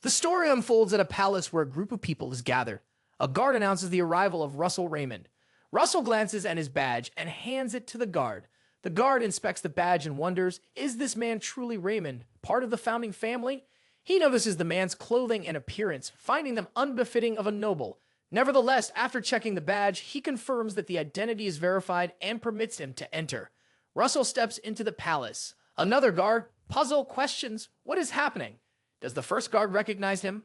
The story unfolds at a palace where a group of people is gathered. A guard announces the arrival of Russel Raymond. Russel glances at his badge and hands it to the guard. The guard inspects the badge and wonders, is this man truly Raymond, part of the founding family? He notices the man's clothing and appearance, finding them unbefitting of a noble. Nevertheless, after checking the badge, he confirms that the identity is verified and permits him to enter. Russel steps into the palace. Another guard, puzzled, questions, what is happening? Does the first guard recognize him?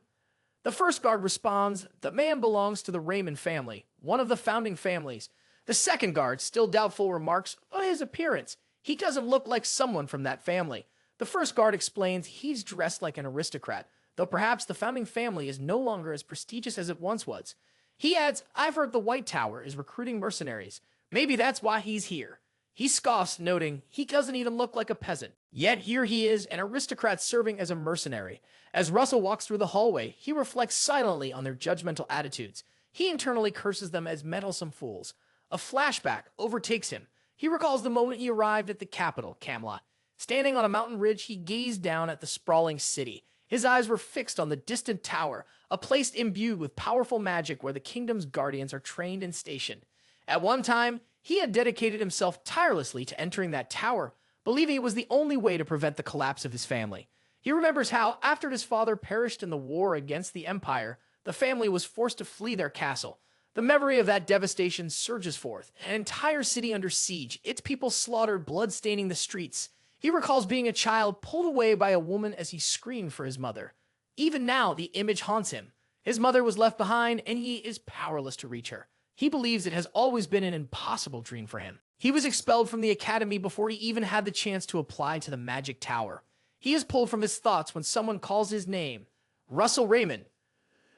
The first guard responds, the man belongs to the Raymond family, one of the founding families. The second guard, still doubtful, remarks, his appearance. He doesn't look like someone from that family. The first guard explains he's dressed like an aristocrat, though perhaps the founding family is no longer as prestigious as it once was. He adds, I've heard the White Tower is recruiting mercenaries. Maybe that's why he's here. He scoffs, noting he doesn't even look like a peasant. Yet here he is, an aristocrat serving as a mercenary. As Russel walks through the hallway, he reflects silently on their judgmental attitudes. He internally curses them as meddlesome fools. A flashback overtakes him. He recalls the moment he arrived at the capital, Camelot. Standing on a mountain ridge, he gazed down at the sprawling city. His eyes were fixed on the distant tower, a place imbued with powerful magic where the kingdom's guardians are trained and stationed. At one time, he had dedicated himself tirelessly to entering that tower, believing it was the only way to prevent the collapse of his family. He remembers how, after his father perished in the war against the Empire, the family was forced to flee their castle. The memory of that devastation surges forth, an entire city under siege, its people slaughtered, blood-staining the streets. He recalls being a child pulled away by a woman as he screamed for his mother. Even now, the image haunts him. His mother was left behind, and he is powerless to reach her. He believes it has always been an impossible dream for him. He was expelled from the academy before he even had the chance to apply to the magic tower. He is pulled from his thoughts when someone calls his name, Russel Raymond.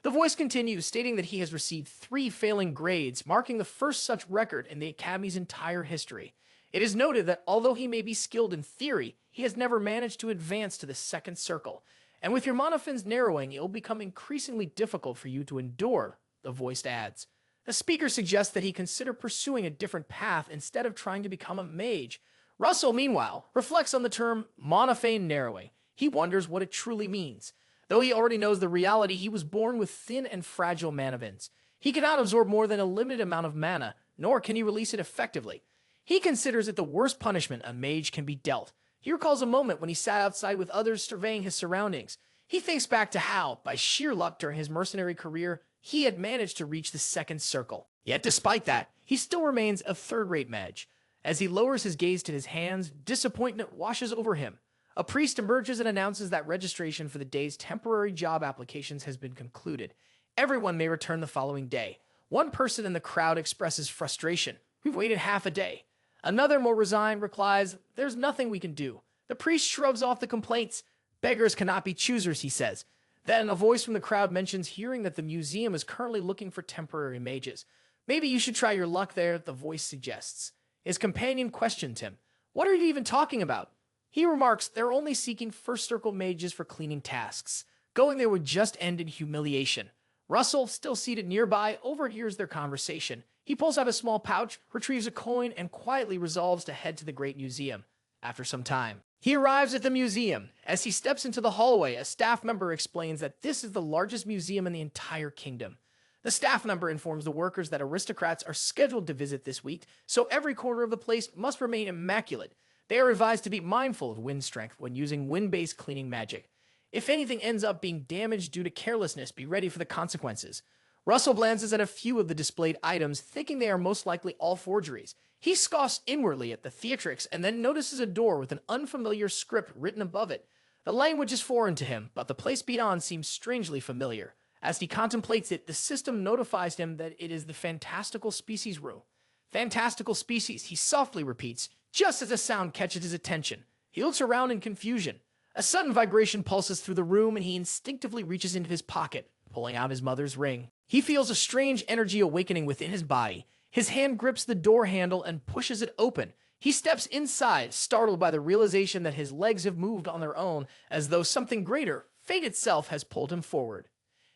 The voice continues, stating that he has received 3 failing grades, marking the first such record in the academy's entire history. It is noted that although he may be skilled in theory, he has never managed to advance to the second circle. And with your monofins narrowing, it will become increasingly difficult for you to endure, the voice adds. The speaker suggests that he consider pursuing a different path instead of trying to become a mage. Russel, meanwhile, reflects on the term monophane narrowing. He wonders what it truly means. Though he already knows the reality, he was born with thin and fragile manavins. He cannot absorb more than a limited amount of mana, nor can he release it effectively. He considers it the worst punishment a mage can be dealt. He recalls a moment when he sat outside with others surveying his surroundings. He thinks back to how, by sheer luck during his mercenary career, he had managed to reach the second circle. Yet despite that, he still remains a third-rate mage. As he lowers his gaze to his hands, disappointment washes over him. A priest emerges and announces that registration for the day's temporary job applications has been concluded. Everyone may return the following day. One person in the crowd expresses frustration. We've waited half a day. Another, more resigned, replies, there's nothing we can do. The priest shrugs off the complaints. Beggars cannot be choosers, he says. Then a voice from the crowd mentions hearing that the museum is currently looking for temporary mages. Maybe you should try your luck there, the voice suggests. His companion questions him. What are you even talking about? He remarks they're only seeking first circle mages for cleaning tasks. Going there would just end in humiliation. Russel, still seated nearby, overhears their conversation. He pulls out a small pouch, retrieves a coin, and quietly resolves to head to the Great Museum. After some time, he arrives at the museum. As he steps into the hallway, a staff member explains that this is the largest museum in the entire kingdom. The staff member informs the workers that aristocrats are scheduled to visit this week, so every corner of the place must remain immaculate. They are advised to be mindful of wind strength when using wind-based cleaning magic. If anything ends up being damaged due to carelessness, be ready for the consequences. Russel glances at a few of the displayed items, thinking they are most likely all forgeries. He scoffs inwardly at the theatrics and then notices a door with an unfamiliar script written above it. The language is foreign to him, but the place beyond seems strangely familiar. As he contemplates it, the system notifies him that it is the fantastical species room. Fantastical species, he softly repeats, just as a sound catches his attention. He looks around in confusion. A sudden vibration pulses through the room and he instinctively reaches into his pocket, pulling out his mother's ring. He feels a strange energy awakening within his body. His hand grips the door handle and pushes it open. He steps inside, startled by the realization that his legs have moved on their own, as though something greater, fate itself, has pulled him forward.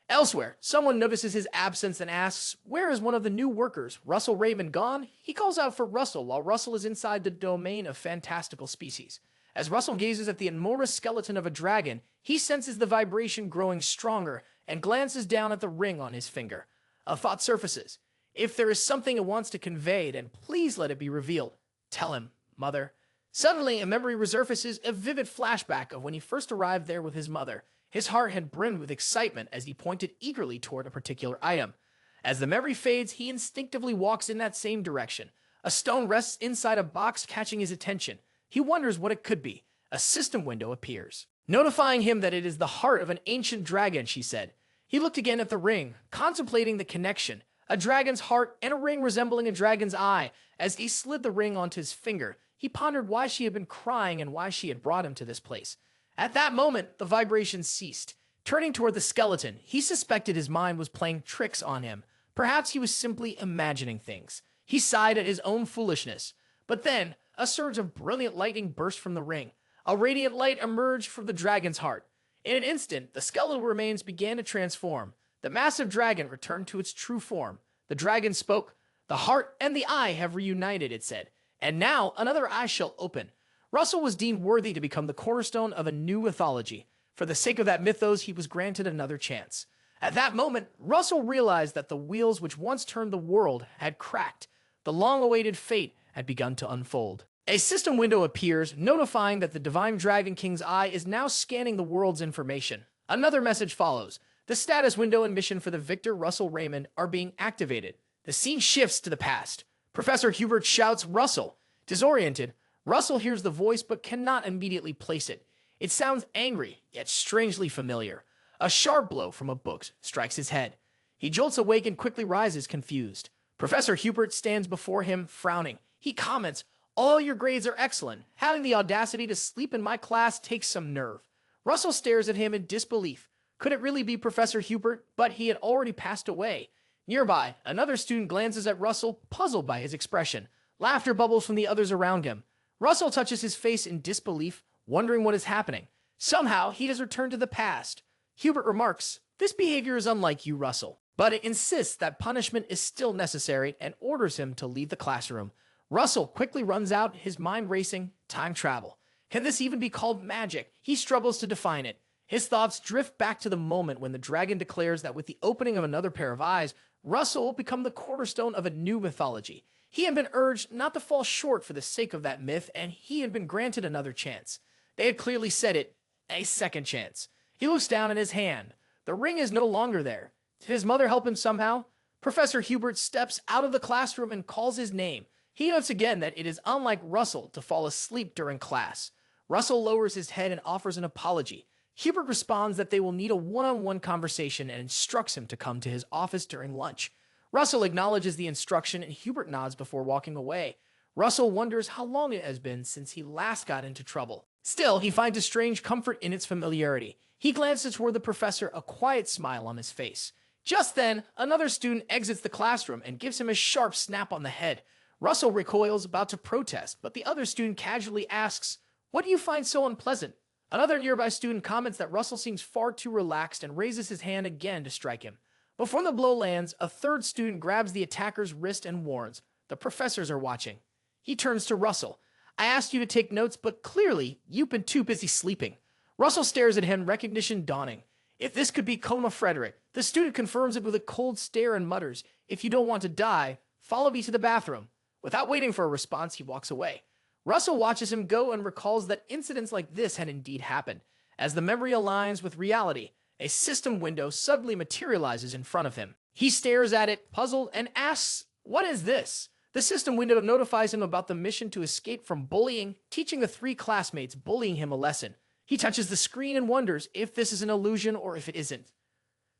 Elsewhere, someone notices his absence and asks, where is one of the new workers, Russel Raymond, gone? He calls out for Russel while Russel is inside the domain of fantastical species. As Russell gazes at the enormous skeleton of a dragon, he senses the vibration growing stronger and glances down at the ring on his finger. A thought surfaces. If there is something it wants to convey, then please let it be revealed. Tell him, mother. Suddenly, a memory resurfaces, a vivid flashback of when he first arrived there with his mother. His heart had brimmed with excitement as he pointed eagerly toward a particular item. As the memory fades, he instinctively walks in that same direction. A stone rests inside a box, catching his attention. He wonders what it could be. A system window appears, notifying him that it is the heart of an ancient dragon, she said. He looked again at the ring, contemplating the connection. A dragon's heart and a ring resembling a dragon's eye. As he slid the ring onto his finger, he pondered why she had been crying and why she had brought him to this place. At that moment, the vibration ceased. Turning toward the skeleton, he suspected his mind was playing tricks on him. Perhaps he was simply imagining things. He sighed at his own foolishness. But then, a surge of brilliant lightning burst from the ring. A radiant light emerged from the dragon's heart. In an instant, the skeletal remains began to transform. The massive dragon returned to its true form. The dragon spoke. The heart and the eye have reunited, it said. And now another eye shall open. Russell was deemed worthy to become the cornerstone of a new mythology. For the sake of that mythos, he was granted another chance. At that moment, Russell realized that the wheels which once turned the world had cracked. The long-awaited fate had begun to unfold. A system window appears, notifying that the Divine Dragon King's eye is now scanning the world's information. Another message follows. The status window and mission for the victor, Russel Raymond, are being activated. The scene shifts to the past. Professor Hubert shouts, "Russell!" Disoriented, Russell hears the voice but cannot immediately place it. It sounds angry, yet strangely familiar. A sharp blow from a book strikes his head. He jolts awake and quickly rises, confused. Professor Hubert stands before him, frowning. He comments, "All your grades are excellent. Having the audacity to sleep in my class takes some nerve." Russell stares at him in disbelief. Could it really be Professor Hubert? But he had already passed away. Nearby, another student glances at Russell, puzzled by his expression. Laughter bubbles from the others around him. Russell touches his face in disbelief, wondering what is happening. Somehow, he has returned to the past. Hubert remarks, "This behavior is unlike you, Russell." But it insists that punishment is still necessary and orders him to leave the classroom. Russell quickly runs out, his mind racing. Time travel. Can this even be called magic? He struggles to define it. His thoughts drift back to the moment when the dragon declares that with the opening of another pair of eyes, Russell will become the cornerstone of a new mythology. He had been urged not to fall short for the sake of that myth, and he had been granted another chance. They had clearly said it, a second chance. He looks down at his hand. The ring is no longer there. Did his mother help him somehow? Professor Hubert steps out of the classroom and calls his name. He notes again that it is unlike Russell to fall asleep during class. Russell lowers his head and offers an apology. Hubert responds that they will need a one-on-one conversation and instructs him to come to his office during lunch. Russell acknowledges the instruction and Hubert nods before walking away. Russell wonders how long it has been since he last got into trouble. Still, he finds a strange comfort in its familiarity. He glances toward the professor, a quiet smile on his face. Just then, another student exits the classroom and gives him a sharp snap on the head. Russell recoils, about to protest, but the other student casually asks, "What do you find so unpleasant?" Another nearby student comments that Russell seems far too relaxed and raises his hand again to strike him. Before the blow lands, a third student grabs the attacker's wrist and warns, "The professors are watching." He turns to Russell. "I asked you to take notes, but clearly, you've been too busy sleeping." Russell stares at him, recognition dawning. If this could be Coma Frederick, the student confirms it with a cold stare and mutters, "If you don't want to die, follow me to the bathroom." Without waiting for a response, he walks away. Russell watches him go and recalls that incidents like this had indeed happened. As the memory aligns with reality, a system window suddenly materializes in front of him. He stares at it, puzzled, and asks, "What is this?" The system window notifies him about the mission to escape from bullying, teaching the three classmates bullying him a lesson. He touches the screen and wonders if this is an illusion or if it isn't.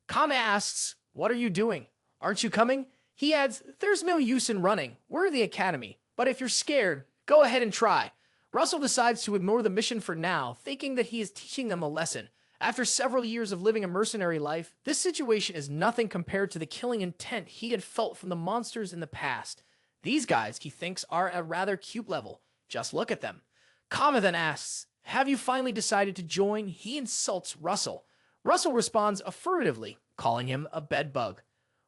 Kame asks, "What are you doing? Aren't you coming?" He adds, "There's no use in running. We're in the academy. But if you're scared, go ahead and try." Russell decides to ignore the mission for now, thinking that he is teaching them a lesson. After several years of living a mercenary life, this situation is nothing compared to the killing intent he had felt from the monsters in the past. These guys, he thinks, are at a rather cute level. Just look at them. Kama then asks, "Have you finally decided to join?" He insults Russell. Russell responds affirmatively, calling him a bedbug.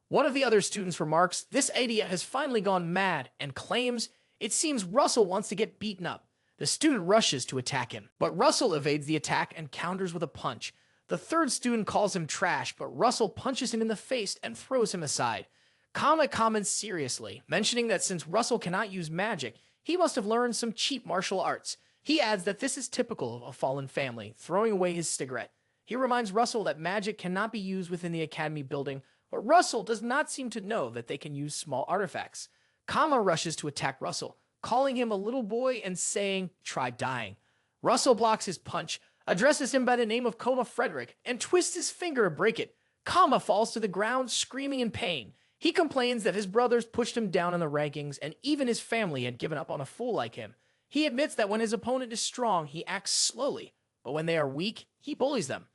One of the other students remarks, "This idiot has finally gone mad," and claims, "It seems Russell wants to get beaten up." The student rushes to attack him, but Russel evades the attack and counters with a punch. The third student calls him trash, but Russel punches him in the face and throws him aside. Kama comments seriously, mentioning that since Russel cannot use magic, he must have learned some cheap martial arts. He adds that this is typical of a fallen family, throwing away his cigarette. He reminds Russel that magic cannot be used within the academy building, but Russel does not seem to know that they can use small artifacts. Kama rushes to attack Russel, calling him a little boy and saying, "Try dying." Russel blocks his punch, addresses him by the name of Coma Frederick, and twists his finger to break it. Kama falls to the ground, screaming in pain. He complains that his brothers pushed him down in the rankings, and even his family had given up on a fool like him. He admits that when his opponent is strong, he acts slowly, but when they are weak, he bullies them.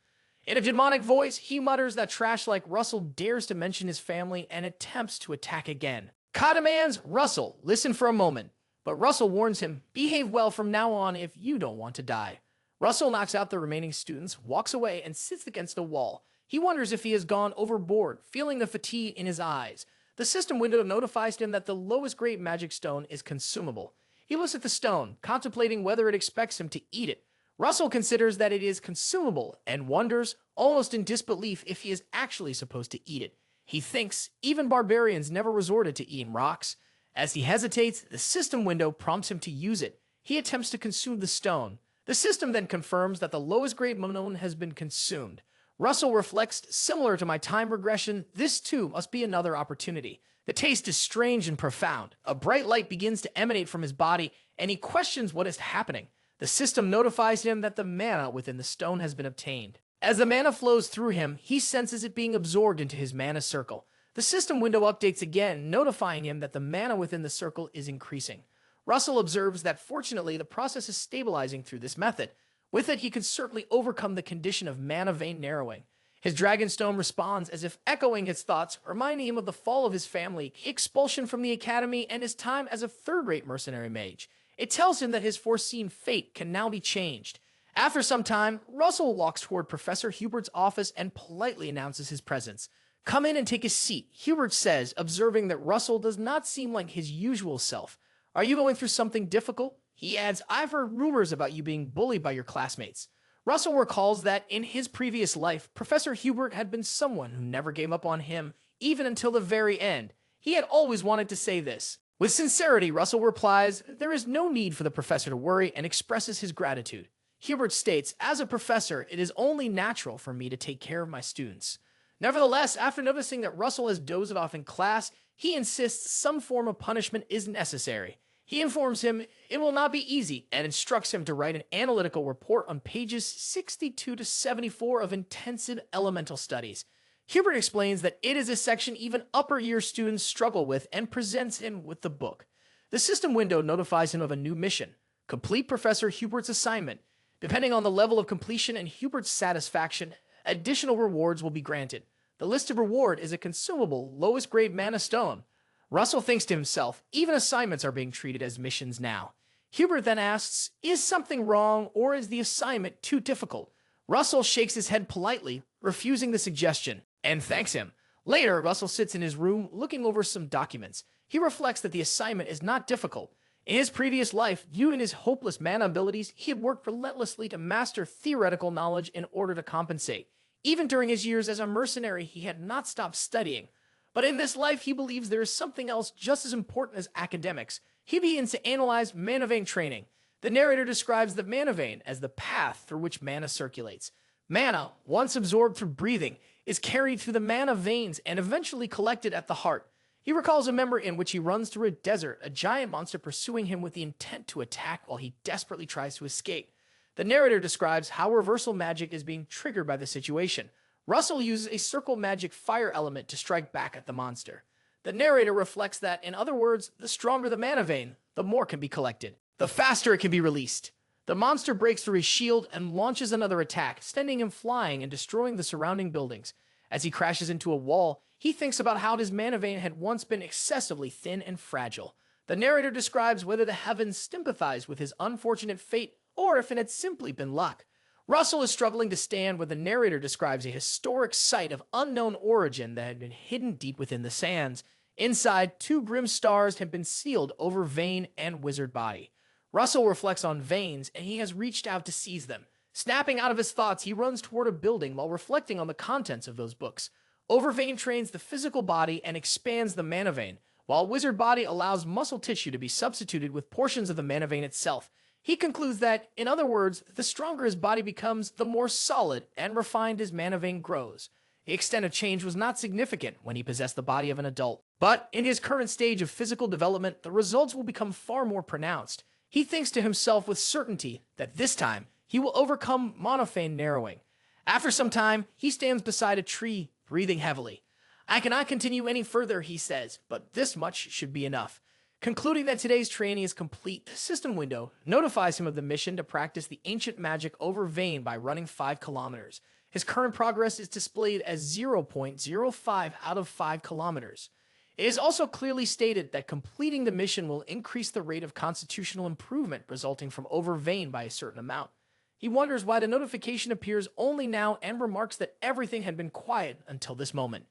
In a demonic voice, he mutters that trash like Russel dares to mention his family and attempts to attack again. Ka demands, "Russel, listen for a moment." But Russel warns him, "Behave well from now on if you don't want to die." Russel knocks out the remaining students, walks away, and sits against a wall. He wonders if he has gone overboard, feeling the fatigue in his eyes. The system window notifies him that the lowest grade magic stone is consumable. He looks at the stone, contemplating whether it expects him to eat it. Russel considers that it is consumable and wonders, almost in disbelief, if he is actually supposed to eat it. He thinks even barbarians never resorted to eating rocks. As he hesitates, the system window prompts him to use it. He attempts to consume the stone. The system then confirms that the lowest grade stone has been consumed. Russel reflects, similar to my time regression, this too must be another opportunity. The taste is strange and profound. A bright light begins to emanate from his body, and he questions what is happening. The system notifies him that the mana within the stone has been obtained. As the mana flows through him, he senses it being absorbed into his mana circle. The system window updates again, notifying him that the mana within the circle is increasing. Russel observes that fortunately the process is stabilizing through this method. With it, he can certainly overcome the condition of mana vein narrowing. His Dragonstone responds as if echoing his thoughts, reminding him of the fall of his family, expulsion from the academy, and his time as a third-rate mercenary mage. It tells him that his foreseen fate can now be changed. After some time, Russel walks toward Professor Hubert's office and politely announces his presence. "Come in and take a seat," Hubert says, observing that Russel does not seem like his usual self. "Are you going through something difficult?" He adds, "I've heard rumors about you being bullied by your classmates." Russel recalls that in his previous life, Professor Hubert had been someone who never gave up on him, even until the very end. He had always wanted to say this. With sincerity, Russel replies, "There is no need for the professor to worry," and expresses his gratitude. Hubert states, "As a professor, it is only natural for me to take care of my students." Nevertheless, after noticing that Russel has dozed off in class, he insists some form of punishment is necessary. He informs him it will not be easy and instructs him to write an analytical report on pages 62 to 74 of intensive elemental studies. Hubert explains that it is a section even upper year students struggle with and presents him with the book. The system window notifies him of a new mission. Complete Professor Hubert's assignment. Depending on the level of completion and Hubert's satisfaction, additional rewards will be granted. The listed reward is a consumable, lowest grade mana stone. Russel thinks to himself, even assignments are being treated as missions now. Hubert then asks, is something wrong or is the assignment too difficult? Russel shakes his head politely, refusing the suggestion, and thanks him. Later, Russel sits in his room looking over some documents. He reflects that the assignment is not difficult. In his previous life, due to his hopeless mana abilities, he had worked relentlessly to master theoretical knowledge in order to compensate. Even during his years as a mercenary, he had not stopped studying. But in this life, he believes there is something else just as important as academics. He begins to analyze mana vein training. The narrator describes the mana vein as the path through which mana circulates. Mana, once absorbed through breathing, is carried through the mana veins and eventually collected at the heart. He recalls a memory in which he runs through a desert, a giant monster pursuing him with the intent to attack while he desperately tries to escape. The narrator describes how reversal magic is being triggered by the situation. Russel uses a circle magic fire element to strike back at the monster. The narrator reflects that, in other words, the stronger the mana vein, the more can be collected. The faster it can be released. The monster breaks through his shield and launches another attack, sending him flying and destroying the surrounding buildings. As he crashes into a wall, he thinks about how his mana vein had once been excessively thin and fragile. The narrator describes whether the heavens sympathize with his unfortunate fate or if it had simply been luck. Russel is struggling to stand when the narrator describes a historic site of unknown origin that had been hidden deep within the sands. Inside, 2 grim stars had been sealed over vein and wizard body. Russell reflects on veins, and he has reached out to seize them. Snapping out of his thoughts, he runs toward a building while reflecting on the contents of those books. Overvein trains the physical body and expands the mana vein, while Wizard Body allows muscle tissue to be substituted with portions of the mana vein itself. He concludes that, in other words, the stronger his body becomes, the more solid and refined his mana vein grows. The extent of change was not significant when he possessed the body of an adult, but in his current stage of physical development, the results will become far more pronounced. He thinks to himself with certainty that this time he will overcome mana vein narrowing. After some time, he stands beside a tree, breathing heavily. I cannot continue any further, he says, but this much should be enough. Concluding that today's training is complete, the system window notifies him of the mission to practice the ancient magic over vein by running 5 kilometers. His current progress is displayed as 0.05 out of 5 kilometers. It is also clearly stated that completing the mission will increase the rate of constitutional improvement resulting from over vein by a certain amount. He wonders why the notification appears only now and remarks that everything had been quiet until this moment.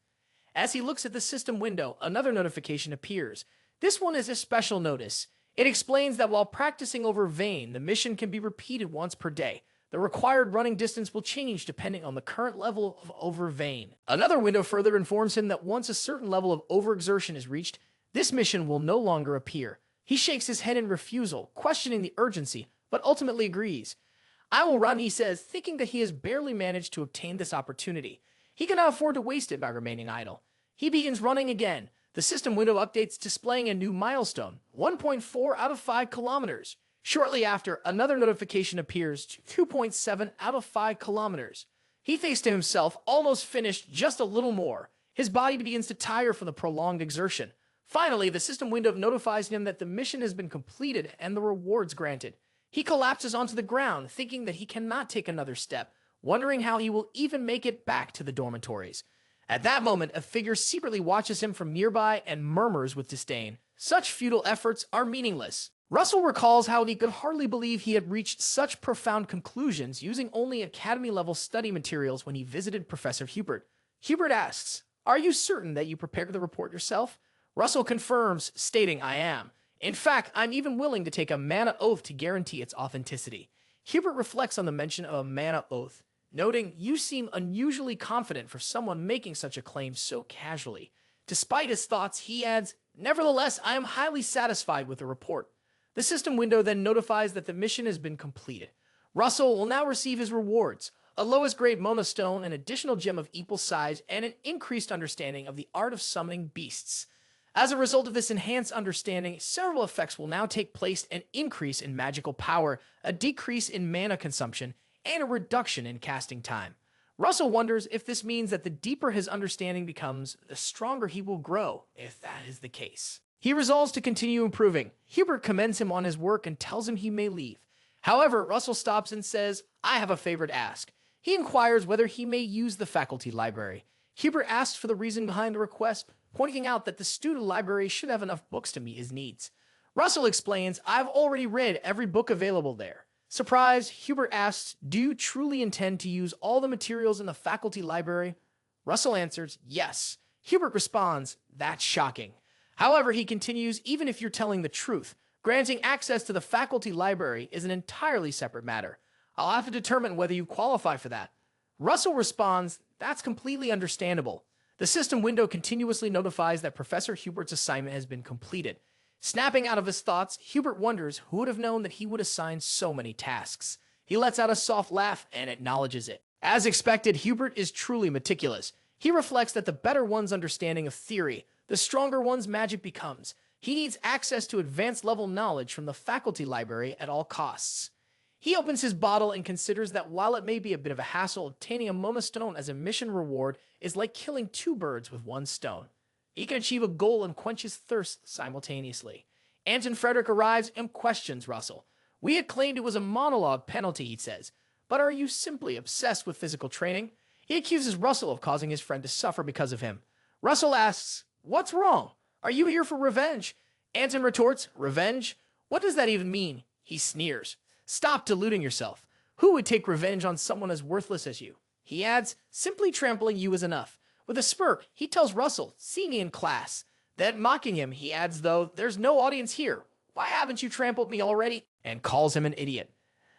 As he looks at the system window, another notification appears. This one is a special notice. It explains that while practicing over vein, the mission can be repeated once per day. The required running distance will change depending on the current level of over vein. Another window further informs him that once a certain level of overexertion is reached, this mission will no longer appear. He shakes his head in refusal, questioning the urgency, but ultimately agrees. I will run, he says, thinking that he has barely managed to obtain this opportunity. He cannot afford to waste it by remaining idle. He begins running again. The system window updates displaying a new milestone, 1.4 out of 5 kilometers. Shortly after, another notification appears, 2.7 out of 5 kilometers. He thinks to himself, almost finished, just a little more. His body begins to tire from the prolonged exertion. Finally, the system window notifies him that the mission has been completed and the rewards granted. He collapses onto the ground, thinking that he cannot take another step, wondering how he will even make it back to the dormitories. At that moment, a figure secretly watches him from nearby and murmurs with disdain. Such futile efforts are meaningless. Russell recalls how he could hardly believe he had reached such profound conclusions using only academy-level study materials when he visited Professor Hubert. Hubert asks, "Are you certain that you prepared the report yourself?" Russell confirms, stating, "I am. In fact, I'm even willing to take a mana oath to guarantee its authenticity." Hubert reflects on the mention of a mana oath, noting, "You seem unusually confident for someone making such a claim so casually." Despite his thoughts, he adds, "Nevertheless, I am highly satisfied with the report." The system window then notifies that the mission has been completed. Russell will now receive his rewards, a lowest grade Mona Stone, an additional gem of equal size, and an increased understanding of the art of summoning beasts. As a result of this enhanced understanding, several effects will now take place: an increase in magical power, a decrease in mana consumption, and a reduction in casting time. Russell wonders if this means that the deeper his understanding becomes, the stronger he will grow, if that is the case. He resolves to continue improving. Hubert commends him on his work and tells him he may leave. However, Russell stops and says, "I have a favor to ask." He inquires whether he may use the faculty library. Hubert asks for the reason behind the request, pointing out that the student library should have enough books to meet his needs. Russell explains, "I've already read every book available there." Surprised, Hubert asks, "Do you truly intend to use all the materials in the faculty library?" Russell answers, "Yes." Hubert responds, "That's shocking." However, he continues, "Even if you're telling the truth, granting access to the faculty library is an entirely separate matter. I'll have to determine whether you qualify for that." Russell responds, "That's completely understandable." The system window continuously notifies that Professor Hubert's assignment has been completed. Snapping out of his thoughts, Hubert wonders who would have known that he would assign so many tasks. He lets out a soft laugh and acknowledges it. As expected, Hubert is truly meticulous. He reflects that the better one's understanding of theory, the stronger one's magic becomes. He needs access to advanced level knowledge from the faculty library at all costs. He opens his bottle and considers that while it may be a bit of a hassle, obtaining a Mona Stone as a mission reward is like killing 2 birds with 1 stone. He can achieve a goal and quench his thirst simultaneously. Anton Frederick arrives and questions Russell. "We had claimed it was a monologue penalty," he says, "but are you simply obsessed with physical training?" He accuses Russell of causing his friend to suffer because of him. Russell asks, "What's wrong? Are you here for revenge?" Anton retorts, "Revenge? What does that even mean?" He sneers. "Stop deluding yourself. Who would take revenge on someone as worthless as you?" He adds, "Simply trampling you is enough." With a smirk, he tells Russell, "See me in class." Then, mocking him, he adds, "Though there's no audience here, why haven't you trampled me already?" and calls him an idiot.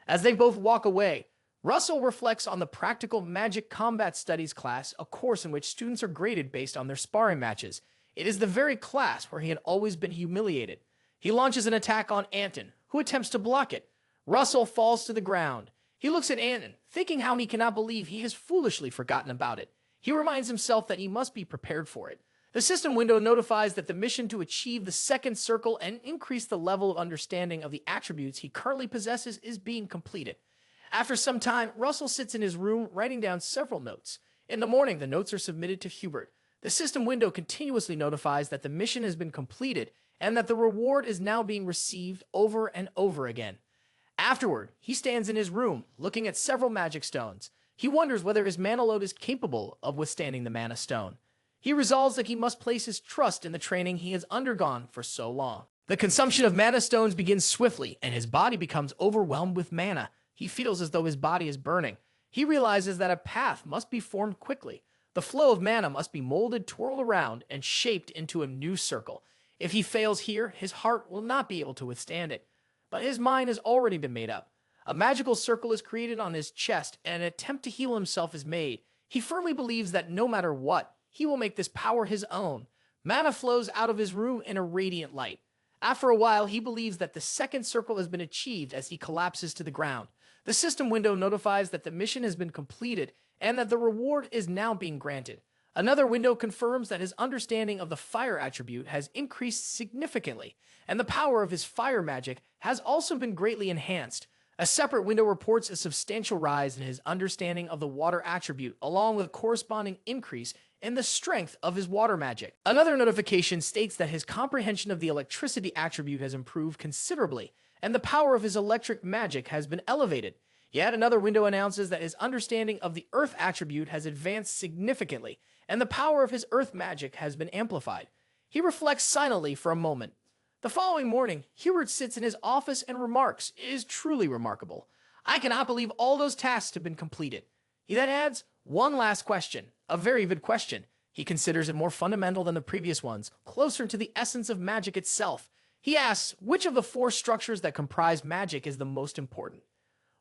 As they both walk away, Russell reflects on the Practical Magic Combat Studies class, a course in which students are graded based on their sparring matches. It is the very class where he had always been humiliated. He launches an attack on Anton, who attempts to block it. Russell falls to the ground. He looks at Anton, thinking how he cannot believe he has foolishly forgotten about it. He reminds himself that he must be prepared for it. The system window notifies that the mission to achieve the second circle and increase the level of understanding of the attributes he currently possesses is being completed. After some time, Russell sits in his room writing down several notes. In the morning, the notes are submitted to Hubert. The system window continuously notifies that the mission has been completed and that the reward is now being received over and over again. Afterward, he stands in his room, looking at several magic stones. He wonders whether his mana load is capable of withstanding the mana stone. He resolves that he must place his trust in the training he has undergone for so long. The consumption of mana stones begins swiftly, and his body becomes overwhelmed with mana. He feels as though his body is burning. He realizes that a path must be formed quickly. The flow of mana must be molded, twirled around, and shaped into a new circle. If he fails here, his heart will not be able to withstand it. But his mind has already been made up. A magical circle is created on his chest, and an attempt to heal himself is made. He firmly believes that no matter what, he will make this power his own. Mana flows out of his room in a radiant light. After a while, he believes that the second circle has been achieved as he collapses to the ground. The system window notifies that the mission has been completed and that the reward is now being granted. Another window confirms that his understanding of the fire attribute has increased significantly, and the power of his fire magic has also been greatly enhanced. A separate window reports a substantial rise in his understanding of the water attribute, along with a corresponding increase in the strength of his water magic. Another notification states that his comprehension of the electricity attribute has improved considerably, and the power of his electric magic has been elevated. Yet another window announces that his understanding of the earth attribute has advanced significantly, and the power of his earth magic has been amplified. He reflects silently for a moment. The following morning, Hubert sits in his office and remarks, "It is truly remarkable. I cannot believe all those tasks have been completed." He then adds, "One last question, a very vivid question." He considers it more fundamental than the previous ones, closer to the essence of magic itself. He asks, which of the four structures that comprise magic is the most important?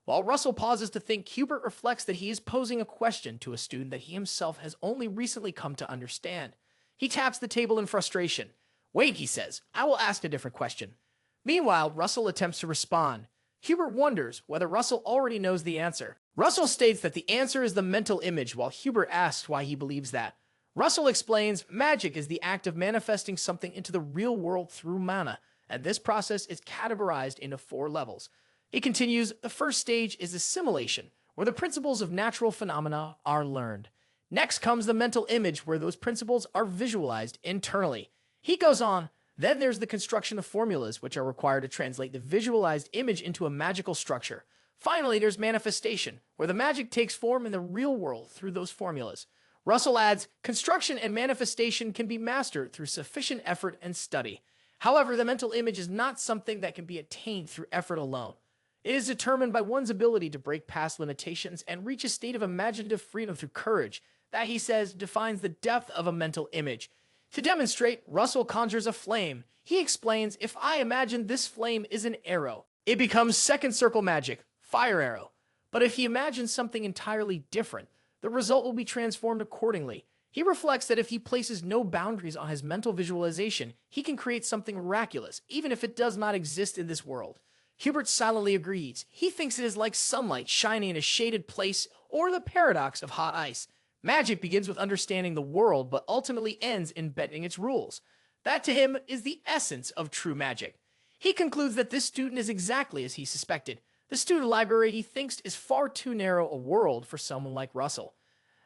While Russell pauses to think, Hubert reflects that he is posing a question to a student that he himself has only recently come to understand. He taps the table in frustration. "Wait," he says, "I will ask a different question." Meanwhile, Russell attempts to respond. Hubert wonders whether Russell already knows the answer. Russell states that the answer is the mental image, while Hubert asks why he believes that. Russell explains magic is the act of manifesting something into the real world through mana, and this process is categorized into 4 levels. He continues, the first stage is assimilation, where the principles of natural phenomena are learned. Next comes the mental image, where those principles are visualized internally. He goes on, then there's the construction of formulas, which are required to translate the visualized image into a magical structure. Finally, there's manifestation, where the magic takes form in the real world through those formulas. Russell adds, construction and manifestation can be mastered through sufficient effort and study. However, the mental image is not something that can be attained through effort alone. It is determined by one's ability to break past limitations and reach a state of imaginative freedom through courage. That, he says, defines the depth of a mental image. To demonstrate, Russell conjures a flame. He explains, if I imagine this flame is an arrow, it becomes second circle magic, fire arrow. But if he imagines something entirely different, the result will be transformed accordingly. He reflects that if he places no boundaries on his mental visualization, he can create something miraculous, even if it does not exist in this world. Hubert silently agrees. He thinks it is like sunlight shining in a shaded place, or the paradox of hot ice. Magic begins with understanding the world, but ultimately ends in bending its rules. That, to him, is the essence of true magic. He concludes that this student is exactly as he suspected. The student library, he thinks, is far too narrow a world for someone like Russell.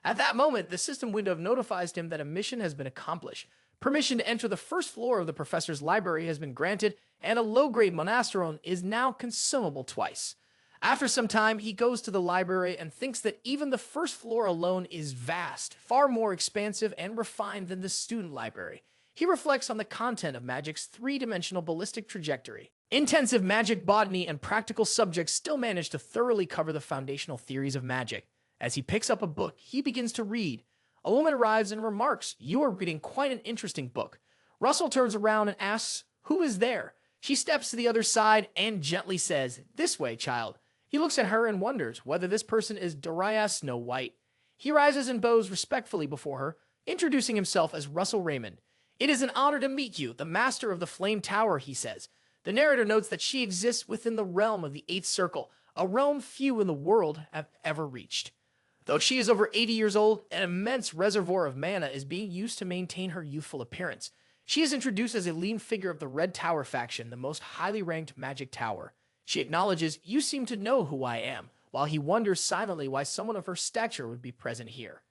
At that moment, the system window notifies him that a mission has been accomplished. Permission to enter the first floor of the professor's library has been granted, and a low-grade monasteron is now consumable twice. After some time, he goes to the library and thinks that even the first floor alone is vast, far more expansive and refined than the student library. He reflects on the content of magic's 3-dimensional ballistic trajectory. Intensive magic botany and practical subjects still manage to thoroughly cover the foundational theories of magic. As he picks up a book, he begins to read. A woman arrives and remarks, "You are reading quite an interesting book." Russell turns around and asks, "Who is there?" She steps to the other side and gently says, "This way, child." He looks at her and wonders whether this person is Doraya Snow White. He rises and bows respectfully before her, introducing himself as Russel Raymond. "It is an honor to meet you, the master of the Flame Tower," he says. The narrator notes that she exists within the realm of the Eighth Circle, a realm few in the world have ever reached. Though she is over 80 years old, an immense reservoir of mana is being used to maintain her youthful appearance. She is introduced as a lean figure of the Red Tower faction, the most highly ranked magic tower. She acknowledges, "You seem to know who I am," while he wonders silently why someone of her stature would be present here.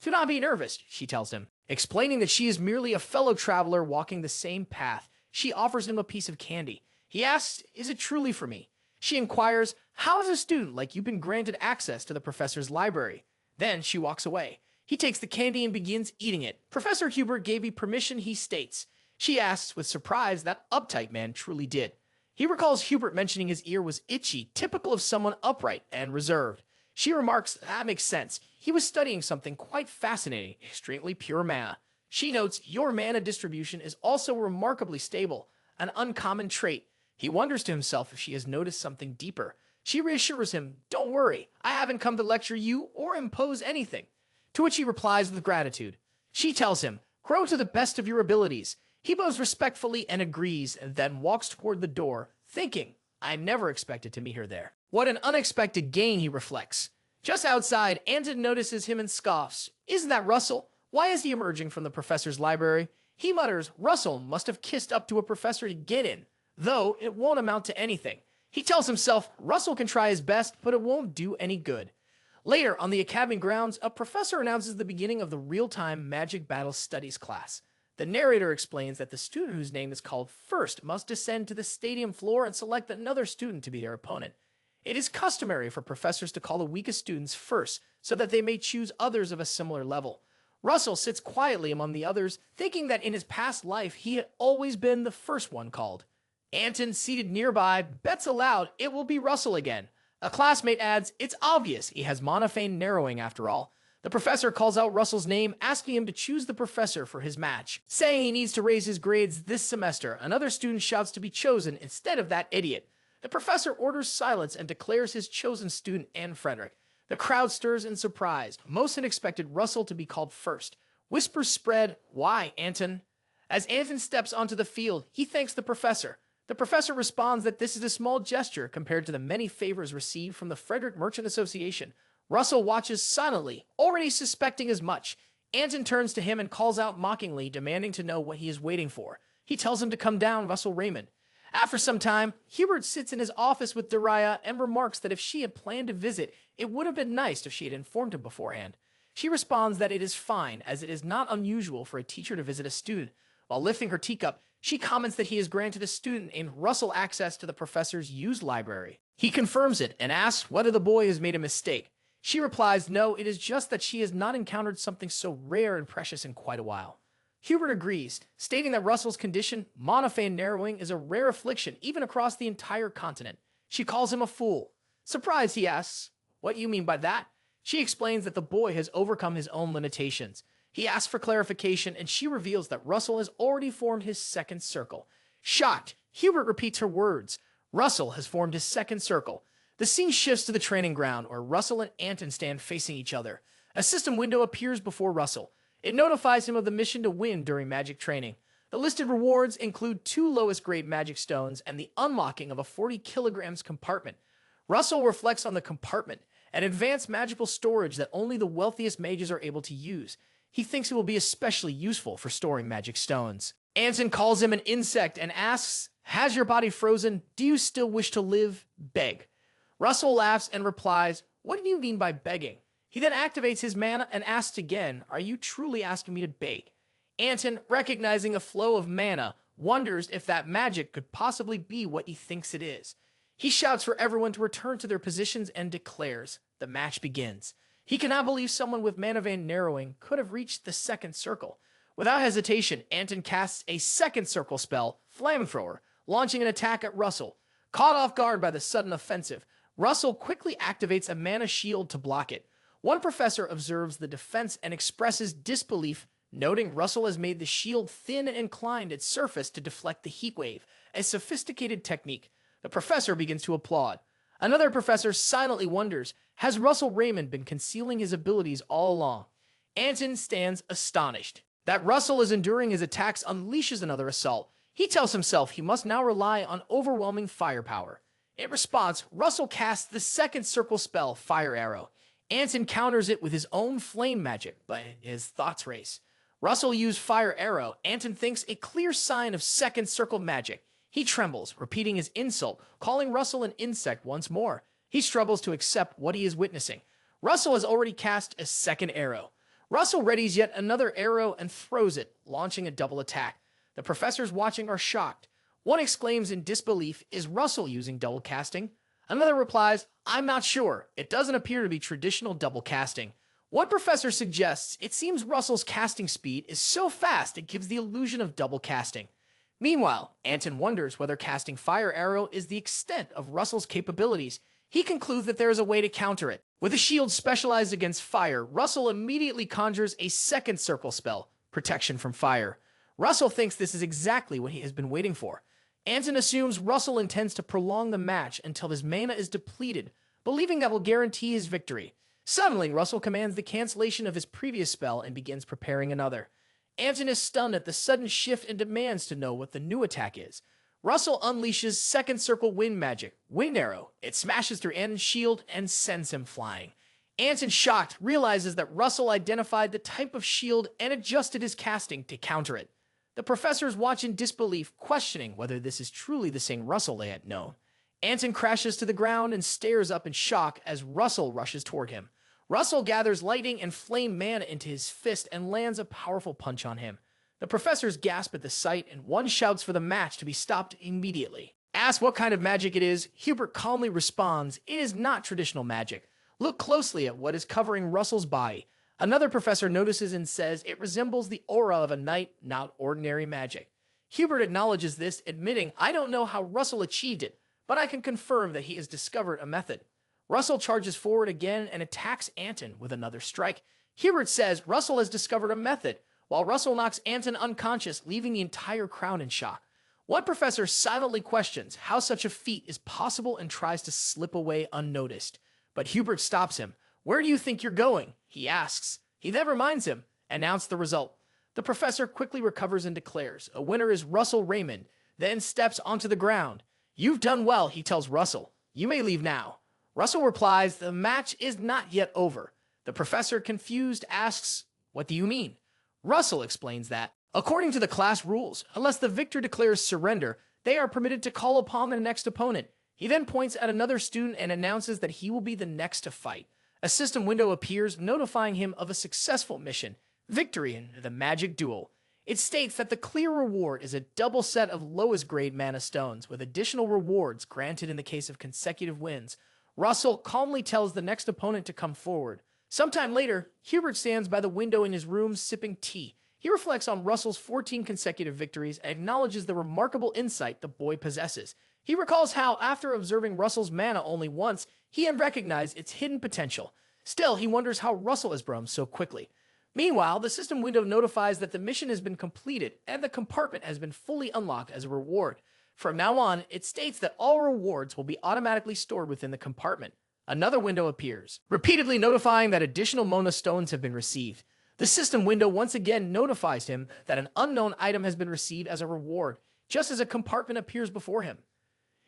"Do not be nervous," she tells him, explaining that she is merely a fellow traveler walking the same path. She offers him a piece of candy. He asks, "Is it truly for me?" She inquires, "How has a student like you been granted access to the professor's library?" Then she walks away. He takes the candy and begins eating it. Professor Hubert gave me permission, he states. She asks with surprise that uptight man truly did. He recalls Hubert mentioning his ear was itchy, typical of someone upright and reserved. She remarks, "That makes sense. He was studying something quite fascinating, extremely pure mana." She notes, "Your mana distribution is also remarkably stable, an uncommon trait." He wonders to himself if she has noticed something deeper. She reassures him, "Don't worry, I haven't come to lecture you or impose anything." To which he replies with gratitude. She tells him, "Grow to the best of your abilities." He bows respectfully and agrees, and then walks toward the door, thinking, "I never expected to meet her there." What an unexpected gain, he reflects. Just outside, Anton notices him and scoffs. "Isn't that Russel? Why is he emerging from the professor's library?" He mutters, "Russel must have kissed up to a professor to get in, though it won't amount to anything." He tells himself Russel can try his best, but it won't do any good. Later, on the academy grounds, a professor announces the beginning of the real-time Magic Battle Studies class. The narrator explains that the student whose name is called first must descend to the stadium floor and select another student to be their opponent. It is customary for professors to call the weakest students first, so that they may choose others of a similar level. Russel sits quietly among the others, thinking that in his past life he had always been the first one called. Anton, seated nearby, bets aloud it will be Russel again. A classmate adds, "It's obvious he has monophane narrowing after all." The professor calls out Russell's name, asking him to choose the professor for his match. Saying he needs to raise his grades this semester, another student shouts to be chosen instead of that idiot. The professor orders silence and declares his chosen student Anne Frederick. The crowd stirs in surprise. Most had expected Russell to be called first. Whispers spread, "Why, Anton?" As Anton steps onto the field, he thanks the professor. The professor responds that this is a small gesture compared to the many favors received from the Frederick Merchant Association. Russell watches silently, already suspecting as much. Anton turns to him and calls out mockingly, demanding to know what he is waiting for. He tells him to come down, Russel Raymond. After some time, Hubert sits in his office with Doraya and remarks that if she had planned to visit, it would have been nice if she had informed him beforehand. She responds that it is fine, as it is not unusual for a teacher to visit a student. While lifting her teacup, she comments that he has granted a student named Russell access to the professor's used library. He confirms it and asks whether the boy has made a mistake. She replies, no, it is just that she has not encountered something so rare and precious in quite a while. Hubert agrees, stating that Russell's condition, monophane narrowing, is a rare affliction even across the entire continent. She calls him a fool. Surprised, he asks, "What do you mean by that?" She explains that the boy has overcome his own limitations. He asks for clarification, and she reveals that Russell has already formed his second circle. Shocked, Hubert repeats her words. Russell has formed his second circle. The scene shifts to the training ground, where Russell and Anton stand facing each other. A system window appears before Russell. It notifies him of the mission to win during magic training. The listed rewards include 2 lowest grade magic stones and the unlocking of a 40 kilograms compartment. Russell reflects on the compartment, an advanced magical storage that only the wealthiest mages are able to use. He thinks it will be especially useful for storing magic stones. Anton calls him an insect and asks, "Has your body frozen? Do you still wish to live? Beg." Russell laughs and replies, "What do you mean by begging?" He then activates his mana and asks again, "Are you truly asking me to beg?" Anton, recognizing a flow of mana, wonders if that magic could possibly be what he thinks it is. He shouts for everyone to return to their positions and declares, the match begins. He cannot believe someone with mana vein narrowing could have reached the second circle. Without hesitation, Anton casts a second circle spell, Flamethrower, launching an attack at Russell. Caught off guard by the sudden offensive, Russell quickly activates a mana shield to block it. One professor observes the defense and expresses disbelief, Noting Russell has made the shield thin and inclined its surface to deflect the heat wave, a sophisticated technique, the professor begins to applaud. Another professor silently wonders, has Russel Raymond been concealing his abilities all along? Anton stands astonished. That Russell is enduring his attacks unleashes another assault. He tells himself he must now rely on overwhelming firepower. In response, Russell casts the second circle spell, Fire Arrow. Anton counters it with his own flame magic, but his thoughts race. Russell used Fire Arrow. Anton thinks a clear sign of second circle magic. He trembles, repeating his insult, calling Russell an insect once more. He struggles to accept what he is witnessing. Russell has already cast a second arrow. Russell readies yet another arrow and throws it, launching a double attack. The professors watching are shocked. One exclaims in disbelief, is Russell using double casting? Another replies, I'm not sure. It doesn't appear to be traditional double casting. One professor suggests it seems Russell's casting speed is so fast it gives the illusion of double casting. Meanwhile, Anton wonders whether casting Fire Arrow is the extent of Russell's capabilities. He concludes that there is a way to counter it. With a shield specialized against fire, Russell immediately conjures a second circle spell, Protection from Fire. Russell thinks this is exactly what he has been waiting for. Anton assumes Russell intends to prolong the match until his mana is depleted, believing that will guarantee his victory. Suddenly, Russell commands the cancellation of his previous spell and begins preparing another. Anton is stunned at the sudden shift and demands to know what the new attack is. Russell unleashes second circle wind magic, Wind Arrow. It smashes through Anton's shield and sends him flying. Anton, shocked, realizes that Russell identified the type of shield and adjusted his casting to counter it. The professors watch in disbelief, questioning whether this is truly the same Russell they had known. Anton crashes to the ground and stares up in shock as Russell rushes toward him. Russell gathers lightning and flame mana into his fist and lands a powerful punch on him. The professors gasp at the sight, and one shouts for the match to be stopped immediately. Asked what kind of magic it is, Hubert calmly responds, it is not traditional magic. Look closely at what is covering Russell's body. Another professor notices and says it resembles the aura of a knight, not ordinary magic. Hubert acknowledges this, admitting, I don't know how Russell achieved it, but I can confirm that he has discovered a method. Russell charges forward again and attacks Anton with another strike. Hubert says Russell has discovered a method, while Russell knocks Anton unconscious, leaving the entire crowd in shock. One professor silently questions how such a feat is possible and tries to slip away unnoticed. But Hubert stops him. Where do you think you're going? He asks. He then reminds him, announce the result. The professor quickly recovers and declares, a winner is Russel Raymond, then steps onto the ground. You've done well, he tells Russell. You may leave now. Russell replies, the match is not yet over. The professor, confused, asks, what do you mean? Russell explains that, according to the class rules, unless the victor declares surrender, they are permitted to call upon their next opponent. He then points at another student and announces that he will be the next to fight. A system window appears, notifying him of a successful mission, victory in the magic duel. It states that the clear reward is a double set of lowest grade mana stones, with additional rewards granted in the case of consecutive wins. Russell calmly tells the next opponent to come forward. Sometime later, Hubert stands by the window in his room sipping tea. He reflects on Russell's 14 consecutive victories and acknowledges the remarkable insight the boy possesses. He recalls how, after observing Russell's mana only once, he had recognized its hidden potential. Still, he wonders how Russell has grown so quickly. Meanwhile, the system window notifies that the mission has been completed and the compartment has been fully unlocked as a reward. From now on, it states that all rewards will be automatically stored within the compartment. Another window appears, repeatedly notifying that additional Mona stones have been received. The system window once again notifies him that an unknown item has been received as a reward, just as a compartment appears before him.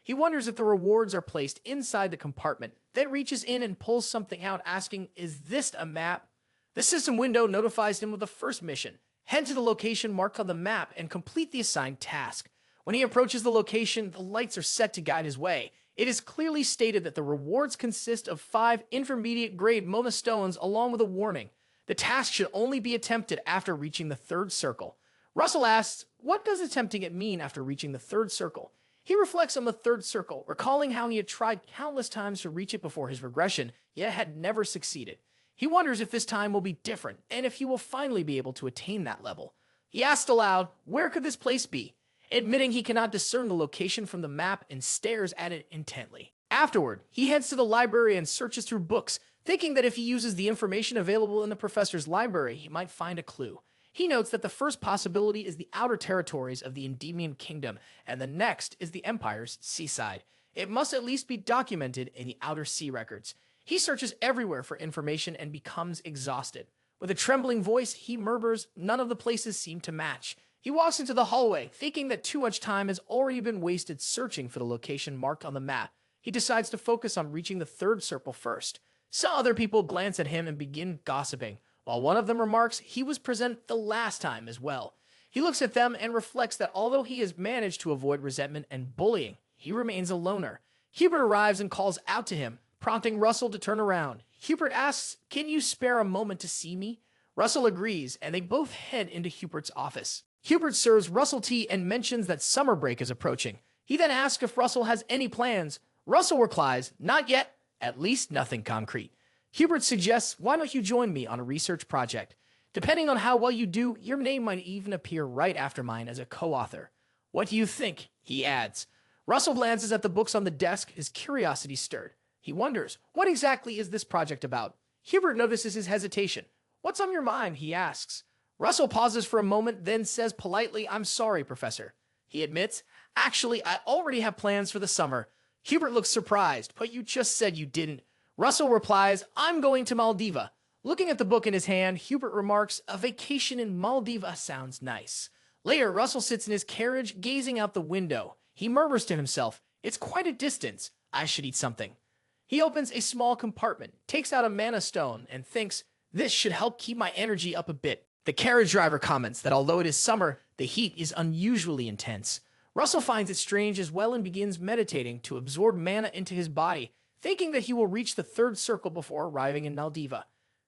He wonders if the rewards are placed inside the compartment, then reaches in and pulls something out, asking, is this a map? The system window notifies him of the first mission. Head to the location marked on the map and complete the assigned task. When he approaches the location, the lights are set to guide his way. It is clearly stated that the rewards consist of 5 intermediate grade Mona stones along with a warning. The task should only be attempted after reaching the third circle. Russell asks, what does attempting it mean after reaching the third circle? He reflects on the third circle, recalling how he had tried countless times to reach it before his regression, yet had never succeeded. He wonders if this time will be different, and if he will finally be able to attain that level. He asks aloud, where could this place be? Admitting he cannot discern the location from the map and stares at it intently. Afterward, he heads to the library and searches through books, thinking that if he uses the information available in the professor's library, he might find a clue. He notes that the first possibility is the outer territories of the Endymion Kingdom, and the next is the Empire's seaside. It must at least be documented in the Outer Sea records. He searches everywhere for information and becomes exhausted. With a trembling voice, he murmurs, none of the places seem to match. He walks into the hallway, thinking that too much time has already been wasted searching for the location marked on the map. He decides to focus on reaching the third circle first. Some other people glance at him and begin gossiping, while one of them remarks he was present the last time as well. He looks at them and reflects that although he has managed to avoid resentment and bullying, he remains a loner. Hubert arrives and calls out to him, prompting Russel to turn around. Hubert asks, "Can you spare a moment to see me?" Russel agrees, and they both head into Hubert's office. Hubert serves Russel tea and mentions that summer break is approaching. He then asks if Russel has any plans. Russel replies, "Not yet, at least nothing concrete." Hubert suggests, "Why don't you join me on a research project? Depending on how well you do, your name might even appear right after mine as a co-author." "What do you think?" he adds. Russel glances at the books on the desk, his curiosity stirred. He wonders, what exactly is this project about? Hubert notices his hesitation. "What's on your mind?" he asks. Russel pauses for a moment, then says politely, "I'm sorry, Professor." He admits, "Actually, I already have plans for the summer." Hubert looks surprised, "But you just said you didn't." Russel replies, "I'm going to Maldiva." Looking at the book in his hand, Hubert remarks, "A vacation in Maldiva sounds nice." Later, Russel sits in his carriage, gazing out the window. He murmurs to himself, "It's quite a distance. I should eat something." He opens a small compartment, takes out a mana stone, and thinks, "This should help keep my energy up a bit." The carriage driver comments that although it is summer, the heat is unusually intense. Russel finds it strange as well and begins meditating to absorb mana into his body, thinking that he will reach the third circle before arriving in Maldiva.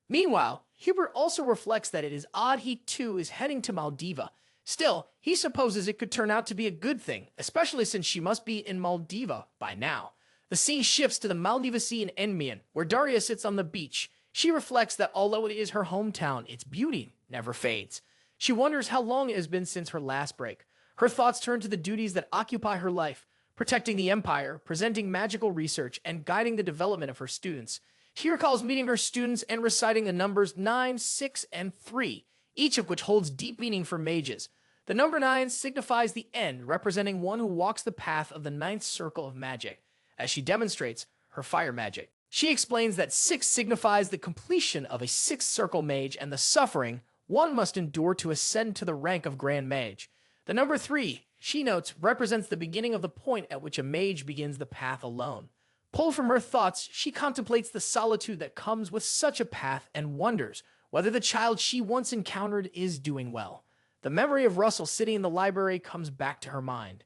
Meanwhile, Hubert also reflects that it is odd he too is heading to Maldiva. Still, he supposes it could turn out to be a good thing, especially since she must be in Maldiva by now. The scene shifts to the Maldiva Sea in Endymion, where Daria sits on the beach. She reflects that although it is her hometown, its beauty never fades. She wonders how long it has been since her last break. Her thoughts turn to the duties that occupy her life, protecting the Empire, presenting magical research, and guiding the development of her students. She recalls meeting her students and reciting the numbers 9, 6, and 3, each of which holds deep meaning for mages. The number 9 signifies the end, representing one who walks the path of the ninth circle of magic, as she demonstrates her fire magic. She explains that 6 signifies the completion of a sixth circle mage and the suffering one must endure to ascend to the rank of Grand Mage. The number 3, she notes, represents the beginning of the point at which a mage begins the path alone. Pulled from her thoughts, she contemplates the solitude that comes with such a path and wonders whether the child she once encountered is doing well. The memory of Russel sitting in the library comes back to her mind.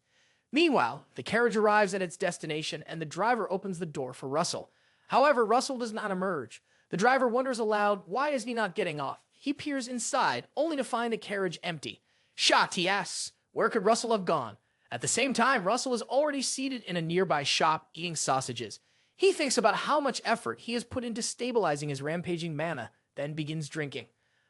Meanwhile, the carriage arrives at its destination and the driver opens the door for Russel. However, Russel does not emerge. The driver wonders aloud, why is he not getting off? He peers inside, only to find the carriage empty. Shocked, he asks, where could Russel have gone? At the same time, Russel is already seated in a nearby shop eating sausages. He thinks about how much effort he has put into stabilizing his rampaging mana, then begins drinking.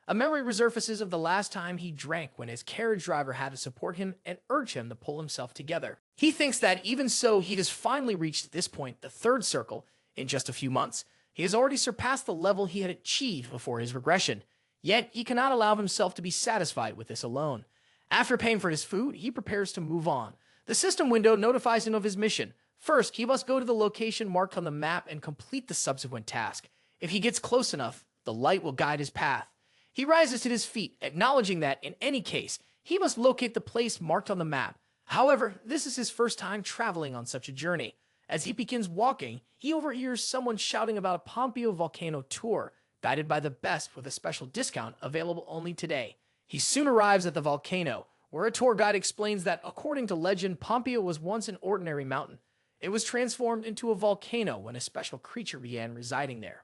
A memory resurfaces of the last time he drank when his carriage driver had to support him and urge him to pull himself together. He thinks that even so, he has finally reached this point, the third circle, in just a few months. He has already surpassed the level he had achieved before his regression. Yet, he cannot allow himself to be satisfied with this alone. After paying for his food, he prepares to move on. The system window notifies him of his mission. First, he must go to the location marked on the map and complete the subsequent task. If he gets close enough, the light will guide his path. He rises to his feet, acknowledging that, in any case, he must locate the place marked on the map. However, this is his first time traveling on such a journey. As he begins walking, he overhears someone shouting about a Pompeo volcano tour, guided by the best with a special discount available only today. He soon arrives at the volcano, where a tour guide explains that, according to legend, Pompeo was once an ordinary mountain. It was transformed into a volcano when a special creature began residing there.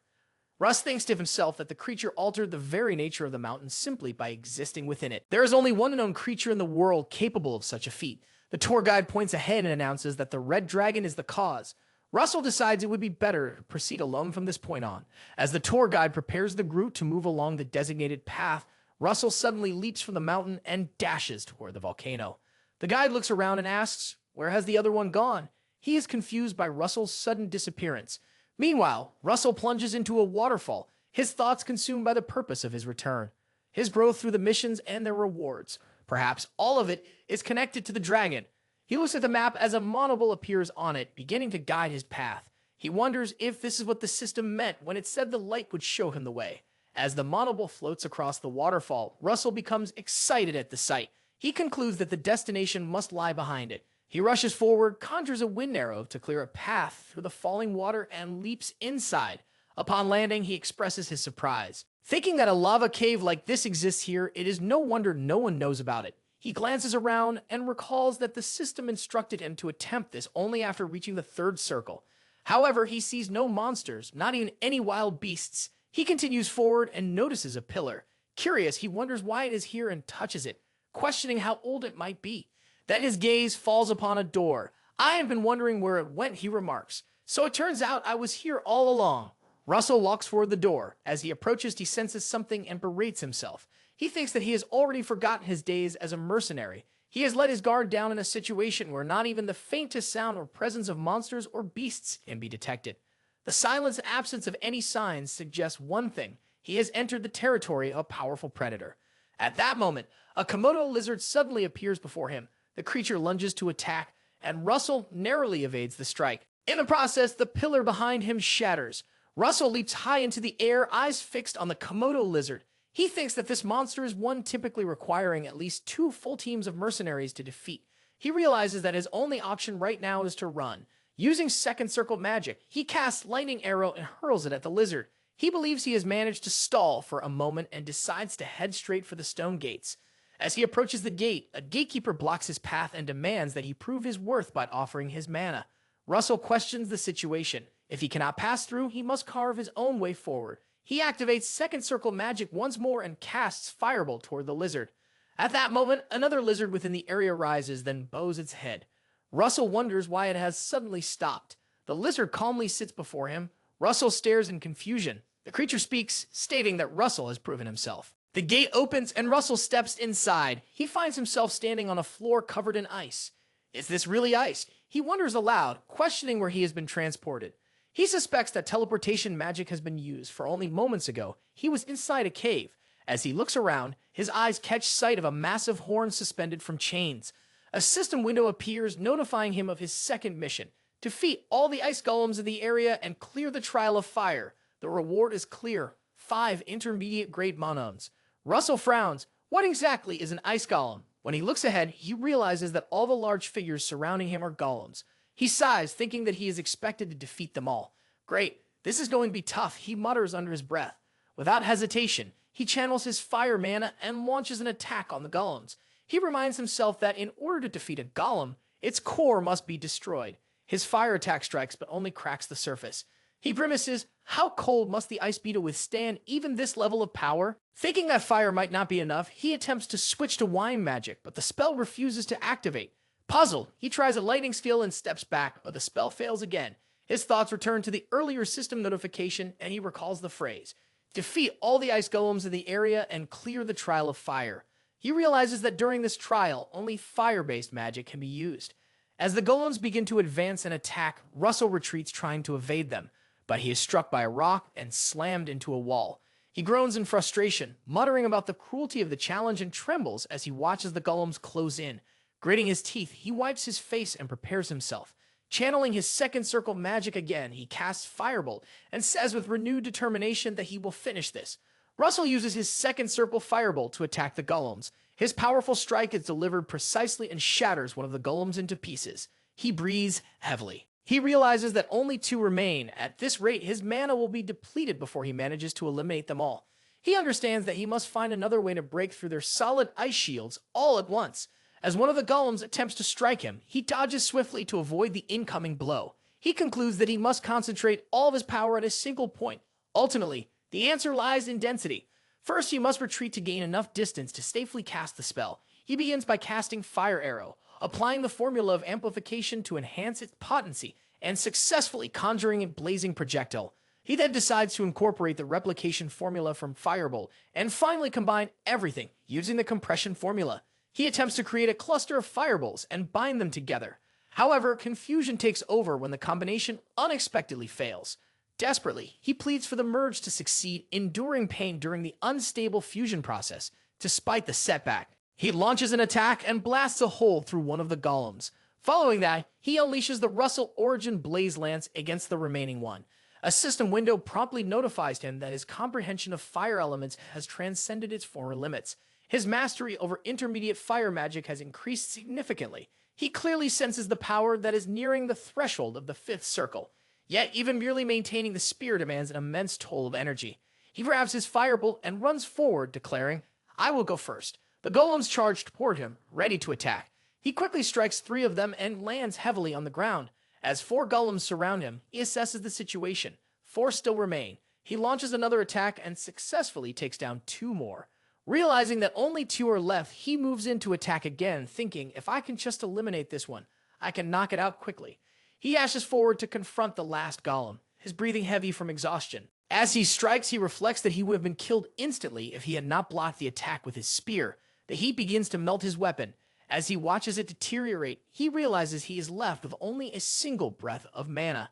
Russ thinks to himself that the creature altered the very nature of the mountain simply by existing within it. There is only one known creature in the world capable of such a feat. The tour guide points ahead and announces that the red dragon is the cause. Russel decides it would be better to proceed alone from this point on. As the tour guide prepares the group to move along the designated path, Russel suddenly leaps from the mountain and dashes toward the volcano. The guide looks around and asks, where has the other one gone? He is confused by Russel's sudden disappearance. Meanwhile, Russel plunges into a waterfall, his thoughts consumed by the purpose of his return. his growth through the missions and their rewards. Perhaps all of it is connected to the dragon. He looks at the map as a monocle appears on it, beginning to guide his path. He wonders if this is what the system meant when it said the light would show him the way. As the monocle floats across the waterfall, Russel becomes excited at the sight. He concludes that the destination must lie behind it. He rushes forward, conjures a wind arrow to clear a path through the falling water, and leaps inside. Upon landing, he expresses his surprise. Thinking that a lava cave like this exists here, it is no wonder no one knows about it. He glances around and recalls that the system instructed him to attempt this only after reaching the third circle. However, he sees no monsters, not even any wild beasts. He continues forward and notices a pillar. Curious, he wonders why it is here and touches it, questioning how old it might be. Then his gaze falls upon a door. "I have been wondering where it went," he remarks. "So it turns out I was here all along." Russel walks toward the door. As he approaches, he senses something and berates himself. He thinks that he has already forgotten his days as a mercenary. He has let his guard down in a situation where not even the faintest sound or presence of monsters or beasts can be detected. The silence and absence of any signs suggests one thing: he has entered the territory of a powerful predator. At that moment, a Komodo lizard suddenly appears before him. The creature lunges to attack, and Russel narrowly evades the strike. In the process, the pillar behind him shatters. Russel leaps high into the air, eyes fixed on the Komodo lizard. He thinks that this monster is one typically requiring at least 2 full teams of mercenaries to defeat. He realizes that his only option right now is to run. Using second circle magic, he casts lightning arrow and hurls it at the lizard. He believes he has managed to stall for a moment and decides to head straight for the stone gates. As he approaches the gate, a gatekeeper blocks his path and demands that he prove his worth by offering his mana. Russel questions the situation. If he cannot pass through, he must carve his own way forward. He activates second circle magic once more and casts Firebolt toward the lizard. At that moment, another lizard within the area rises, then bows its head. Russel wonders why it has suddenly stopped. The lizard calmly sits before him. Russel stares in confusion. The creature speaks, stating that Russel has proven himself. The gate opens and Russel steps inside. He finds himself standing on a floor covered in ice. Is this really ice? He wonders aloud, questioning where he has been transported. He suspects that teleportation magic has been used, for only moments ago he was inside a cave. As he looks around, his eyes catch sight of a massive horn suspended from chains. A system window appears, notifying him of his second mission: defeat all the ice golems in the area and clear the Trial of Fire. The reward is clear: 5 intermediate grade monons. Russel frowns. What exactly is an ice golem? When he looks ahead, he realizes that all the large figures surrounding him are golems. He sighs, thinking that he is expected to defeat them all. Great, this is going to be tough, he mutters under his breath. Without hesitation, he channels his fire mana and launches an attack on the golems. He reminds himself that in order to defeat a golem, its core must be destroyed. His fire attack strikes, but only cracks the surface. He grimaces. How cold must the ice be to withstand even this level of power? Thinking that fire might not be enough, he attempts to switch to wine magic, but the spell refuses to activate. Puzzled, he tries a lightning skill and steps back, but the spell fails again. His thoughts return to the earlier system notification, and he recalls the phrase: defeat all the ice golems in the area and clear the Trial of Fire. He realizes that during this trial, only fire-based magic can be used. As the golems begin to advance and attack, Russel retreats, trying to evade them, but he is struck by a rock and slammed into a wall. He groans in frustration, muttering about the cruelty of the challenge, and trembles as he watches the golems close in. Gritting his teeth, he wipes his face and prepares himself. Channeling his second circle magic again, he casts Firebolt and says with renewed determination that he will finish this. Russel uses his second circle Firebolt to attack the golems. His powerful strike is delivered precisely and shatters one of the golems into pieces. He breathes heavily. He realizes that only 2 remain. At this rate, his mana will be depleted before he manages to eliminate them all. He understands that he must find another way to break through their solid ice shields all at once. As one of the golems attempts to strike him, he dodges swiftly to avoid the incoming blow. He concludes that he must concentrate all of his power at a single point. Ultimately, the answer lies in density. First, he must retreat to gain enough distance to safely cast the spell. He begins by casting Fire Arrow, applying the formula of amplification to enhance its potency, and successfully conjuring a blazing projectile. He then decides to incorporate the replication formula from Firebolt, and finally combine everything using the compression formula. He attempts to create a cluster of firebolts and bind them together. However, confusion takes over when the combination unexpectedly fails. Desperately, he pleads for the merge to succeed, enduring pain during the unstable fusion process. Despite the setback, he launches an attack and blasts a hole through one of the golems. Following that, he unleashes the Russel Origin Blaze Lance against the remaining one. A system window promptly notifies him that his comprehension of fire elements has transcended its former limits. His mastery over intermediate fire magic has increased significantly. He clearly senses the power that is nearing the threshold of the fifth circle. Yet, even merely maintaining the spear demands an immense toll of energy. He grabs his firebolt and runs forward, declaring, "I will go first." The golems charge toward him, ready to attack. He quickly strikes 3 of them and lands heavily on the ground. As 4 golems surround him, he assesses the situation. 4 still remain. He launches another attack and successfully takes down 2 more. Realizing that only 2 are left, he moves in to attack again, thinking, if I can just eliminate this one, I can knock it out quickly. He dashes forward to confront the last golem, his breathing heavy from exhaustion. As he strikes, he reflects that he would have been killed instantly if he had not blocked the attack with his spear. The heat begins to melt his weapon. As he watches it deteriorate, he realizes he is left with only a single breath of mana.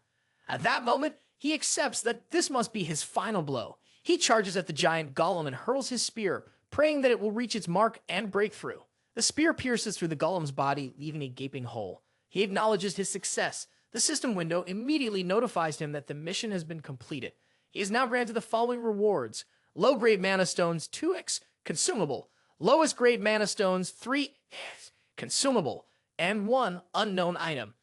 At that moment, he accepts that this must be his final blow. He charges at the giant golem and hurls his spear, praying that it will reach its mark and break through. The spear pierces through the golem's body, leaving a gaping hole. He acknowledges his success. The system window immediately notifies him that the mission has been completed. He is now granted the following rewards: low-grade mana stones 2x, consumable; lowest grade mana stones 3x, consumable, and 1 unknown item.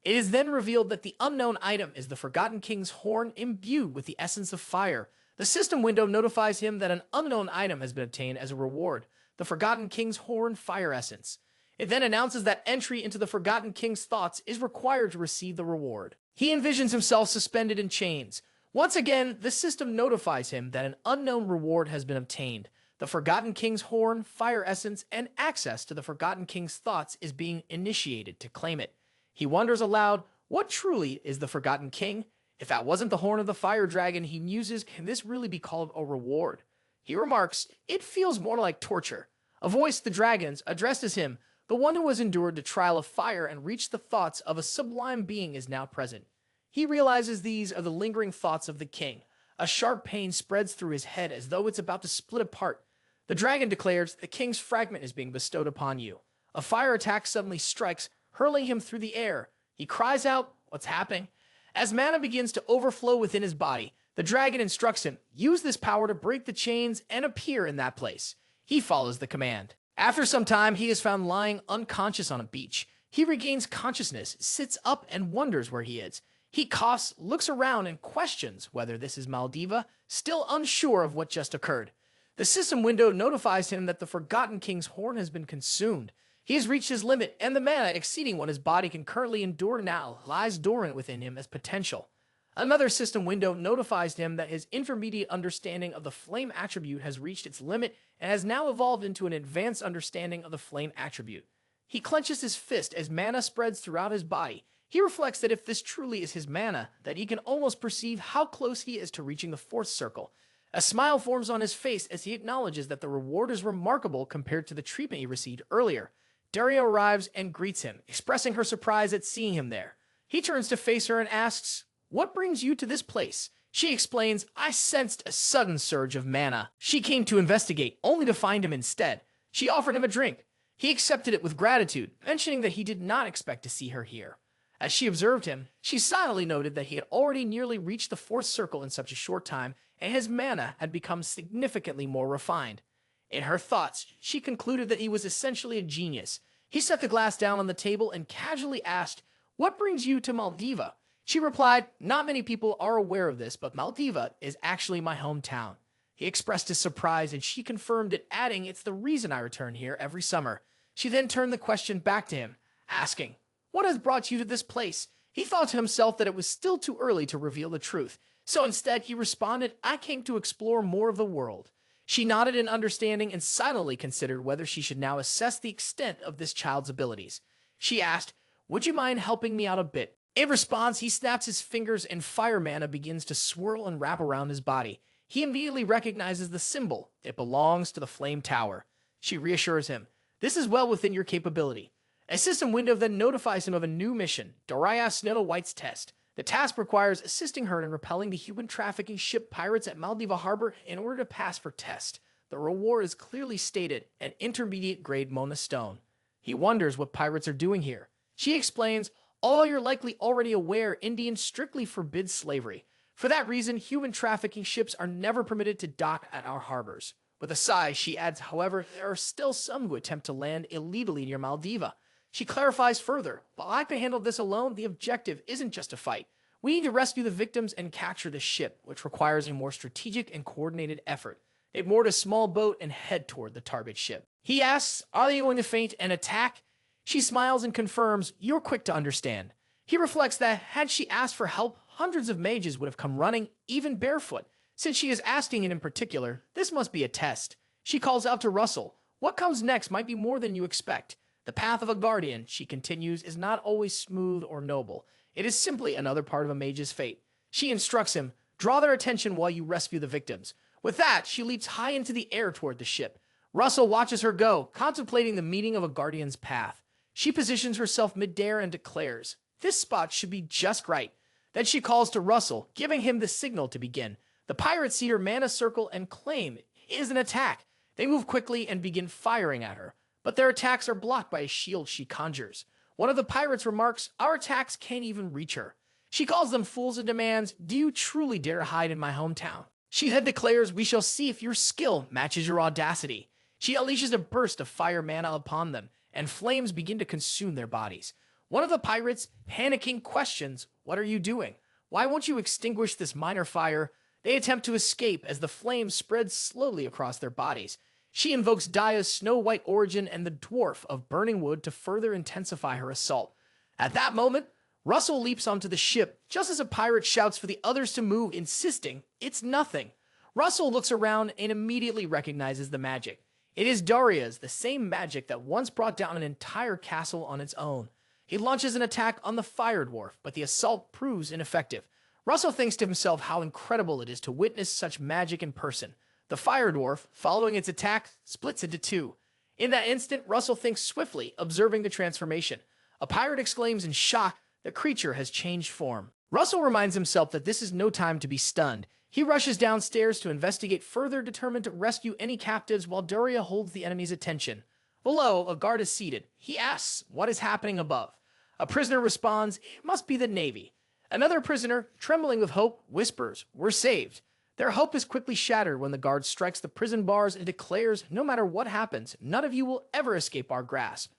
It is then revealed that the unknown item is the Forgotten King's horn imbued with the essence of fire. The system window notifies him that an unknown item has been obtained as a reward, the Forgotten King's horn fire essence. It then announces that entry into the Forgotten King's thoughts is required to receive the reward. He envisions himself suspended in chains. Once again, the system notifies him that an unknown reward has been obtained. The Forgotten King's horn, fire essence, and access to the Forgotten King's thoughts is being initiated to claim it. He wonders aloud, what truly is the Forgotten King? If that wasn't the horn of the fire dragon he muses, can this really be called a reward? He remarks, it feels more like torture. A voice, the dragon's, addresses him. The one who has endured the trial of fire and reached the thoughts of a sublime being is now present. He realizes these are the lingering thoughts of the king. A sharp pain spreads through his head as though it's about to split apart. The dragon declares, the king's fragment is being bestowed upon you. A fire attack suddenly strikes, hurling him through the air. He cries out, what's happening? As mana begins to overflow within his body, the dragon instructs him, use this power to break the chains and appear in that place. He follows the command. After some time, he is found lying unconscious on a beach. He regains consciousness, sits up, and wonders where he is. He coughs, looks around, and questions whether this is Maldiva, still unsure of what just occurred. The system window notifies him that the Forgotten King's horn has been consumed. He has reached his limit, and the mana exceeding what his body can currently endure now lies dormant within him as potential. Another system window notifies him that his intermediate understanding of the flame attribute has reached its limit and has now evolved into an advanced understanding of the flame attribute. He clenches his fist as mana spreads throughout his body. He reflects that if this truly is his mana, that he can almost perceive how close he is to reaching the fourth circle. A smile forms on his face as he acknowledges that the reward is remarkable compared to the treatment he received earlier. Daria arrives and greets him, expressing her surprise at seeing him there. He turns to face her and asks, what brings you to this place? She explains, I sensed a sudden surge of mana. She came to investigate, only to find him instead. She offered him a drink. He accepted it with gratitude, mentioning that he did not expect to see her here. As she observed him, she silently noted that he had already nearly reached the fourth circle in such a short time, and his mana had become significantly more refined. In her thoughts, she concluded that he was essentially a genius. He set the glass down on the table and casually asked, what brings you to Maldiva? She replied, not many people are aware of this, but Maldiva is actually my hometown. He expressed his surprise and she confirmed it, adding, it's the reason I return here every summer. She then turned the question back to him, asking, what has brought you to this place? He thought to himself that it was still too early to reveal the truth. So instead he responded, I came to explore more of the world. She nodded in understanding and silently considered whether she should now assess the extent of this child's abilities. She asked, would you mind helping me out a bit? In response, he snaps his fingers and fire mana begins to swirl and wrap around his body. He immediately recognizes the symbol. It belongs to the Flame Tower. She reassures him, this is well within your capability. A system window then notifies him of a new mission, Daria Snow White's test. The task requires assisting her in repelling the human trafficking ship pirates at Maldiva harbor in order to pass for test. The reward is clearly stated, an intermediate grade Mona stone. He wonders what pirates are doing here. She explains, although you're likely already aware, Indians strictly forbid slavery. For that reason, human trafficking ships are never permitted to dock at our harbors. With a sigh, she adds, however, there are still some who attempt to land illegally near Maldiva. She clarifies further, while I can handle this alone, the objective isn't just a fight. We need to rescue the victims and capture the ship, which requires a more strategic and coordinated effort. They board a small boat and head toward the target ship. He asks, are they going to feint and attack? She smiles and confirms, you're quick to understand. He reflects that had she asked for help, hundreds of mages would have come running, even barefoot. Since she is asking it in particular, this must be a test. She calls out to Russel. What comes next might be more than you expect. The path of a guardian, she continues, is not always smooth or noble. It is simply another part of a mage's fate. She instructs him, draw their attention while you rescue the victims. With that, she leaps high into the air toward the ship. Russel watches her go, contemplating the meaning of a guardian's path. She positions herself midair and declares, this spot should be just right. Then she calls to Russel, giving him the signal to begin. The pirates see her mana circle and claim it is an attack. They move quickly and begin firing at her, but their attacks are blocked by a shield she conjures. One of the pirates remarks, our attacks can't even reach her. She calls them fools and demands, do you truly dare hide in my hometown? She then declares, we shall see if your skill matches your audacity. She unleashes a burst of fire mana upon them, and flames begin to consume their bodies. One of the pirates, panicking, questions, what are you doing? Why won't you extinguish this minor fire? They attempt to escape as the flames spread slowly across their bodies. She invokes Daya's snow-white origin and the dwarf of burning wood to further intensify her assault. At that moment, Russel leaps onto the ship just as a pirate shouts for the others to move, insisting it's nothing. Russel looks around and immediately recognizes the magic. It is Daria's, the same magic that once brought down an entire castle on its own. He launches an attack on the fire dwarf, but the assault proves ineffective. Russel thinks to himself how incredible it is to witness such magic in person. The fire dwarf, following its attack, splits into two. In that instant, Russel thinks swiftly, observing the transformation. A pirate exclaims in shock, the creature has changed form. Russel reminds himself that this is no time to be stunned. He rushes downstairs to investigate further, determined to rescue any captives while Daria holds the enemy's attention. Below, a guard is seated. He asks, what is happening above? A prisoner responds, it must be the Navy. Another prisoner, trembling with hope, whispers, we're saved. Their hope is quickly shattered when the guard strikes the prison bars and declares, no matter what happens, none of you will ever escape our grasp.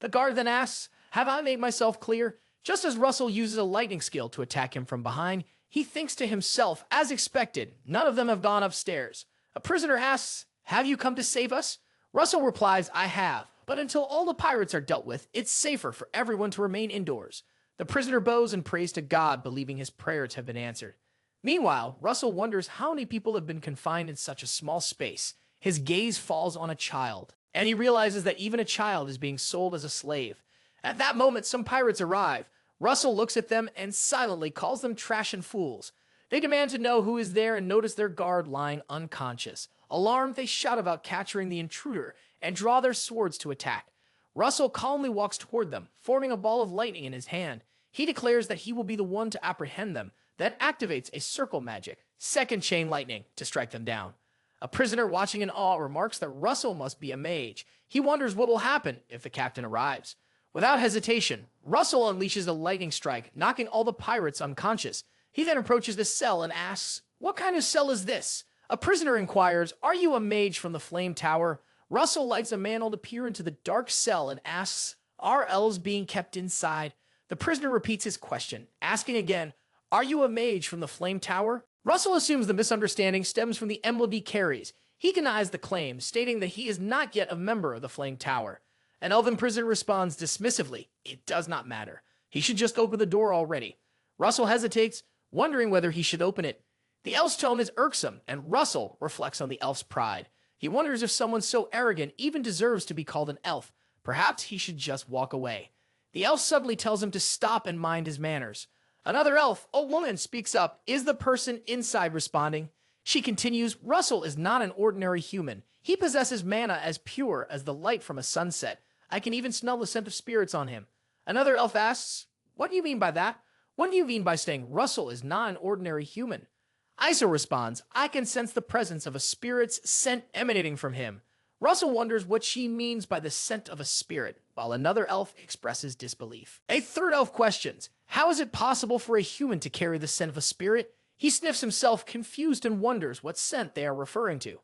The guard then asks, have I made myself clear? Just as Russel uses a lightning skill to attack him from behind, he thinks to himself, as expected, none of them have gone upstairs. A prisoner asks, have you come to save us? Russel replies, I have, but until all the pirates are dealt with, it's safer for everyone to remain indoors. The prisoner bows and prays to God, believing his prayers have been answered. Meanwhile, Russel wonders how many people have been confined in such a small space. His gaze falls on a child, and he realizes that even a child is being sold as a slave. At that moment, some pirates arrive. Russel looks at them and silently calls them trash and fools. They demand to know who is there and notice their guard lying unconscious. Alarmed, they shout about capturing the intruder and draw their swords to attack. Russel calmly walks toward them, forming a ball of lightning in his hand. He declares that he will be the one to apprehend them, then activates a circle magic, second chain lightning, to strike them down. A prisoner watching in awe remarks that Russel must be a mage. He wonders what will happen if the captain arrives. Without hesitation, Russel unleashes a lightning strike, knocking all the pirates unconscious. He then approaches the cell and asks, what kind of cell is this? A prisoner inquires, are you a mage from the Flame Tower? Russel lights a mantle to peer into the dark cell and asks, are elves being kept inside? The prisoner repeats his question, asking again, are you a mage from the Flame Tower? Russel assumes the misunderstanding stems from the emblem he carries. He denies the claim, stating that he is not yet a member of the Flame Tower. An elven prisoner responds dismissively, it does not matter. He should just open the door already. Russel hesitates, wondering whether he should open it. The elf's tone is irksome, and Russel reflects on the elf's pride. He wonders if someone so arrogant even deserves to be called an elf. Perhaps he should just walk away. The elf suddenly tells him to stop and mind his manners. Another elf, a woman, speaks up. Is the person inside responding? She continues, Russel is not an ordinary human. He possesses mana as pure as the light from a sunset. I can even smell the scent of spirits on him. Another elf asks, what do you mean by that? What do you mean by saying Russell is not an ordinary human? Iso responds, I can sense the presence of a spirit's scent emanating from him. Russell wonders what she means by the scent of a spirit, while another elf expresses disbelief. A third elf questions, how is it possible for a human to carry the scent of a spirit? He sniffs himself, confused, and wonders what scent they are referring to.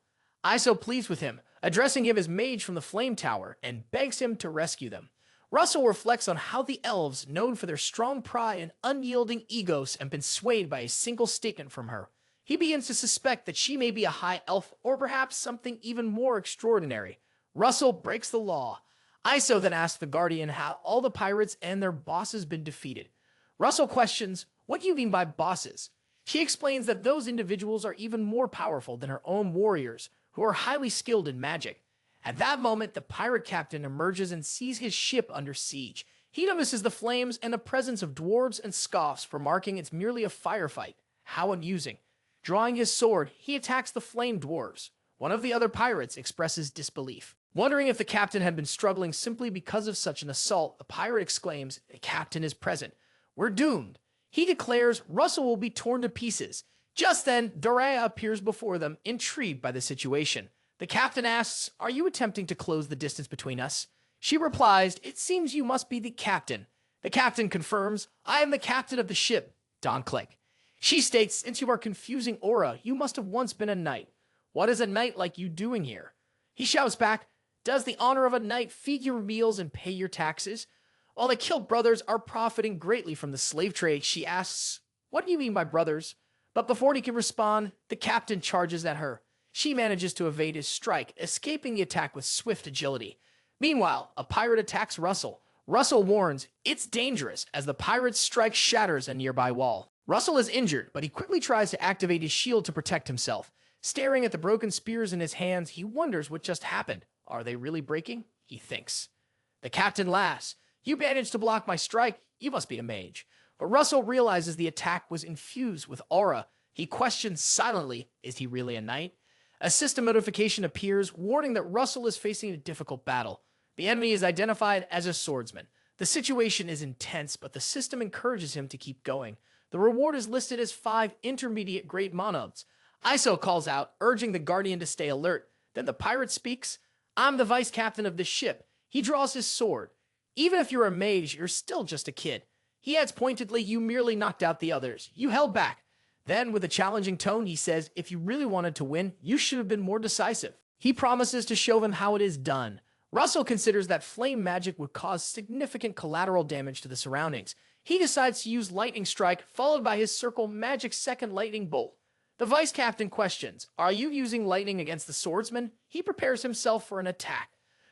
Iso pleads with him, addressing him as Mage from the Flame Tower, and begs him to rescue them. Russell reflects on how the elves, known for their strong pride and unyielding egos, have been swayed by a single statement from her. He begins to suspect that she may be a high elf or perhaps something even more extraordinary. Russell breaks the law. Iso then asks the Guardian how all the pirates and their bosses been defeated. Russell questions, what do you mean by bosses? She explains that those individuals are even more powerful than her own warriors, who are highly skilled in magic. At that moment, the pirate captain emerges and sees his ship under siege. He notices the flames and the presence of dwarves and scoffs, remarking it's merely a firefight. How amusing. Drawing his sword, he attacks the flame dwarves. One of the other pirates expresses disbelief. Wondering if the captain had been struggling simply because of such an assault, the pirate exclaims, the captain is present. We're doomed. He declares Russell will be torn to pieces. Just then, Dorea appears before them, intrigued by the situation. The captain asks, are you attempting to close the distance between us? She replies, it seems you must be the captain. The captain confirms, I am the captain of the ship, Don Click. She states, since you are confusing aura, you must have once been a knight. What is a knight like you doing here? He shouts back, does the honor of a knight feed your meals and pay your taxes? While the Kilt brothers are profiting greatly from the slave trade, she asks, what do you mean by brothers? But before he can respond, the captain charges at her. She manages to evade his strike, escaping the attack with swift agility. Meanwhile, a pirate attacks Russell. Russell warns, it's dangerous, as the pirate's strike shatters a nearby wall. Russell is injured, but he quickly tries to activate his shield to protect himself. Staring at the broken spears in his hands, he wonders what just happened. Are they really breaking? He thinks. The captain laughs. You managed to block my strike. You must be a mage. But Russell realizes the attack was infused with aura. He questions silently, is he really a knight? A system notification appears, warning that Russell is facing a difficult battle. The enemy is identified as a swordsman. The situation is intense, but the system encourages him to keep going. The reward is listed as 5 intermediate grade monobs. Iso calls out, urging the Guardian to stay alert. Then the pirate speaks, I'm the vice captain of this ship. He draws his sword. Even if you're a mage, you're still just a kid. He adds pointedly, you merely knocked out the others. You held back. Then, with a challenging tone, he says, if you really wanted to win, you should have been more decisive. He promises to show them how it is done. Russell considers that flame magic would cause significant collateral damage to the surroundings. He decides to use Lightning Strike, followed by his Circle Magic Second Lightning Bolt. The Vice Captain questions, are you using lightning against the swordsman? He prepares himself for an attack.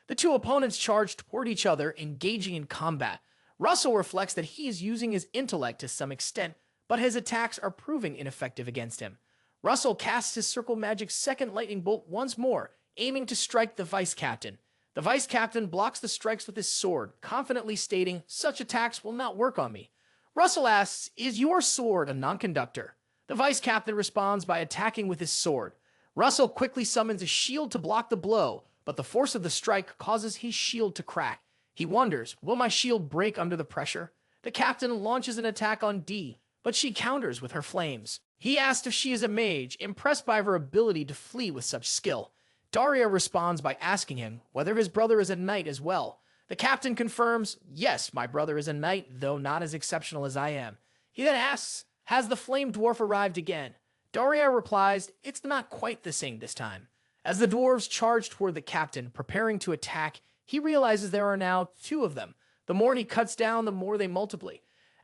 The two opponents charge toward each other, engaging in combat. Russell reflects that he is using his intellect to some extent, but his attacks are proving ineffective against him. Russell casts his Circle Magic Second Lightning Bolt once more, aiming to strike the Vice Captain. The Vice Captain blocks the strikes with his sword, confidently stating, such attacks will not work on me. Russell asks, is your sword a non-conductor? The Vice Captain responds by attacking with his sword. Russell quickly summons a shield to block the blow, but the force of the strike causes his shield to crack. He wonders, will my shield break under the pressure? The captain launches an attack on Dee, but she counters with her flames. He asks if she is a mage, impressed by her ability to flee with such skill. Daria responds by asking him whether his brother is a knight as well. The captain confirms, yes, my brother is a knight, though not as exceptional as I am. He then asks, has the flame dwarf arrived again? Daria replies, it's not quite the same this time. As the dwarves charge toward the captain, preparing to attack, he realizes there are now 2 of them. The more he cuts down, the more they multiply.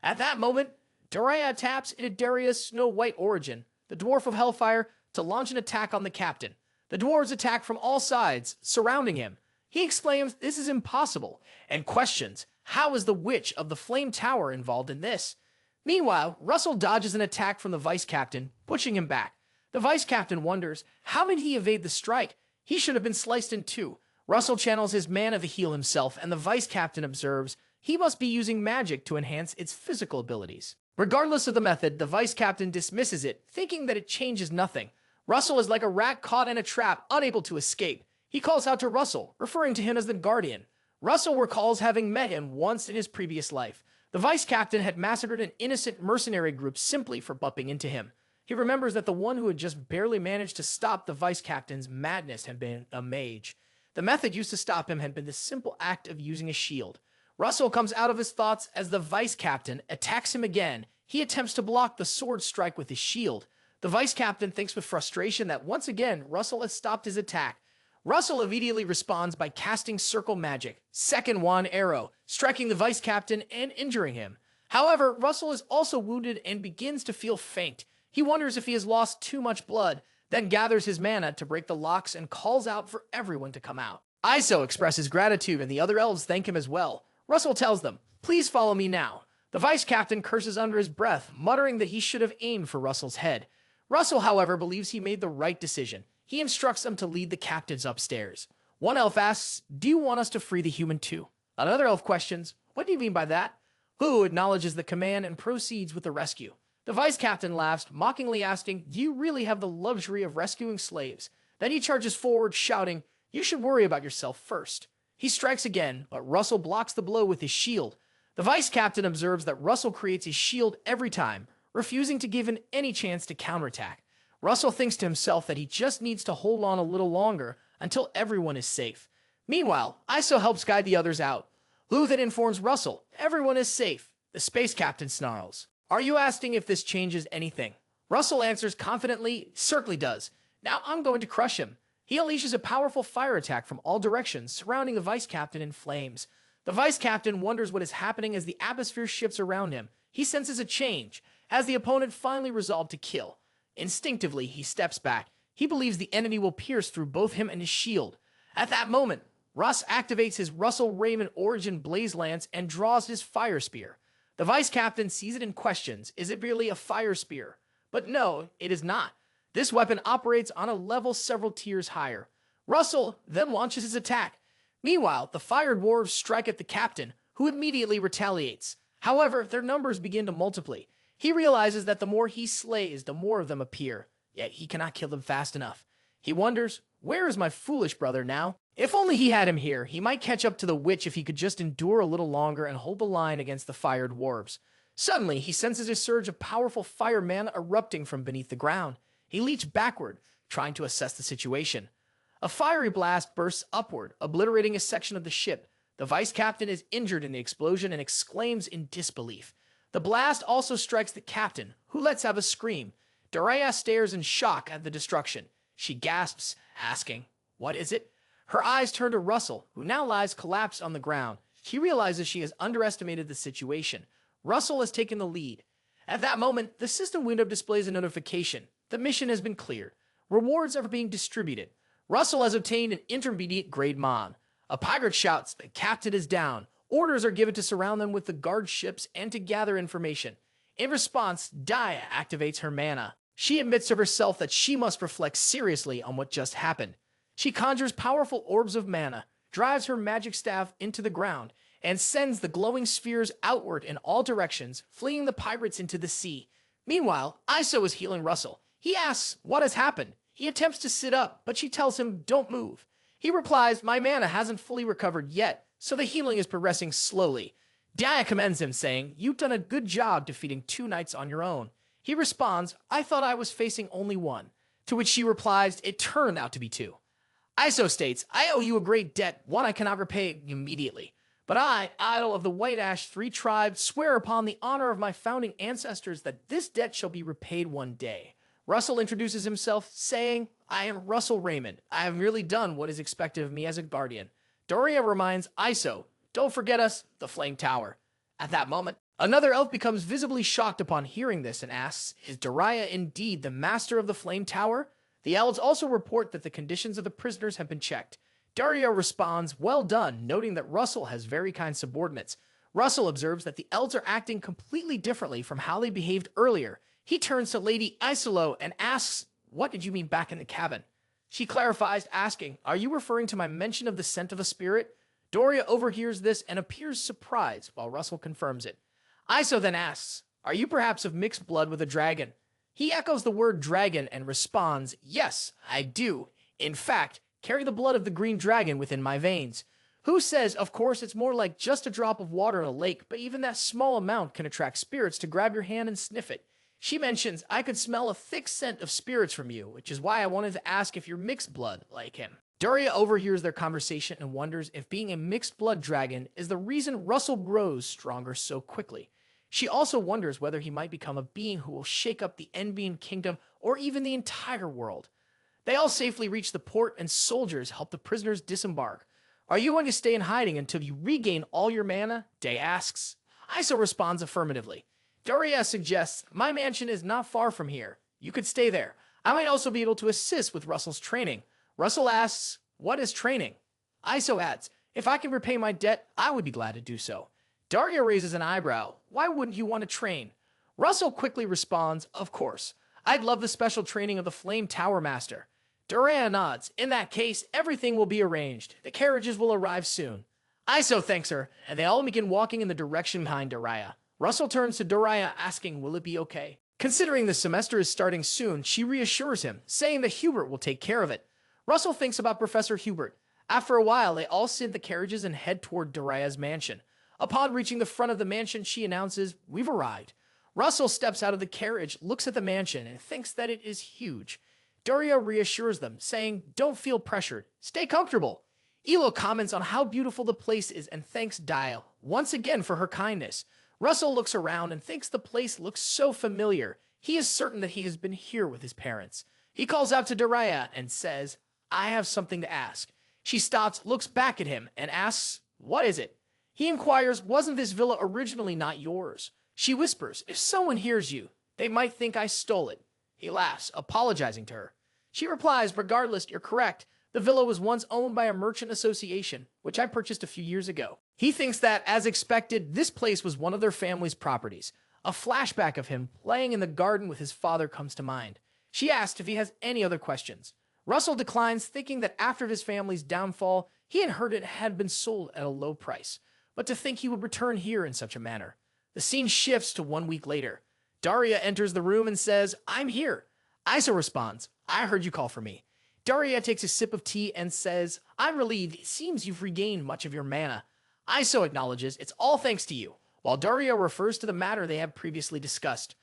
At that moment, Daria taps into Daria's Snow White origin, the dwarf of Hellfire, to launch an attack on the captain. The dwarves attack from all sides, surrounding him. He exclaims this is impossible, and questions, how is the Witch of the Flame Tower involved in this? Meanwhile, Russell dodges an attack from the Vice Captain, pushing him back. The Vice Captain wonders, how did he evade the strike? He should have been sliced in 2. Russell channels his mana to heal himself, and the Vice Captain observes he must be using magic to enhance its physical abilities. Regardless of the method, the Vice Captain dismisses it, thinking that it changes nothing. Russell is like a rat caught in a trap, unable to escape. He calls out to Russell, referring to him as the Guardian. Russell recalls having met him once in his previous life. The vice captain had massacred an innocent mercenary group simply for bumping into him. He remembers that the one who had just barely managed to stop the vice captain's madness had been a mage. The method used to stop him had been the simple act of using a shield. Russel comes out of his thoughts as the vice captain attacks him again. He attempts to block the sword strike with his shield. The vice captain thinks with frustration that once again Russel has stopped his attack. Russel immediately responds by casting circle magic, second wand arrow, striking the vice captain and injuring him. However, Russel is also wounded and begins to feel faint. He wonders if he has lost too much blood, then gathers his mana to break the locks and calls out for everyone to come out. Iso expresses gratitude and the other elves thank him as well. Russel tells them, "Please follow me now." The vice captain curses under his breath, muttering that he should have aimed for Russel's head. Russel, however, believes he made the right decision. He instructs them to lead the captives upstairs. One elf asks, "Do you want us to free the human too?" Another elf questions, "What do you mean by that?" Hu acknowledges the command and proceeds with the rescue. The vice captain laughs, mockingly asking, "Do you really have the luxury of rescuing slaves?" Then he charges forward, shouting, "You should worry about yourself first." He strikes again, but Russel blocks the blow with his shield. The vice captain observes that Russel creates his shield every time, refusing to give him any chance to counterattack. Russel thinks to himself that he just needs to hold on a little longer until everyone is safe. Meanwhile, Iso helps guide the others out. Lu then informs Russel, everyone is safe. The space captain snarls, "Are you asking if this changes anything?" Russel answers confidently, "Certainly does. Now I'm going to crush him." He unleashes a powerful fire attack from all directions, surrounding the vice captain in flames. The vice captain wonders what is happening as the atmosphere shifts around him. He senses a change, as the opponent finally resolved to kill. Instinctively, he steps back. He believes the enemy will pierce through both him and his shield. At that moment, Russ activates his Russel Raymond Origin Blaze Lance and draws his fire spear. The vice captain sees it and questions, is it really a fire spear? But no, it is not. This weapon operates on a level several tiers higher. Russel then launches his attack. Meanwhile, the fired dwarves strike at the captain, who immediately retaliates. However, their numbers begin to multiply. He realizes that the more he slays, the more of them appear, yet he cannot kill them fast enough. He wonders, where is my foolish brother now? If only he had him here, he might catch up to the witch if he could just endure a little longer and hold the line against the fired dwarves. Suddenly, he senses a surge of powerful fire mana erupting from beneath the ground. He leaps backward, trying to assess the situation. A fiery blast bursts upward, obliterating a section of the ship. The vice captain is injured in the explosion and exclaims in disbelief. The blast also strikes the captain, who lets out a scream. Doraya stares in shock at the destruction. She gasps, asking, "What is it?" Her eyes turn to Russel, who now lies collapsed on the ground. She realizes she has underestimated the situation. Russel has taken the lead. At that moment, the system window displays a notification. The mission has been cleared. Rewards are being distributed. Russel has obtained an intermediate grade Mon. A pirate shouts, "The captain is down." Orders are given to surround them with the guard ships and to gather information. In response, Daya activates her mana. She admits to herself that she must reflect seriously on what just happened. She conjures powerful orbs of mana, drives her magic staff into the ground, and sends the glowing spheres outward in all directions, fleeing the pirates into the sea. Meanwhile, Iso is healing Russel. He asks what has happened. He attempts to sit up, but she tells him, "Don't move." He replies, "My mana hasn't fully recovered yet, so the healing is progressing slowly." Daya commends him, saying, "You've done a good job defeating 2 knights on your own." He responds, "I thought I was facing only one," to which she replies, "It turned out to be 2. Iso states, "I owe you a great debt, one I cannot repay immediately. But I, idol of the White Ash 3 tribes, swear upon the honor of my founding ancestors that this debt shall be repaid one day." Russel introduces himself, saying, "I am Russel Raymond. I have merely done what is expected of me as a guardian." Doria reminds Iso, "Don't forget us, the Flame Tower." At that moment, another elf becomes visibly shocked upon hearing this and asks, "Is Doria indeed the master of the Flame Tower?" The elves also report that the conditions of the prisoners have been checked. Dario responds, "Well done," noting that Russel has very kind subordinates. Russel observes that the elves are acting completely differently from how they behaved earlier. He turns to Lady Isolo and asks, "What did you mean back in the cabin?" She clarifies, asking, "Are you referring to my mention of the scent of a spirit?" Doria overhears this and appears surprised, while Russel confirms it. Iso then asks, "Are you perhaps of mixed blood with a dragon?" He echoes the word dragon and responds, "Yes, I do. In fact, carry the blood of the green dragon within my veins." Who says, of course, it's more like just a drop of water in a lake, but even that small amount can attract spirits to grab your hand and sniff it. She mentions, I could smell a thick scent of spirits from you, which is why I wanted to ask if you're mixed blood like him. Daria overhears their conversation and wonders if being a mixed blood dragon is the reason Russel grows stronger so quickly. She also wonders whether he might become a being who will shake up the Envian kingdom or even the entire world. They all safely reach the port and soldiers help the prisoners disembark. Are you going to stay in hiding until you regain all your mana? Day asks. Iso responds affirmatively. Daria suggests, my mansion is not far from here. You could stay there. I might also be able to assist with Russel's training. Russel asks, what is training? Iso adds, if I can repay my debt, I would be glad to do so. Daria raises an eyebrow. Why wouldn't you want to train? Russel quickly responds, of course. I'd love the special training of the Flame Tower Master. Daria nods. In that case, everything will be arranged. The carriages will arrive soon. Iso thanks her, and they all begin walking in the direction behind Daria. Russel turns to Daria asking, will it be okay? Considering the semester is starting soon, she reassures him, saying that Hubert will take care of it. Russel thinks about Professor Hubert. After a while, they all sit in the carriages and head toward Daria's mansion. Upon reaching the front of the mansion, she announces, we've arrived. Russel steps out of the carriage, looks at the mansion, and thinks that it is huge. Daria reassures them, saying, don't feel pressured. Stay comfortable. Elo comments on how beautiful the place is and thanks Dial once again for her kindness. Russel looks around and thinks the place looks so familiar. He is certain that he has been here with his parents. He calls out to Daria and says, I have something to ask. She stops, looks back at him, and asks, what is it? He inquires, wasn't this villa originally not yours? She whispers, if someone hears you, they might think I stole it. He laughs, apologizing to her. She replies, regardless, you're correct. The villa was once owned by a merchant association, which I purchased a few years ago. He thinks that, as expected, this place was one of their family's properties. A flashback of him playing in the garden with his father comes to mind. She asks if he has any other questions. Russel declines, thinking that after his family's downfall, he had heard it had been sold at a low price, but to think he would return here in such a manner. The scene shifts to 1 week later. Daria enters the room and says, I'm here. Iso responds, I heard you call for me. Daria takes a sip of tea and says, I'm relieved. It seems you've regained much of your mana. Iso acknowledges, it's all thanks to you, while Daria refers to the matter they have previously discussed.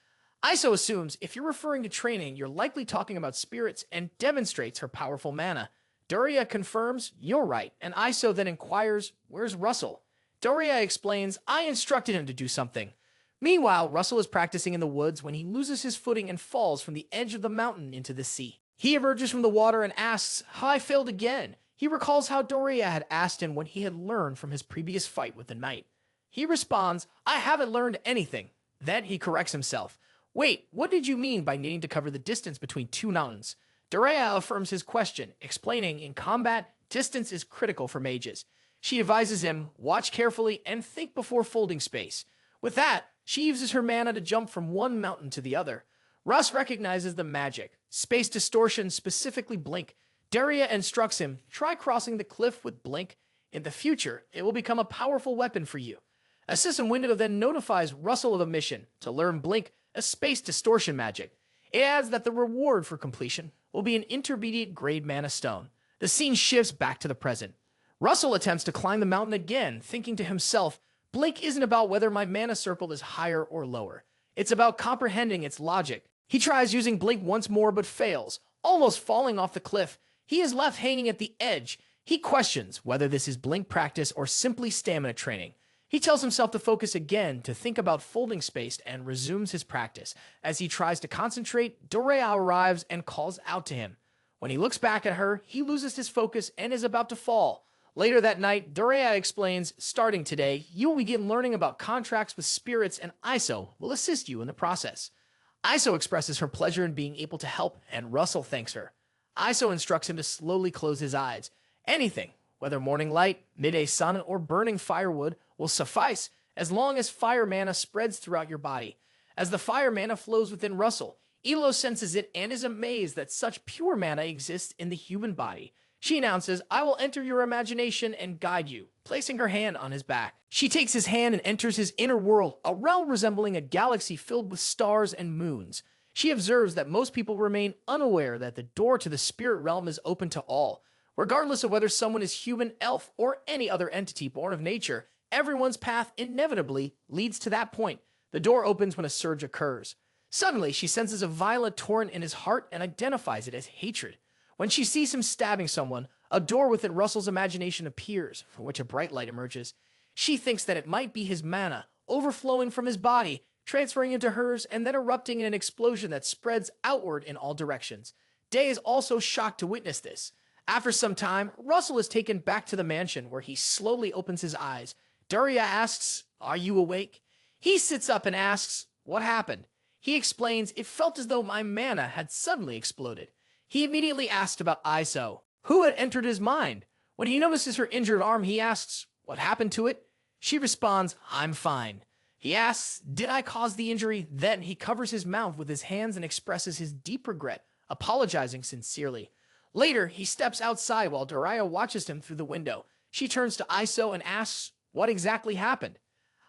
Iso assumes if you're referring to training, you're likely talking about spirits and demonstrates her powerful mana. Daria confirms, you're right, and Iso then inquires, where's Russel? Daria explains, I instructed him to do something. Meanwhile, Russel is practicing in the woods when he loses his footing and falls from the edge of the mountain into the sea. He emerges from the water and asks how I failed again. He recalls how Daria had asked him when he had learned from his previous fight with the knight. He responds, I haven't learned anything. Then he corrects himself. Wait, what did you mean by needing to cover the distance between two mountains? Daria affirms his question, explaining in combat, distance is critical for mages. She advises him, watch carefully and think before folding space. With that, she uses her mana to jump from one mountain to the other. Russ recognizes the magic. Space distortion, specifically blink. Daria instructs him, try crossing the cliff with blink. In the future, it will become a powerful weapon for you. A system window then notifies Russel of a mission to learn blink, a space distortion magic. It adds that the reward for completion will be an intermediate grade mana stone. The scene shifts back to the present. Russel attempts to climb the mountain again, thinking to himself, blink isn't about whether my mana circle is higher or lower. It's about comprehending its logic. He tries using blink once more but fails, almost falling off the cliff. He is left hanging at the edge. He questions whether this is blink practice or simply stamina training. He tells himself to focus again, to think about folding space, and resumes his practice. As he tries to concentrate, Dorea arrives and calls out to him. When he looks back at her, he loses his focus and is about to fall. Later that night, Dorea explains, starting today, you will begin learning about contracts with spirits and Iso will assist you in the process. Iso expresses her pleasure in being able to help, and Russel thanks her. Iso instructs him to slowly close his eyes. Anything, whether morning light, midday sun, or burning firewood, will suffice as long as fire mana spreads throughout your body. As the fire mana flows within Russel, Elo senses it and is amazed that such pure mana exists in the human body. She announces, I will enter your imagination and guide you, placing her hand on his back. She takes his hand and enters his inner world, a realm resembling a galaxy filled with stars and moons. She observes that most people remain unaware that the door to the spirit realm is open to all, Regardless of whether someone is human, elf, or any other entity born of nature, everyone's path inevitably leads to that point. The door opens when a surge occurs. Suddenly, she senses a violent torrent in his heart and identifies it as hatred. When she sees him stabbing someone, a door within Russel's imagination appears, from which a bright light emerges. She thinks that it might be his mana, overflowing from his body, transferring into hers, and then erupting in an explosion that spreads outward in all directions. Day is also shocked to witness this. After some time, Russel is taken back to the mansion, where he slowly opens his eyes. Daria asks, "Are you awake?" He sits up and asks, "What happened?" He explains, "It felt as though my mana had suddenly exploded." He immediately asked about Iso, who had entered his mind. When he notices her injured arm, he asks, "What happened to it?" She responds, "I'm fine." He asks, "Did I cause the injury?" Then he covers his mouth with his hands and expresses his deep regret, apologizing sincerely. Later, he steps outside while Daria watches him through the window. She turns to Iso and asks, "What exactly happened?"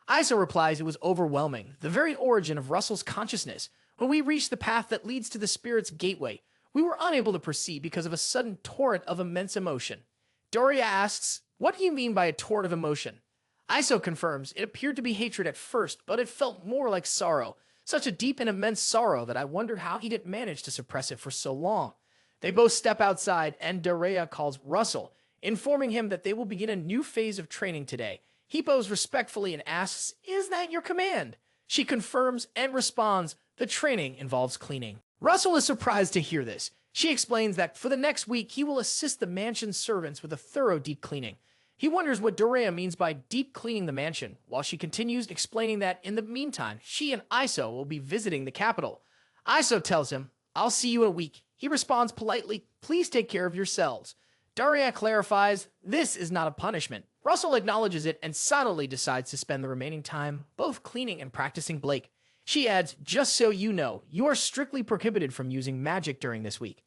Iso replies it was overwhelming, the very origin of Russel's consciousness. When we reached the path that leads to the spirit's gateway, we were unable to proceed because of a sudden torrent of immense emotion. Daria asks, "What do you mean by a torrent of emotion?" Iso confirms it appeared to be hatred at first, but it felt more like sorrow. Such a deep and immense sorrow that I wondered how he didn't manage to suppress it for so long. They both step outside, and Daria calls Russel, informing him that they will begin a new phase of training today. He bows respectfully and asks, "Is that your command?" She confirms and responds, "The training involves cleaning." Russel is surprised to hear this. She explains that for the next week, he will assist the mansion's servants with a thorough deep cleaning. He wonders what Daria means by deep cleaning the mansion, while she continues explaining that in the meantime, she and Iso will be visiting the capital. Iso tells him, "I'll see you in a week." He responds politely, "Please take care of yourselves." Daria clarifies, this is not a punishment. Russel acknowledges it and silently decides to spend the remaining time both cleaning and practicing Blake. She adds, "Just so you know, you are strictly prohibited from using magic during this week."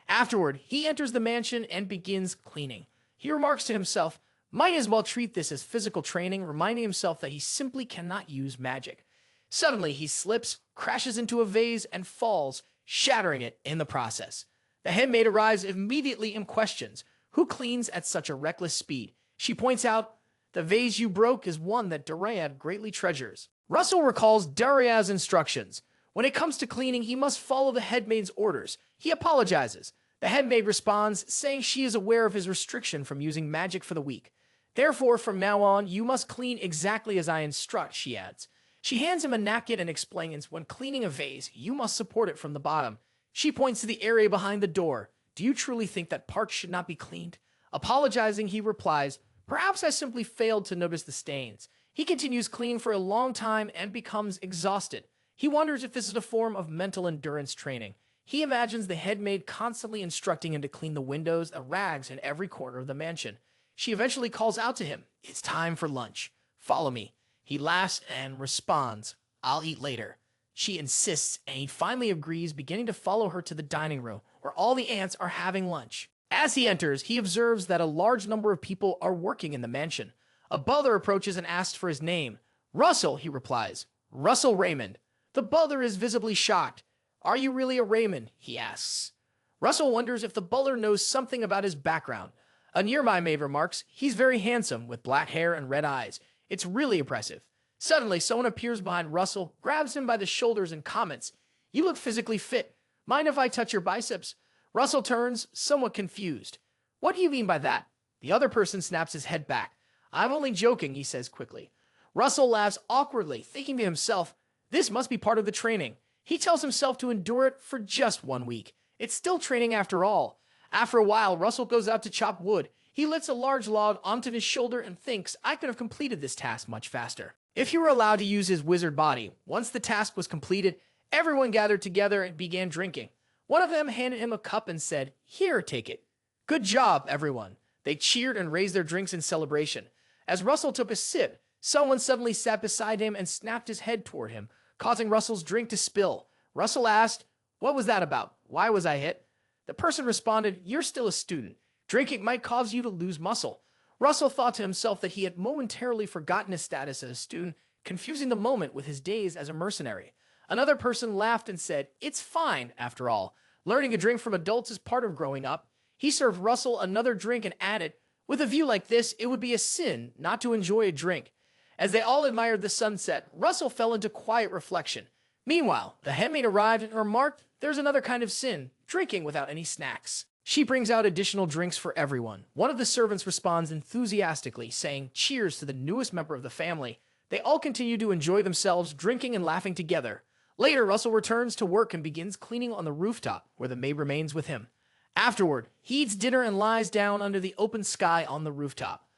Afterward, he enters the mansion and begins cleaning. He remarks to himself, might as well treat this as physical training, reminding himself that he simply cannot use magic. Suddenly, he slips, crashes into a vase, and falls, shattering it in the process. The handmaid arrives immediately and questions, who cleans at such a reckless speed? She points out, the vase you broke is one that Daria greatly treasures. Russel recalls Daria's instructions. When it comes to cleaning, he must follow the headmaid's orders. He apologizes. The headmaid responds, saying she is aware of his restriction from using magic for the week. Therefore, from now on, you must clean exactly as I instruct, she adds. She hands him a napkin and explains, when cleaning a vase, you must support it from the bottom. She points to the area behind the door. Do you truly think that parts should not be cleaned? Apologizing, he replies, perhaps I simply failed to notice the stains. He continues cleaning for a long time and becomes exhausted. He wonders if this is a form of mental endurance training. He imagines the headmaid constantly instructing him to clean the windows and rags in every corner of the mansion. She eventually calls out to him, "It's time for lunch. Follow me." He laughs and responds, "I'll eat later." She insists, and he finally agrees, beginning to follow her to the dining room, where all the ants are having lunch. As he enters, he observes that a large number of people are working in the mansion. A butler approaches and asks for his name. "Russel," he replies. "Russel Raymond." The butler is visibly shocked. "Are you really a Raymond?" he asks. Russel wonders if the butler knows something about his background. A nearby maid remarks, "He's very handsome, with black hair and red eyes. It's really impressive." Suddenly, someone appears behind Russel, grabs him by the shoulders, and comments, "You look physically fit. Mind if I touch your biceps?" Russel turns, somewhat confused. "What do you mean by that?" The other person snaps his head back. "I'm only joking," he says quickly. Russel laughs awkwardly, thinking to himself, this must be part of the training. He tells himself to endure it for just 1 week. It's still training after all. After a while, Russel goes out to chop wood. He lifts a large log onto his shoulder and thinks, I could have completed this task much faster. If he were allowed to use his wizard body, once the task was completed, everyone gathered together and began drinking. One of them handed him a cup and said, "Here, take it." "Good job, everyone." They cheered and raised their drinks in celebration. As Russel took a sip, someone suddenly sat beside him and snapped his head toward him, causing Russell's drink to spill. Russel asked, "What was that about? Why was I hit?" The person responded, "You're still a student. Drinking might cause you to lose muscle." Russel thought to himself that he had momentarily forgotten his status as a student, confusing the moment with his days as a mercenary. Another person laughed and said, "It's fine, after all. Learning to drink from adults is part of growing up." He served Russell another drink and added, "With a view like this, it would be a sin not to enjoy a drink." As they all admired the sunset, Russell fell into quiet reflection. Meanwhile, the headmaid arrived and remarked, "There's another kind of sin, drinking without any snacks." She brings out additional drinks for everyone. One of the servants responds enthusiastically, saying, "Cheers to the newest member of the family." They all continue to enjoy themselves, drinking and laughing together. Later, Russell returns to work and begins cleaning on the rooftop, where the maid remains with him. Afterward, he eats dinner and lies down under the open sky on the rooftop.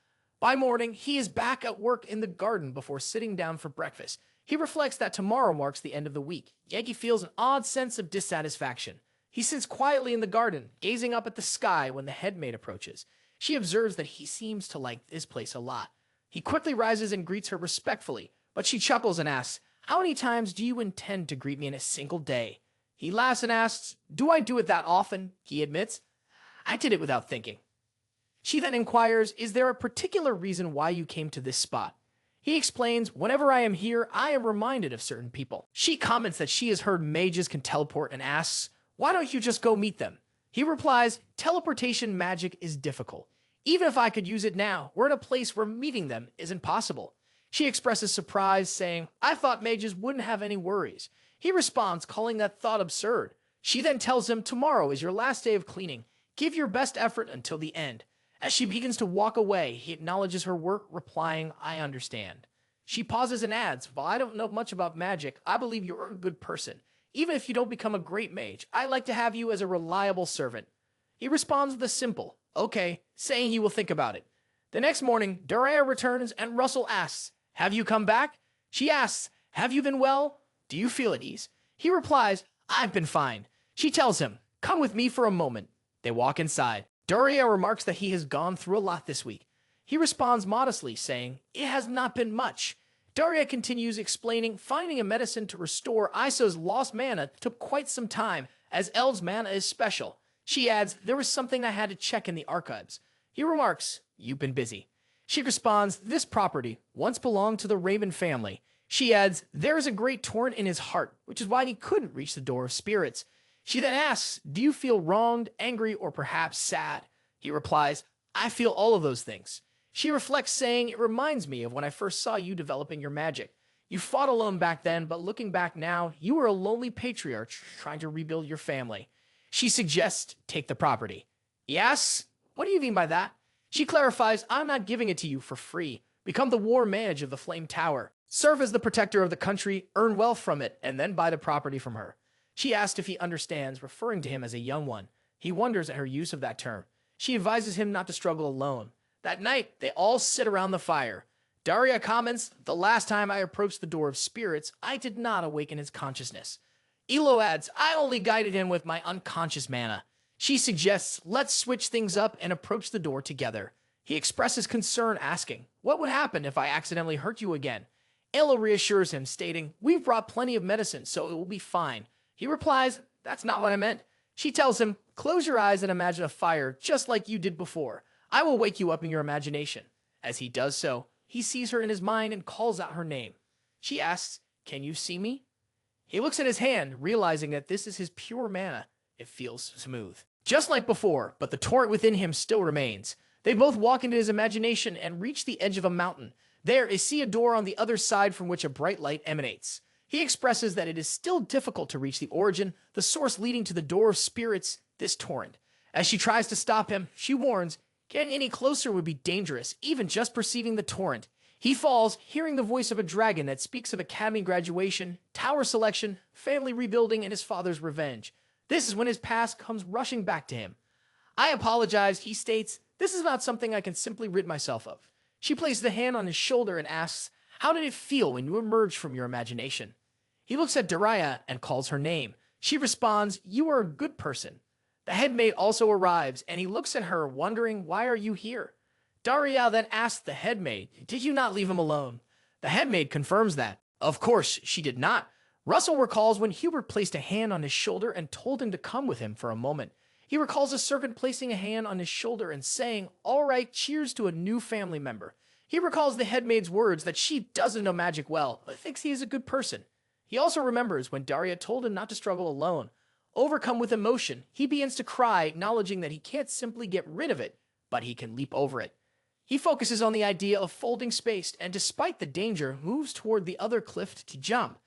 By morning, he is back at work in the garden before sitting down for breakfast. He reflects that tomorrow marks the end of the week. Yankee feels an odd sense of dissatisfaction. He sits quietly in the garden, gazing up at the sky when the headmaid approaches. She observes that he seems to like this place a lot. He quickly rises and greets her respectfully, but she chuckles and asks, "How many times do you intend to greet me in a single day?" He laughs and asks, "Do I do it that often?" He admits, "I did it without thinking." She then inquires, "Is there a particular reason why you came to this spot?" He explains, "Whenever I am here, I am reminded of certain people." She comments that she has heard mages can teleport and asks, "Why don't you just go meet them?" He replies, "Teleportation magic is difficult. Even if I could use it now, we're in a place where meeting them isn't possible." She expresses surprise, saying, "I thought mages wouldn't have any worries." He responds, calling that thought absurd. She then tells him, "Tomorrow is your last day of cleaning. Give your best effort until the end." As she begins to walk away, he acknowledges her work, replying, "I understand." She pauses and adds, "While I don't know much about magic, I believe you're a good person. Even if you don't become a great mage, I like to have you as a reliable servant." He responds with a simple, "Okay," saying he will think about it. The next morning, Daria returns and Russell asks, "Have you come back?" She asks, "Have you been well? Do you feel at ease?" He replies, "I've been fine." She tells him, "Come with me for a moment." They walk inside. Daria remarks that he has gone through a lot this week. He responds modestly, saying, "It has not been much." Daria continues explaining, finding a medicine to restore Iso's lost mana took quite some time, as El's mana is special. She adds, "There was something I had to check in the archives." He remarks, "You've been busy." She responds, "This property once belonged to the Raymond family." She adds, "There is a great torrent in his heart, which is why he couldn't reach the door of spirits." She then asks, "Do you feel wronged, angry, or perhaps sad?" He replies, "I feel all of those things." She reflects, saying, "It reminds me of when I first saw you developing your magic. You fought alone back then, but looking back now, you were a lonely patriarch trying to rebuild your family." She suggests, "Take the property." He asks, "What do you mean by that?" She clarifies, "I'm not giving it to you for free. Become the war mage of the Flame Tower. Serve as the protector of the country, earn wealth from it, and then buy the property from her." She asks if he understands, referring to him as a young one. He wonders at her use of that term. She advises him not to struggle alone. That night, they all sit around the fire. Daria comments, "The last time I approached the door of spirits, I did not awaken his consciousness." Elo adds, "I only guided him with my unconscious mana." She suggests, "Let's switch things up and approach the door together." He expresses concern, asking, "What would happen if I accidentally hurt you again?" Elo reassures him, stating, "We've brought plenty of medicine, so it will be fine." He replies, "That's not what I meant." She tells him, "Close your eyes and imagine a fire, just like you did before. I will wake you up in your imagination." As he does so, he sees her in his mind and calls out her name. She asks, "Can you see me?" He looks at his hand, realizing that this is his pure mana. It feels smooth. Just like before, but the torrent within him still remains. They both walk into his imagination and reach the edge of a mountain. There they see a door on the other side from which a bright light emanates. He expresses that it is still difficult to reach the origin, the source leading to the door of spirits, this torrent. As she tries to stop him, she warns, getting any closer would be dangerous, even just perceiving the torrent. He falls, hearing the voice of a dragon that speaks of academy graduation, tower selection, family rebuilding, and his father's revenge. This is when his past comes rushing back to him. "I apologize," he states. "This is not something I can simply rid myself of." She places a hand on his shoulder and asks, "How did it feel when you emerged from your imagination?" He looks at Daria and calls her name. She responds, "You are a good person." The headmaid also arrives, and he looks at her, wondering, "Why are you here?" Daria then asks the headmaid, "Did you not leave him alone?" The headmaid confirms that. Of course, she did not. Russell recalls when Hubert placed a hand on his shoulder and told him to come with him for a moment. He recalls a servant placing a hand on his shoulder and saying, "All right, cheers to a new family member." He recalls the headmaid's words that she doesn't know magic well, but thinks he is a good person. He also remembers when Daria told him not to struggle alone. Overcome with emotion, he begins to cry, acknowledging that he can't simply get rid of it, but he can leap over it. He focuses on the idea of folding space, and despite the danger, moves toward the other cliff to jump.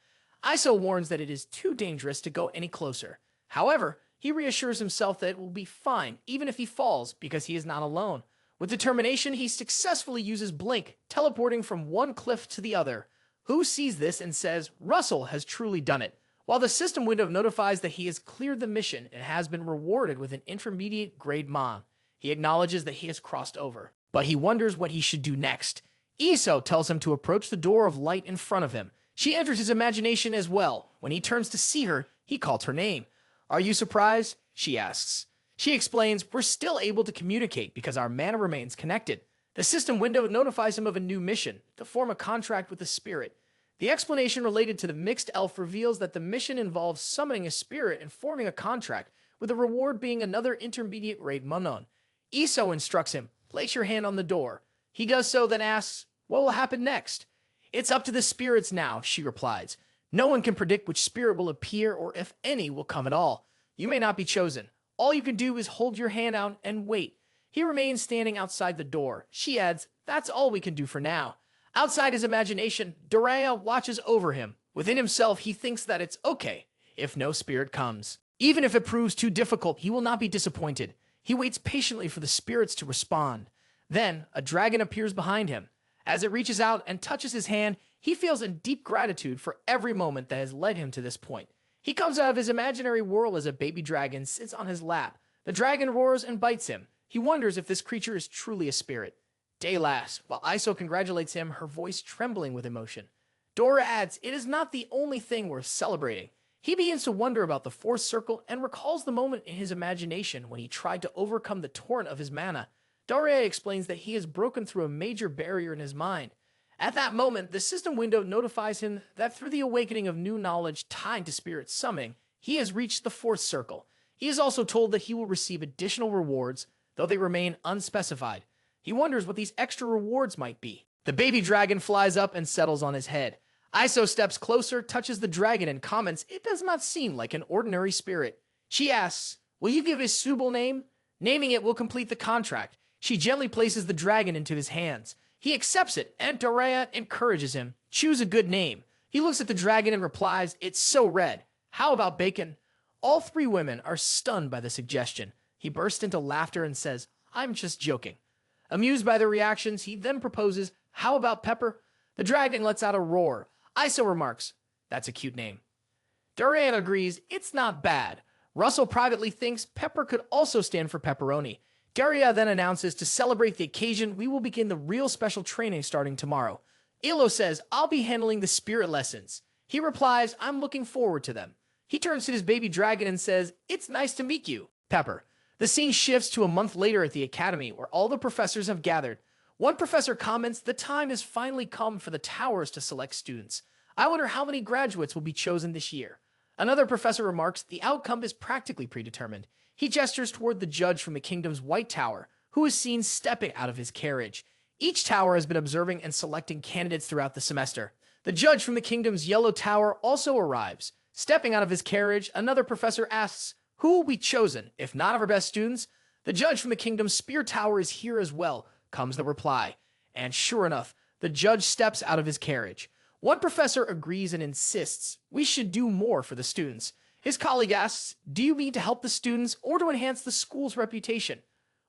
Iso warns that it is too dangerous to go any closer. However, he reassures himself that it will be fine, even if he falls, because he is not alone. With determination, he successfully uses Blink, teleporting from one cliff to the other. Hu sees this and says Russel has truly done it. While the system window notifies that he has cleared the mission and has been rewarded with an intermediate grade Mon, he acknowledges that he has crossed over. But he wonders what he should do next. Iso tells him to approach the door of light in front of him. She enters his imagination as well. When he turns to see her, he calls her name. Are you surprised? She asks. She explains, we're still able to communicate because our mana remains connected. The system window notifies him of a new mission, to form a contract with the spirit. The explanation related to the mixed elf reveals that the mission involves summoning a spirit and forming a contract, with the reward being another intermediate grade Monon. Iso instructs him, place your hand on the door. He does so, then asks, what will happen next? It's up to the spirits now, she replies. No one can predict which spirit will appear or if any will come at all. You may not be chosen. All you can do is hold your hand out and wait. He remains standing outside the door. She adds, that's all we can do for now. Outside his imagination, Doraya watches over him. Within himself, he thinks that it's okay if no spirit comes. Even if it proves too difficult, he will not be disappointed. He waits patiently for the spirits to respond. Then, a dragon appears behind him. As it reaches out and touches his hand, he feels a deep gratitude for every moment that has led him to this point. He comes out of his imaginary world as a baby dragon sits on his lap. The dragon roars and bites him. He wonders if this creature is truly a spirit. Day laughs, while Iso congratulates him, her voice trembling with emotion. Dora adds, it is not the only thing worth celebrating. He begins to wonder about the fourth circle and recalls the moment in his imagination when he tried to overcome the torrent of his mana. Dora explains that he has broken through a major barrier in his mind. At that moment, the system window notifies him that through the awakening of new knowledge tied to spirit summoning, he has reached the fourth circle. He is also told that he will receive additional rewards, though they remain unspecified. He wonders what these extra rewards might be. The baby dragon flies up and settles on his head. Iso steps closer, touches the dragon, and comments, it does not seem like an ordinary spirit. She asks, will you give his suitable name? Naming it will complete the contract. She gently places the dragon into his hands. He accepts it, and Doraya encourages him. Choose a good name. He looks at the dragon and replies, it's so red. How about bacon? All three women are stunned by the suggestion. He bursts into laughter and says, I'm just joking. Amused by their reactions, he then proposes, how about pepper? The dragon lets out a roar. Iso remarks, that's a cute name. Doraya agrees, it's not bad. Russel privately thinks pepper could also stand for pepperoni. Daria then announces to celebrate the occasion, we will begin the real special training starting tomorrow. Ilo says, I'll be handling the spirit lessons. He replies, I'm looking forward to them. He turns to his baby dragon and says, it's nice to meet you, Pepper. The scene shifts to a month later at the academy, where all the professors have gathered. One professor comments, the time has finally come for the towers to select students. I wonder how many graduates will be chosen this year. Another professor remarks, the outcome is practically predetermined. He gestures toward the judge from the kingdom's White Tower, who is seen stepping out of his carriage. Each tower has been observing and selecting candidates throughout the semester. The judge from the kingdom's Yellow Tower also arrives. Stepping out of his carriage, another professor asks, who will be chosen, if not of our best students? The judge from the kingdom's Spear Tower is here as well, comes the reply. And sure enough, the judge steps out of his carriage. One professor agrees and insists, we should do more for the students. His colleague asks, do you mean to help the students or to enhance the school's reputation?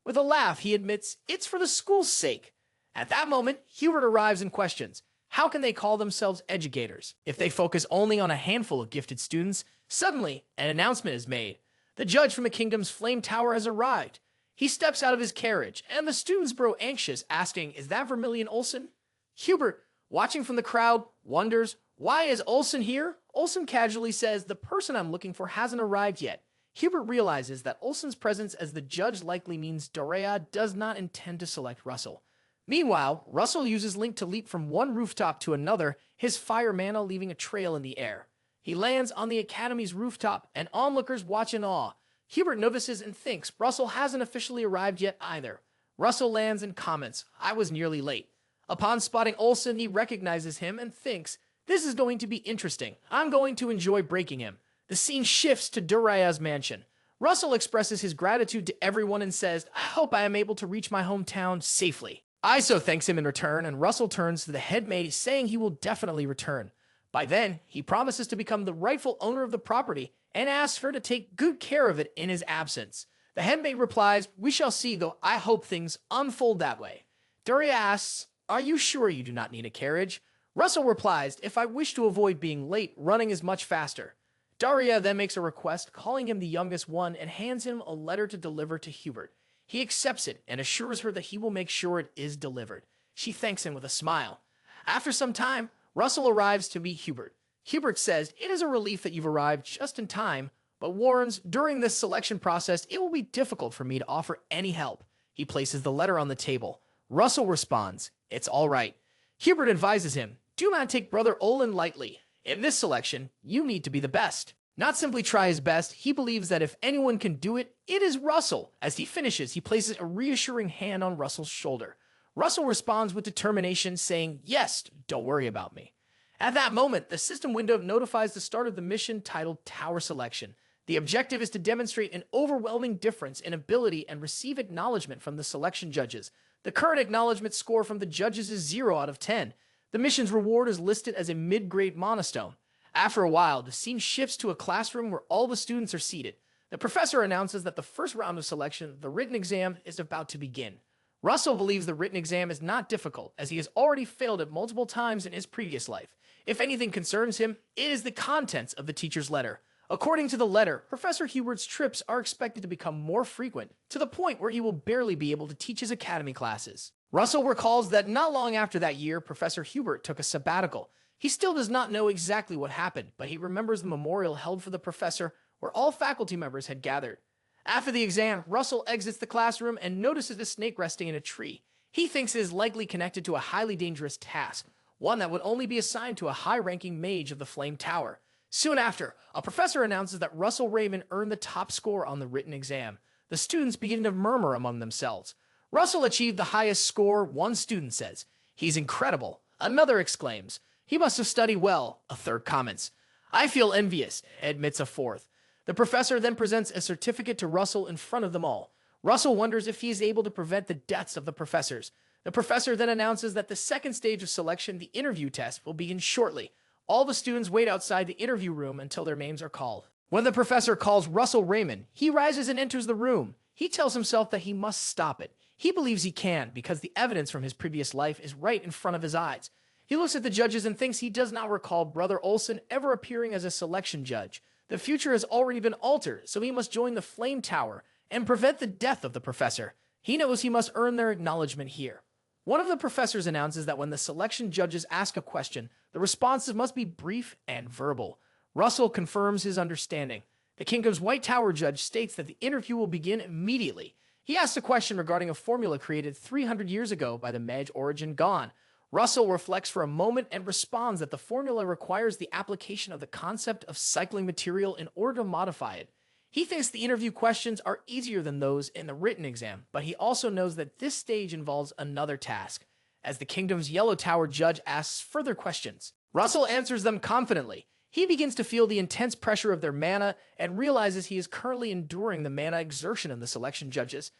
With a laugh, he admits, it's for the school's sake. At that moment, Hubert arrives and questions, how can they call themselves educators if they focus only on a handful of gifted students? Suddenly, an announcement is made. The judge from the kingdom's Flame Tower has arrived. He steps out of his carriage, and the students grow anxious, asking, is that Vermilion Olsen? Hubert, watching from the crowd, wonders, why is Olsen here? Olsen casually says, the person I'm looking for hasn't arrived yet. Hubert realizes that Olsen's presence as the judge likely means Doraya does not intend to select Russel. Meanwhile, Russel uses Link to leap from one rooftop to another, his fire mana leaving a trail in the air. He lands on the academy's rooftop, and onlookers watch in awe. Hubert notices and thinks Russel hasn't officially arrived yet either. Russel lands and comments, I was nearly late. Upon spotting Olsen, he recognizes him and thinks, this is going to be interesting. I'm going to enjoy breaking him. The scene shifts to Duraya's mansion. Russell expresses his gratitude to everyone and says, "I hope I am able to reach my hometown safely." Iso thanks him in return, and Russell turns to the head maid saying he will definitely return. By then, he promises to become the rightful owner of the property and asks her to take good care of it in his absence. The head maid replies, "We shall see, though I hope things unfold that way." Daria asks, "Are you sure you do not need a carriage?" Russell replies, "If I wish to avoid being late, running is much faster." Daria then makes a request, calling him the youngest one, and hands him a letter to deliver to Hubert. He accepts it and assures her that he will make sure it is delivered. She thanks him with a smile. After some time, Russell arrives to meet Hubert. Hubert says, "It is a relief that you've arrived just in time," but warns, "During this selection process, it will be difficult for me to offer any help." He places the letter on the table. Russell responds, "It's all right." Hubert advises him, "Do not take Brother Olin lightly. In this selection, you need to be the best." Not simply try his best, he believes that if anyone can do it, it is Russell. As he finishes, he places a reassuring hand on Russell's shoulder. Russell responds with determination, saying, "Yes, don't worry about me." At that moment, the system window notifies the start of the mission titled Tower Selection. The objective is to demonstrate an overwhelming difference in ability and receive acknowledgement from the selection judges. The current acknowledgement score from the judges is 0 out of 10. The mission's reward is listed as a mid-grade monostone. After a while, the scene shifts to a classroom where all the students are seated. The professor announces that the first round of selection, the written exam, is about to begin. Russell believes the written exam is not difficult, as he has already failed it multiple times in his previous life. If anything concerns him, it is the contents of the teacher's letter. According to the letter, Professor Hubert's trips are expected to become more frequent, to the point where he will barely be able to teach his academy classes. Russell recalls that not long after that year, Professor Hubert took a sabbatical. He still does not know exactly what happened, but he remembers the memorial held for the professor where all faculty members had gathered. After the exam, Russell exits the classroom and notices a snake resting in a tree. He thinks it is likely connected to a highly dangerous task, one that would only be assigned to a high-ranking mage of the Flame Tower. Soon after, a professor announces that Russel Raymond earned the top score on the written exam. The students begin to murmur among themselves. Russell achieved the highest score, one student says. "He's incredible." Another exclaims, "He must have studied well." A third comments, "I feel envious," admits a fourth. The professor then presents a certificate to Russell in front of them all. Russell wonders if he is able to prevent the deaths of the professors. The professor then announces that the second stage of selection, the interview test, will begin shortly. All the students wait outside the interview room until their names are called. When the professor calls Russel Raymond, he rises and enters the room. He tells himself that he must stop it. He believes he can because the evidence from his previous life is right in front of his eyes. He looks at the judges and thinks he does not recall Brother Olson ever appearing as a selection judge. The future has already been altered, so he must join the Flame Tower and prevent the death of the professor. He knows he must earn their acknowledgement here. One of the professors announces that when the selection judges ask a question, the responses must be brief and verbal. Russell confirms his understanding. The Kingdom's White Tower judge states that the interview will begin immediately. He asks a question regarding a formula created 300 years ago by the Mage Origin Gone. Russell reflects for a moment and responds that the formula requires the application of the concept of cycling material in order to modify it. He thinks the interview questions are easier than those in the written exam, but he also knows that this stage involves another task. As the Kingdom's Yellow Tower judge asks further questions, Russell answers them confidently. He begins to feel the intense pressure of their mana and realizes he is currently enduring the mana exertion of the selection judges.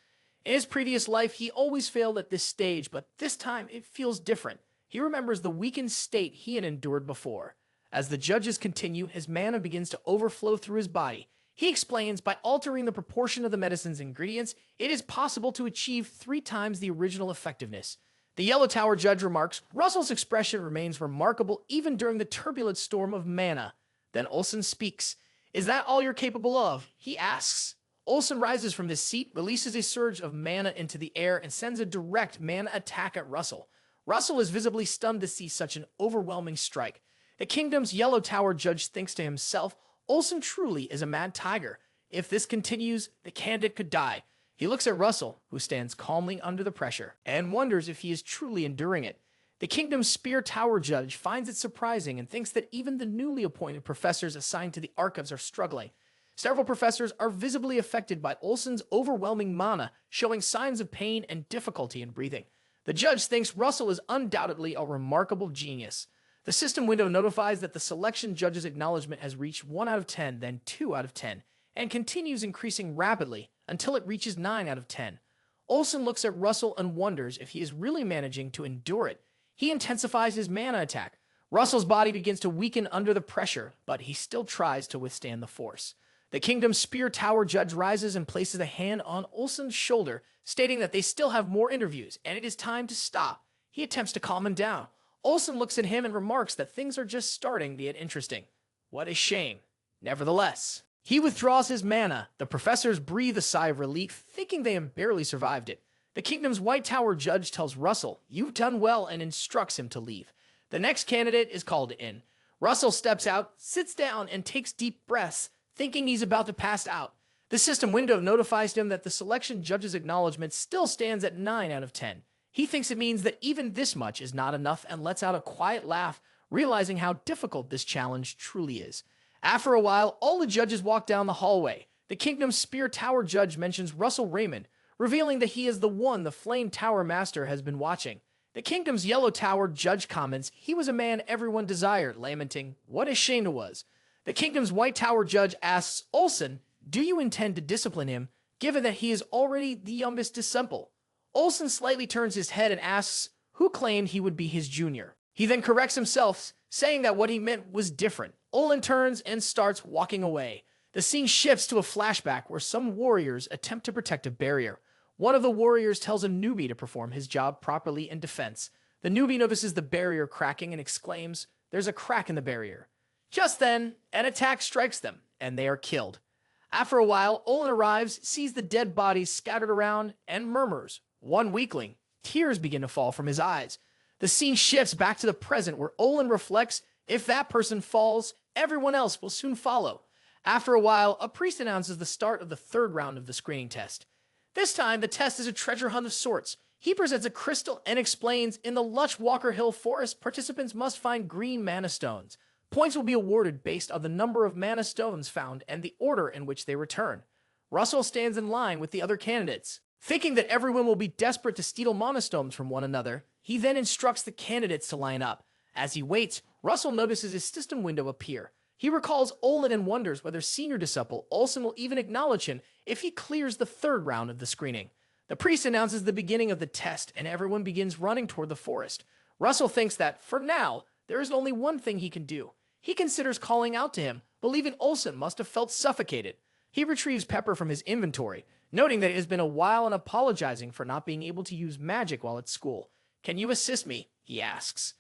In his previous life, he always failed at this stage, but this time it feels different. He remembers the weakened state he had endured before. As the judges continue, his mana begins to overflow through his body. He explains, by altering the proportion of the medicine's ingredients, it is possible to achieve 3 times the original effectiveness. The Yellow Tower judge remarks, Russell's expression remains remarkable even during the turbulent storm of mana. Then Olson speaks. "Is that all you're capable of?" he asks. Olson rises from his seat, releases a surge of mana into the air, and sends a direct mana attack at Russell. Russell is visibly stunned to see such an overwhelming strike. The Kingdom's Yellow Tower judge thinks to himself, Olson truly is a mad tiger. If this continues, the candidate could die. He looks at Russell, who stands calmly under the pressure, and wonders if he is truly enduring it. The Kingdom's Spear Tower judge finds it surprising and thinks that even the newly appointed professors assigned to the archives are struggling. Several professors are visibly affected by Olson's overwhelming mana, showing signs of pain and difficulty in breathing. The judge thinks Russell is undoubtedly a remarkable genius. The system window notifies that the selection judge's acknowledgement has reached 1 out of 10, then 2 out of 10, and continues increasing rapidly until it reaches 9 out of 10. Olsen looks at Russell and wonders if he is really managing to endure it. He intensifies his mana attack. Russell's body begins to weaken under the pressure, but he still tries to withstand the force. The Kingdom's Spear Tower judge rises and places a hand on Olsen's shoulder, stating that they still have more interviews and it is time to stop. He attempts to calm him down. Olsen looks at him and remarks that things are just starting to get interesting. What a shame. Nevertheless, he withdraws his mana. The professors breathe a sigh of relief, thinking they have barely survived it. The Kingdom's White Tower judge tells Russell, "You've done well," and instructs him to leave. The next candidate is called in. Russell steps out, sits down, and takes deep breaths, thinking he's about to pass out. The system window notifies him that the selection judge's acknowledgement still stands at 9 out of 10. He thinks it means that even this much is not enough and lets out a quiet laugh, realizing how difficult this challenge truly is. After a while, all the judges walk down the hallway. The Kingdom's Spear Tower judge mentions Russel Raymond, revealing that he is the one the Flame Tower Master has been watching. The Kingdom's Yellow Tower judge comments he was a man everyone desired, lamenting, "What a shame it was." The Kingdom's White Tower judge asks Olsen, "Do you intend to discipline him, given that he is already the youngest disciple?" Olsen slightly turns his head and asks who claimed he would be his junior. He then corrects himself, saying that what he meant was different. Olsen turns and starts walking away. The scene shifts to a flashback where some warriors attempt to protect a barrier. One of the warriors tells a newbie to perform his job properly in defense. The newbie notices the barrier cracking and exclaims, "There's a crack in the barrier." Just then, an attack strikes them, and they are killed. After a while, Olsen arrives, sees the dead bodies scattered around, and murmurs, "One weakling." Tears begin to fall from his eyes. The scene shifts back to the present where Olsen reflects, if that person falls, everyone else will soon follow. After a while, a priest announces the start of the 3rd round of the screening test. This time, the test is a treasure hunt of sorts. He presents a crystal and explains, in the lush Walker Hill forest, participants must find green mana stones. Points will be awarded based on the number of mana stones found and the order in which they return. Russell stands in line with the other candidates. Thinking that everyone will be desperate to steal mana stones from one another, he then instructs the candidates to line up. As he waits, Russell notices his system window appear. He recalls Olsen and wonders whether senior disciple Olsen will even acknowledge him if he clears the 3rd round of the screening. The priest announces the beginning of the test, and everyone begins running toward the forest. Russell thinks that, for now, there is only one thing he can do. He considers calling out to him, believing Olsen must have felt suffocated. He retrieves Pepper from his inventory, noting that it has been a while and apologizing for not being able to use magic while at school. "Can you assist me?" he asks.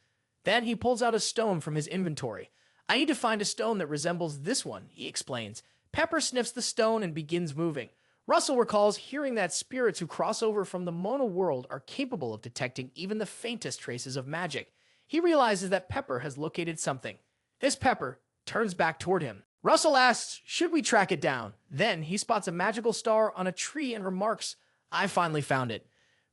Then he pulls out a stone from his inventory. "I need to find a stone that resembles this one," he explains. Pepper sniffs the stone and begins moving. Russell recalls hearing that spirits who cross over from the Mono world are capable of detecting even the faintest traces of magic. He realizes that Pepper has located something. This Pepper turns back toward him. Russell asks, should we track it down? Then he spots a magical star on a tree and remarks, "I finally found it."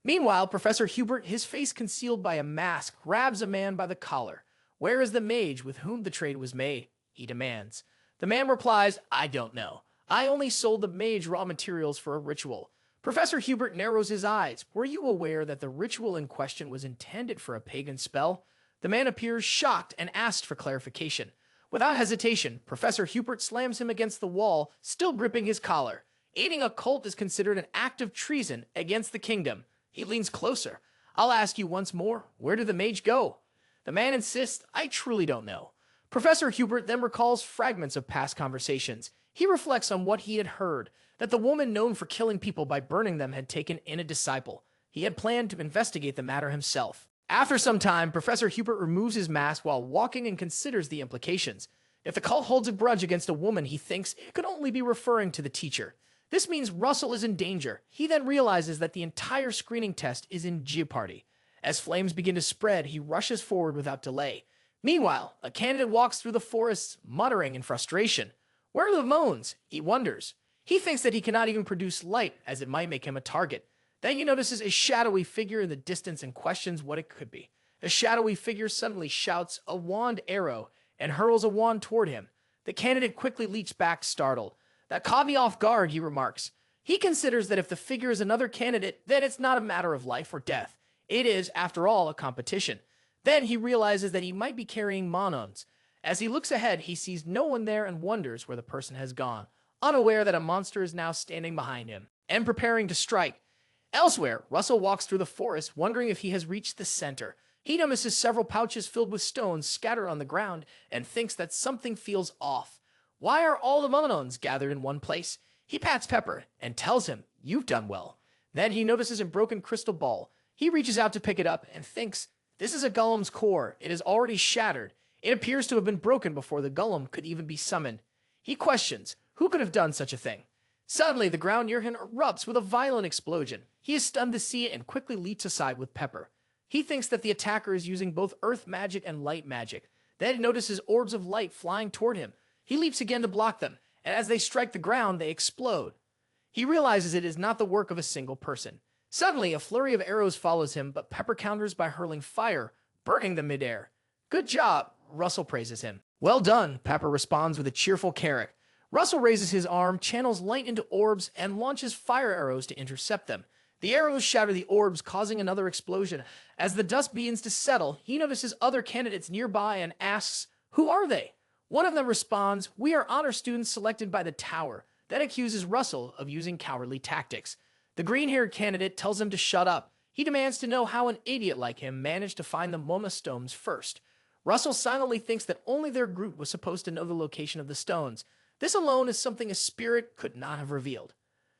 Meanwhile, Professor Hubert, his face concealed by a mask, grabs a man by the collar. "Where is the mage with whom the trade was made?" he demands. The man replies, "I don't know. I only sold the mage raw materials for a ritual." Professor Hubert narrows his eyes. "Were you aware that the ritual in question was intended for a pagan spell?" The man appears shocked and asks for clarification. Without hesitation, Professor Hubert slams him against the wall, still gripping his collar. Aiding a cult is considered an act of treason against the kingdom. He leans closer. "I'll ask you once more, where did the mage go?" The man insists, "I truly don't know." Professor Hubert then recalls fragments of past conversations. He reflects on what he had heard, that the woman known for killing people by burning them had taken in a disciple. He had planned to investigate the matter himself. After some time, Professor Hubert removes his mask while walking and considers the implications. If the cult holds a grudge against a woman, he thinks it could only be referring to the teacher. This means Russell is in danger. He then realizes that the entire screening test is in jeopardy. As flames begin to spread, he rushes forward without delay. Meanwhile, a candidate walks through the forest, muttering in frustration. Where are the moans? He wonders. He thinks that he cannot even produce light, as it might make him a target. Then he notices a shadowy figure in the distance and questions what it could be. The shadowy figure suddenly shouts a wand arrow and hurls a wand toward him. The candidate quickly leaps back, startled. "That caught me off guard," he remarks. He considers that if the figure is another candidate, then it's not a matter of life or death. It is, after all, a competition. Then he realizes that he might be carrying monons. As he looks ahead, he sees no one there and wonders where the person has gone, unaware that a monster is now standing behind him and preparing to strike. Elsewhere, Russell walks through the forest, wondering if he has reached the center. He notices several pouches filled with stones scattered on the ground and thinks that something feels off. Why are all the monons gathered in one place? He pats Pepper and tells him, "You've done well." Then he notices a broken crystal ball. He reaches out to pick it up and thinks, this is a golem's core. It is already shattered. It appears to have been broken before the golem could even be summoned. He questions, who could have done such a thing? Suddenly, the ground near him erupts with a violent explosion. He is stunned to see it and quickly leaps aside with Pepper. He thinks that the attacker is using both earth magic and light magic. Then he notices orbs of light flying toward him. He leaps again to block them, and as they strike the ground, they explode. He realizes it is not the work of a single person. Suddenly, a flurry of arrows follows him, but Pepper counters by hurling fire, burning them midair. "Good job," Russell praises him. "Well done," Pepper responds with a cheerful carrot. Russell raises his arm, channels light into orbs, and launches fire arrows to intercept them. The arrows shatter the orbs, causing another explosion. As the dust begins to settle, he notices other candidates nearby and asks, "Who are they?" One of them responds, "We are honor students selected by the tower," then accuses Russell of using cowardly tactics. The green-haired candidate tells him to shut up. He demands to know how an idiot like him managed to find the Moma stones first. Russell silently thinks that only their group was supposed to know the location of the stones. This alone is something a spirit could not have revealed.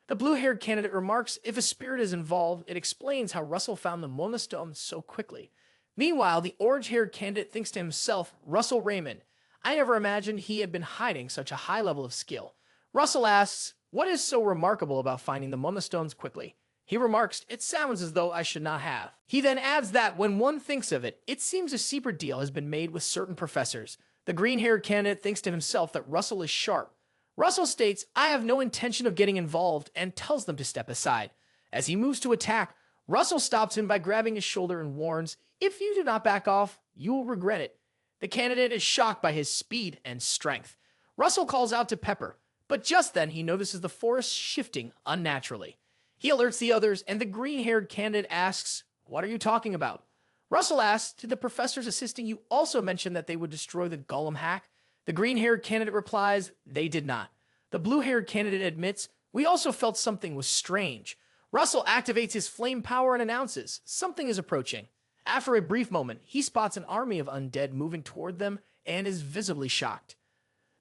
The blue-haired candidate remarks if a spirit is involved, it explains how Russell found the Mona stones so quickly. Meanwhile, the orange-haired candidate thinks to himself, Russel Raymond, I never imagined he had been hiding such a high level of skill. Russell asks, what is so remarkable about finding the Mona stones quickly? He remarks, it sounds as though I should not have. He then adds that when one thinks of it, it seems a secret deal has been made with certain professors. The green-haired candidate thinks to himself that Russell is sharp. Russell states, I have no intention of getting involved, and tells them to step aside. As he moves to attack, Russell stops him by grabbing his shoulder and warns, if you do not back off, you will regret it. The candidate is shocked by his speed and strength. Russell calls out to Pepper, but just then he notices the forest shifting unnaturally. He alerts the others, and the green-haired candidate asks, what are you talking about? Russell asks, did the professors assisting you also mention that they would destroy the golem hack? The green-haired candidate replies, they did not. The blue-haired candidate admits, we also felt something was strange. Russell activates his flame power and announces, something is approaching. After a brief moment, he spots an army of undead moving toward them and is visibly shocked.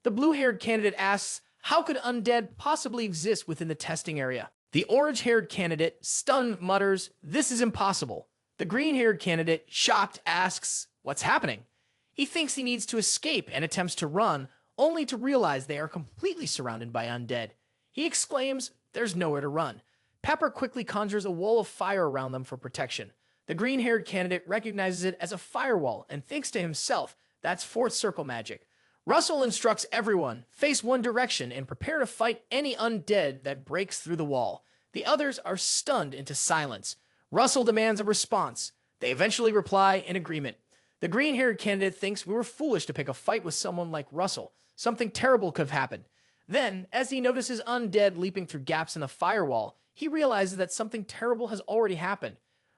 The blue-haired candidate asks, how could undead possibly exist within the testing area? The orange-haired candidate, stunned, mutters, this is impossible. The green-haired candidate, shocked, asks, what's happening? He thinks he needs to escape and attempts to run, only to realize they are completely surrounded by undead. He exclaims, there's nowhere to run. Pepper quickly conjures a wall of fire around them for protection. The green-haired candidate recognizes it as a firewall and thinks to himself, that's fourth circle magic. Russell instructs everyone, face one direction and prepare to fight any undead that breaks through the wall. The others are stunned into silence. Russell demands a response. They eventually reply in agreement. The green-haired candidate thinks we were foolish to pick a fight with someone like Russell. Something terrible could have happened. Then, as he notices undead leaping through gaps in the firewall, he realizes that something terrible has already happened.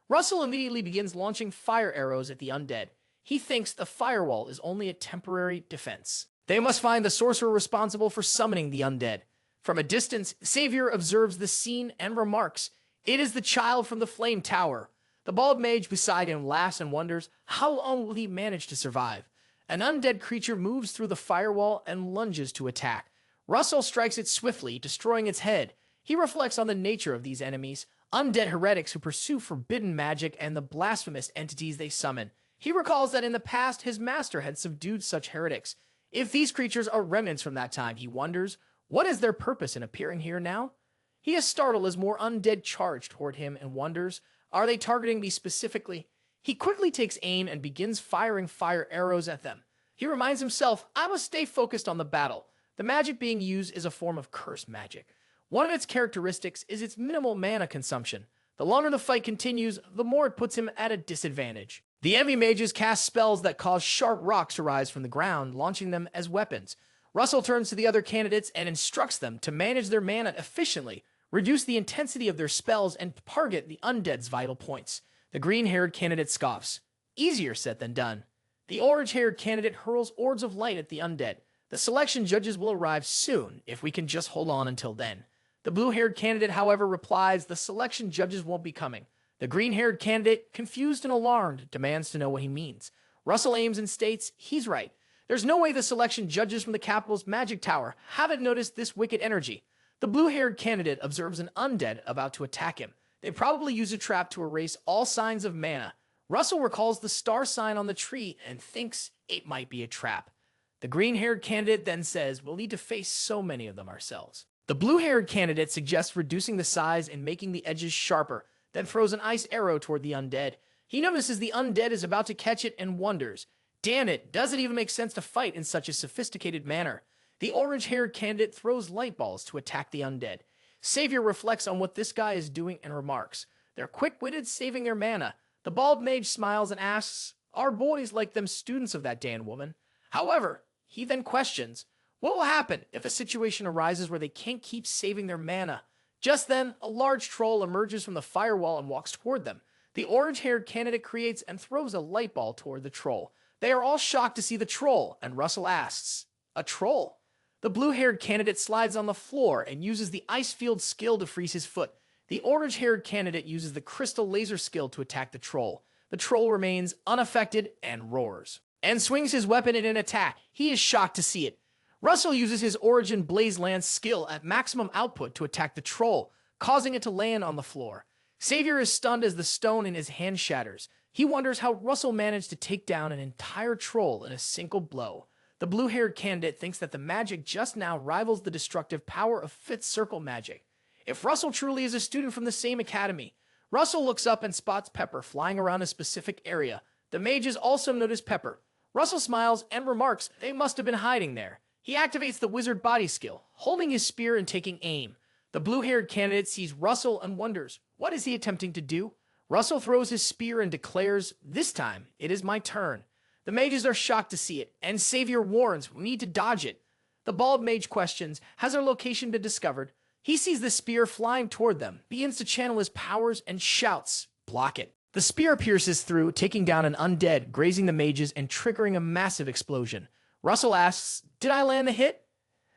Russell immediately begins launching fire arrows at the undead. He thinks the firewall is only a temporary defense. They must find the sorcerer responsible for summoning the undead. From a distance, Savior observes the scene and remarks, it is the child from the flame tower. The bald mage beside him laughs and wonders, how long will he manage to survive? An undead creature moves through the firewall and lunges to attack. Russell strikes it swiftly, destroying its head. He reflects on the nature of these enemies, undead heretics who pursue forbidden magic and the blasphemous entities they summon. He recalls that in the past, his master had subdued such heretics. If these creatures are remnants from that time, he wonders, what is their purpose in appearing here now? He is startled as more undead charge toward him and wonders, are they targeting me specifically? He quickly takes aim and begins firing fire arrows at them. He reminds himself, I must stay focused on the battle. The magic being used is a form of curse magic. One of its characteristics is its minimal mana consumption. The longer the fight continues, the more it puts him at a disadvantage. The enemy mages cast spells that cause sharp rocks to rise from the ground, launching them as weapons. Russell turns to the other candidates and instructs them to manage their mana efficiently, reduce the intensity of their spells, and target the undead's vital points. The green-haired candidate scoffs. Easier said than done. The orange-haired candidate hurls orbs of light at the undead. The selection judges will arrive soon, if we can just hold on until then. The blue-haired candidate, however, replies the selection judges won't be coming. The green-haired candidate, confused and alarmed, demands to know what he means. Russel aims and states he's right. There's no way the selection judges from the capital's magic tower haven't noticed this wicked energy. The blue-haired candidate observes an undead about to attack him. They probably use a trap to erase all signs of mana. Russel recalls the star sign on the tree and thinks it might be a trap. The green-haired candidate then says we'll need to face so many of them ourselves. The blue-haired candidate suggests reducing the size and making the edges sharper, then throws an ice arrow toward the undead. He notices the undead is about to catch it and wonders, damn it, does it even make sense to fight in such a sophisticated manner? The orange-haired candidate throws light balls to attack the undead. Savior reflects on what this guy is doing and remarks, they're quick-witted, saving their mana. The bald mage smiles and asks, are boys like them students of that Dan woman? However, he then questions, what will happen if a situation arises where they can't keep saving their mana? Just then, a large troll emerges from the firewall and walks toward them. The orange-haired candidate creates and throws a light ball toward the troll. They are all shocked to see the troll, and Russel asks, a troll? The blue-haired candidate slides on the floor and uses the ice field skill to freeze his foot. The orange-haired candidate uses the crystal laser skill to attack the troll. The troll remains unaffected and roars, and swings his weapon in an attack. He is shocked to see it. Russel uses his Origin Blaze Lance skill at maximum output to attack the troll, causing it to land on the floor. Savior is stunned as the stone in his hand shatters. He wonders how Russel managed to take down an entire troll in a single blow. The blue-haired candidate thinks that the magic just now rivals the destructive power of Fifth Circle magic. If Russel truly is a student from the same academy, Russel looks up and spots Pepper flying around a specific area. The mages also notice Pepper. Russel smiles and remarks they must have been hiding there. He activates the wizard body skill, holding his spear and taking aim. The blue-haired candidate sees Russel and wonders, what is he attempting to do? Russel throws his spear and declares, this time, it is my turn. The mages are shocked to see it, and Savior warns, we need to dodge it. The bald mage questions, has our location been discovered? He sees the spear flying toward them, begins to channel his powers, and shouts, block it. The spear pierces through, taking down an undead, grazing the mages, and triggering a massive explosion. Russel asks, did I land the hit?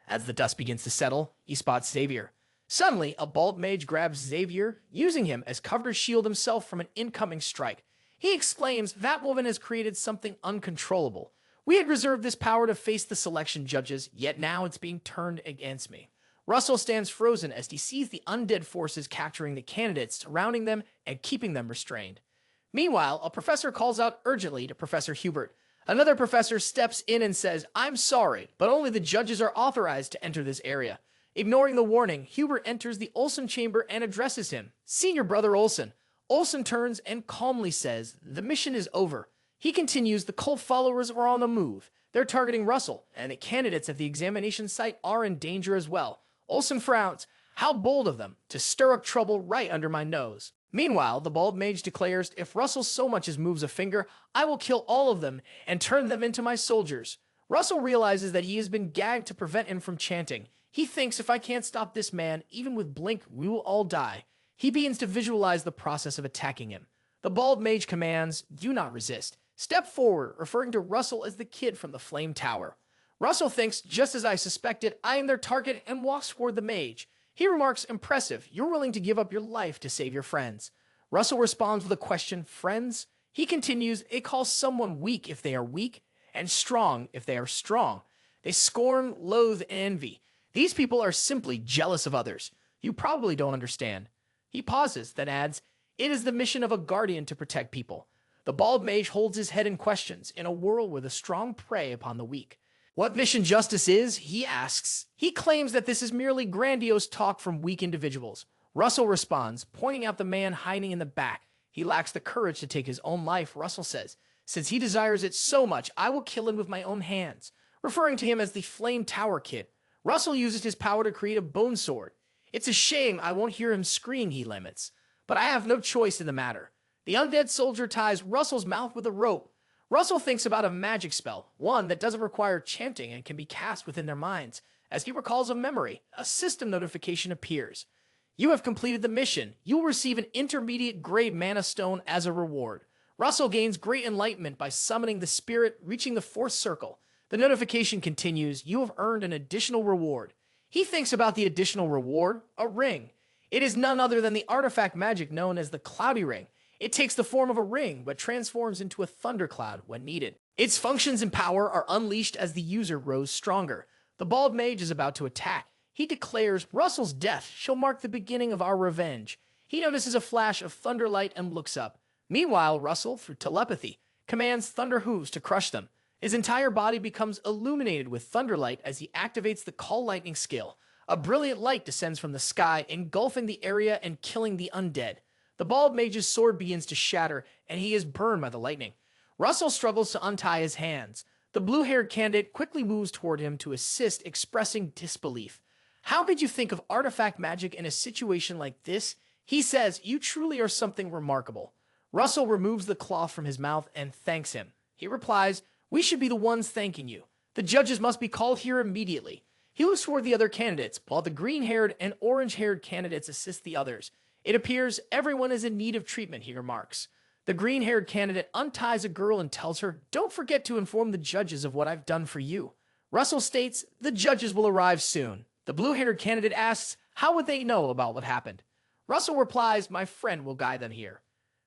As the dust begins to settle, he spots Xavier. Suddenly, a bald mage grabs Xavier, using him as cover to shield himself from an incoming strike. He exclaims, that woman has created something uncontrollable. We had reserved this power to face the selection judges, yet now it's being turned against me. Russel stands frozen as he sees the undead forces capturing the candidates, surrounding them and keeping them restrained. Meanwhile, a professor calls out urgently to Professor Hubert. Another professor steps in and says, I'm sorry, but only the judges are authorized to enter this area. Ignoring the warning, Hubert enters the Olsen chamber and addresses him. Senior Brother Olsen. Olsen turns and calmly says, the mission is over. He continues, the cult followers are on the move. They're targeting Russel, and the candidates at the examination site are in danger as well. Olsen frowns. How bold of them, to stir up trouble right under my nose. Meanwhile, the bald mage declares, if Russel so much as moves a finger, I will kill all of them and turn them into my soldiers. Russel realizes that he has been gagged to prevent him from chanting. He thinks if I can't stop this man, even with blink, we will all die. He begins to visualize the process of attacking him. The bald mage commands, do not resist. Step forward, referring to Russel as the kid from the Flame Tower. Russel thinks, just as I suspected, I am their target and walks toward the mage. He remarks, impressive, you're willing to give up your life to save your friends. Russel responds with a question, friends? He continues, it calls someone weak if they are weak, and strong if they are strong. They scorn, loathe, and envy. These people are simply jealous of others. You probably don't understand. He pauses, then adds, it is the mission of a guardian to protect people. The bald mage holds his head and questions, in a world where the strong prey upon the weak. What mission justice is, he asks. He claims that this is merely grandiose talk from weak individuals. Russel responds, pointing out the man hiding in the back. He lacks the courage to take his own life, Russel says. Since he desires it so much, I will kill him with my own hands. Referring to him as the Flame Tower Kid, Russel uses his power to create a bone sword. It's a shame I won't hear him scream, he laments. But I have no choice in the matter. The undead soldier ties Russell's mouth with a rope. Russel thinks about a magic spell, one that doesn't require chanting and can be cast within their minds. As he recalls a memory, a system notification appears. You have completed the mission. You will receive an intermediate grade mana stone as a reward. Russell gains great enlightenment by summoning the spirit, reaching the fourth circle. The notification continues, you have earned an additional reward. He thinks about the additional reward, a ring. It is none other than the artifact magic known as the Cloudy Ring. It takes the form of a ring, but transforms into a thundercloud when needed. Its functions and power are unleashed as the user grows stronger. The bald mage is about to attack. He declares, Russell's death shall mark the beginning of our revenge. He notices a flash of thunderlight and looks up. Meanwhile, Russell, through telepathy, commands thunder hooves to crush them. His entire body becomes illuminated with thunderlight as he activates the Call Lightning skill. A brilliant light descends from the sky, engulfing the area and killing the undead. The bald mage's sword begins to shatter, and he is burned by the lightning. Russell struggles to untie his hands. The blue-haired candidate quickly moves toward him to assist, expressing disbelief. How could you think of artifact magic in a situation like this? He says, you truly are something remarkable. Russell removes the cloth from his mouth and thanks him. He replies, we should be the ones thanking you. The judges must be called here immediately. He looks toward the other candidates, while the green-haired and orange-haired candidates assist the others. It appears everyone is in need of treatment, he remarks. The green-haired candidate unties a girl and tells her, don't forget to inform the judges of what I've done for you. Russell states, the judges will arrive soon. The blue-haired candidate asks, how would they know about what happened? Russell replies, my friend will guide them here.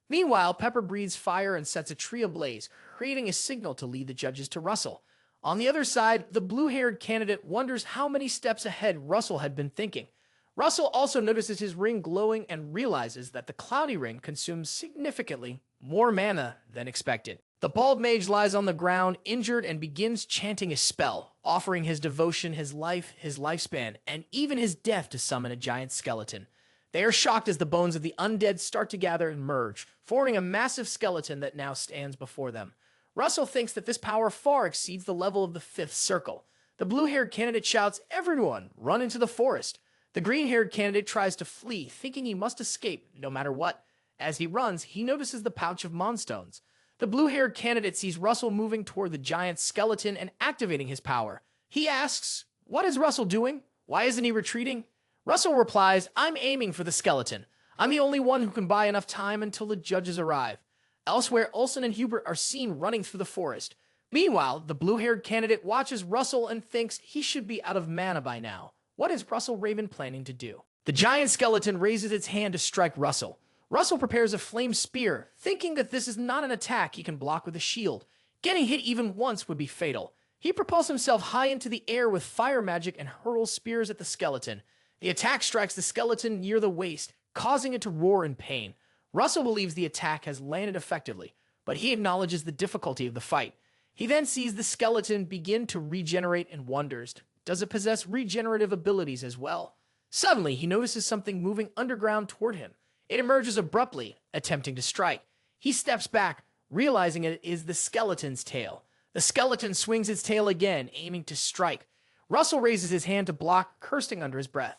Meanwhile, Pepper breathes fire and sets a tree ablaze, creating a signal to lead the judges to Russell. On the other side, the blue-haired candidate wonders how many steps ahead Russell had been thinking. Russell also notices his ring glowing and realizes that the Cloudy Ring consumes significantly more mana than expected. The bald mage lies on the ground, injured, and begins chanting a spell, offering his devotion, his life, his lifespan, and even his death to summon a giant skeleton. They are shocked as the bones of the undead start to gather and merge, forming a massive skeleton that now stands before them. Russell thinks that this power far exceeds the level of the fifth circle. The blue-haired candidate shouts, everyone, run into the forest. The green-haired candidate tries to flee, thinking he must escape no matter what. As he runs, he notices the pouch of Monstones. The blue-haired candidate sees Russell moving toward the giant skeleton and activating his power. He asks, what is Russell doing? Why isn't he retreating? Russell replies, I'm aiming for the skeleton. I'm the only one who can buy enough time until the judges arrive. Elsewhere, Olsen and Hubert are seen running through the forest. Meanwhile, the blue-haired candidate watches Russell and thinks he should be out of mana by now. What is Russel Raymond planning to do? The giant skeleton raises its hand to strike Russell. Russell prepares a flame spear, thinking that this is not an attack he can block with a shield. Getting hit even once would be fatal. He propels himself high into the air with fire magic and hurls spears at the skeleton. The attack strikes the skeleton near the waist, causing it to roar in pain. Russell believes the attack has landed effectively, but he acknowledges the difficulty of the fight. He then sees the skeleton begin to regenerate and wonders, does it possess regenerative abilities as well? Suddenly, he notices something moving underground toward him. It emerges abruptly, attempting to strike. He steps back, realizing it is the skeleton's tail. The skeleton swings its tail again, aiming to strike. Russell raises his hand to block, cursing under his breath.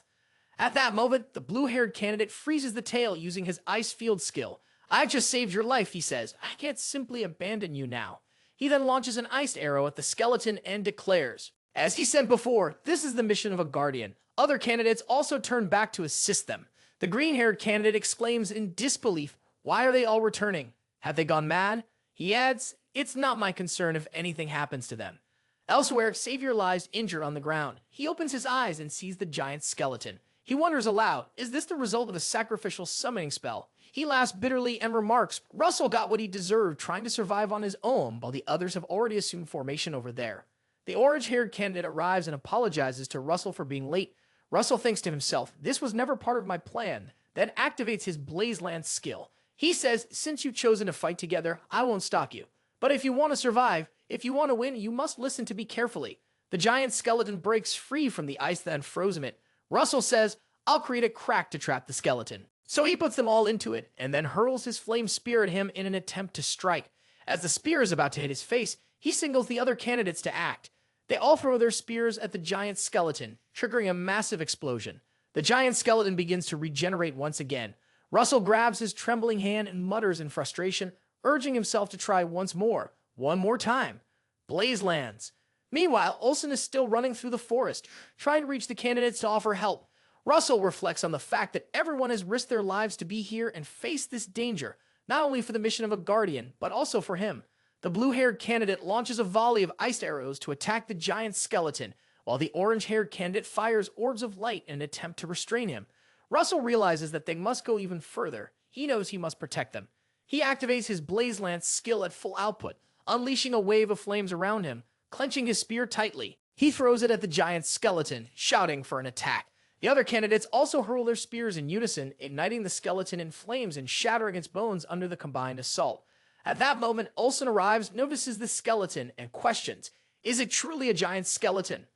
At that moment, the blue-haired candidate freezes the tail using his ice field skill. I just saved your life, he says. I can't simply abandon you now. He then launches an iced arrow at the skeleton and declares, as he said before, this is the mission of a guardian. Other candidates also turn back to assist them. The green-haired candidate exclaims in disbelief, why are they all returning? Have they gone mad? He adds, it's not my concern if anything happens to them. Elsewhere, Savior lies injured on the ground. He opens his eyes and sees the giant skeleton. He wonders aloud, is this the result of a sacrificial summoning spell? He laughs bitterly and remarks, Russell got what he deserved trying to survive on his own while the others have already assumed formation over there. The orange-haired candidate arrives and apologizes to Russell for being late. Russell thinks to himself, this was never part of my plan, then activates his Blaze Lance skill. He says, since you've chosen to fight together, I won't stop you. But if you want to survive, if you want to win, you must listen to me carefully. The giant skeleton breaks free from the ice that had frozen it. Russell says, I'll create a crack to trap the skeleton. So he puts them all into it, and then hurls his flame spear at him in an attempt to strike. As the spear is about to hit his face, he signals the other candidates to act. They all throw their spears at the giant skeleton, triggering a massive explosion. The giant skeleton begins to regenerate once again. Russell grabs his trembling hand and mutters in frustration, urging himself to try once more. One more time. Blaze lands. Meanwhile, Olsen is still running through the forest, trying to reach the candidates to offer help. Russell reflects on the fact that everyone has risked their lives to be here and face this danger. not only for the mission of a guardian, but also for him. The blue-haired candidate launches a volley of iced arrows to attack the giant skeleton, while the orange-haired candidate fires orbs of light in an attempt to restrain him. Russel realizes that they must go even further. He knows he must protect them. He activates his Blaze Lance skill at full output, unleashing a wave of flames around him. Clenching his spear tightly, he throws it at the giant skeleton, shouting for an attack. The other candidates also hurl their spears in unison, igniting the skeleton in flames and shattering its bones under the combined assault. At that moment, Olsen arrives, notices the skeleton, and questions, is it truly a giant skeleton?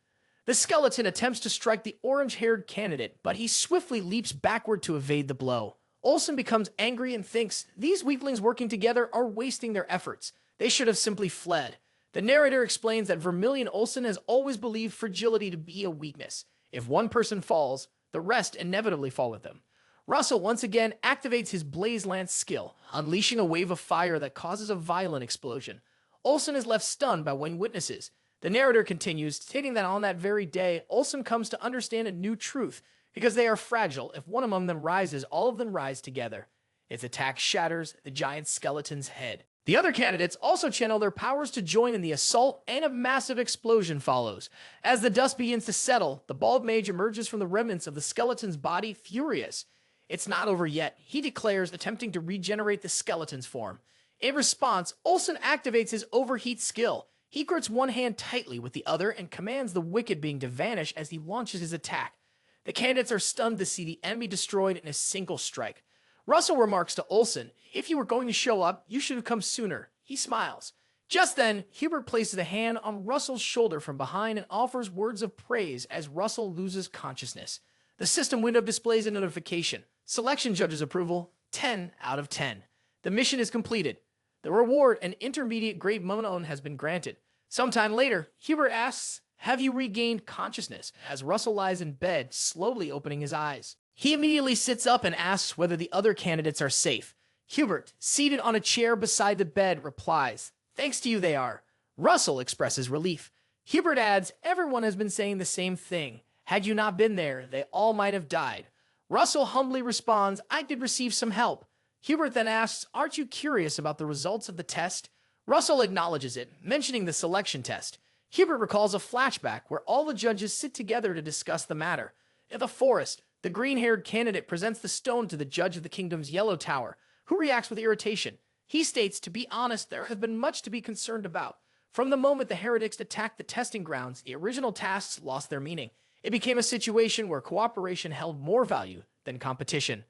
The skeleton attempts to strike the orange-haired candidate, but he swiftly leaps backward to evade the blow. Olsen becomes angry and thinks, these weaklings working together are wasting their efforts. They should have simply fled. The narrator explains that Vermilion Olsen has always believed fragility to be a weakness. If one person falls, the rest inevitably fall with them. Russel once again activates his Blaze Lance skill, unleashing a wave of fire that causes a violent explosion. Olsen is left stunned by what he witnesses. The narrator continues, stating that on that very day, Olsen comes to understand a new truth. Because they are fragile, if one among them rises, all of them rise together. Its attack shatters the giant skeleton's head. The other candidates also channel their powers to join in the assault, and a massive explosion follows. As the dust begins to settle, the bald mage emerges from the remnants of the skeleton's body, furious. It's not over yet, he declares, attempting to regenerate the skeleton's form. In response, Olsen activates his overheat skill. He grips one hand tightly with the other and commands the wicked being to vanish as he launches his attack. The candidates are stunned to see the enemy destroyed in a single strike. Russel remarks to Olsen, if you were going to show up, you should have come sooner. He smiles. Just then, Hubert places a hand on Russel's shoulder from behind and offers words of praise as Russel loses consciousness. The system window displays a notification. Selection judge's approval, 10 out of 10. The mission is completed. The reward, an intermediate grade memento, has been granted. Sometime later, Hubert asks, have you regained consciousness? As Russel lies in bed, slowly opening his eyes. He immediately sits up and asks whether the other candidates are safe. Hubert, seated on a chair beside the bed, replies, thanks to you they are. Russel expresses relief. Hubert adds, everyone has been saying the same thing. Had you not been there, they all might have died. Russel humbly responds, I did receive some help. Hubert then asks, aren't you curious about the results of the test? Russel acknowledges it, mentioning the selection test. Hubert recalls a flashback where all the judges sit together to discuss the matter. In the forest, the green-haired candidate presents the stone to the judge of the kingdom's yellow tower, who reacts with irritation. He states, to be honest, there has been much to be concerned about. From the moment the heretics attacked the testing grounds, the original tasks lost their meaning. It became a situation where cooperation held more value than competition.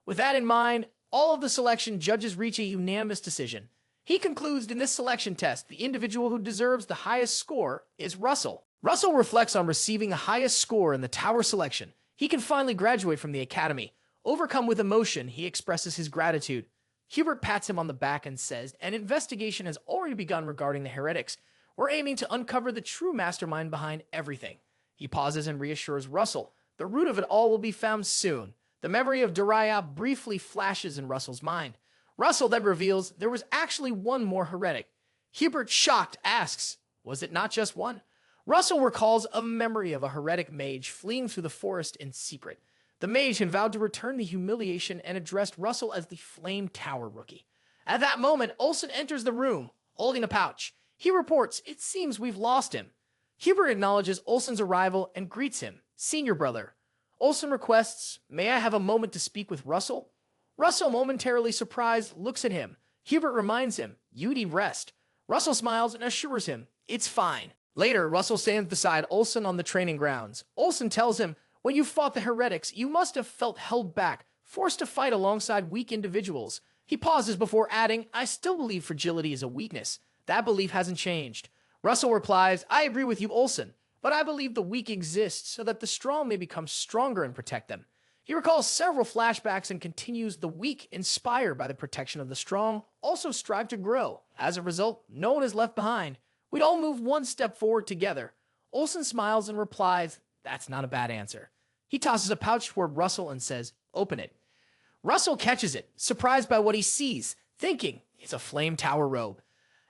With that in mind, all of the selection judges reach a unanimous decision. He concludes in this selection test, the individual who deserves the highest score is Russel. Russel reflects on receiving the highest score in the tower selection. He can finally graduate from the academy. Overcome with emotion, he expresses his gratitude. Hubert pats him on the back and says, an investigation has already begun regarding the heretics. We're aiming to uncover the true mastermind behind everything. He pauses and reassures Russel. The root of it all will be found soon. The memory of Dariah briefly flashes in Russel's mind. Russel then reveals there was actually one more heretic. Hubert, shocked, asks, was it not just one? Russel recalls a memory of a heretic mage fleeing through the forest in secret. The mage had vowed to return the humiliation and addressed Russel as the Flame Tower Rookie. At that moment, Olsen enters the room, holding a pouch. He reports, it seems we've lost him. Hubert acknowledges Olsen's arrival and greets him, senior brother. Olsen requests, may I have a moment to speak with Russel? Russel, momentarily surprised, looks at him. Hubert reminds him, you need rest. Russel smiles and assures him, it's fine. Later, Russel stands beside Olsen on the training grounds. Olsen tells him, when you fought the heretics, you must have felt held back, forced to fight alongside weak individuals. He pauses before adding, I still believe fragility is a weakness. That belief hasn't changed. Russel replies, I agree with you, Olsen, but I believe the weak exist so that the strong may become stronger and protect them. He recalls several flashbacks and continues, the weak, inspired by the protection of the strong, also strive to grow. As a result, no one is left behind. We'd all move one step forward together. Olsen smiles and replies, that's not a bad answer. He tosses a pouch toward Russel and says, open it. Russel catches it, surprised by what he sees, thinking it's a Flame Tower robe.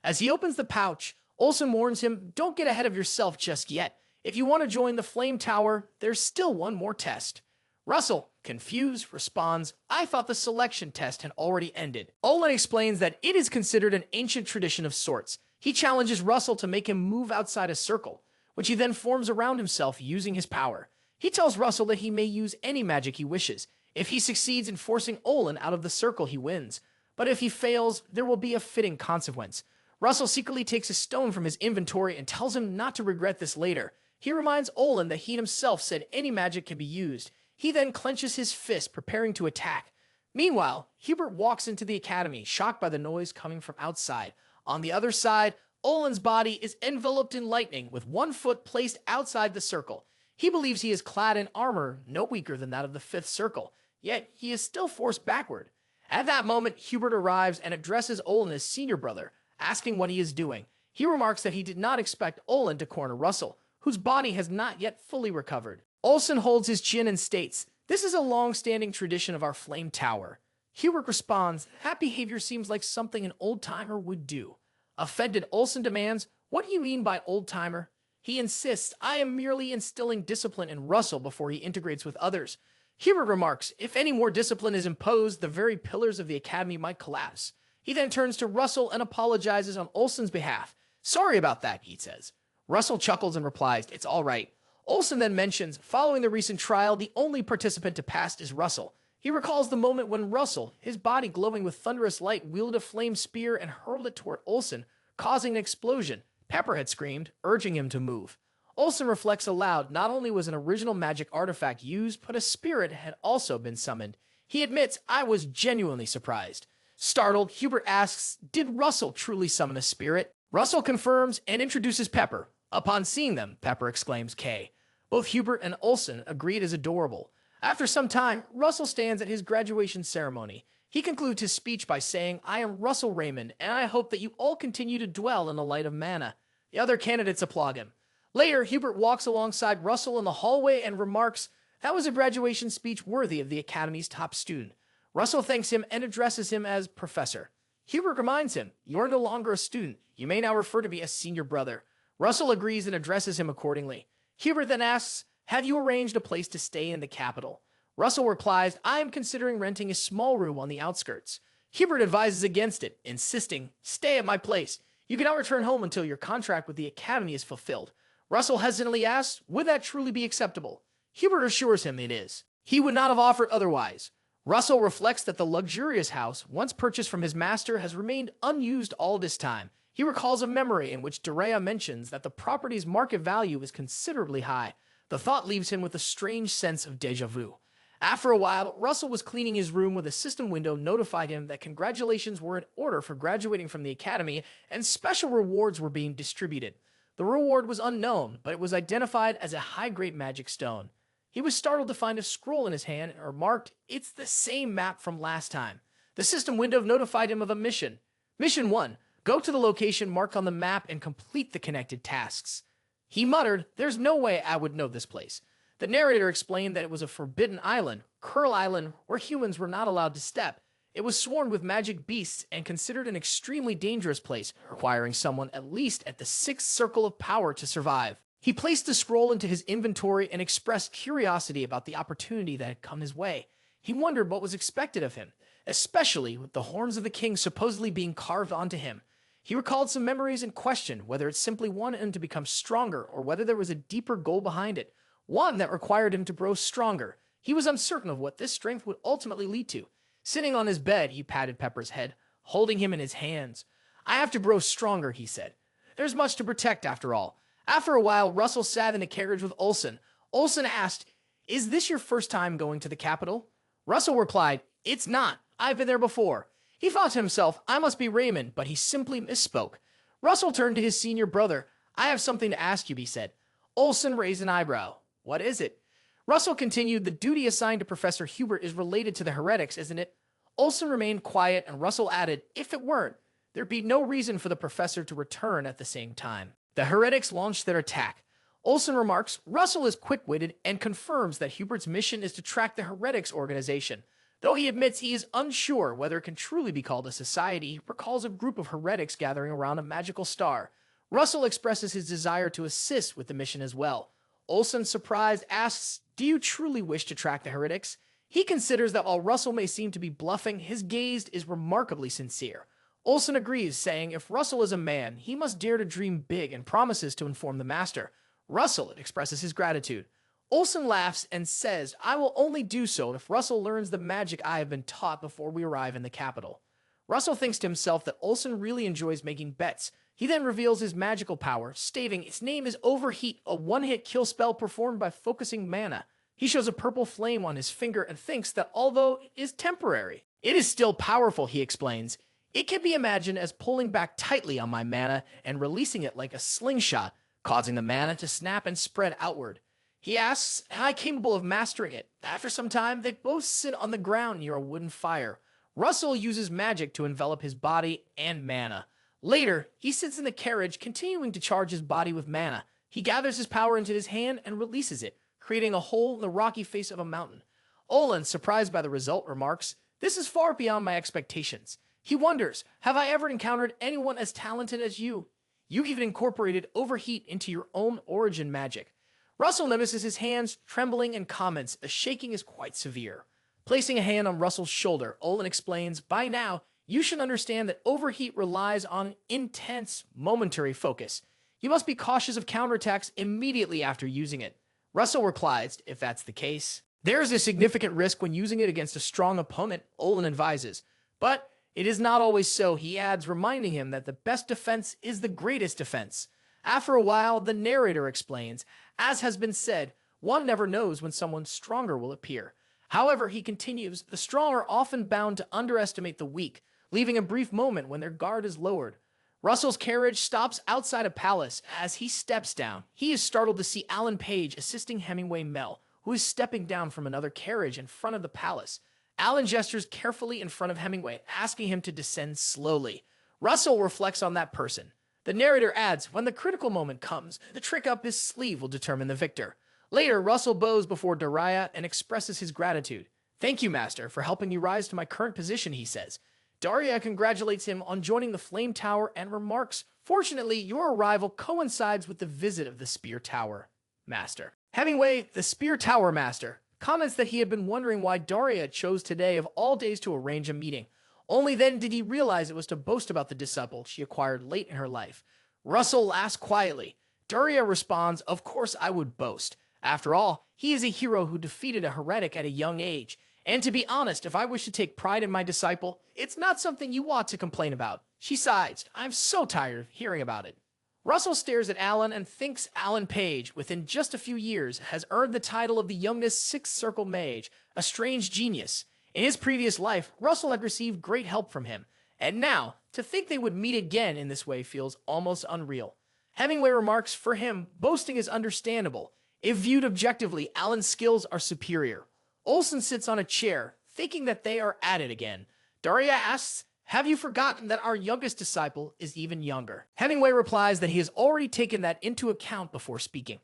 As he opens the pouch, Olsen warns him, don't get ahead of yourself just yet. If you want to join the Flame Tower, there's still one more test. Russel, confused, responds, "I thought the selection test had already ended." Olin explains that it is considered an ancient tradition of sorts. He challenges Russell to make him move outside a circle, which he then forms around himself using his power. He tells Russell that he may use any magic he wishes. If he succeeds in forcing Olin out of the circle, he wins. But if he fails, there will be a fitting consequence. Russell secretly takes a stone from his inventory and tells him not to regret this later. He reminds Olin that he himself said any magic can be used. He then clenches his fist, preparing to attack. Meanwhile, Hubert walks into the academy, shocked by the noise coming from outside. On the other side, Olin's body is enveloped in lightning, with one foot placed outside the circle. He believes he is clad in armor no weaker than that of the fifth circle, yet he is still forced backward. At that moment, Hubert arrives and addresses Olin as senior brother, asking what he is doing. He remarks that he did not expect Olin to corner Russell, whose body has not yet fully recovered. Olsen holds his chin and states, "This is a long-standing tradition of our Flame Tower." Hubert responds, "That behavior seems like something an old-timer would do." Offended, Olsen demands, "What do you mean by old-timer?" He insists, "I am merely instilling discipline in Russell before he integrates with others." Hubert remarks, "If any more discipline is imposed, the very pillars of the academy might collapse." He then turns to Russell and apologizes on Olsen's behalf. "Sorry about that," he says. Russell chuckles and replies, "It's all right." Olsen then mentions, following the recent trial, the only participant to pass is Russell. He recalls the moment when Russell, his body glowing with thunderous light, wielded a flame spear and hurled it toward Olsen, causing an explosion. Pepper had screamed, urging him to move. Olsen reflects aloud, not only was an original magic artifact used, but a spirit had also been summoned. He admits, "I was genuinely surprised." Startled, Hubert asks, "Did Russell truly summon a spirit?" Russell confirms and introduces Pepper. Upon seeing them, Pepper exclaims, "K." Both Hubert and Olsen agree it is adorable. After some time, Russell stands at his graduation ceremony. He concludes his speech by saying, "I am Russel Raymond, and I hope that you all continue to dwell in the light of mana." The other candidates applaud him. Later, Hubert walks alongside Russell in the hallway and remarks, "That was a graduation speech worthy of the Academy's top student." Russell thanks him and addresses him as Professor. Hubert reminds him, "You are no longer a student. You may now refer to me as senior brother." Russell agrees and addresses him accordingly. Hubert then asks, "Have you arranged a place to stay in the capital?" Russell replies, "I am considering renting a small room on the outskirts." Hubert advises against it, insisting, "Stay at my place. You cannot return home until your contract with the Academy is fulfilled." Russell hesitantly asks, "Would that truly be acceptable?" Hubert assures him it is. He would not have offered otherwise. Russell reflects that the luxurious house, once purchased from his master, has remained unused all this time. He recalls a memory in which Dorea mentions that the property's market value is considerably high. The thought leaves him with a strange sense of déjà vu. After a while, Russell was cleaning his room when a system window notified him that congratulations were in order for graduating from the academy and special rewards were being distributed. The reward was unknown, but it was identified as a high-grade magic stone. He was startled to find a scroll in his hand and remarked, "It's the same map from last time." The system window notified him of a mission. Mission 1. Go to the location marked on the map and complete the connected tasks. He muttered, "There's no way I would know this place." The narrator explained that it was a forbidden island, Curl Island, where humans were not allowed to step. It was swarmed with magic beasts and considered an extremely dangerous place, requiring someone at least at the 6th circle of power to survive. He placed the scroll into his inventory and expressed curiosity about the opportunity that had come his way. He wondered what was expected of him, especially with the horns of the king supposedly being carved onto him. He recalled some memories and questioned whether it simply wanted him to become stronger or whether there was a deeper goal behind it, one that required him to grow stronger. He was uncertain of what this strength would ultimately lead to. Sitting on his bed, he patted Pepper's head, holding him in his hands. "I have to grow stronger," he said. "There's much to protect after all." After a while, Russell sat in a carriage with Olsen. Olsen asked, "Is this your first time going to the capital?" Russell replied, "It's not. I've been there before." He thought to himself, "I must be Raymond," but he simply misspoke. Russell turned to his senior brother. "I have something to ask you," he said. Olsen raised an eyebrow. "What is it?" Russell continued, "The duty assigned to Professor Hubert is related to the heretics, isn't it?" Olsen remained quiet, and Russell added, "If it weren't, there'd be no reason for the professor to return at the same time." The heretics launched their attack. Olsen remarks, Russell is quick-witted and confirms that Hubert's mission is to track the heretics organization. Though he admits he is unsure whether it can truly be called a society, he recalls a group of heretics gathering around a magical star. Russell expresses his desire to assist with the mission as well. Olsen, surprised, asks, "Do you truly wish to track the heretics?" He considers that while Russel may seem to be bluffing, his gaze is remarkably sincere. Olsen agrees, saying if Russel is a man, he must dare to dream big and promises to inform the master. Russel expresses his gratitude. Olsen laughs and says, I will only do so if Russel learns the magic I have been taught before we arrive in the capital. Russel thinks to hemself that Olsen really enjoys making bets. He then reveals his magical power, stating its name is Overheat, a one-hit kill spell performed by focusing mana. He shows a purple flame on his finger and thinks that although it is temporary, it is still powerful, he explains. It can be imagined as pulling back tightly on my mana and releasing it like a slingshot, causing the mana to snap and spread outward. He asks, am I capable of mastering it? After some time, they both sit on the ground near a wooden fire. Russel uses magic to envelop his body and mana. Later, he sits in the carriage, continuing to charge his body with mana. He gathers his power into his hand and releases it, creating a hole in the rocky face of a mountain. Olin, surprised by the result, remarks, this is far beyond my expectations. He wonders, have I ever encountered anyone as talented as you? You even incorporated Overheat into your own origin magic. Russel notices his hands trembling and comments, a shaking is quite severe. Placing a hand on Russell's shoulder, Olin explains, by now, you should understand that Overheat relies on intense, momentary focus. You must be cautious of counterattacks immediately after using it. Russell replies, if that's the case. There is a significant risk when using it against a strong opponent, Olin advises. But it is not always so, he adds, reminding him that the best defense is the greatest defense. After a while, the narrator explains, as has been said, one never knows when someone stronger will appear. However, he continues, the strong are often bound to underestimate the weak, leaving a brief moment when their guard is lowered. Russell's carriage stops outside a palace. As he steps down, he is startled to see Alan Page assisting Hemingway Mel, who is stepping down from another carriage in front of the palace. Alan gestures carefully in front of Hemingway, asking him to descend slowly. Russell reflects on that person. The narrator adds, when the critical moment comes, the trick up his sleeve will determine the victor. Later, Russell bows before Daria and expresses his gratitude. Thank you, Master, for helping me rise to my current position, he says. Daria congratulates him on joining the Flame Tower and remarks, fortunately, your arrival coincides with the visit of the Spear Tower Master. Hemingway, the Spear Tower Master, comments that he had been wondering why Daria chose today of all days to arrange a meeting. Only then did he realize it was to boast about the disciple she acquired late in her life. Russell laughs quietly. Daria responds, of course I would boast. After all, he is a hero who defeated a heretic at a young age. And to be honest, if I wish to take pride in my disciple, it's not something you ought to complain about. She sighs. I'm so tired of hearing about it. Russell stares at Alan and thinks Alan Page, within just a few years, has earned the title of the youngest Sixth Circle Mage, a strange genius. In his previous life, Russell had received great help from him. And now, to think they would meet again in this way feels almost unreal. Hemingway remarks, for him, boasting is understandable. If viewed objectively, Alan's skills are superior. Olsen sits on a chair, thinking that they are at it again. Daria asks, have you forgotten that our youngest disciple is even younger? Hemingway replies that he has already taken that into account before speaking.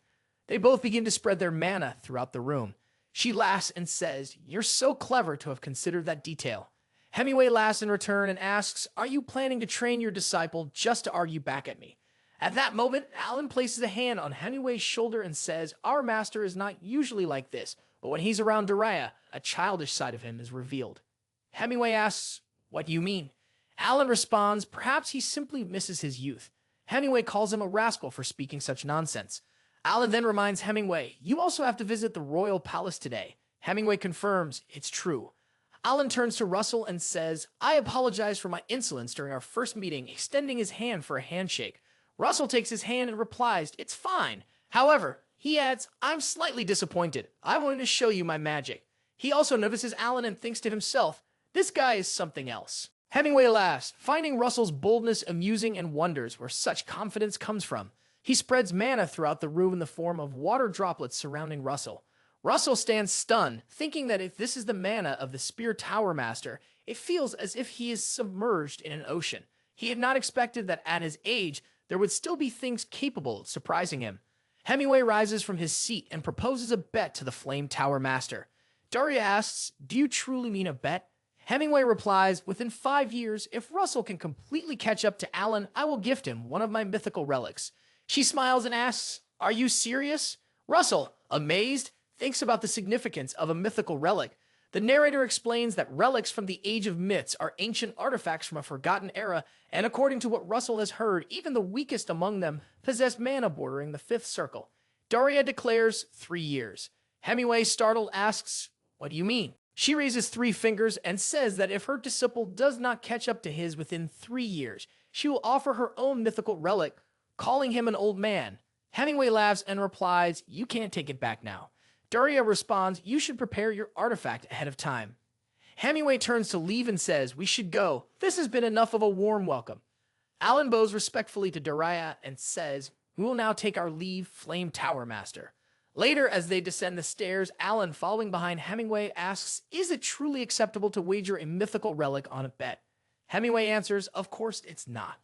They both begin to spread their mana throughout the room. She laughs and says, you're so clever to have considered that detail. Hemingway laughs in return and asks, are you planning to train your disciple just to argue back at me? At that moment, Alan places a hand on Hemingway's shoulder and says, our master is not usually like this, but when he's around Daria, a childish side of him is revealed. Hemingway asks, what do you mean? Alan responds, perhaps he simply misses his youth. Hemingway calls him a rascal for speaking such nonsense. Alan then reminds Hemingway, you also have to visit the royal palace today. Hemingway confirms, it's true. Alan turns to Russell and says, I apologize for my insolence during our first meeting, extending his hand for a handshake. Russell takes his hand and replies, it's fine. However, he adds, I'm slightly disappointed. I wanted to show you my magic. He also notices Alan and thinks to himself, this guy is something else. Hemingway laughs, finding Russell's boldness amusing and wonders where such confidence comes from. He spreads mana throughout the room in the form of water droplets surrounding Russell. Russell stands stunned, thinking that if this is the mana of the Spear Tower Master, it feels as if he is submerged in an ocean. He had not expected that at his age, there would still be things capable of surprising him. Hemingway rises from his seat and proposes a bet to the Flame Tower Master. Daria asks, do you truly mean a bet? Hemingway replies, within 5 years, if Russell can completely catch up to Alan, I will gift him one of my mythical relics. She smiles and asks, are you serious? Russell, amazed, thinks about the significance of a mythical relic. The narrator explains that relics from the Age of Myths are ancient artifacts from a forgotten era, and according to what Russel has heard, even the weakest among them possess mana bordering the fifth circle. Daria declares 3 years. Hemingway, startled, asks, "What do you mean?" She raises 3 fingers and says that if her disciple does not catch up to his within 3 years, she will offer her own mythical relic, calling him an old man. Hemingway laughs and replies, "You can't take it back now." Daria responds, "You should prepare your artifact ahead of time." Hemingway turns to leave and says, "We should go. This has been enough of a warm welcome." Alan bows respectfully to Daria and says, "We will now take our leave, Flame Tower Master." Later, as they descend the stairs, Alan, following behind Hemingway, asks, "Is it truly acceptable to wager a mythical relic on a bet?" Hemingway answers, "Of course it's not."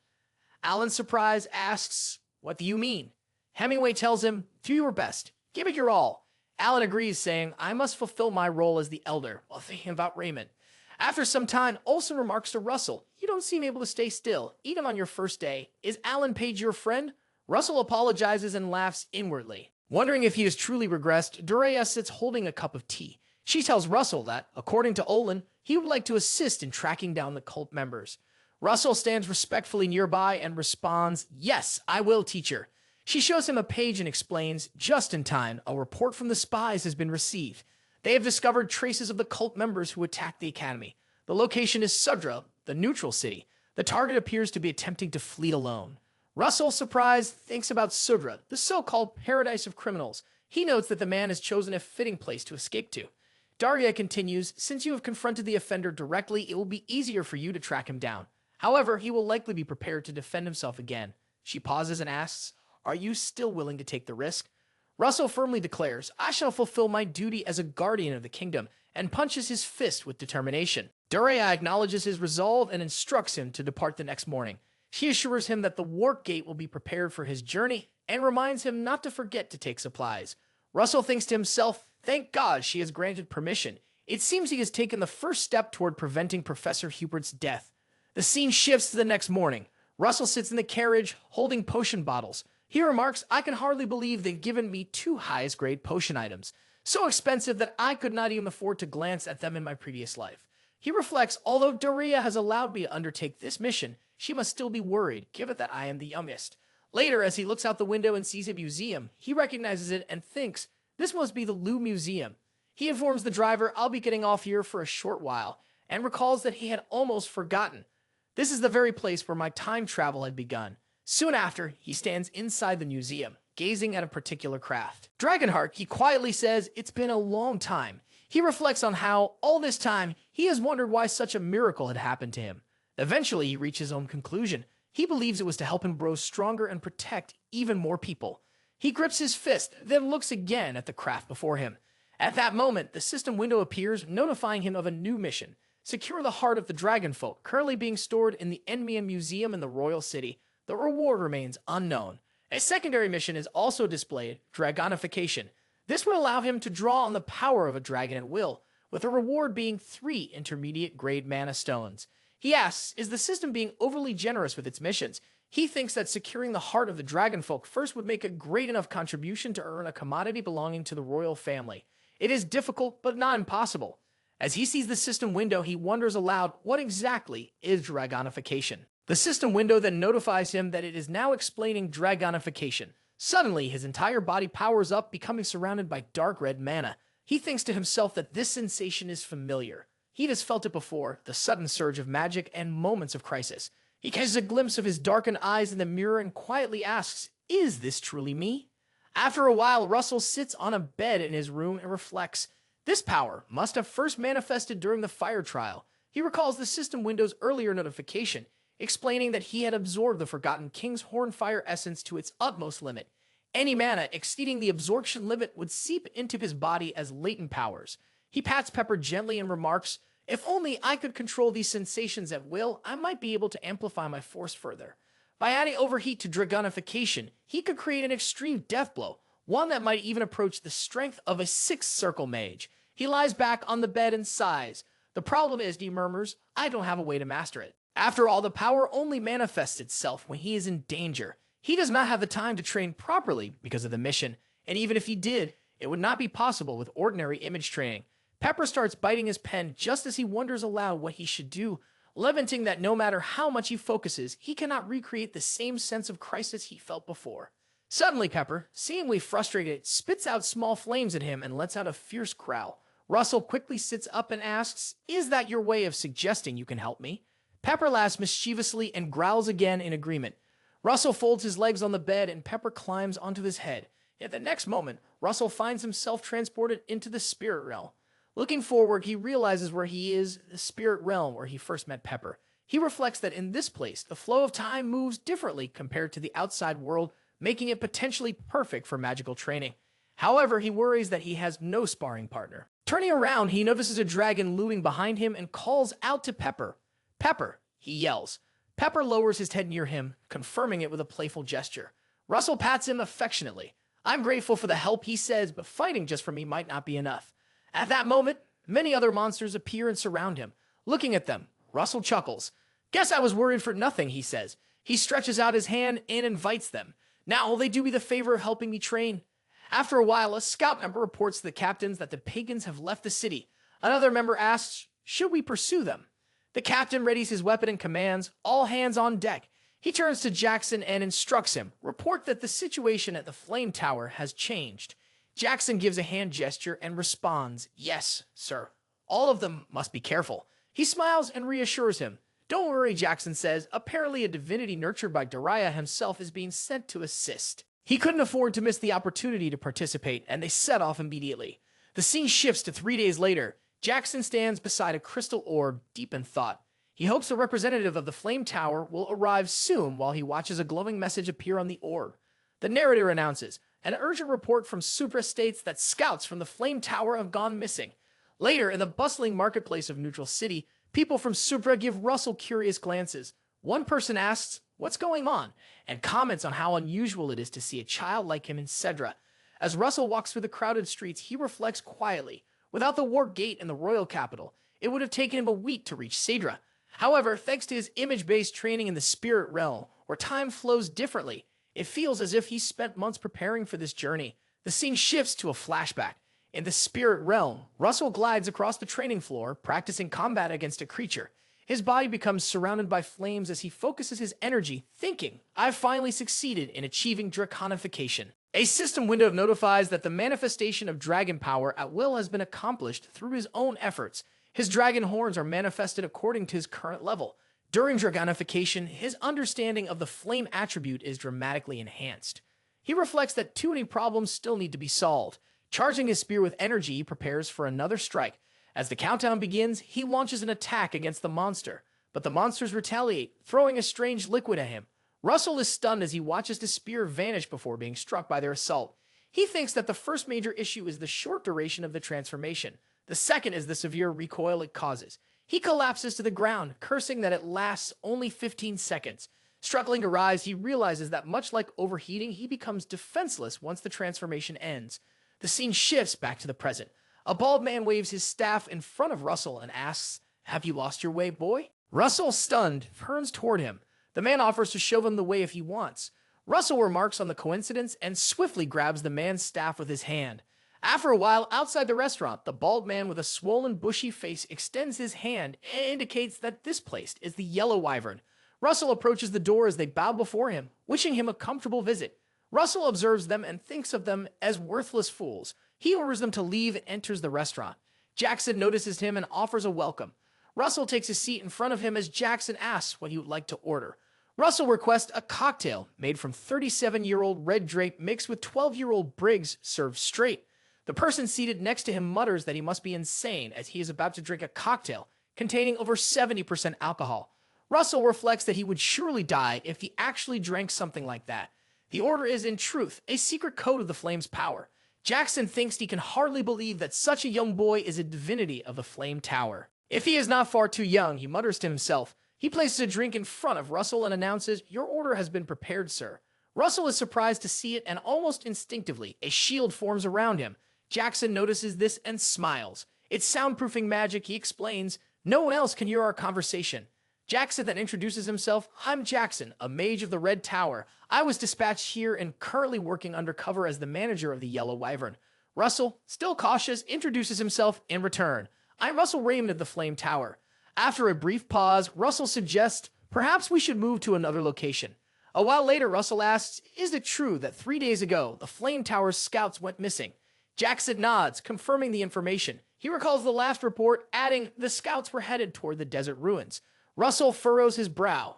Alan, surprised, asks, "What do you mean?" Hemingway tells him, "Do your best. Give it your all." Alan agrees, saying, "I must fulfill my role as the elder," while thinking about Raymond. After some time, Olsen remarks to Russell, "You don't seem able to stay still, even on your first day. Is Alan Page your friend?" Russell apologizes and laughs inwardly. Wondering if he has truly regressed, Daria sits holding a cup of tea. She tells Russell that, according to Olin, he would like to assist in tracking down the cult members. Russell stands respectfully nearby and responds, "Yes, I will, teacher." She shows him a page and explains, just in time, a report from the spies has been received. They have discovered traces of the cult members who attacked the academy. The location is Sudra, the neutral city. The target appears to be attempting to flee alone. Russell, surprised, thinks about Sudra, the so-called paradise of criminals. He notes that the man has chosen a fitting place to escape to. Daria continues, "Since you have confronted the offender directly, it will be easier for you to track him down. However, he will likely be prepared to defend himself again." She pauses and asks, "Are you still willing to take the risk?" Russell firmly declares, "I shall fulfill my duty as a guardian of the kingdom," and punches his fist with determination. Daria acknowledges his resolve and instructs him to depart the next morning. She assures him that the Warp Gate will be prepared for his journey and reminds him not to forget to take supplies. Russell thinks to himself, thank God she has granted permission. It seems he has taken the first step toward preventing Professor Hubert's death. The scene shifts to the next morning. Russell sits in the carriage, holding potion bottles. He remarks, "I can hardly believe they've given me 2 highest grade potion items, so expensive that I could not even afford to glance at them in my previous life." He reflects, although Daria has allowed me to undertake this mission, she must still be worried, given that I am the youngest. Later, as he looks out the window and sees a museum, he recognizes it and thinks, this must be the Lou Museum. He informs the driver, "I'll be getting off here for a short while," and recalls that he had almost forgotten. This is the very place where my time travel had begun. Soon after, he stands inside the museum, gazing at a particular craft. Dragonheart, he quietly says, "It's been a long time." He reflects on how, all this time, he has wondered why such a miracle had happened to him. Eventually, he reaches his own conclusion. He believes it was to help him grow stronger and protect even more people. He grips his fist, then looks again at the craft before him. At that moment, the system window appears, notifying him of a new mission. Secure the heart of the dragonfolk, currently being stored in the Enmian Museum in the Royal City. The reward remains unknown. A secondary mission is also displayed, Dragonification. This would allow him to draw on the power of a dragon at will, with the reward being 3 intermediate grade mana stones. He asks, is the system being overly generous with its missions? He thinks that securing the heart of the dragonfolk first would make a great enough contribution to earn a commodity belonging to the royal family. It is difficult, but not impossible. As he sees the system window, he wonders aloud, what exactly is Dragonification? The system window then notifies him that it is now explaining Dragonification. Suddenly, his entire body powers up, becoming surrounded by dark red mana. He thinks to himself that this sensation is familiar. He has felt it before, the sudden surge of magic and moments of crisis. He catches a glimpse of his darkened eyes in the mirror and quietly asks, is this truly me? After a while, Russell sits on a bed in his room and reflects. This power must have first manifested during the fire trial. He recalls the system window's earlier notification, explaining that he had absorbed the Forgotten King's Hornfire essence to its utmost limit. Any mana exceeding the absorption limit would seep into his body as latent powers. He pats Pepper gently and remarks, if only I could control these sensations at will, I might be able to amplify my force further. By adding overheat to Dragonification, he could create an extreme death blow, one that might even approach the strength of a 6th circle mage. He lies back on the bed and sighs. The problem is, he murmurs, I don't have a way to master it. After all, the power only manifests itself when he is in danger. He does not have the time to train properly because of the mission, and even if he did, it would not be possible with ordinary image training. Pepper starts biting his pen just as he wonders aloud what he should do, lamenting that no matter how much he focuses, he cannot recreate the same sense of crisis he felt before. Suddenly, Pepper, seemingly frustrated, spits out small flames at him and lets out a fierce growl. Russel quickly sits up and asks, "Is that your way of suggesting you can help me?" Pepper laughs mischievously and growls again in agreement. Russel folds his legs on the bed and Pepper climbs onto his head. At the next moment, Russel finds himself transported into the spirit realm. Looking forward, he realizes where he is, the spirit realm where he first met Pepper. He reflects that in this place, the flow of time moves differently compared to the outside world, making it potentially perfect for magical training. However, he worries that he has no sparring partner. Turning around, he notices a dragon looming behind him and calls out to Pepper. "Pepper," he yells. Pepper lowers his head near him, confirming it with a playful gesture. Russel pats him affectionately. "I'm grateful for the help," he says, "but fighting just for me might not be enough." At that moment, many other monsters appear and surround him. Looking at them, Russel chuckles. "Guess I was worried for nothing," he says. He stretches out his hand and invites them. "Now will they do me the favor of helping me train?" After a while, a scout member reports to the captains that the pagans have left the city. Another member asks, "Should we pursue them?" The captain readies his weapon and commands, "All hands on deck." He turns to Jackson and instructs him, "Report that the situation at the Flame Tower has changed." Jackson gives a hand gesture and responds, "Yes, sir. All of them must be careful." He smiles and reassures him. "Don't worry," Jackson says. "Apparently a divinity nurtured by Dariah himself is being sent to assist." He couldn't afford to miss the opportunity to participate, and they set off immediately. The scene shifts to 3 days later. Jackson stands beside a crystal orb, deep in thought. He hopes a representative of the Flame Tower will arrive soon while he watches a glowing message appear on the orb. The narrator announces, "An urgent report from Supra states that scouts from the Flame Tower have gone missing." Later, in the bustling marketplace of Neutral City, people from Supra give Russel curious glances. One person asks, "What's going on?" and comments on how unusual it is to see a child like him in Cedra. As Russel walks through the crowded streets, he reflects quietly. Without the war gate in the royal capital, it would have taken him a week to reach Cedra. However, thanks to his image-based training in the spirit realm, where time flows differently, it feels as if he spent months preparing for this journey. The scene shifts to a flashback. In the spirit realm, Russel glides across the training floor, practicing combat against a creature. His body becomes surrounded by flames as he focuses his energy, thinking, "I've finally succeeded in achieving draconification." A system window notifies that the manifestation of dragon power at will has been accomplished through his own efforts. His dragon horns are manifested according to his current level. During dragonification, his understanding of the flame attribute is dramatically enhanced. He reflects that too many problems still need to be solved. Charging his spear with energy, he prepares for another strike. As the countdown begins, he launches an attack against the monster, but the monsters retaliate, throwing a strange liquid at him. Russel is stunned as he watches the spear vanish before being struck by their assault. He thinks that the first major issue is the short duration of the transformation. The second is the severe recoil it causes. He collapses to the ground, cursing that it lasts only 15 seconds. Struggling to rise, he realizes that much like overheating, he becomes defenseless once the transformation ends. The scene shifts back to the present. A bald man waves his staff in front of Russel and asks, "Have you lost your way, boy?" Russel, stunned, turns toward him. The man offers to show him the way if he wants. Russel remarks on the coincidence and swiftly grabs the man's staff with his hand. After a while, outside the restaurant, the bald man with a swollen, bushy face extends his hand and indicates that this place is the Yellow Wyvern. Russel approaches the door as they bow before him, wishing him a comfortable visit. Russel observes them and thinks of them as worthless fools. He orders them to leave and enters the restaurant. Jackson notices him and offers a welcome. Russel takes a seat in front of him as Jackson asks what he would like to order. Russel requests a cocktail made from 37-year-old red drape mixed with 12-year-old Briggs served straight. The person seated next to him mutters that he must be insane as he is about to drink a cocktail containing over 70% alcohol. Russel reflects that he would surely die if he actually drank something like that. The order is, in truth, a secret code of the Flame's power. Jackson thinks he can hardly believe that such a young boy is a divinity of the Flame Tower. If he is not far too young, he mutters to himself. He places a drink in front of Russel and announces, "Your order has been prepared, sir." Russel is surprised to see it, and almost instinctively, a shield forms around him. Jackson notices this and smiles. "It's soundproofing magic," he explains. "No one else can hear our conversation." Jackson then introduces himself. "I'm Jackson, a mage of the Red Tower. I was dispatched here and currently working undercover as the manager of the Yellow Wyvern." Russel, still cautious, introduces himself in return. I'm Russel Raymond of the Flame Tower. After a brief pause, Russel suggests perhaps we should move to another location. A while later, Russel asks, is it true that 3 days ago, the Flame Tower's scouts went missing? Jackson nods, confirming the information. He recalls the last report, adding, the scouts were headed toward the desert ruins. Russel furrows his brow.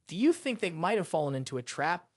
Do you think they might have fallen into a trap?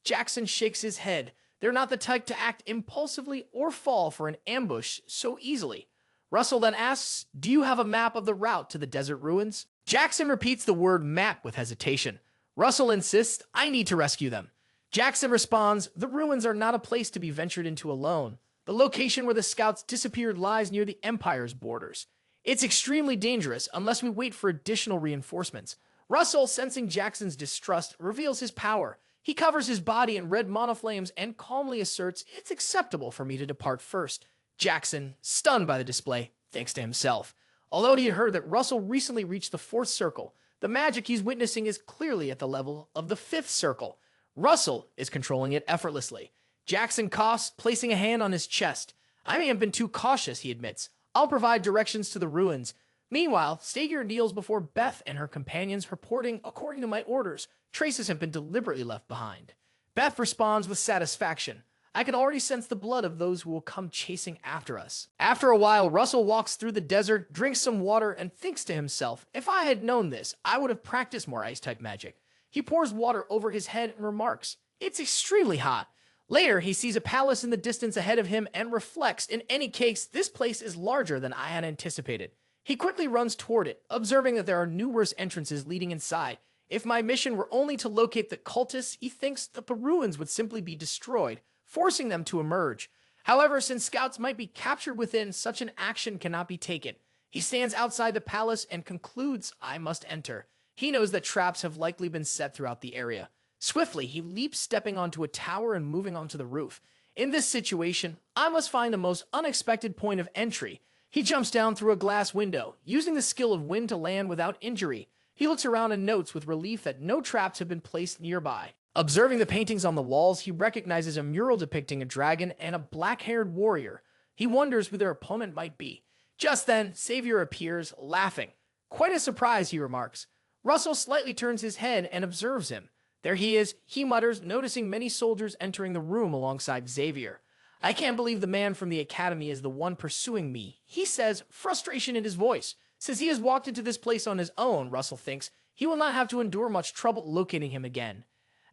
Jackson shakes his head. They're not the type to act impulsively or fall for an ambush so easily. Russel then asks, do you have a map of the route to the desert ruins? Jackson repeats the word map with hesitation. Russel insists, I need to rescue them. Jackson responds, the ruins are not a place to be ventured into alone. The location where the scouts disappeared lies near the Empire's borders. It's extremely dangerous unless we wait for additional reinforcements. Russel, sensing Jackson's distrust, reveals his power. He covers his body in red monoflames and calmly asserts it's acceptable for me to depart first. Jackson, stunned by the display, thinks to himself. Although he had heard that Russel recently reached the 4th circle, the magic he's witnessing is clearly at the level of the 5th circle. Russel is controlling it effortlessly. Jackson coughs, placing a hand on his chest. I may have been too cautious, he admits. I'll provide directions to the ruins. Meanwhile, Stager kneels before Beth and her companions, reporting, according to my orders, traces have been deliberately left behind. Beth responds with satisfaction. I can already sense the blood of those who will come chasing after us. After a while, Russel walks through the desert, drinks some water, and thinks to himself, if I had known this, I would have practiced more ice-type magic. He pours water over his head and remarks, it's extremely hot. Later, he sees a palace in the distance ahead of him and reflects, in any case, this place is larger than I had anticipated. He quickly runs toward it, observing that there are numerous entrances leading inside. If my mission were only to locate the cultists, he thinks that the ruins would simply be destroyed, forcing them to emerge. However, since scouts might be captured within, such an action cannot be taken. He stands outside the palace and concludes, I must enter. He knows that traps have likely been set throughout the area. Swiftly, he leaps, stepping onto a tower and moving onto the roof. In this situation, I must find the most unexpected point of entry. He jumps down through a glass window, using the skill of wind to land without injury. He looks around and notes with relief that no traps have been placed nearby. Observing the paintings on the walls, he recognizes a mural depicting a dragon and a black-haired warrior. He wonders who their opponent might be. Just then, Savior appears, laughing. Quite a surprise, he remarks. Russel slightly turns his head and observes him. There he is, he mutters, noticing many soldiers entering the room alongside Xavier. I can't believe the man from the academy is the one pursuing me, he says, frustration in his voice. Since he has walked into this place on his own, Russel thinks, he will not have to endure much trouble locating him again.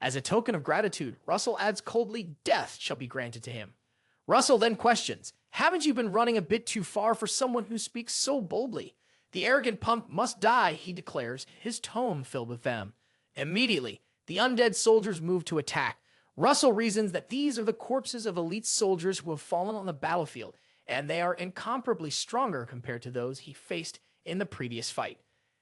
As a token of gratitude, Russel adds coldly, death shall be granted to him. Russel then questions, haven't you been running a bit too far for someone who speaks so boldly? The arrogant punk must die, he declares, his tone filled with venom. Immediately, the undead soldiers move to attack. Russel reasons that these are the corpses of elite soldiers who have fallen on the battlefield, and they are incomparably stronger compared to those he faced in the previous fight.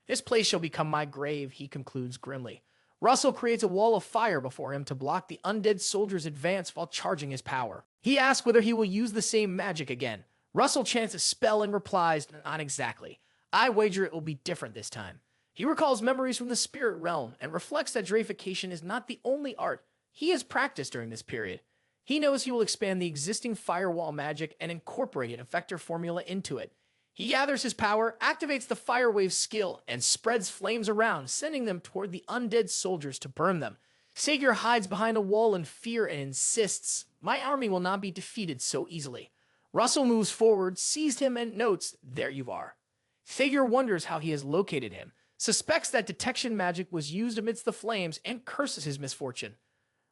This place shall become my grave, he concludes grimly. Russel creates a wall of fire before him to block the undead soldiers' advance while charging his power. He asks whether he will use the same magic again. Russel chants a spell and replies, not exactly. I wager it will be different this time. He recalls memories from the spirit realm and reflects that Draification is not the only art he has practiced during this period. He knows he will expand the existing firewall magic and incorporate an effector formula into it. He gathers his power, activates the fire wave skill, and spreads flames around, sending them toward the undead soldiers to burn them. Sagier hides behind a wall in fear and insists, my army will not be defeated so easily. Russel moves forward, sees him, and notes, there you are. Sagier wonders how he has located him, suspects that detection magic was used amidst the flames, and curses his misfortune.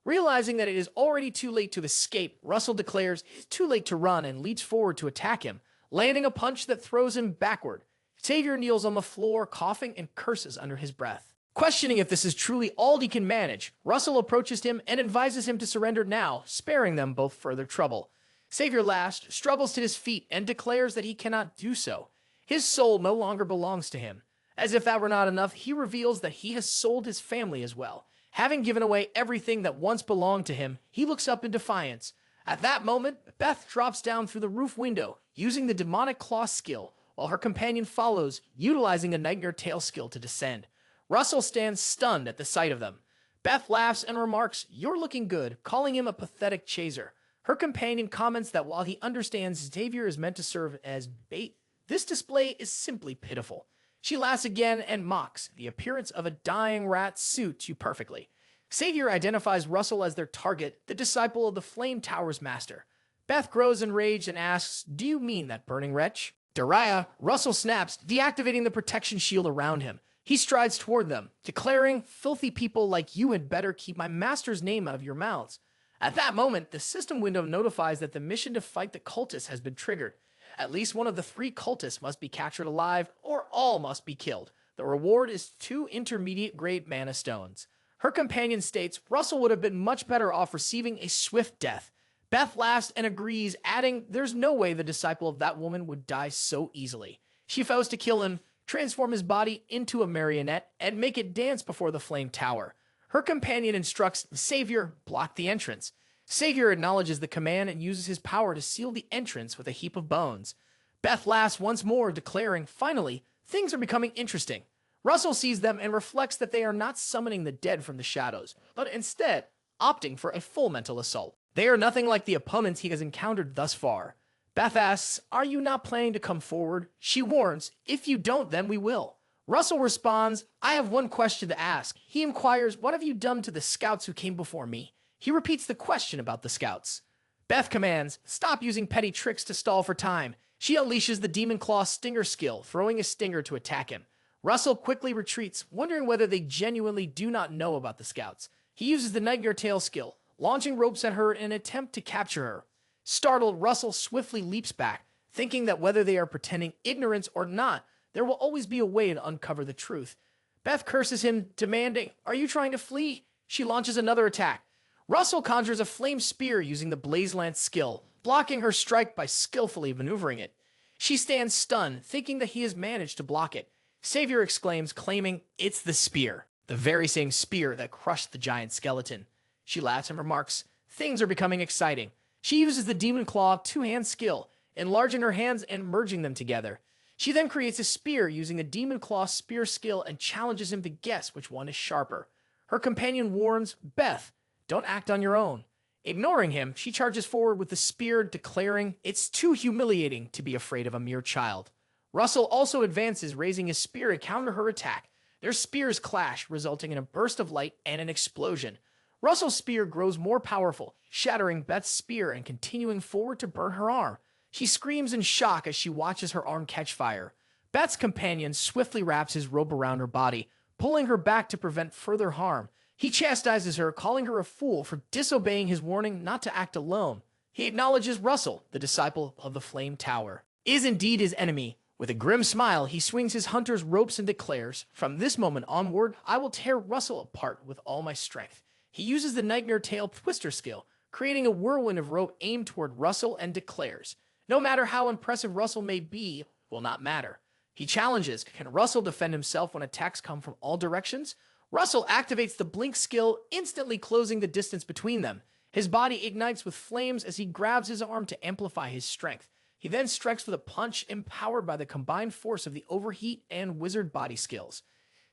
Realizing that it is already too late to escape, Russel declares it's too late to run and leaps forward to attack him, landing a punch that throws him backward. Savior kneels on the floor, coughing and curses under his breath. Questioning if this is truly all he can manage, Russel approaches him and advises him to surrender now, sparing them both further trouble. Savior last struggles to his feet and declares that he cannot do so. His soul no longer belongs to him. As if that were not enough, he reveals that he has sold his family as well. Having given away everything that once belonged to him, he looks up in defiance. At that moment, Beth drops down through the roof window, using the demonic claw skill, while her companion follows, utilizing a nightmare tail skill to descend. Russel stands stunned at the sight of them. Beth laughs and remarks, you're looking good, calling him a pathetic chaser. Her companion comments that while he understands Xavier is meant to serve as bait, this display is simply pitiful. She laughs again and mocks, "The appearance of a dying rat suits you perfectly." Xavier identifies Russell as their target, the disciple of the Flame Tower's master. Beth grows enraged and asks, "Do you mean that burning wretch?" Daria, Russell snaps, deactivating the protection shield around him. He strides toward them, declaring, "Filthy people like you had better keep my master's name out of your mouths." At that moment, the system window notifies that the mission to fight the cultists has been triggered. At least one of the 3 cultists must be captured alive, or all must be killed. The reward is 2 intermediate-grade mana stones. Her companion states Russell would have been much better off receiving a swift death. Beth laughs and agrees, adding, "There's no way the disciple of that woman would die so easily." She vows to kill him, transform his body into a marionette, and make it dance before the Flame Tower. Her companion instructs Xavier, "Block the entrance." Xavier acknowledges the command and uses his power to seal the entrance with a heap of bones. Beth laughs once more, declaring, "Finally, things are becoming interesting." Russell sees them and reflects that they are not summoning the dead from the shadows, but instead opting for a full mental assault. They are nothing like the opponents he has encountered thus far. Beth asks, "Are you not planning to come forward?" She warns, "If you don't, then we will." Russell responds, "I have one question to ask." He inquires, "What have you done to the scouts who came before me?" He repeats the question about the scouts. Beth commands, "Stop using petty tricks to stall for time." She unleashes the Demon Claw Stinger skill, throwing a stinger to attack him. Russell quickly retreats, wondering whether they genuinely do not know about the scouts. He uses the Nightmare Tail skill, launching ropes at her in an attempt to capture her. Startled, Russell swiftly leaps back, thinking that whether they are pretending ignorance or not, there will always be a way to uncover the truth. Beth curses him, demanding, "Are you trying to flee?" She launches another attack. Russell conjures a flame spear using the Blaze Lance skill, blocking her strike by skillfully maneuvering it. She stands stunned, thinking that he has managed to block it. Xavier exclaims, claiming, "It's the spear," the very same spear that crushed the giant skeleton. She laughs and remarks, "Things are becoming exciting." She uses the Demon Claw 2-hand skill, enlarging her hands and merging them together. She then creates a spear using the Demon Claw spear skill and challenges him to guess which one is sharper. Her companion warns, "Beth, don't act on your own." Ignoring him, she charges forward with the spear, declaring, "It's too humiliating to be afraid of a mere child." Russell also advances, raising his spear to counter her attack. Their spears clash, resulting in a burst of light and an explosion. Russell's spear grows more powerful, shattering Beth's spear and continuing forward to burn her arm. She screams in shock as she watches her arm catch fire. Beth's companion swiftly wraps his rope around her body, pulling her back to prevent further harm. He chastises her, calling her a fool for disobeying his warning not to act alone. He acknowledges Russell, the disciple of the Flame Tower, is indeed his enemy. With a grim smile, he swings his hunter's ropes and declares, "From this moment onward, I will tear Russell apart with all my strength." He uses the Nightmare Tail Twister skill, creating a whirlwind of rope aimed toward Russell, and declares, "No matter how impressive Russell may be, will not matter." He challenges, "Can Russell defend himself when attacks come from all directions?" Russell activates the Blink skill, instantly closing the distance between them. His body ignites with flames as he grabs his arm to amplify his strength. He then strikes with a punch empowered by the combined force of the Overheat and Wizard body skills.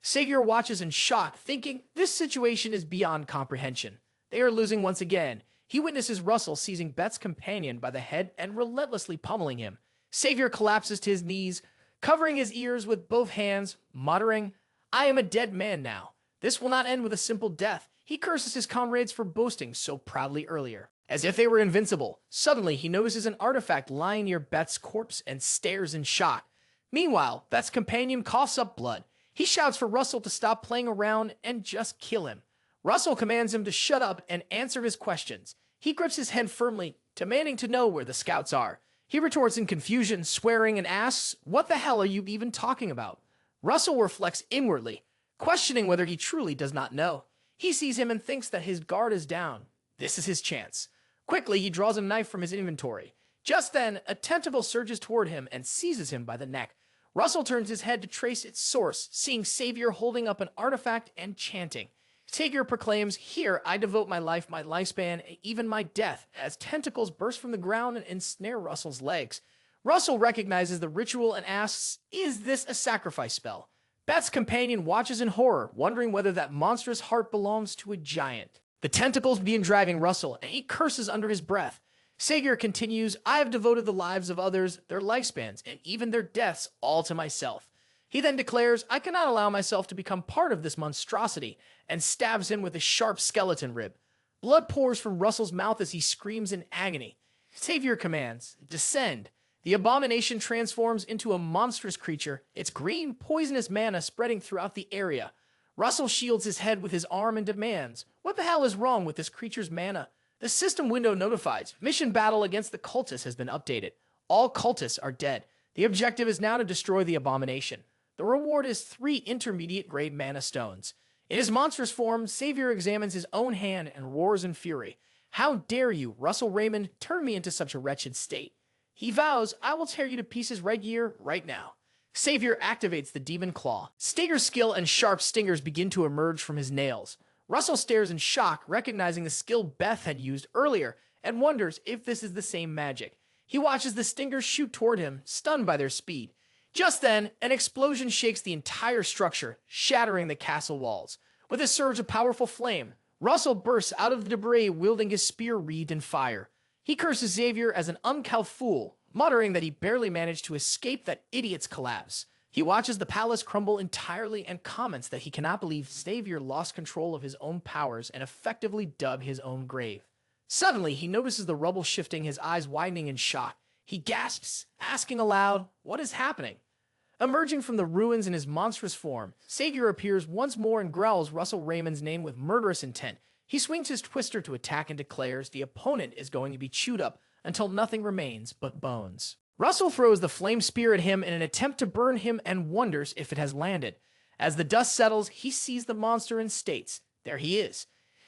Xavier watches in shock, thinking this situation is beyond comprehension. They are losing once again. He witnesses Russell seizing Beth's companion by the head and relentlessly pummeling him. Xavier collapses to his knees, covering his ears with both hands, muttering, "I am a dead man now. This will not end with a simple death." He curses his comrades for boasting so proudly earlier, as if they were invincible. Suddenly, he notices an artifact lying near Beth's corpse and stares in shock. Meanwhile, Beth's companion coughs up blood. He shouts for Russell to stop playing around and just kill him. Russell commands him to shut up and answer his questions. He grips his head firmly, demanding to know where the scouts are. He retorts in confusion, swearing, and asks, "What the hell are you even talking about?" Russell reflects inwardly, questioning whether he truly does not know. He sees him and thinks that his guard is down. This is his chance. Quickly, he draws a knife from his inventory. Just then, a tentacle surges toward him and seizes him by the neck. Russell turns his head to trace its source, seeing Xavier holding up an artifact and chanting. Xavier proclaims, "Here I devote my life, my lifespan, even my death," as tentacles burst from the ground and ensnare Russell's legs. Russell recognizes the ritual and asks, "Is this a sacrifice spell?" Beth's companion watches in horror, wondering whether that monstrous heart belongs to a giant. The tentacles begin driving Russell, and he curses under his breath. Savior continues, I have devoted the lives of others, their lifespans, and even their deaths all to myself. He then declares, I cannot allow myself to become part of this monstrosity, and stabs him with a sharp skeleton rib. Blood pours from Russel's mouth as he screams in agony. Savior commands, descend. The abomination transforms into a monstrous creature, its green, poisonous mana spreading throughout the area. Russel shields his head with his arm and demands, what the hell is wrong with this creature's mana? The system window notifies, mission battle against the cultists has been updated. All cultists are dead. The objective is now to destroy the abomination. The reward is 3 intermediate grade mana stones. In his monstrous form, Savior examines his own hand and roars in fury. How dare you, Russel Raymond, turn me into such a wretched state? He vows, I will tear you to pieces right here, right now. Savior activates the Demon Claw. Stinger's skill and sharp stingers begin to emerge from his nails. Russel stares in shock, recognizing the skill Beth had used earlier, and wonders if this is the same magic. He watches the stingers shoot toward him, stunned by their speed. Just then, an explosion shakes the entire structure, shattering the castle walls. With a surge of powerful flame, Russel bursts out of the debris wielding his spear wreathed in fire. He curses Xavier as an uncouth fool, muttering that he barely managed to escape that idiot's collapse. He watches the palace crumble entirely and comments that he cannot believe Xavier lost control of his own powers and effectively dug his own grave. Suddenly, he notices the rubble shifting, his eyes widening in shock. He gasps, asking aloud, what is happening? Emerging from the ruins in his monstrous form, Savior appears once more and growls Russel Raymond's name with murderous intent. He swings his twister to attack and declares the opponent is going to be chewed up until nothing remains but bones. Russel throws the flame spear at him in an attempt to burn him and wonders if it has landed. As the dust settles, he sees the monster and states, there he is.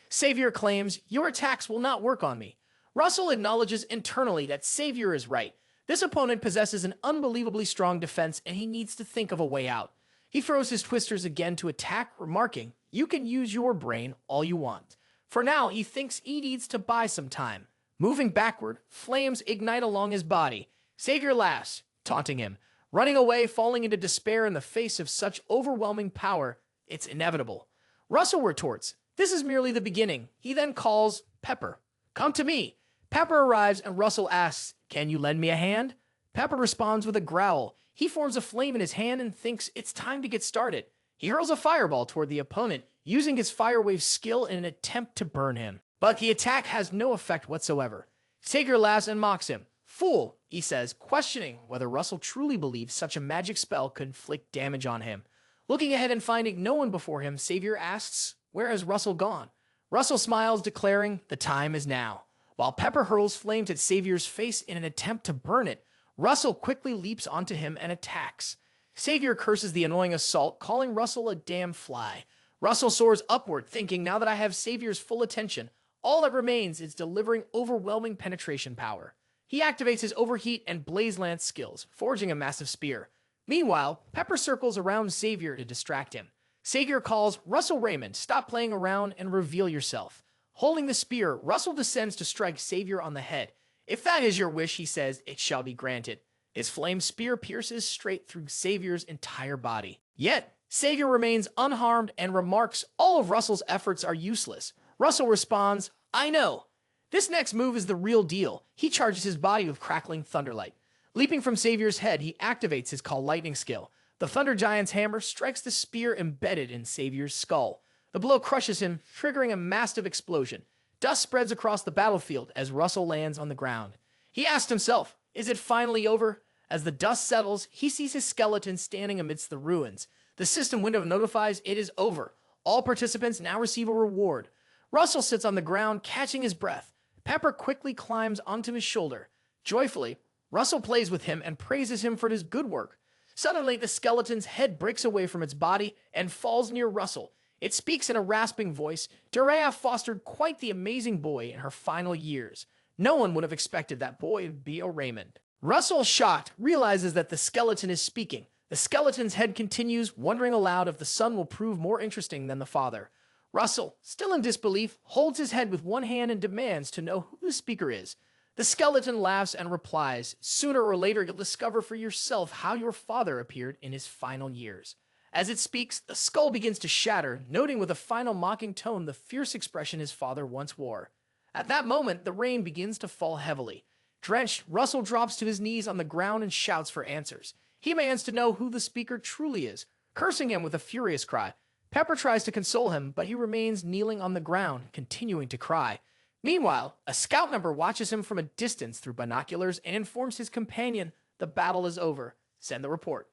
Savior claims, your attacks will not work on me. Russel acknowledges internally that Savior is right. This opponent possesses an unbelievably strong defense and he needs to think of a way out. He throws his twisters again to attack, remarking, you can use your brain all you want. For now, he thinks he needs to buy some time. Moving backward, flames ignite along his body. Savior laughs, taunting him. Running away, falling into despair in the face of such overwhelming power, it's inevitable. Russel retorts, this is merely the beginning. He then calls Pepper. Come to me. Pepper arrives and Russel asks, can you lend me a hand? Pepper responds with a growl. He forms a flame in his hand and thinks it's time to get started. He hurls a fireball toward the opponent, using his firewave skill in an attempt to burn him. But the attack has no effect whatsoever. Savior laughs and mocks him. Fool, he says, questioning whether Russel truly believes such a magic spell could inflict damage on him. Looking ahead and finding no one before him, Savior asks, where has Russel gone? Russel smiles, declaring, the time is now. While Pepper hurls flames at Saviour's face in an attempt to burn it, Russel quickly leaps onto him and attacks. Savior curses the annoying assault, calling Russel a damn fly. Russel soars upward, thinking, now that I have Savior's full attention, all that remains is delivering overwhelming penetration power. He activates his overheat and blaze lance skills, forging a massive spear. Meanwhile, Pepper circles around Savior to distract him. Savior calls, Russel Raymond, stop playing around and reveal yourself. Holding the spear, Russel descends to strike Savior on the head. If that is your wish, he says, it shall be granted. His flame spear pierces straight through Saviour's entire body. Yet, Savior remains unharmed and remarks all of Russel's efforts are useless. Russel responds, I know. This next move is the real deal. He charges his body with crackling thunderlight. Leaping from Saviour's head, he activates his Call Lightning skill. The Thunder Giant's hammer strikes the spear embedded in Saviour's skull. The blow crushes him, triggering a massive explosion. Dust spreads across the battlefield as Russel lands on the ground. He asks himself, is it finally over? As the dust settles, he sees his skeleton standing amidst the ruins. The system window notifies it is over. All participants now receive a reward. Russel sits on the ground, catching his breath. Pepper quickly climbs onto his shoulder. Joyfully, Russel plays with him and praises him for his good work. Suddenly, the skeleton's head breaks away from its body and falls near Russel. It speaks in a rasping voice. Durea fostered quite the amazing boy in her final years. No one would have expected that boy to be a Raymond. Russel, shocked, realizes that the skeleton is speaking. The skeleton's head continues, wondering aloud if the son will prove more interesting than the father. Russel, still in disbelief, holds his head with one hand and demands to know who the speaker is. The skeleton laughs and replies, sooner or later you'll discover for yourself how your father appeared in his final years. As it speaks, the skull begins to shatter, noting with a final mocking tone the fierce expression his father once wore. At that moment, the rain begins to fall heavily. Drenched, Russell drops to his knees on the ground and shouts for answers. He demands to know who the speaker truly is, cursing him with a furious cry. Pepper tries to console him, but he remains kneeling on the ground, continuing to cry. Meanwhile, a scout member watches him from a distance through binoculars and informs his companion the battle is over. Send the report.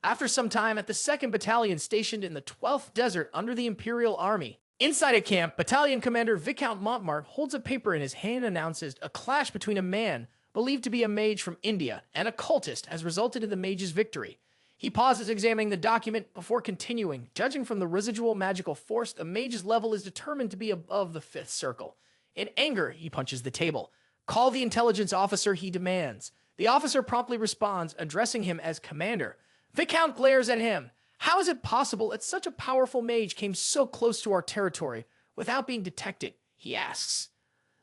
After some time at the 2nd Battalion stationed in the 12th Desert under the Imperial Army, inside a camp, Battalion Commander Viscount Montmart holds a paper in his hand and announces a clash between a man believed to be a mage from India and a cultist has resulted in the mage's victory. He pauses examining the document before continuing. Judging from the residual magical force, the mage's level is determined to be above the 5th circle. In anger, he punches the table. Call the intelligence officer, he demands. The officer promptly responds, addressing him as commander. Viscount glares at him. How is it possible that such a powerful mage came so close to our territory without being detected? He asks.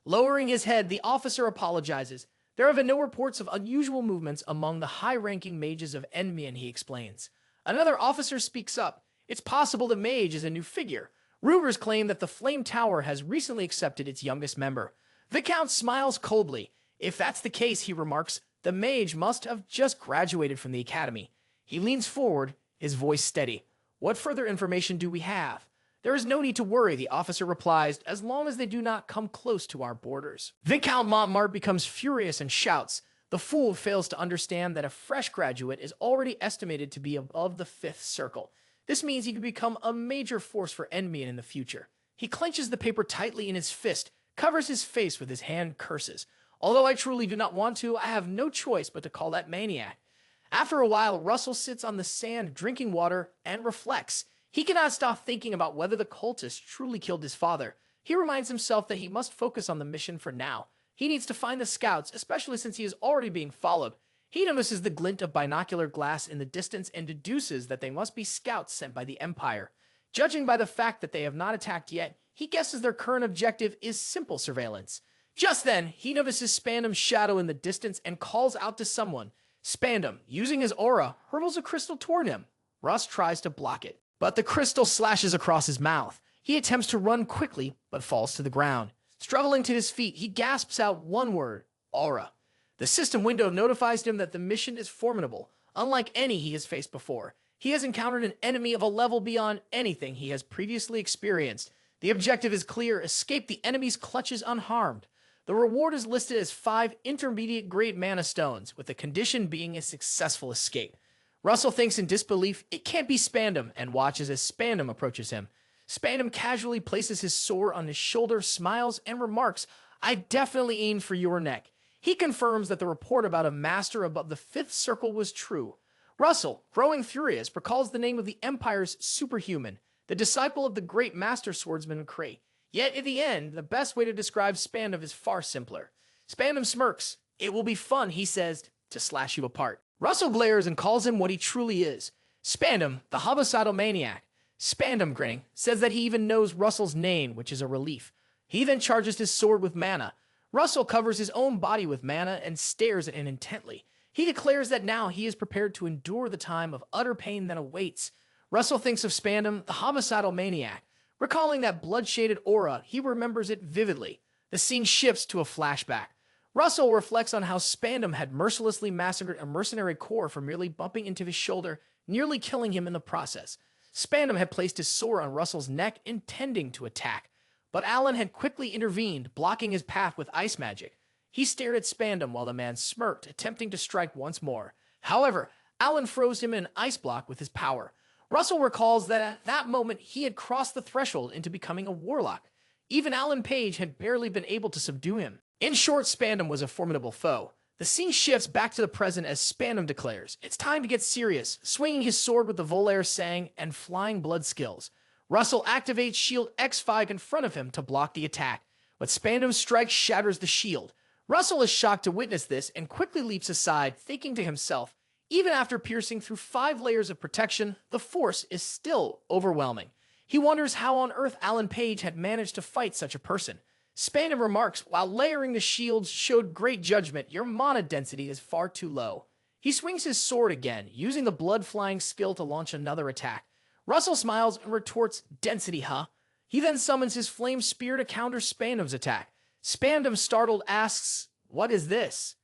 Lowering his head, the officer apologizes. There have been no reports of unusual movements among the high-ranking mages of Enmian, he explains. Another officer speaks up. It's possible the mage is a new figure. Rumors claim that the Flame Tower has recently accepted its youngest member. Viscount smiles coldly. If that's the case, he remarks, the mage must have just graduated from the academy. He leans forward, his voice steady. What further information do we have? There is no need to worry, the officer replies, as long as they do not come close to our borders. Viscount Montmart becomes furious and shouts. The fool fails to understand that a fresh graduate is already estimated to be above the 5th circle. This means he could become a major force for Enmian in the future. He clenches the paper tightly in his fist, covers his face with his hand, curses. Although I truly do not want to, I have no choice but to call that maniac. After a while, Russell sits on the sand drinking water and reflects. He cannot stop thinking about whether the cultist truly killed his father. He reminds himself that he must focus on the mission for now. He needs to find the scouts, especially since he is already being followed. He notices the glint of binocular glass in the distance and deduces that they must be scouts sent by the Empire. Judging by the fact that they have not attacked yet, he guesses their current objective is simple surveillance. Just then, he notices Spandam's shadow in the distance and calls out to someone. Spandam, using his aura, hurls a crystal toward him. Russ tries to block it, but the crystal slashes across his mouth. He attempts to run quickly, but falls to the ground. Struggling to his feet, he gasps out one word, aura. The system window notifies him that the mission is formidable, unlike any he has faced before. He has encountered an enemy of a level beyond anything he has previously experienced. The objective is clear, escape the enemy's clutches unharmed. The reward is listed as 5 intermediate grade mana stones, with the condition being a successful escape. Russell thinks in disbelief it can't be Spandam and watches as Spandam approaches him. Spandam casually places his sword on his shoulder, smiles, and remarks, I definitely aimed for your neck. He confirms that the report about a master above the 5th circle was true. Russell, growing furious, recalls the name of the Empire's superhuman, the disciple of the great master swordsman Kray. Yet, in the end, the best way to describe Spandam is far simpler. Spandam smirks. It will be fun, he says, to slash you apart. Russell glares and calls him what he truly is. Spandam, the homicidal maniac. Spandam, grinning, says that he even knows Russell's name, which is a relief. He then charges his sword with mana. Russell covers his own body with mana and stares at it intently. He declares that now he is prepared to endure the time of utter pain that awaits. Russell thinks of Spandam, the homicidal maniac. Recalling that blood-shaded aura, he remembers it vividly. The scene shifts to a flashback. Russell reflects on how Spandam had mercilessly massacred a mercenary corps for merely bumping into his shoulder, nearly killing him in the process. Spandam had placed his sword on Russell's neck, intending to attack. But Alan had quickly intervened, blocking his path with ice magic. He stared at Spandam while the man smirked, attempting to strike once more. However, Alan froze him in an ice block with his power. Russell recalls that at that moment he had crossed the threshold into becoming a warlock. Even Alan Page had barely been able to subdue him. In short, Spandam was a formidable foe. The scene shifts back to the present as Spandam declares, it's time to get serious, swinging his sword with the Volair Sang and flying blood skills. Russell activates Shield X5 in front of him to block the attack, but Spandam's strike shatters the shield. Russell is shocked to witness this and quickly leaps aside, thinking to himself, even after piercing through 5 layers of protection, the force is still overwhelming. He wonders how on earth Alan Page had managed to fight such a person. Spandam remarks, while layering the shields showed great judgment, your mana density is far too low. He swings his sword again, using the blood-flying skill to launch another attack. Russell smiles and retorts, density, huh? He then summons his flame spear to counter Spandam's attack. Spandam, startled, asks, "What is this?"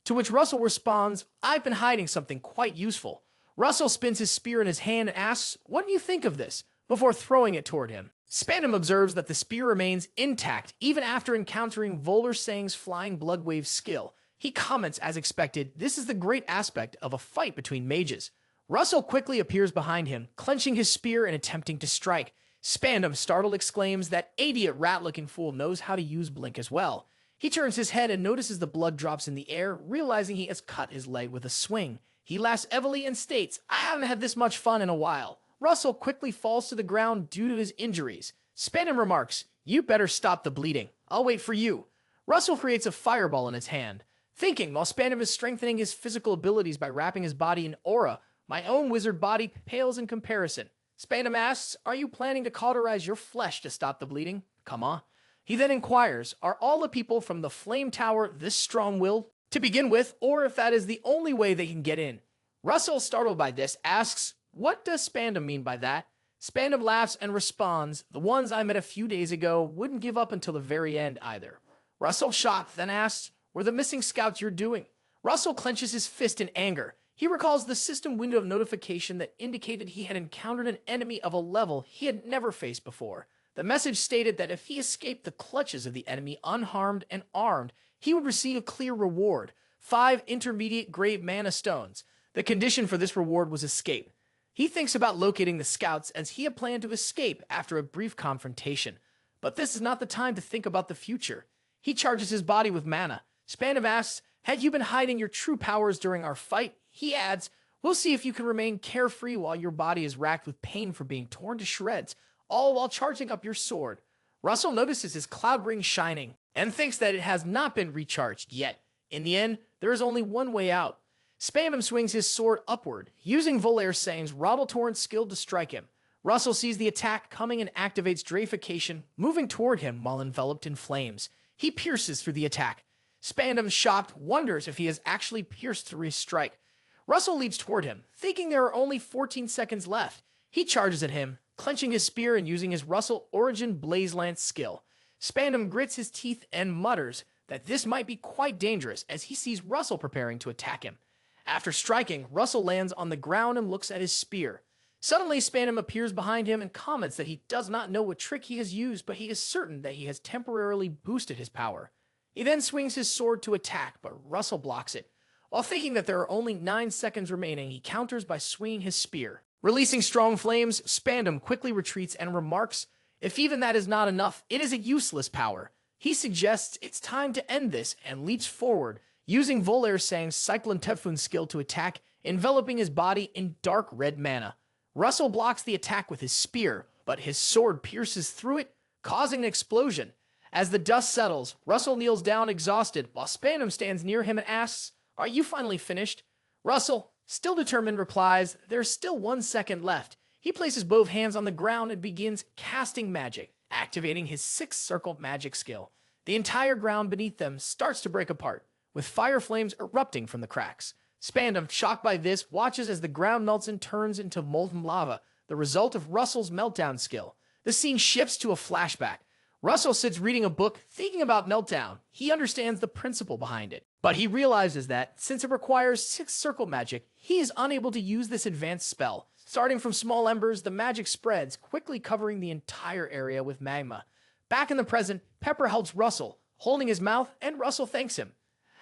To which Russell responds, "I've been hiding something quite useful." Russell spins his spear in his hand and asks, "What do you think of this?" before throwing it toward him. Spandam observes that the spear remains intact even after encountering Volar Sang's flying bloodwave skill. He comments, as expected, this is the great aspect of a fight between mages. Russell quickly appears behind him, clenching his spear and attempting to strike. Spandam, startled, exclaims that idiot rat-looking fool knows how to use blink as well. He turns his head and notices the blood drops in the air, realizing he has cut his leg with a swing. He laughs heavily and states, "I haven't had this much fun in a while." Russell quickly falls to the ground due to his injuries. Spandam remarks, "You better stop the bleeding. I'll wait for you." Russell creates a fireball in his hand, thinking while Spandam is strengthening his physical abilities by wrapping his body in aura, "My own wizard body pales in comparison." Spandam asks, "Are you planning to cauterize your flesh to stop the bleeding?" "Come on." He then inquires, "Are all the people from the Flame Tower this strong-willed to begin with, or if that is the only way they can get in?" Russell, startled by this, asks, "What does Spandam mean by that?" Spandam laughs and responds, "The ones I met a few days ago wouldn't give up until the very end either." Russell, shocked, then asks, "Were the missing scouts you're doing?" Russell clenches his fist in anger. He recalls the system window of notification that indicated he had encountered an enemy of a level he had never faced before. The message stated that if he escaped the clutches of the enemy unharmed and armed, he would receive a clear reward, 5 intermediate grade mana stones. The condition for this reward was escape. He thinks about locating the scouts as he had planned to escape after a brief confrontation. But this is not the time to think about the future. He charges his body with mana. Spandam asks, "Had you been hiding your true powers during our fight?" He adds, "We'll see if you can remain carefree while your body is racked with pain from being torn to shreds, all while charging up your sword." Russell notices his cloud ring shining and thinks that it has not been recharged yet. In the end, there is only one way out. Spandam swings his sword upward, using Volar Sang's Rattle Torrent skill to strike him. Russell sees the attack coming and activates Drayification, moving toward him while enveloped in flames. He pierces through the attack. Spandam, shocked, wonders if he has actually pierced through his strike. Russell leaps toward him, thinking there are only 14 seconds left. He charges at him, clenching his spear and using his Russell Origin Blaze Lance skill. Spandam grits his teeth and mutters that this might be quite dangerous as he sees Russell preparing to attack him. After striking, Russell lands on the ground and looks at his spear. Suddenly, Spandam appears behind him and comments that he does not know what trick he has used, but he is certain that he has temporarily boosted his power. He then swings his sword to attack, but Russell blocks it. While thinking that there are only 9 seconds remaining, he counters by swinging his spear. Releasing strong flames, Spandam quickly retreats and remarks, "If even that is not enough, it is a useless power." He suggests it's time to end this and leaps forward, using Volar Sang's Cyclone Typhoon skill to attack, enveloping his body in dark red mana. Russell blocks the attack with his spear, but his sword pierces through it, causing an explosion. As the dust settles, Russell kneels down exhausted, while Spandam stands near him and asks, "Are you finally finished?" Russell, still determined, replies, "There's still 1 second left." He places both hands on the ground and begins casting magic, activating his 6th-circle magic skill. The entire ground beneath them starts to break apart, with fire flames erupting from the cracks. Spandam, shocked by this, watches as the ground melts and turns into molten lava, the result of Russell's meltdown skill. The scene shifts to a flashback. Russell sits reading a book, thinking about meltdown. He understands the principle behind it, but he realizes that, since it requires 6th-circle magic, he is unable to use this advanced spell. Starting from small embers, the magic spreads, quickly covering the entire area with magma. Back in the present, Pepper helps Russell, holding his mouth, and Russell thanks him.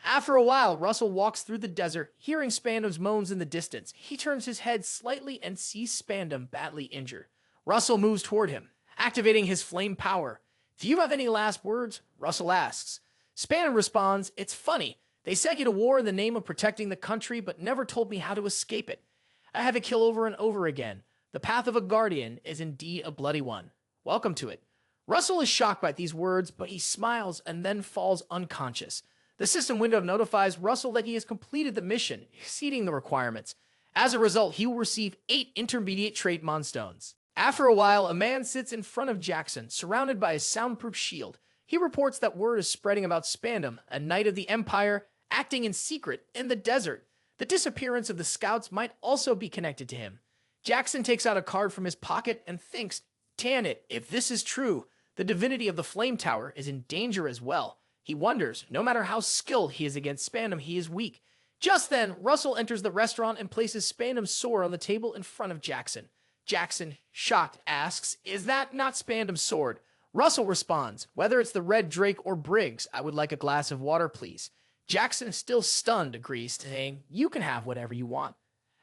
After a while, Russell walks through the desert, hearing Spandam's moans in the distance. He turns his head slightly and sees Spandam badly injured. Russell moves toward him, activating his flame power. "Do you have any last words?" Russell asks. Spandam responds, "It's funny. They sent you to war in the name of protecting the country, but never told me how to escape it. I had to kill over and over again. The path of a guardian is indeed a bloody one. Welcome to it." Russell is shocked by these words, but he smiles and then falls unconscious. The system window notifies Russell that he has completed the mission, exceeding the requirements. As a result, he will receive 8 intermediate trait Monstones. After a while, a man sits in front of Jackson, surrounded by a soundproof shield. He reports that word is spreading about Spandam, a knight of the Empire, acting in secret in the desert. The disappearance of the scouts might also be connected to him. Jackson takes out a card from his pocket and thinks, "Damn it, if this is true, the divinity of the Flame Tower is in danger as well." He wonders, no matter how skilled he is against Spandam, he is weak. Just then, Russell enters the restaurant and places Spandam's sword on the table in front of Jackson. Jackson, shocked, asks, "Is that not Spandam's sword?" Russell responds, "Whether it's the Red Drake or Briggs, I would like a glass of water, please." Jackson, still stunned, agrees, saying, "You can have whatever you want."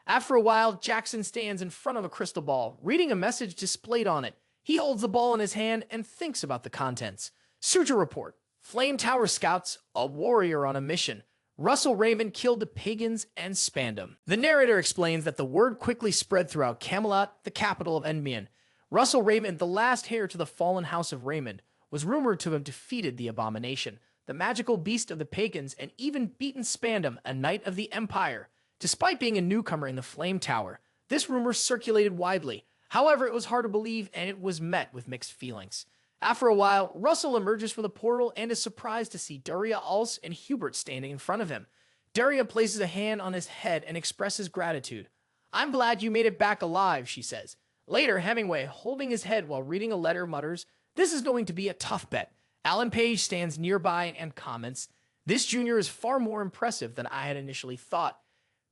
After a while, Jackson stands in front of a crystal ball, reading a message displayed on it. He holds the ball in his hand and thinks about the contents. Suture report. Flame Tower scouts, a warrior on a mission. Russel Raymond killed the pagans and Spandam. The narrator explains that the word quickly spread throughout Camelot, the capital of Endymion. Russel Raymond, the last heir to the fallen house of Raymond, was rumored to have defeated the abomination, the magical beast of the pagans, and even beaten Spandam, a knight of the Empire. Despite being a newcomer in the Flame Tower, this rumor circulated widely. However, it was hard to believe, and it was met with mixed feelings. After a while, Russell emerges from the portal and is surprised to see Daria Alce and Hubert standing in front of him. Daria places a hand on his head and expresses gratitude. "I'm glad you made it back alive," she says. Later, Hemingway, holding his head while reading a letter, mutters, "This is going to be a tough bet." Alan Page stands nearby and comments, "This junior is far more impressive than I had initially thought."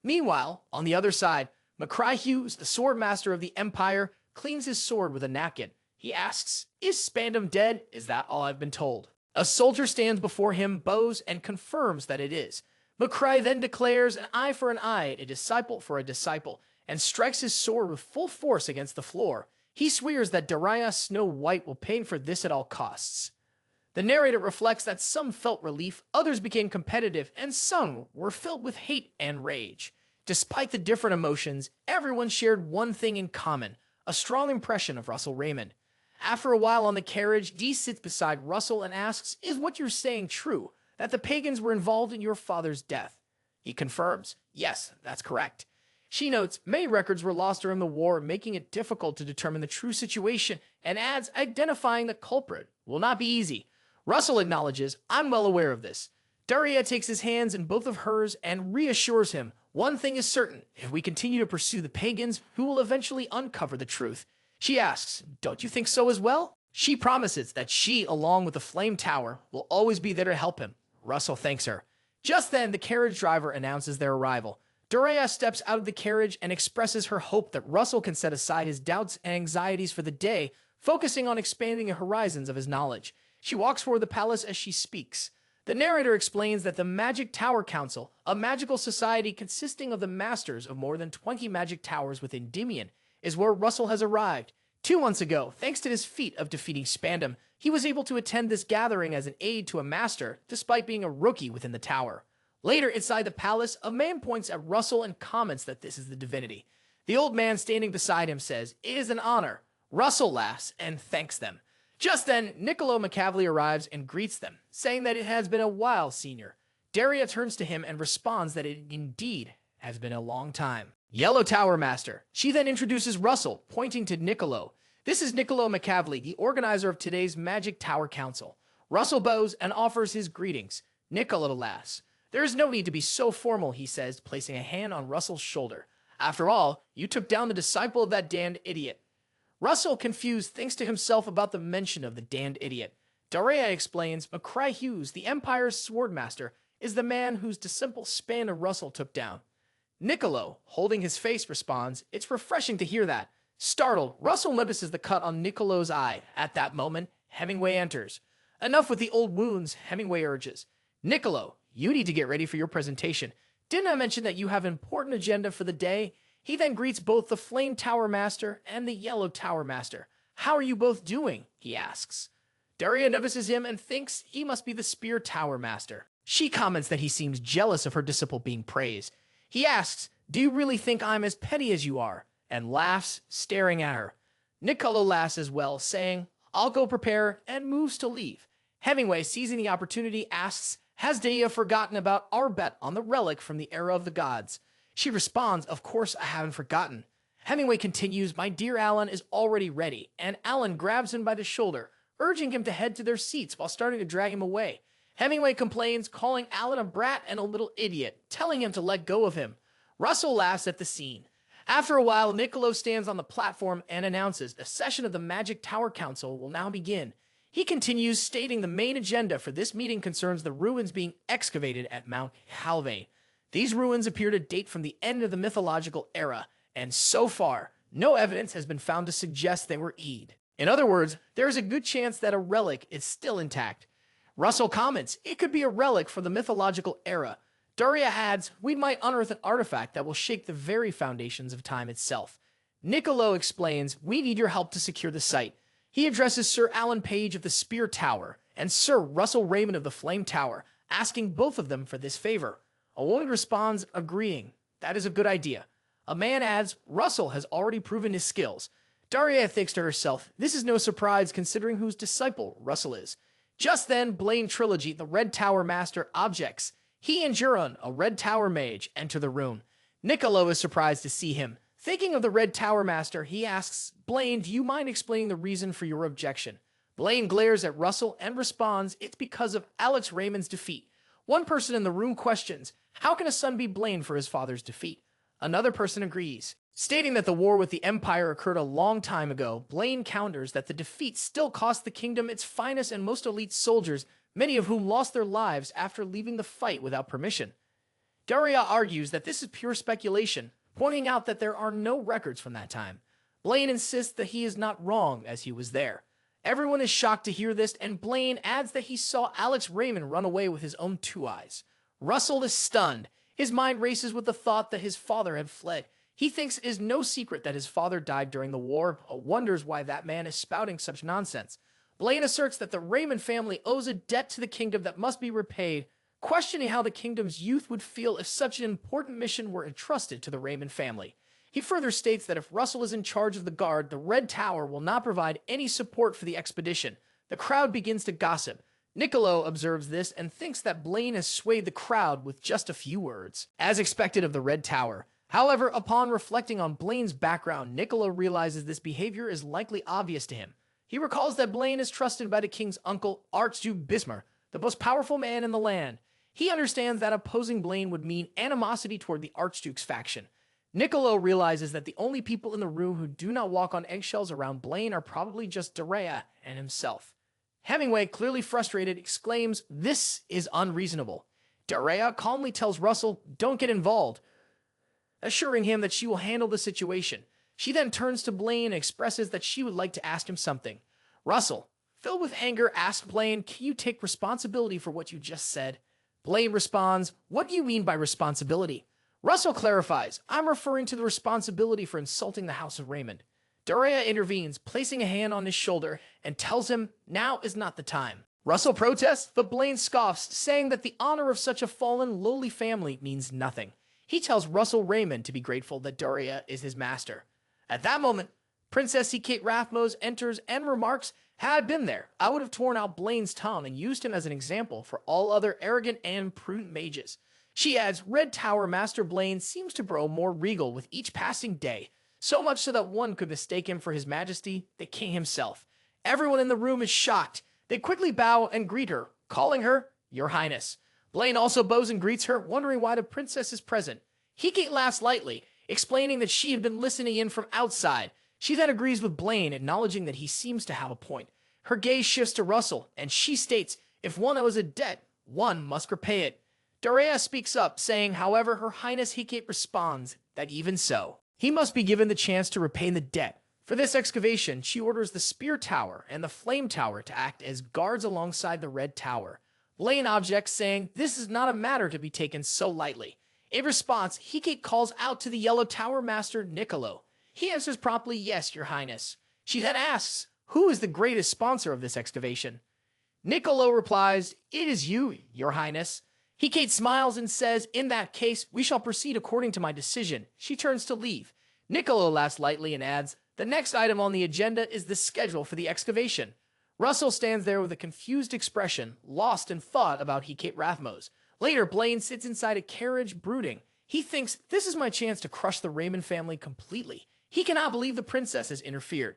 Meanwhile, on the other side, McCry Hughes, the sword master of the Empire, cleans his sword with a napkin. He asks, "Is Spandam dead? Is that all I've been told?" A soldier stands before him, bows, and confirms that it is. McCry then declares an eye for an eye, a disciple for a disciple, and strikes his sword with full force against the floor. He swears that Daria Snow White will pay for this at all costs. The narrator reflects that some felt relief, others became competitive, and some were filled with hate and rage. Despite the different emotions, everyone shared one thing in common, a strong impression of Russel Raymond. After a while on the carriage, Dee sits beside Russell and asks, "Is what you're saying true, that the pagans were involved in your father's death?" He confirms, "Yes, that's correct." She notes, "Many records were lost during the war, making it difficult to determine the true situation," and adds, "Identifying the culprit will not be easy." Russell acknowledges, "I'm well aware of this." Daria takes his hands in both of hers and reassures him, "One thing is certain, if we continue to pursue the pagans, we will eventually uncover the truth." She asks, "Don't you think so as well?" She promises that she, along with the Flame Tower, will always be there to help him. Russell thanks her. Just then, the carriage driver announces their arrival. Daria steps out of the carriage and expresses her hope that Russell can set aside his doubts and anxieties for the day, focusing on expanding the horizons of his knowledge. She walks toward the palace as she speaks. The narrator explains that the Magic Tower Council, a magical society consisting of the masters of more than 20 magic towers within Endymion, is where Russell has arrived. 2 months ago, thanks to his feat of defeating Spandam, he was able to attend this gathering as an aide to a master, despite being a rookie within the tower. Later, inside the palace, a man points at Russell and comments that this is the divinity. The old man standing beside him says, "It is an honor." Russell laughs and thanks them. Just then, Niccolo McCavely arrives and greets them, saying that it has been a while, senior. Daria turns to him and responds that it indeed has been a long time. Yellow Tower Master. She then introduces Russell, pointing to Niccolo. This is Niccolo McCavely, the organizer of today's Magic Tower Council. Russell bows and offers his greetings. Niccolo laughs. "There is no need to be so formal," he says, placing a hand on Russell's shoulder. "After all, you took down the disciple of that damned idiot." Russell, confused, thinks to himself about the mention of the damned idiot. Daria explains McCry Hughes, the Empire's swordmaster, is the man whose disciple Spandam Russell took down. Niccolo, holding his face, responds, "It's refreshing to hear that." Startled, Russell notices the cut on Niccolo's eye. At that moment, Hemingway enters. Enough with the old wounds, Hemingway urges. "Niccolo, you need to get ready for your presentation. Didn't I mention that you have an important agenda for the day?" He then greets both the Flame Tower Master and the Yellow Tower Master. "How are you both doing?" he asks. Daria notices him and thinks he must be the Spear Tower Master. She comments that he seems jealous of her disciple being praised. He asks, "Do you really think I'm as petty as you are?" and laughs, staring at her. Niccolo laughs as well, saying, "I'll go prepare," and moves to leave. Hemingway, seizing the opportunity, asks, "Has Daria forgotten about our bet on the relic from the era of the gods?" She responds, "Of course I haven't forgotten." Hemingway continues, "My dear Alan is already ready," and Alan grabs him by the shoulder, urging him to head to their seats while starting to drag him away. Hemingway complains, calling Alan a brat and a little idiot, telling him to let go of him. Russell laughs at the scene. After a while, Niccolo stands on the platform and announces a session of the Magic Tower Council will now begin. He continues, stating the main agenda for this meeting concerns the ruins being excavated at Mount Halvane. These ruins appear to date from the end of the mythological era, and so far, no evidence has been found to suggest they were Eid. In other words, there is a good chance that a relic is still intact. Russell comments, it could be a relic from the mythological era. Daria adds, we might unearth an artifact that will shake the very foundations of time itself. Niccolo explains, we need your help to secure the site. He addresses Sir Alan Page of the Spear Tower and Sir Russel Raymond of the Flame Tower, asking both of them for this favor. A woman responds, agreeing. That is a good idea. A man adds, Russell has already proven his skills. Daria thinks to herself, this is no surprise considering whose disciple Russell is. Just then, Blaine Trilogy, the Red Tower Master, objects. He and Juron, a Red Tower Mage, enter the room. Niccolo is surprised to see him. Thinking of the Red Tower Master, he asks, Blaine, do you mind explaining the reason for your objection? Blaine glares at Russell and responds, it's because of Alex Raymond's defeat. One person in the room questions, how can a son be blamed for his father's defeat? Another person agrees. Stating that the war with the Empire occurred a long time ago, Blaine counters that the defeat still cost the kingdom its finest and most elite soldiers, many of whom lost their lives after leaving the fight without permission. Daria argues that this is pure speculation, pointing out that there are no records from that time. Blaine insists that he is not wrong as he was there. Everyone is shocked to hear this, and Blaine adds that he saw Alex Raymond run away with his own 2 eyes. Russell is stunned. His mind races with the thought that his father had fled. He thinks it is no secret that his father died during the war, but wonders why that man is spouting such nonsense. Blaine asserts that the Raymond family owes a debt to the kingdom that must be repaid, questioning how the kingdom's youth would feel if such an important mission were entrusted to the Raymond family. He further states that if Russell is in charge of the guard, the Red Tower will not provide any support for the expedition. The crowd begins to gossip. Niccolo observes this and thinks that Blaine has swayed the crowd with just a few words, as expected of the Red Tower. However, upon reflecting on Blaine's background, Niccolo realizes this behavior is likely obvious to him. He recalls that Blaine is trusted by the king's uncle, Archduke Bismarck, the most powerful man in the land. He understands that opposing Blaine would mean animosity toward the Archduke's faction. Niccolo realizes that the only people in the room who do not walk on eggshells around Blaine are probably just Daria and himself. Hemingway, clearly frustrated, exclaims, this is unreasonable. Daria calmly tells Russell, don't get involved, assuring him that she will handle the situation. She then turns to Blaine and expresses that she would like to ask him something. Russell, filled with anger, asks Blaine, can you take responsibility for what you just said? Blaine responds, what do you mean by responsibility? Russell clarifies, I'm referring to the responsibility for insulting the House of Raymond. Daria intervenes, placing a hand on his shoulder, and tells him now is not the time. Russell protests, but Blaine scoffs, saying that the honor of such a fallen, lowly family means nothing. He tells Russel Raymond to be grateful that Daria is his master. At that moment, Princess Kate Rathmose enters and remarks, had I been there, I would have torn out Blaine's tongue and used him as an example for all other arrogant and prudent mages. She adds, Red Tower Master Blaine seems to grow more regal with each passing day, so much so that one could mistake him for His Majesty, the King himself. Everyone in the room is shocked. They quickly bow and greet her, calling her Your Highness. Blaine also bows and greets her, wondering why the princess is present. Kate laughs lightly, explaining that she had been listening in from outside. She then agrees with Blaine, acknowledging that he seems to have a point. Her gaze shifts to Russell, and she states, if one owes a debt, one must repay it. Daria speaks up, saying, however, Her Highness Kate responds that even so, he must be given the chance to repay the debt. For this excavation, she orders the Spear Tower and the Flame Tower to act as guards alongside the Red Tower. Blaine objects, saying, this is not a matter to be taken so lightly. In response, Kate calls out to the Yellow Tower Master, Niccolo. He answers promptly, yes, Your Highness. She then asks, who is the greatest sponsor of this excavation? Niccolo replies, it is you, Your Highness. Kate smiles and says, in that case, we shall proceed according to my decision. She turns to leave. Niccolo laughs lightly and adds, the next item on the agenda is the schedule for the excavation. Russell stands there with a confused expression, lost in thought about Kate Rathmose. Later, Blaine sits inside a carriage brooding. He thinks, this is my chance to crush the Raymond family completely. He cannot believe the princess has interfered.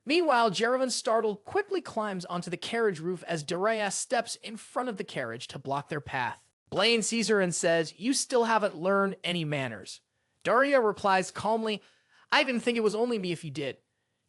Meanwhile, Jerevan, startled, quickly climbs onto the carriage roof as Daria steps in front of the carriage to block their path. Blaine sees her and says, you still haven't learned any manners. Daria replies calmly, I didn't think it was only me if you did.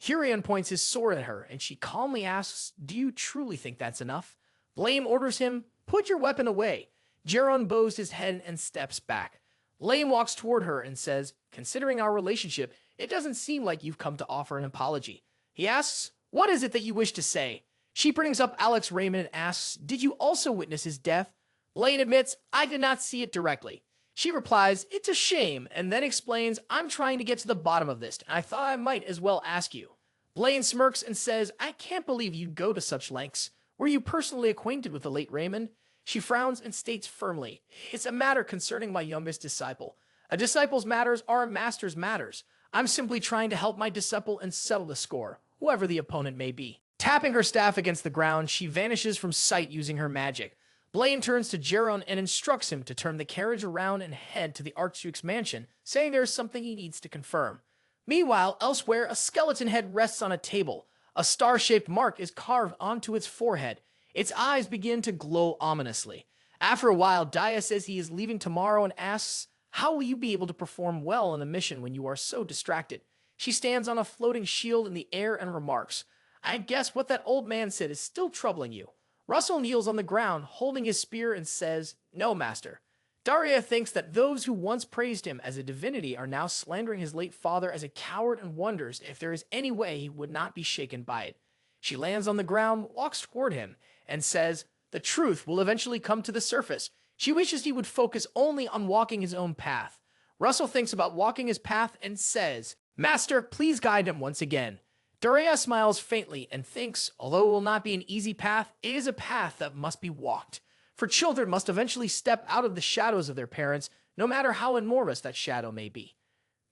Hurian points his sword at her, and she calmly asks, "Do you truly think that's enough?" Blame orders him, "Put your weapon away." Geron bows his head and steps back. Lame walks toward her and says, "Considering our relationship, it doesn't seem like you've come to offer an apology." He asks, "What is it that you wish to say?" She brings up Alex Raymond and asks, "Did you also witness his death?" Lane admits, "I did not see it directly." She replies, "It's a shame," and then explains, "I'm trying to get to the bottom of this, and I thought I might as well ask you." Blaine smirks and says, "I can't believe you'd go to such lengths. Were you personally acquainted with the late Raymond?" She frowns and states firmly, "It's a matter concerning my youngest disciple. A disciple's matters are a master's matters. I'm simply trying to help my disciple and settle the score, whoever the opponent may be." Tapping her staff against the ground, she vanishes from sight using her magic. Blaine turns to Geron and instructs him to turn the carriage around and head to the Archduke's mansion, saying there is something he needs to confirm. Meanwhile, elsewhere, a skeleton head rests on a table. A star-shaped mark is carved onto its forehead. Its eyes begin to glow ominously. After a while, Dia says he is leaving tomorrow and asks, "How will you be able to perform well on the mission when you are so distracted?" She stands on a floating shield in the air and remarks, "I guess what that old man said is still troubling you." Russell kneels on the ground, holding his spear, and says, "No, master." Daria thinks that those who once praised him as a divinity are now slandering his late father as a coward and wonders if there is any way he would not be shaken by it. She lands on the ground, walks toward him, and says, "The truth will eventually come to the surface." She wishes he would focus only on walking his own path. Russell thinks about walking his path and says, "Master, please guide him once again." Daria smiles faintly and thinks, although it will not be an easy path, it is a path that must be walked. For children must eventually step out of the shadows of their parents, no matter how enormous that shadow may be.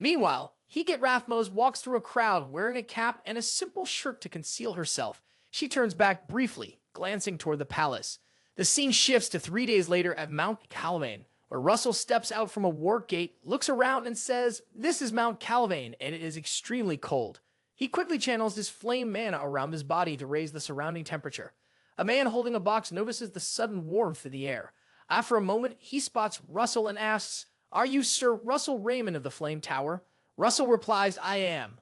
Meanwhile, Heget Rathmos walks through a crowd wearing a cap and a simple shirt to conceal herself. She turns back briefly, glancing toward the palace. The scene shifts to 3 days later at Mount Calvain, where Russell steps out from a war gate, looks around and says, "This is Mount Calvain, and it is extremely cold." He quickly channels his flame mana around his body to raise the surrounding temperature. A man holding a box notices the sudden warmth in the air. After a moment, he spots Russell and asks, "Are you Sir Russel Raymond of the Flame Tower?" Russell replies, "I am."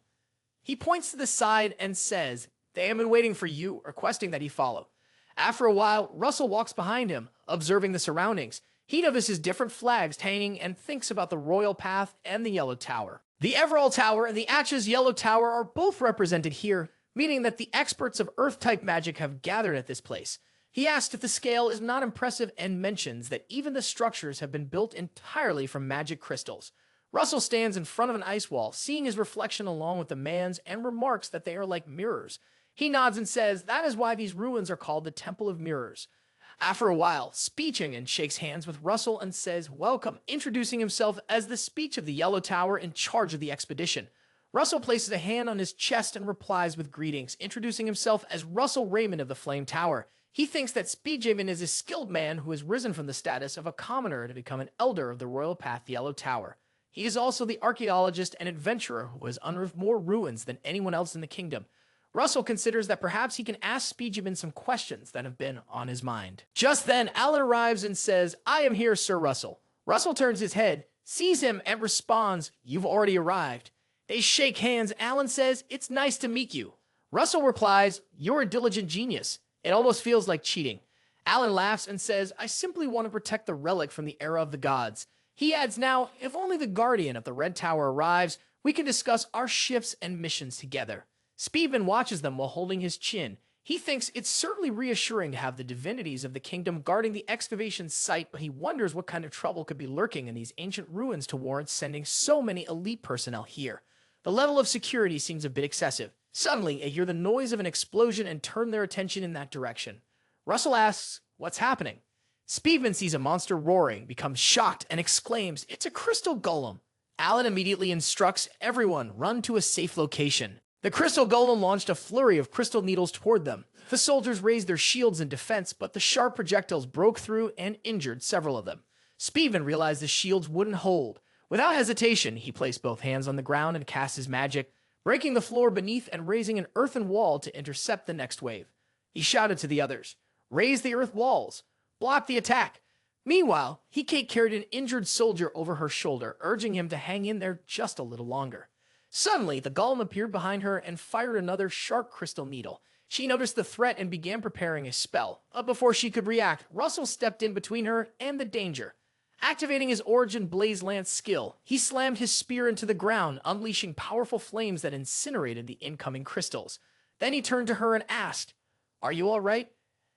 He points to the side and says, "They have been waiting for you," requesting that he follow. After a while, Russell walks behind him, observing the surroundings. He notices different flags hanging and thinks about the Royal Path and the Yellow Tower. The Everall Tower and the Atch's Yellow Tower are both represented here, meaning that the experts of Earth-type magic have gathered at this place. He asks if the scale is not impressive and mentions that even the structures have been built entirely from magic crystals. Russell stands in front of an ice wall, seeing his reflection along with the man's, and remarks that they are like mirrors. He nods and says that is why these ruins are called the Temple of Mirrors. After a while, Speechingen shakes hands with Russell and says, "Welcome," introducing himself as the Speech of the Yellow Tower in charge of the expedition. Russell places a hand on his chest and replies with greetings, introducing himself as Russel Raymond of the Flame Tower. He thinks that Speechingen is a skilled man who has risen from the status of a commoner to become an elder of the Royal Path the Yellow Tower. He is also the archaeologist and adventurer who has unearthed more ruins than anyone else in the kingdom. Russell considers that perhaps he can ask Speechingen some questions that have been on his mind. Just then, Alan arrives and says, "I am here, Sir Russell." Russell turns his head, sees him, and responds, "You've already arrived." They shake hands. Alan says, "It's nice to meet you." Russell replies, "You're a diligent genius. It almost feels like cheating." Alan laughs and says, "I simply want to protect the relic from the era of the gods." He adds, "Now, if only the guardian of the Red Tower arrives, we can discuss our shifts and missions together." Speedman watches them while holding his chin. He thinks it's certainly reassuring to have the divinities of the kingdom guarding the excavation site, but he wonders what kind of trouble could be lurking in these ancient ruins to warrant sending so many elite personnel here. The level of security seems a bit excessive. Suddenly, they hear the noise of an explosion and turn their attention in that direction. Russell asks, "What's happening?" Speedman sees a monster roaring, becomes shocked, and exclaims, "It's a crystal golem." Alan immediately instructs everyone, run to a safe location. The crystal golem launched a flurry of crystal needles toward them. The soldiers raised their shields in defense, but the sharp projectiles broke through and injured several of them. Speedman realized the shields wouldn't hold. Without hesitation, he placed both hands on the ground and cast his magic, breaking the floor beneath and raising an earthen wall to intercept the next wave. He shouted to the others, "Raise the earth walls! Block the attack!" Meanwhile, Hecat carried an injured soldier over her shoulder, urging him to hang in there just a little longer. Suddenly, the golem appeared behind her and fired another sharp crystal needle. She noticed the threat and began preparing a spell. But before she could react, Russell stepped in between her and the danger. Activating his Origin Blaze Lance skill, he slammed his spear into the ground, unleashing powerful flames that incinerated the incoming crystals. Then he turned to her and asked, "Are you all right?"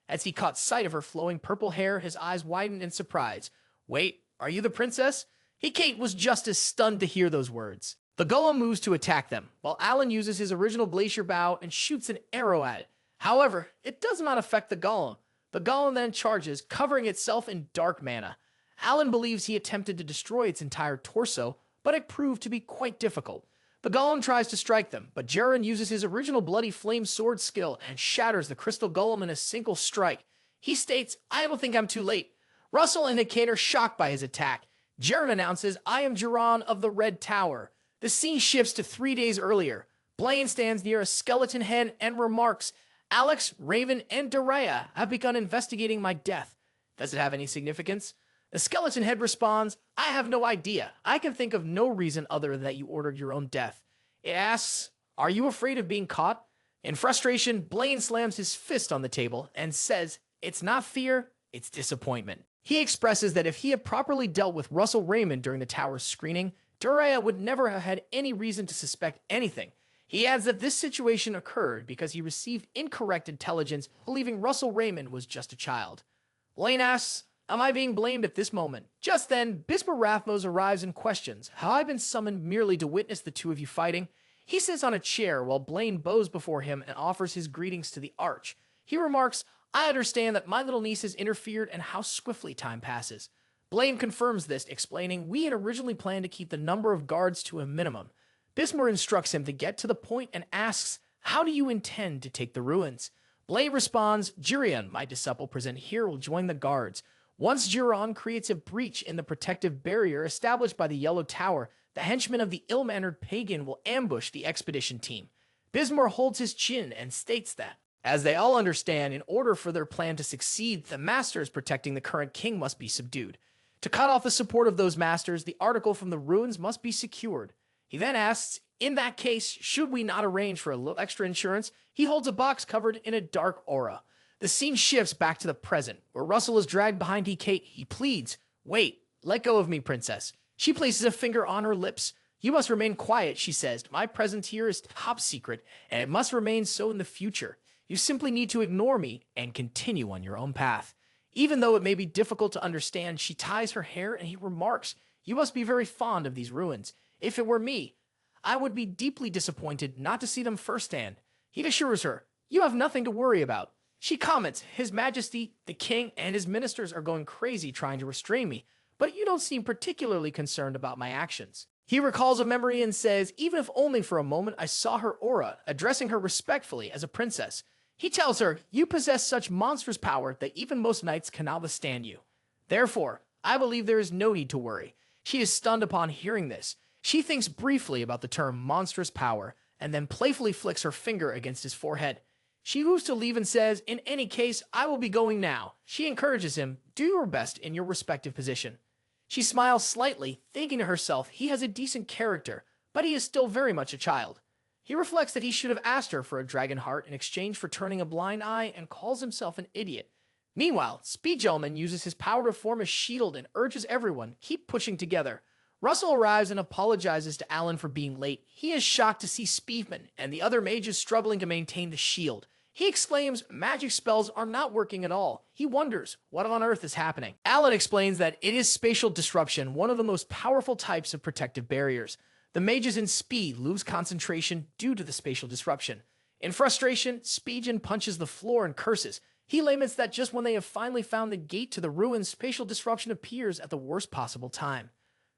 As he caught sight of her flowing purple hair, his eyes widened in surprise. "Wait, are you the princess?" Kate was just as stunned to hear those words. The golem moves to attack them, while Alan uses his original glacier bow and shoots an arrow at it. However, it does not affect the golem. The golem then charges, covering itself in dark mana. Alan believes he attempted to destroy its entire torso, but it proved to be quite difficult. The golem tries to strike them, but Jaren uses his original Bloody Flame sword skill and shatters the crystal golem in a single strike. He states, "I don't think I'm too late." Russell and Kate are shocked by his attack. Jaren announces, "I am Jiran of the Red Tower." The scene shifts to 3 days earlier. Blaine stands near a skeleton head and remarks, "Alex, Raven, and Daraya have begun investigating my death. Does it have any significance?" The skeleton head responds, "I have no idea. I can think of no reason other than that you ordered your own death." It asks, "Are you afraid of being caught?" In frustration, Blaine slams his fist on the table and says, "It's not fear, it's disappointment." He expresses that if he had properly dealt with Russel Raymond during the tower's screening, Daraya would never have had any reason to suspect anything. He adds that this situation occurred because he received incorrect intelligence, believing Russel Raymond was just a child. Blaine asks, "Am I being blamed at this moment?" Just then, Bismarck Rathmos arrives and questions, "Have I been summoned merely to witness the two of you fighting?" He sits on a chair while Blaine bows before him and offers his greetings to the Arch. He remarks, "I understand that my little niece has interfered and how swiftly time passes." Blaine confirms this, explaining, "We had originally planned to keep the number of guards to a minimum." Bismarck instructs him to get to the point and asks, "How do you intend to take the ruins?" Blaine responds, "Jirion, my disciple present here, will join the guards. Once Jiran creates a breach in the protective barrier established by the Yellow Tower, the henchmen of the ill-mannered pagan will ambush the expedition team." Bismarck holds his chin and states that, as they all understand, in order for their plan to succeed, the masters protecting the current king must be subdued. To cut off the support of those masters, the article from the ruins must be secured. He then asks, "In that case, should we not arrange for a little extra insurance?" He holds a box covered in a dark aura. The scene shifts back to the present, where Russell is dragged behind Kate. He pleads, "Wait, let go of me, princess." She places a finger on her lips. "You must remain quiet," she says. "My presence here is top secret, and it must remain so in the future. You simply need to ignore me and continue on your own path." Even though it may be difficult to understand, she ties her hair and he remarks, "You must be very fond of these ruins. If it were me, I would be deeply disappointed not to see them firsthand." He assures her, "You have nothing to worry about." She comments, "His Majesty, the King, and his ministers are going crazy trying to restrain me, but you don't seem particularly concerned about my actions." He recalls a memory and says, "Even if only for a moment, I saw her aura," addressing her respectfully as a princess. He tells her, "You possess such monstrous power that even most knights cannot withstand you. Therefore, I believe there is no need to worry." She is stunned upon hearing this. She thinks briefly about the term monstrous power, and then playfully flicks her finger against his forehead. She moves to leave and says, "In any case, I will be going now." She encourages him, "Do your best in your respective position." She smiles slightly, thinking to herself he has a decent character, but he is still very much a child. He reflects that he should have asked her for a dragon heart in exchange for turning a blind eye and calls himself an idiot. Meanwhile, Speed Gentleman uses his power to form a shield and urges everyone, keep pushing together. Russell arrives and apologizes to Alan for being late. He is shocked to see Speedman and the other mages struggling to maintain the shield. He exclaims magic spells are not working at all. He wonders what on earth is happening. Alan explains that it is spatial disruption, one of the most powerful types of protective barriers. The mages in Speed lose concentration due to the spatial disruption. In frustration, Speedgen punches the floor and curses. He laments that just when they have finally found the gate to the ruins, spatial disruption appears at the worst possible time.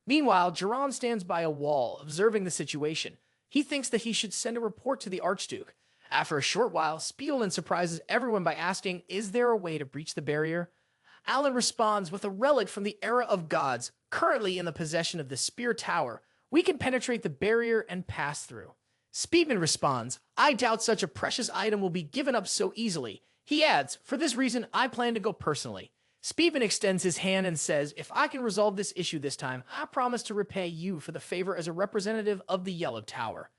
Meanwhile, Jiran stands by a wall, observing the situation. He thinks that he should send a report to the Archduke. After a short while, Spiegelman surprises everyone by asking, "Is there a way to breach the barrier?" Alan responds with a relic from the era of gods, currently in the possession of the Spear Tower. "We can penetrate the barrier and pass through." Speedman responds, "I doubt such a precious item will be given up so easily." He adds, "For this reason, I plan to go personally." Speedman extends his hand and says, if I can resolve this issue this time, I promise to repay you for the favor as a representative of the Yellow Tower.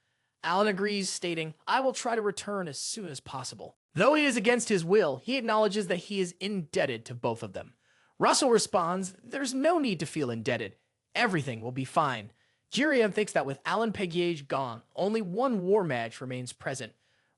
Alan agrees, stating, I will try to return as soon as possible. Though he is against his will, he acknowledges that he is indebted to both of them. Russel responds, there's no need to feel indebted. Everything will be fine. Jirion thinks that with Alan Pegage gone, only one war mage remains present.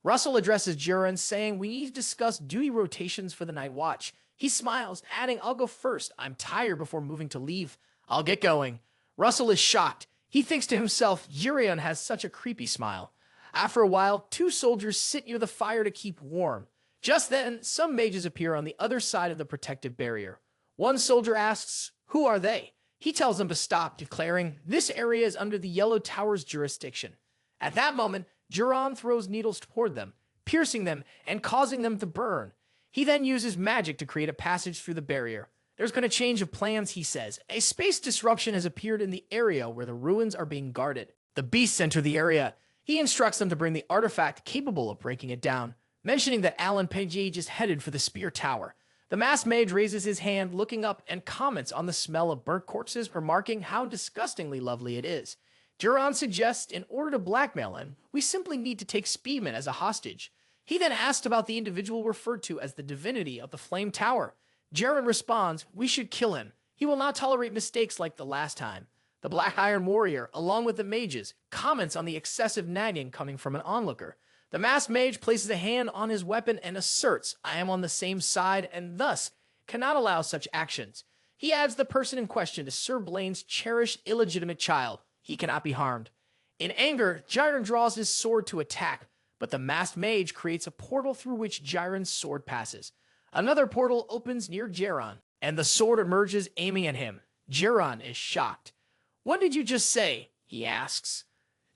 Russel addresses Jirion, saying we need to discuss duty rotations for the night watch. He smiles, adding, I'll go first. I'm tired before moving to leave. I'll get going. Russel is shocked. He thinks to himself, Jirion has such a creepy smile. After a while, two soldiers sit near the fire to keep warm. Just then, some mages appear on the other side of the protective barrier. One soldier asks, who are they? He tells them to stop, declaring, this area is under the Yellow Tower's jurisdiction. At that moment, Jirion throws needles toward them, piercing them and causing them to burn. He then uses magic to create a passage through the barrier. There's been a change of plans, he says. A space disruption has appeared in the area where the ruins are being guarded. The beasts enter the area. He instructs them to bring the artifact capable of breaking it down, mentioning that Alan Pegage is headed for the Spear Tower. The masked mage raises his hand, looking up, and comments on the smell of burnt corpses, remarking how disgustingly lovely it is. Jirion suggests, in order to blackmail him, we simply need to take Speedman as a hostage. He then asks about the individual referred to as the divinity of the Flame Tower. Jirion responds, we should kill him. He will not tolerate mistakes like the last time. The Black Iron Warrior, along with the mages, comments on the excessive nagging coming from an onlooker. The masked mage places a hand on his weapon and asserts, I am on the same side and thus cannot allow such actions. He adds the person in question to Sir Blaine's cherished illegitimate child. He cannot be harmed. In anger, Jirion draws his sword to attack, but the masked mage creates a portal through which Jirion's sword passes. Another portal opens near Jirion, and the sword emerges aiming at him. Jirion is shocked. What did you just say? He asks.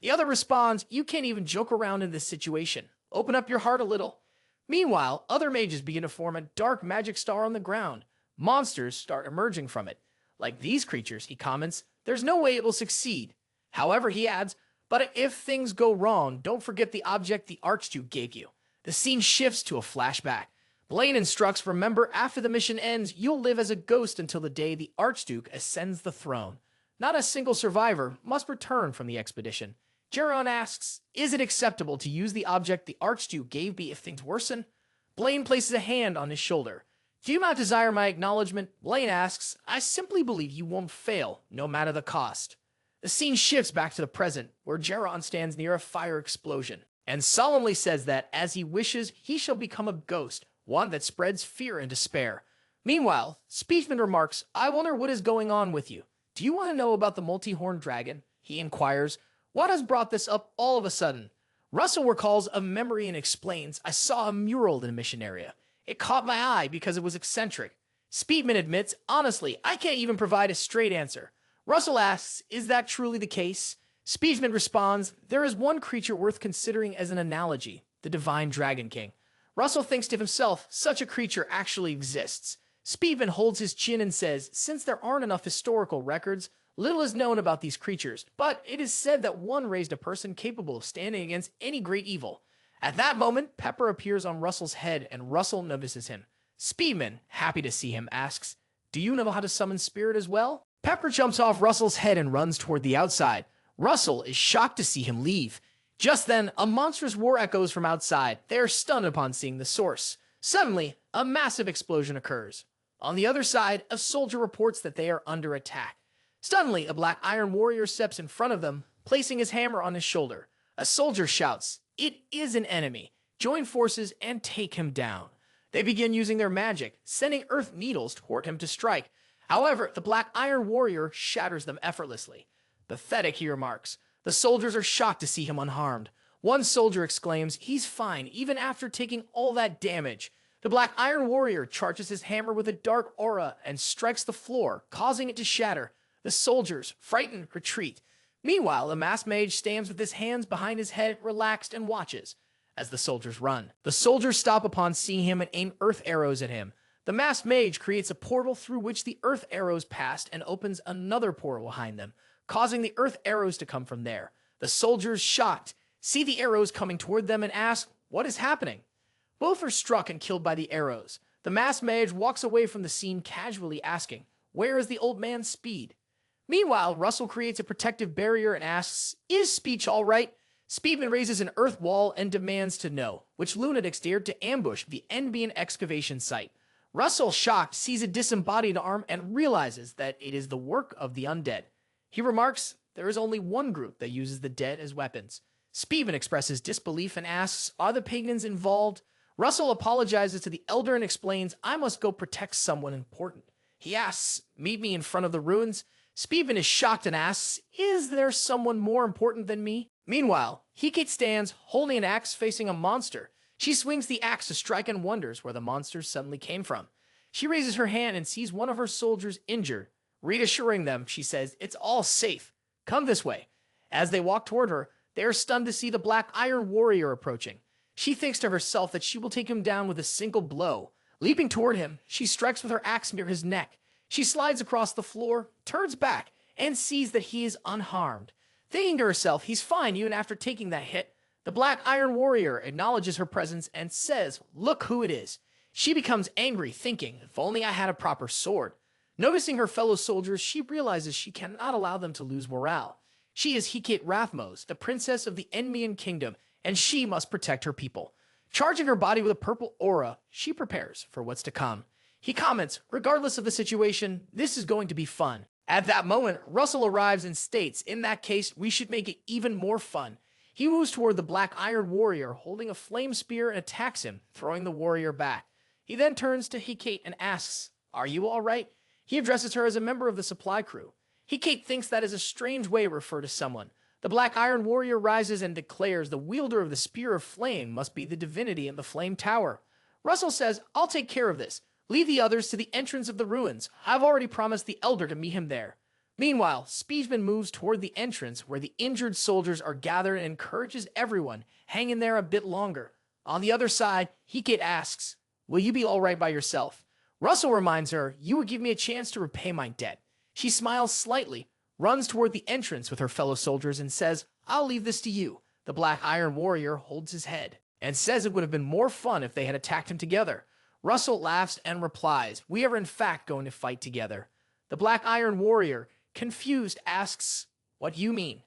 The other responds, you can't even joke around in this situation. Open up your heart a little. Meanwhile, other mages begin to form a dark magic star on the ground. Monsters start emerging from it. Like these creatures, he comments, there's no way it will succeed. However, he adds, but if things go wrong, don't forget the object the Archduke gave you. The scene shifts to a flashback. Blaine instructs, remember, after the mission ends, you'll live as a ghost until the day the Archduke ascends the throne. Not a single survivor must return from the expedition. Jirion asks, is it acceptable to use the object the Archduke gave me if things worsen? Blaine places a hand on his shoulder. Do you not desire my acknowledgement? Blaine asks, I simply believe you won't fail, no matter the cost. The scene shifts back to the present, where Jirion stands near a fire explosion, and solemnly says that, as he wishes, he shall become a ghost, one that spreads fear and despair. Meanwhile, Speechman remarks, I wonder what is going on with you. Do you want to know about the multi-horned dragon? He inquires, what has brought this up all of a sudden? Russel recalls a memory and explains, I saw a mural in a mission area. It caught my eye because it was eccentric. Speedman admits, honestly, I can't even provide a straight answer. Russel asks, is that truly the case? Speedman responds, there is one creature worth considering as an analogy, the Divine Dragon King. Russel thinks to himself, such a creature actually exists. Speedman holds his chin and says, since there aren't enough historical records, little is known about these creatures, but it is said that one raised a person capable of standing against any great evil. At that moment, Pepper appears on Russel's head and Russel notices him. Speedman, happy to see him, asks, do you know how to summon spirit as well? Pepper jumps off Russel's head and runs toward the outside. Russel is shocked to see him leave. Just then, a monstrous roar echoes from outside. They are stunned upon seeing the source. Suddenly, a massive explosion occurs. On the other side, a soldier reports that they are under attack. Suddenly, a Black Iron Warrior steps in front of them, placing his hammer on his shoulder. A soldier shouts, it is an enemy. Join forces and take him down. They begin using their magic, sending earth needles toward him to strike. However, the Black Iron Warrior shatters them effortlessly. Pathetic, he remarks. The soldiers are shocked to see him unharmed. One soldier exclaims, he's fine, even after taking all that damage. The Black Iron Warrior charges his hammer with a dark aura and strikes the floor, causing it to shatter. The soldiers, frightened, retreat. Meanwhile, the masked mage stands with his hands behind his head, relaxed, and watches as the soldiers run. The soldiers stop upon seeing him and aim earth arrows at him. The masked mage creates a portal through which the earth arrows passed and opens another portal behind them, causing the earth arrows to come from there. The soldiers, shocked, see the arrows coming toward them and ask, what is happening? Both are struck and killed by the arrows. The masked mage walks away from the scene casually asking, "Where is the old man's speed?" Meanwhile, Russell creates a protective barrier and asks, "Is speech all right?" Speedman raises an earth wall and demands to know, which lunatics dared to ambush the Enbian excavation site. Russell, shocked, sees a disembodied arm and realizes that it is the work of the undead. He remarks, there is only one group that uses the dead as weapons. Speedman expresses disbelief and asks, are the pagans involved? Russell apologizes to the elder and explains, I must go protect someone important. He asks, meet me in front of the ruins. Speedman is shocked and asks, is there someone more important than me? Meanwhile, Hecate stands holding an axe facing a monster. She swings the axe to strike and wonders where the monster suddenly came from. She raises her hand and sees one of her soldiers injured. Reassuring them, she says, it's all safe. Come this way. As they walk toward her, they are stunned to see the Black Iron Warrior approaching. She thinks to herself that she will take him down with a single blow. Leaping toward him, she strikes with her axe near his neck. She slides across the floor, turns back, and sees that he is unharmed. Thinking to herself, he's fine even after taking that hit, the Black Iron Warrior acknowledges her presence and says, look who it is. She becomes angry, thinking, if only I had a proper sword. Noticing her fellow soldiers, she realizes she cannot allow them to lose morale. She is Hecate Rathmos, the princess of the Enmian kingdom, and she must protect her people. Charging her body with a purple aura, she prepares for what's to come. He comments, regardless of the situation, this is going to be fun. At that moment, Russell arrives and states, in that case, we should make it even more fun. He moves toward the Black Iron Warrior, holding a flame spear, and attacks him, throwing the warrior back. He then turns to Hecate and asks, are you all right? He addresses her as a member of the supply crew. Hecate thinks that is a strange way to refer to someone. The Black Iron Warrior rises and declares the wielder of the Spear of Flame must be the divinity in the Flame Tower. Russell says, I'll take care of this. Lead the others to the entrance of the ruins. I've already promised the elder to meet him there. Meanwhile, Speedman moves toward the entrance where the injured soldiers are gathered and encourages everyone, hang in there a bit longer. On the other side, Hecate asks, will you be all right by yourself? Russell reminds her, you would give me a chance to repay my debt. She smiles slightly, runs toward the entrance with her fellow soldiers and says, I'll leave this to you. The Black Iron Warrior holds his head and says it would have been more fun if they had attacked him together. Russell laughs and replies, we are in fact going to fight together. The Black Iron Warrior, confused, asks, what do you mean?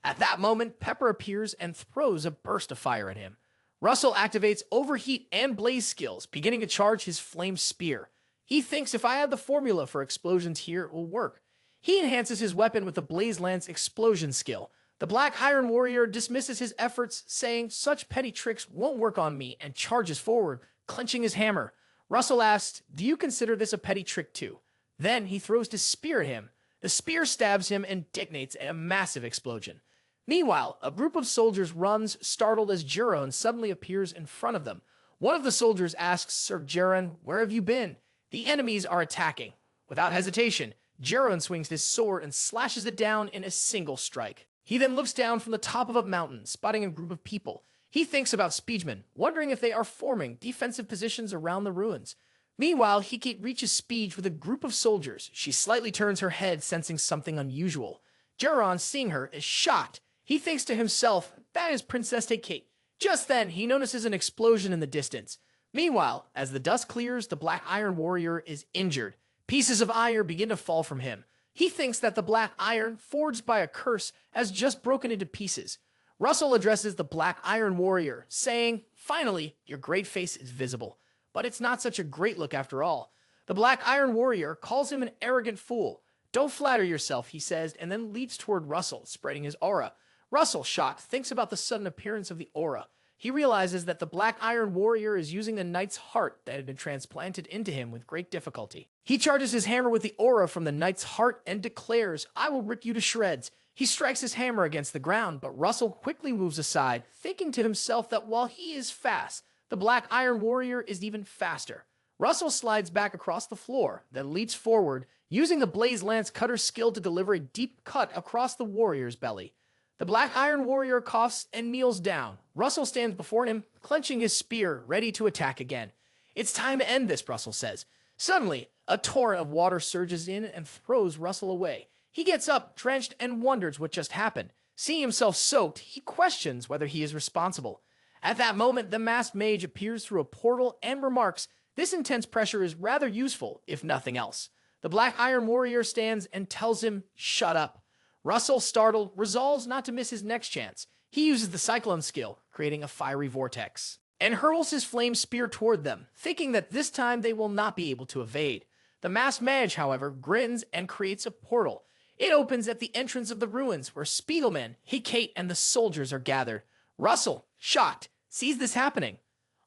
At that moment, Pepper appears and throws a burst of fire at him. Russell activates Overheat and Blaze skills, beginning to charge his flame spear. He thinks if I had the formula for explosions here, it will work. He enhances his weapon with the Blaze Lance explosion skill. The Black Iron Warrior dismisses his efforts, saying such petty tricks won't work on me, and charges forward, clenching his hammer. Russell asks, do you consider this a petty trick too? Then he throws his spear at him. The spear stabs him and detonates a massive explosion. Meanwhile, a group of soldiers runs, startled as Geron suddenly appears in front of them. One of the soldiers asks Sir Geron, where have you been? The enemies are attacking. Without hesitation, Geron swings his sword and slashes it down in a single strike. He then looks down from the top of a mountain, spotting a group of people. He thinks about Speedman, wondering if they are forming defensive positions around the ruins. Meanwhile, Hecate reaches Speed with a group of soldiers. She slightly turns her head, sensing something unusual. Geron, seeing her, is shocked. He thinks to himself, that is Princess Hecate. Just then, he notices an explosion in the distance. Meanwhile, as the dust clears, the Black Iron Warrior is injured. Pieces of iron begin to fall from him. He thinks that the black iron, forged by a curse, has just broken into pieces. Russell addresses the Black Iron Warrior, saying, finally, your great face is visible. But it's not such a great look after all. The Black Iron Warrior calls him an arrogant fool. Don't flatter yourself, he says, and then leaps toward Russell, spreading his aura. Russell, shocked, thinks about the sudden appearance of the aura. He realizes that the Black Iron Warrior is using the knight's heart that had been transplanted into him with great difficulty. He charges his hammer with the aura from the knight's heart and declares, I will rip you to shreds. He strikes his hammer against the ground, but Russell quickly moves aside, thinking to himself that while he is fast, the Black Iron Warrior is even faster. Russell slides back across the floor, then leaps forward, using the Blaze Lance Cutter skill to deliver a deep cut across the warrior's belly. The Black Iron Warrior coughs and kneels down. Russell stands before him, clenching his spear, ready to attack again. It's time to end this, Russell says. Suddenly, a torrent of water surges in and throws Russell away. He gets up, drenched, and wonders what just happened. Seeing himself soaked, he questions whether he is responsible. At that moment, the masked mage appears through a portal and remarks, This intense pressure is rather useful, if nothing else. The Black Iron Warrior stands and tells him, "Shut up." Russel, startled, resolves not to miss his next chance. He uses the Cyclone skill, creating a fiery vortex, and hurls his flame spear toward them, thinking that this time they will not be able to evade. The masked mage, however, grins and creates a portal. It opens at the entrance of the ruins, where Spiegelman, Hecate, and the soldiers are gathered. Russel, shocked, sees this happening.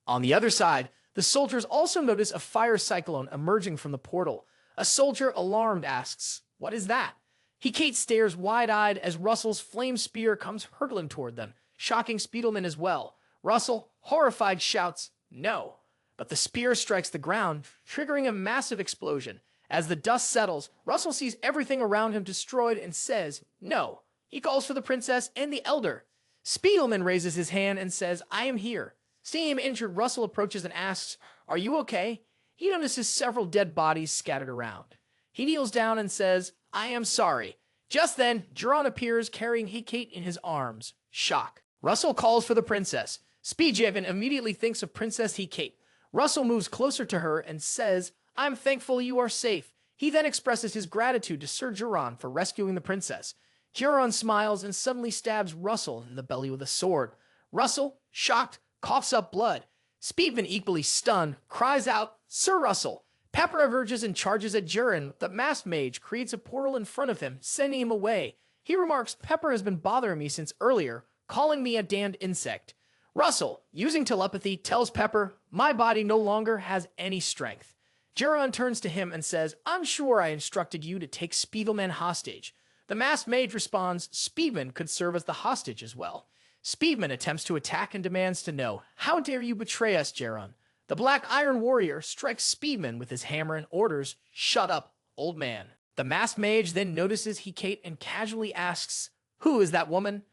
On the other side, the soldiers also notice a fire cyclone emerging from the portal. A soldier, alarmed, asks, "What is that?" Hecate stares wide-eyed as Russel's flame spear comes hurtling toward them, shocking Spiegelman as well. Russel, horrified, shouts, "No." But the spear strikes the ground, triggering a massive explosion. As the dust settles, Russel sees everything around him destroyed and says, "No." He calls for the princess and the elder. Spiegelman raises his hand and says, "I am here." Seeing him injured, Russel approaches and asks, "Are you okay?" He notices several dead bodies scattered around. He kneels down and says, "I am sorry." Just then, Geron appears carrying Hecate in his arms. Shock. Russel calls for the princess. Spiegelman immediately thinks of Princess Hecate. Russel moves closer to her and says, "I'm thankful you are safe." He then expresses his gratitude to Sir Geron for rescuing the princess. Geron smiles and suddenly stabs Russel in the belly with a sword. Russel, shocked, coughs up blood. Spiegelman, equally stunned, cries out, "Sir Russel!" Pepper emerges and charges at Geron. The masked mage creates a portal in front of him, sending him away. He remarks, "Pepper has been bothering me since earlier, calling me a damned insect." Russel, using telepathy, tells Pepper, "My body no longer has any strength." Geron turns to him and says, "I'm sure I instructed you to take Spiegelman hostage." The masked mage responds, Spiegelman could serve as the hostage as well. Spiegelman attempts to attack and demands to know, "How dare you betray us, Geron?" The Black Iron Warrior strikes Spiegelman with his hammer and orders, "Shut up, old man." The masked mage then notices Hecate and casually asks, "Who is that woman?"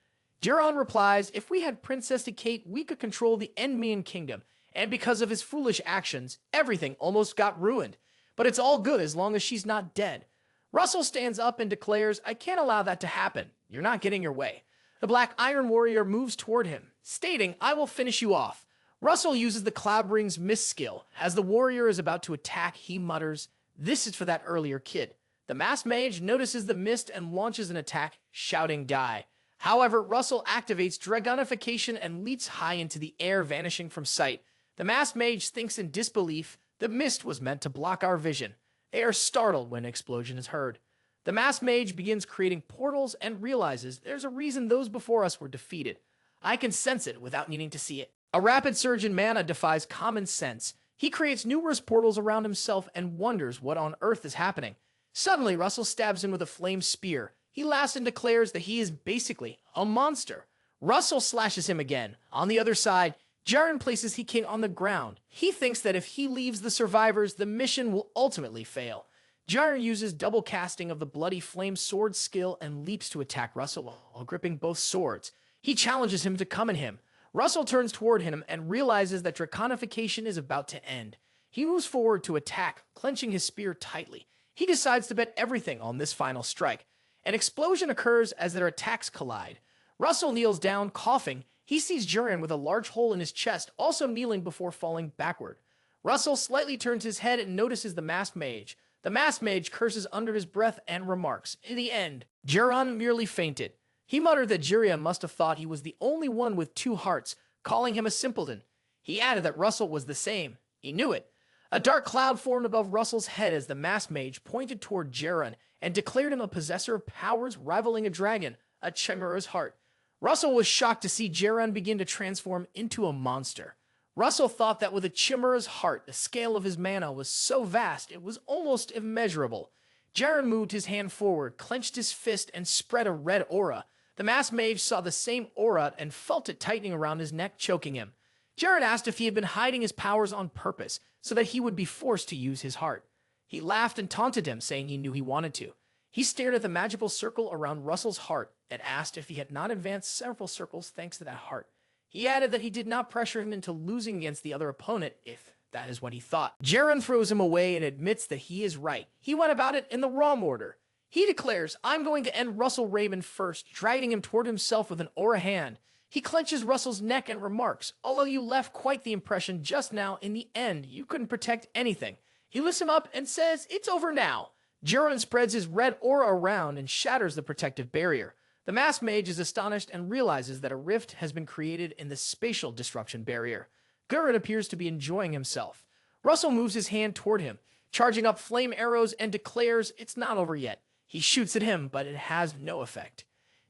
Geron replies, "If we had Princess Hecate, we could control the Enmian Kingdom, and because of his foolish actions, everything almost got ruined. But it's all good as long as she's not dead." Russel stands up and declares, "I can't allow that to happen. You're not getting your way." The Black Iron Warrior moves toward him, stating, "I will finish you off." Russel uses the Cloudbring's Mist skill. As the warrior is about to attack, he mutters, "This is for that earlier kid." The masked mage notices the mist and launches an attack, shouting, "Die." However, Russel activates Dragonification and leaps high into the air, vanishing from sight. The masked mage thinks in disbelief, "The mist was meant to block our vision." They are startled when an explosion is heard. The masked mage begins creating portals and realizes there's a reason those before us were defeated. I can sense it without needing to see it. A rapid surge in mana defies common sense. He creates numerous portals around himself and wonders what on earth is happening. Suddenly, Russel stabs him with a flame spear. He laughs and declares that he is basically a monster. Russel slashes him again. On the other side, Geron places Hecate on the ground. He thinks that if he leaves the survivors, the mission will ultimately fail. Geron uses double casting of the Bloody Flame sword skill and leaps to attack Russel while gripping both swords. He challenges him to come at him. Russel turns toward him and realizes that Draconification is about to end. He moves forward to attack, clenching his spear tightly. He decides to bet everything on this final strike. An explosion occurs as their attacks collide. Russel kneels down, coughing. He sees Geron with a large hole in his chest, also kneeling before falling backward. Russel slightly turns his head and notices the masked mage. The masked mage curses under his breath and remarks, "In the end, Geron merely fainted." He muttered that Jiria must have thought he was the only one with two hearts, calling him a simpleton. He added that Russel was the same. He knew it. A dark cloud formed above Russell's head as the masked mage pointed toward Geron and declared him a possessor of powers rivaling a dragon, a chimera's heart. Russel was shocked to see Geron begin to transform into a monster. Russel thought that with a chimera's heart, the scale of his mana was so vast it was almost immeasurable. Geron moved his hand forward, clenched his fist, and spread a red aura. The masked mage saw the same aura and felt it tightening around his neck, choking him. Geron asked if he had been hiding his powers on purpose, so that he would be forced to use his heart. He laughed and taunted him, saying he knew he wanted to. He stared at the magical circle around Russell's heart and asked if he had not advanced several circles thanks to that heart. He added that he did not pressure him into losing against the other opponent, if that is what he thought. Geron throws him away and admits that he is right. He went about it in the wrong order. He declares, "I'm going to end Russel Raymond first," dragging him toward himself with an aura hand. He clenches Russell's neck and remarks, although you left quite the impression just now, in the end, you couldn't protect anything. He lifts him up and says, it's over now. Jiren spreads his red aura around and shatters the protective barrier. The masked mage is astonished and realizes that a rift has been created in the spatial disruption barrier. Gurren appears to be enjoying himself. Russell moves his hand toward him, charging up flame arrows and declares it's not over yet. He shoots at him, but it has no effect.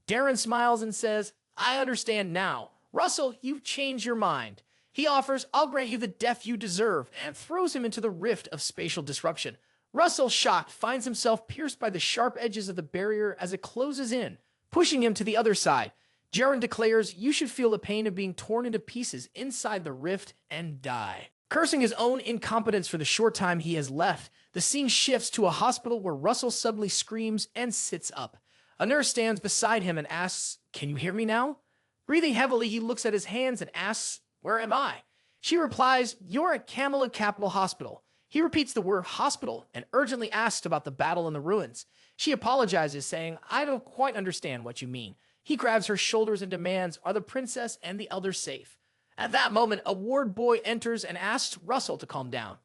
Darren smiles and says, I understand now. Russell, you've changed your mind. He offers, I'll grant you the death you deserve, and throws him into the rift of spatial disruption. Russell, shocked, finds himself pierced by the sharp edges of the barrier as it closes in, pushing him to the other side. Jiren declares, you should feel the pain of being torn into pieces inside the rift and die. Cursing his own incompetence for the short time he has left, the scene shifts to a hospital where Russell suddenly screams and sits up. A nurse stands beside him and asks, can you hear me now? Breathing heavily, he looks at his hands and asks, where am I? She replies, you're at Camelot Capital Hospital. He repeats the word hospital and urgently asks about the battle in the ruins. She apologizes, saying, I don't quite understand what you mean. He grabs her shoulders and demands, are the princess and the elder safe? At that moment, a ward boy enters and asks Russell to calm down.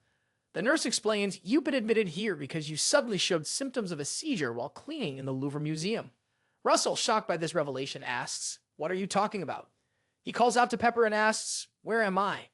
The nurse explains, you've been admitted here because you suddenly showed symptoms of a seizure while cleaning in the Louvre Museum. Russell, shocked by this revelation, asks, what are you talking about? He calls out to Pepper and asks, where am I?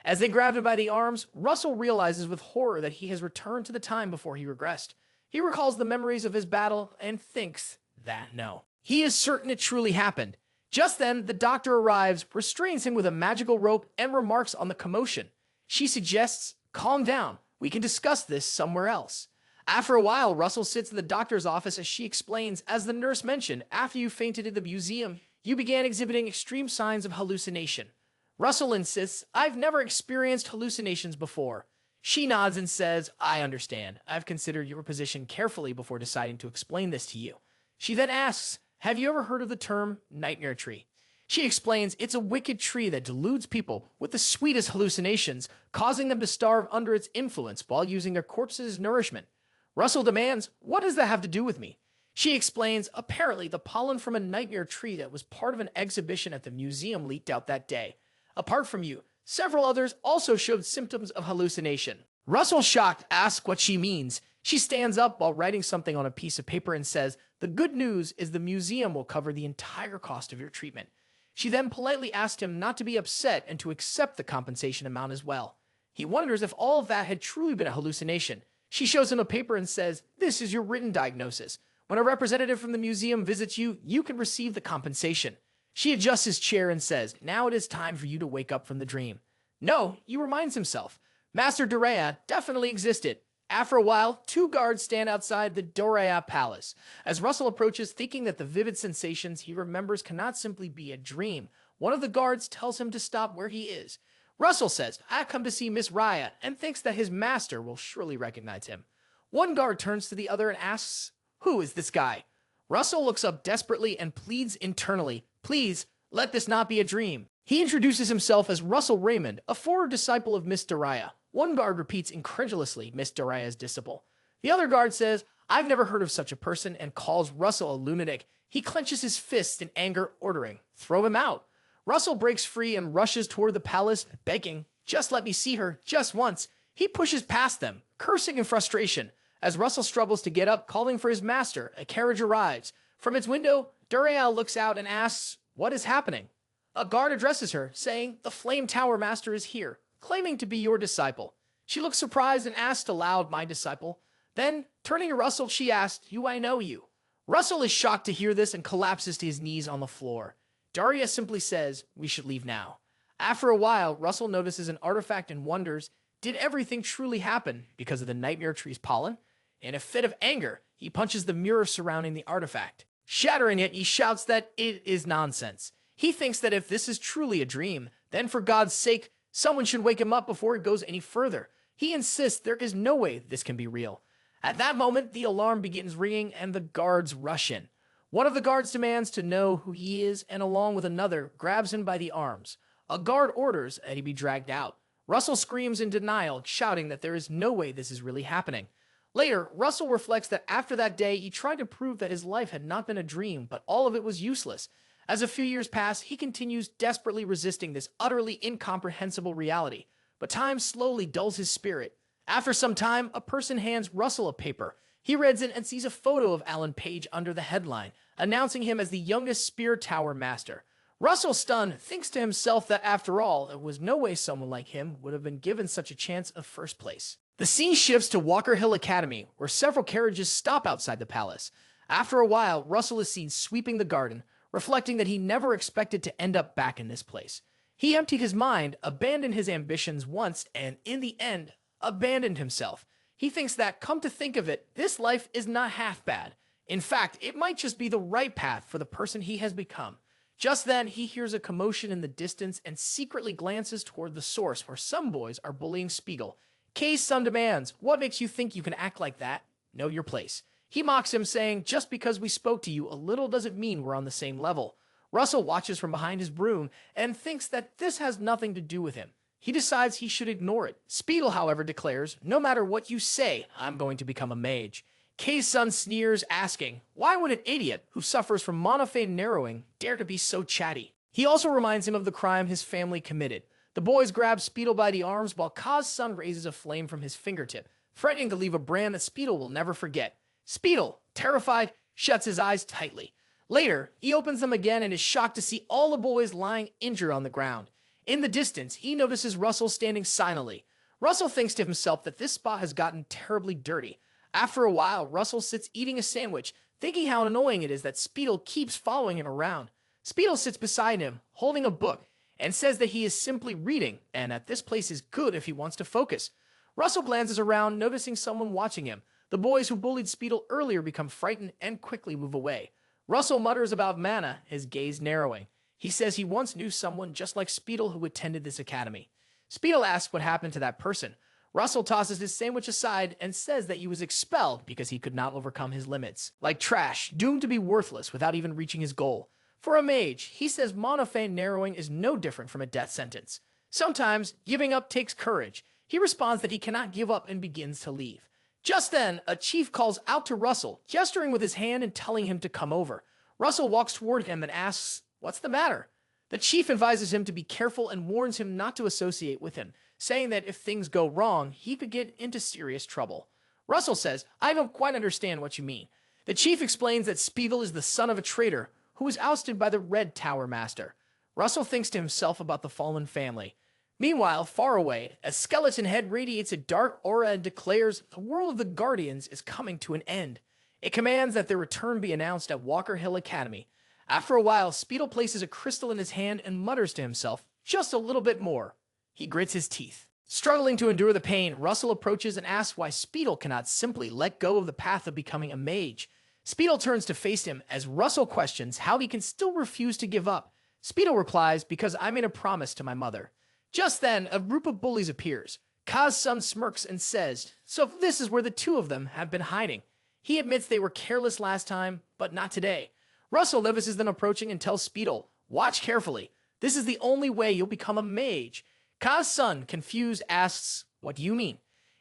As they grab him by the arms, Russell realizes with horror that he has returned to the time before he regressed. He recalls the memories of his battle and thinks that no. He is certain it truly happened. Just then, the doctor arrives, restrains him with a magical rope, and remarks on the commotion. She suggests, calm down, we can discuss this somewhere else. After a while, Russell sits in the doctor's office as she explains, as the nurse mentioned, after you fainted in the museum, you began exhibiting extreme signs of hallucination. Russell insists, I've never experienced hallucinations before. She nods and says, I understand. I've considered your position carefully before deciding to explain this to you. She then asks, have you ever heard of the term nightmare tree? She explains it's a wicked tree that deludes people with the sweetest hallucinations, causing them to starve under its influence while using their corpses as nourishment. Russell demands, what does that have to do with me? She explains, apparently the pollen from a nightmare tree that was part of an exhibition at the museum leaked out that day. Apart from you, several others also showed symptoms of hallucination. Russell, shocked, asks what she means. She stands up while writing something on a piece of paper and says, the good news is the museum will cover the entire cost of your treatment. She then politely asked him not to be upset and to accept the compensation amount as well. He wonders if all of that had truly been a hallucination. She shows him a paper and says, this is your written diagnosis. When a representative from the museum visits you, you can receive the compensation. She adjusts his chair and says, now it is time for you to wake up from the dream. No, he reminds himself. Master Doraya definitely existed. After a while, two guards stand outside the Doraya Palace. As Russell approaches, thinking that the vivid sensations he remembers cannot simply be a dream, one of the guards tells him to stop where he is. Russell says, I've come to see Miss Raya, and thinks that his master will surely recognize him. One guard turns to the other and asks, who is this guy? Russell looks up desperately and pleads internally, please, let this not be a dream. He introduces himself as Russel Raymond, a former disciple of Miss Doraya. One guard repeats incredulously Miss Doraya's disciple. The other guard says, I've never heard of such a person, and calls Russell a lunatic. He clenches his fists in anger, ordering, throw him out. Russell breaks free and rushes toward the palace, begging, just let me see her, just once. He pushes past them, cursing in frustration. As Russell struggles to get up, calling for his master, a carriage arrives. From its window, Doraya looks out and asks, what is happening? A guard addresses her, saying, the Flame Tower Master is here, claiming to be your disciple. She looks surprised and asks aloud, my disciple. Then, turning to Russell, she asks, do I know you? Russell is shocked to hear this and collapses to his knees on the floor. Daria simply says, we should leave now. After a while, Russell notices an artifact and wonders, did everything truly happen because of the nightmare tree's pollen? In a fit of anger, he punches the mirror surrounding the artifact. Shattering it, he shouts that it is nonsense. He thinks that if this is truly a dream, then for God's sake, someone should wake him up before it goes any further. He insists there is no way this can be real. At that moment, the alarm begins ringing and the guards rush in. One of the guards demands to know who he is and along with another, grabs him by the arms. A guard orders that he be dragged out. Russell screams in denial, shouting that there is no way this is really happening. Later, Russell reflects that after that day, he tried to prove that his life had not been a dream, but all of it was useless. As a few years pass, he continues desperately resisting this utterly incomprehensible reality, but time slowly dulls his spirit. After some time, a person hands Russell a paper. He reads it and sees a photo of Alan Page under the headline, announcing him as the youngest Spear Tower Master. Russell, stunned, thinks to himself that after all, there was no way someone like him would have been given such a chance in the first place. The scene shifts to Walker Hill Academy, where several carriages stop outside the palace. After a while, Russell is seen sweeping the garden, reflecting that he never expected to end up back in this place. He emptied his mind, abandoned his ambitions once, and in the end, abandoned himself. He thinks that, come to think of it, this life is not half bad. In fact, it might just be the right path for the person he has become. Just then, he hears a commotion in the distance and secretly glances toward the source where some boys are bullying Spiegel. Kay's son demands, "What makes you think you can act like that? Know your place." He mocks him, saying, "Just because we spoke to you a little doesn't mean we're on the same level." Russell watches from behind his broom and thinks that this has nothing to do with him. He decides he should ignore it. Spiegel, however, declares, "No matter what you say, I'm going to become a mage." Kay's son sneers, asking, "Why would an idiot who suffers from monophane narrowing dare to be so chatty?" He also reminds him of the crime his family committed. The boys grab Spiegel by the arms while Ka's son raises a flame from his fingertip, threatening to leave a brand that Spiegel will never forget. Spiegel, terrified, shuts his eyes tightly. Later, he opens them again and is shocked to see all the boys lying injured on the ground. In the distance, he notices Russell standing silently. Russell thinks to himself that this spot has gotten terribly dirty. After a while, Russell sits eating a sandwich, thinking how annoying it is that Spiegel keeps following him around. Spiegel sits beside him, holding a book, and says that he is simply reading, and that this place is good if he wants to focus. Russell glances around, noticing someone watching him. The boys who bullied Spiegel earlier become frightened and quickly move away. Russell mutters about mana, his gaze narrowing. He says he once knew someone just like Spiegel who attended this academy. Spiegel asks what happened to that person. Russell tosses his sandwich aside and says that he was expelled because he could not overcome his limits. Like trash, doomed to be worthless without even reaching his goal. For a mage, he says monophane narrowing is no different from a death sentence. Sometimes, giving up takes courage. He responds that he cannot give up and begins to leave. Just then, a chief calls out to Russell, gesturing with his hand and telling him to come over. Russell walks toward him and asks, "What's the matter?" The chief advises him to be careful and warns him not to associate with him, saying that if things go wrong, he could get into serious trouble. Russell says, "I don't quite understand what you mean." The chief explains that Spiegel is the son of a traitor who was ousted by the Red Tower Master. Russell thinks to himself about the fallen family. Meanwhile, far away, a skeleton head radiates a dark aura and declares the world of the Guardians is coming to an end. It commands that their return be announced at Walker Hill Academy. After a while, Spiegel places a crystal in his hand and mutters to himself, "Just a little bit more." He grits his teeth. Struggling to endure the pain, Russell approaches and asks why Spiegel cannot simply let go of the path of becoming a mage. Spiegel turns to face him as Russell questions how he can still refuse to give up. Spiegel replies, "Because I made a promise to my mother." Just then, a group of bullies appears. Ka's son smirks and says, "So this is where the two of them have been hiding." He admits they were careless last time, but not today. Russell notices them approaching and tells Spiegel, "Watch carefully. This is the only way you'll become a mage." Ka's son, confused, asks, "What do you mean?"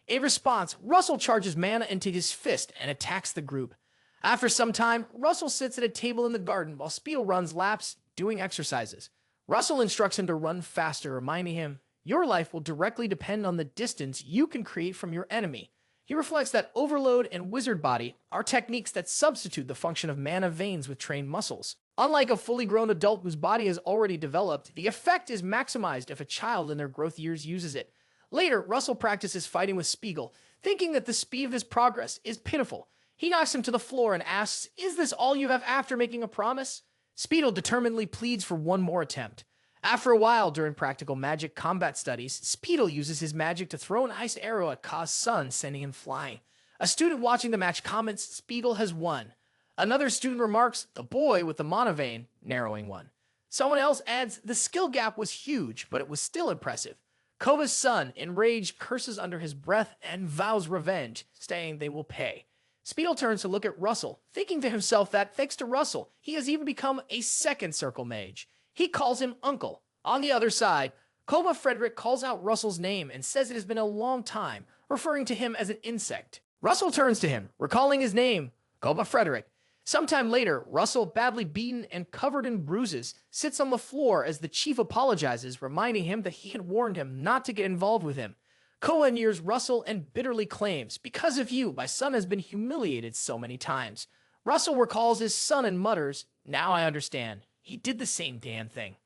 In response, Russell charges mana into his fist and attacks the group. After some time, Russell sits at a table in the garden while Spiegel runs laps, doing exercises. Russell instructs him to run faster, reminding him, "Your life will directly depend on the distance you can create from your enemy." He reflects that Overload and Wizard Body are techniques that substitute the function of mana veins with trained muscles. Unlike a fully grown adult whose body has already developed, the effect is maximized if a child in their growth years uses it. Later, Russell practices fighting with Spiegel, thinking that the speed of his progress is pitiful. He knocks him to the floor and asks, "Is this all you have after making a promise?" Spiegel determinedly pleads for one more attempt. After a while, during practical magic combat studies, Spiegel uses his magic to throw an iced arrow at Ka's son, sending him flying. A student watching the match comments, "Spiegel has won." Another student remarks, "The boy with the monovein," narrowing one. Someone else adds, "The skill gap was huge, but it was still impressive." Kova's son, enraged, curses under his breath and vows revenge, saying they will pay. Spiegel turns to look at Russell, thinking to himself that, thanks to Russell, he has even become a second circle mage. He calls him Uncle. On the other side, Koma Frederick calls out Russell's name and says it has been a long time, referring to him as an insect. Russell turns to him, recalling his name, Koma Frederick. Sometime later, Russell, badly beaten and covered in bruises, sits on the floor as the chief apologizes, reminding him that he had warned him not to get involved with him. Koa nears Russell and bitterly claims, "Because of you, my son has been humiliated so many times." Russell recalls his son and mutters, "Now I understand. He did the same damn thing."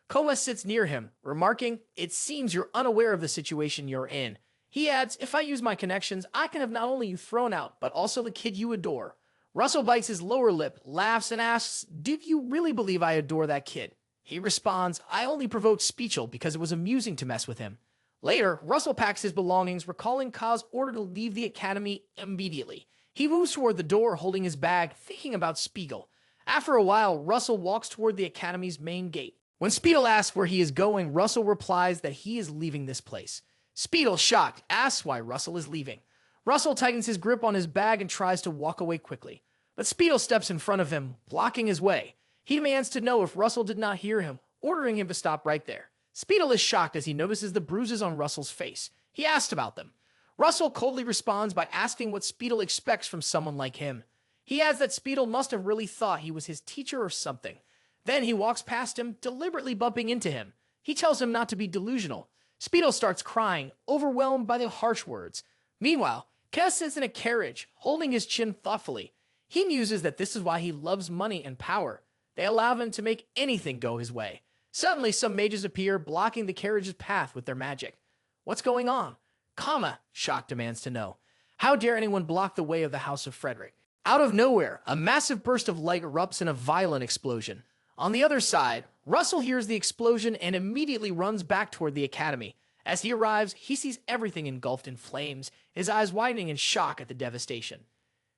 Koa sits near him, remarking, "It seems you're unaware of the situation you're in." He adds, "If I use my connections, I can have not only you thrown out, but also the kid you adore." Russell bites his lower lip, laughs, and asks, "Do you really believe I adore that kid?" He responds, "I only provoked Speechel because it was amusing to mess with him." Later, Russell packs his belongings, recalling Ka's order to leave the academy immediately. He moves toward the door, holding his bag, thinking about Spiegel. After a while, Russell walks toward the academy's main gate. When Spiegel asks where he is going, Russell replies that he is leaving this place. Spiegel, shocked, asks why Russell is leaving. Russell tightens his grip on his bag and tries to walk away quickly. But Spiegel steps in front of him, blocking his way. He demands to know if Russell did not hear him, ordering him to stop right there. Spiegel is shocked as he notices the bruises on Russell's face. He asks about them. Russell coldly responds by asking what Spiegel expects from someone like him. He adds that Spiegel must have really thought he was his teacher or something. Then he walks past him, deliberately bumping into him. He tells him not to be delusional. Spiegel starts crying, overwhelmed by the harsh words. Meanwhile, Kes sits in a carriage, holding his chin thoughtfully. He muses that this is why he loves money and power. They allow him to make anything go his way. Suddenly, some mages appear, blocking the carriage's path with their magic. What's going on? Kama, Shock demands to know. How dare anyone block the way of the House of Frederick? Out of nowhere, a massive burst of light erupts in a violent explosion. On the other side, Russell hears the explosion and immediately runs back toward the academy. As he arrives, he sees everything engulfed in flames, his eyes widening in shock at the devastation.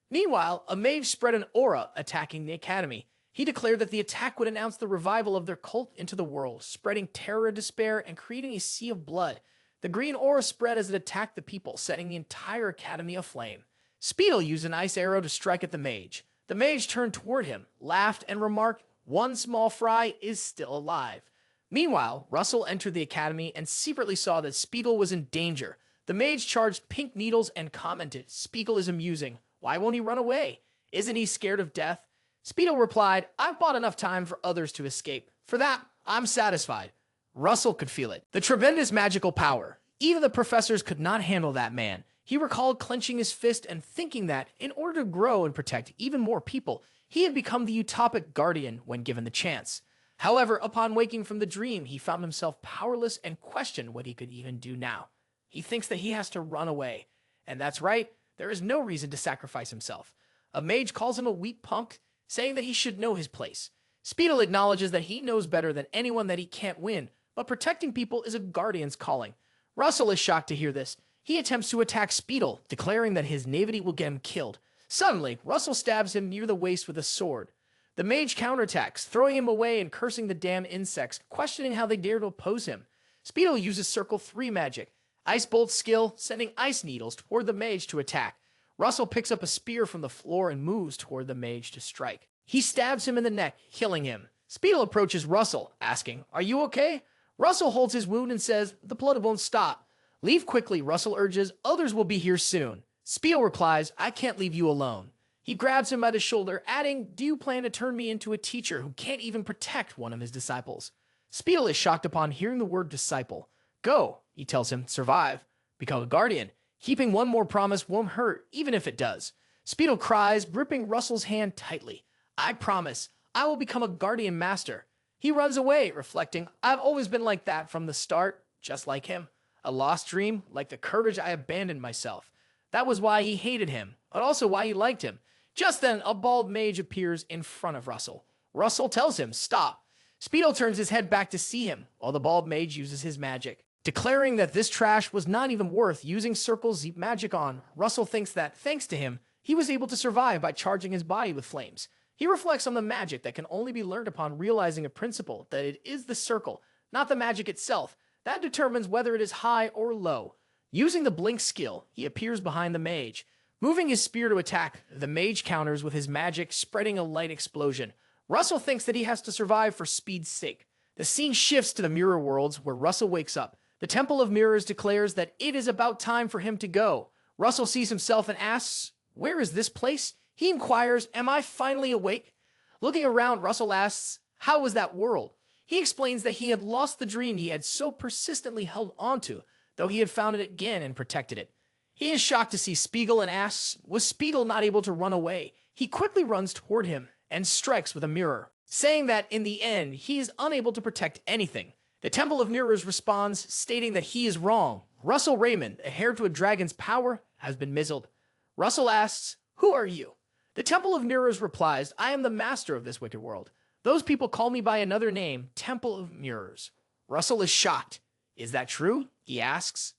Meanwhile, a mage spread an aura attacking the academy. He declared that the attack would announce the revival of their cult into the world, spreading terror and despair and creating a sea of blood. The green aura spread as it attacked the people, setting the entire academy aflame. Spiegel used an ice arrow to strike at the mage. The mage turned toward him, laughed, and remarked, "One small fry is still alive." Meanwhile, Russell entered the academy and secretly saw that Spiegel was in danger. The mage charged pink needles and commented, "Spiegel is amusing. Why won't he run away? Isn't he scared of death?" Spiegel replied, "I've bought enough time for others to escape. For that, I'm satisfied." Russell could feel it. The tremendous magical power. Even the professors could not handle that man. He recalled clenching his fist and thinking that, in order to grow and protect even more people, he had become the utopic guardian when given the chance. However, upon waking from the dream, he found himself powerless and questioned what he could even do now. He thinks that he has to run away. And that's right, there is no reason to sacrifice himself. A mage calls him a weak punk, saying that he should know his place. Spiegel acknowledges that he knows better than anyone that he can't win, but protecting people is a guardian's calling. Russell is shocked to hear this. He attempts to attack Spiegel, declaring that his naivety will get him killed. Suddenly, Russell stabs him near the waist with a sword. The mage counterattacks, throwing him away and cursing the damn insects, questioning how they dare to oppose him. Spiegel uses Circle 3 magic, Ice Bolt skill, sending ice needles toward the mage to attack. Russell picks up a spear from the floor and moves toward the mage to strike. He stabs him in the neck, killing him. Spiegel approaches Russell, asking, "Are you okay?" Russell holds his wound and says, "The blood won't stop." "Leave quickly," Russell urges. "Others will be here soon." Spiegel replies, "I can't leave you alone." He grabs him by the shoulder, adding, "Do you plan to turn me into a teacher who can't even protect one of his disciples?" Spiegel is shocked upon hearing the word disciple. "Go," he tells him, "survive, become a guardian. Keeping one more promise won't hurt, even if it does." Spiegel cries, gripping Russell's hand tightly. "I promise, I will become a guardian master." He runs away, reflecting, "I've always been like that from the start, just like him. A lost dream, like the courage I abandoned myself." That was why he hated him, but also why he liked him. Just then, a bald mage appears in front of Russell. Russell tells him, "Stop." Spiegel turns his head back to see him, while the bald mage uses his magic. Declaring that this trash was not even worth using Circle Z magic on, Russell thinks that, thanks to him, he was able to survive by charging his body with flames. He reflects on the magic that can only be learned upon realizing a principle that it is the circle, not the magic itself, that determines whether it is high or low. Using the blink skill, he appears behind the mage. Moving his spear to attack, the mage counters with his magic, spreading a light explosion. Russell thinks that he has to survive for speed's sake. The scene shifts to the mirror worlds, where Russell wakes up. The Temple of Mirrors declares that it is about time for him to go. Russell sees himself and asks, "Where is this place?" He inquires, am I finally awake? Looking around, Russel asks, how was that world? He explains that he had lost the dream he had so persistently held onto, though he had found it again and protected it. He is shocked to see Spiegel and asks, was Spiegel not able to run away? He quickly runs toward him and strikes with a mirror, saying that in the end, he is unable to protect anything. The Temple of Mirrors responds, stating that he is wrong. Russel Raymond, heir to a dragon's power, has been mizzled. Russel asks, who are you? The Temple of Mirrors replies, I am the master of this wicked world. Those people call me by another name, Temple of Mirrors. Russel is shocked. Is that true? He asks.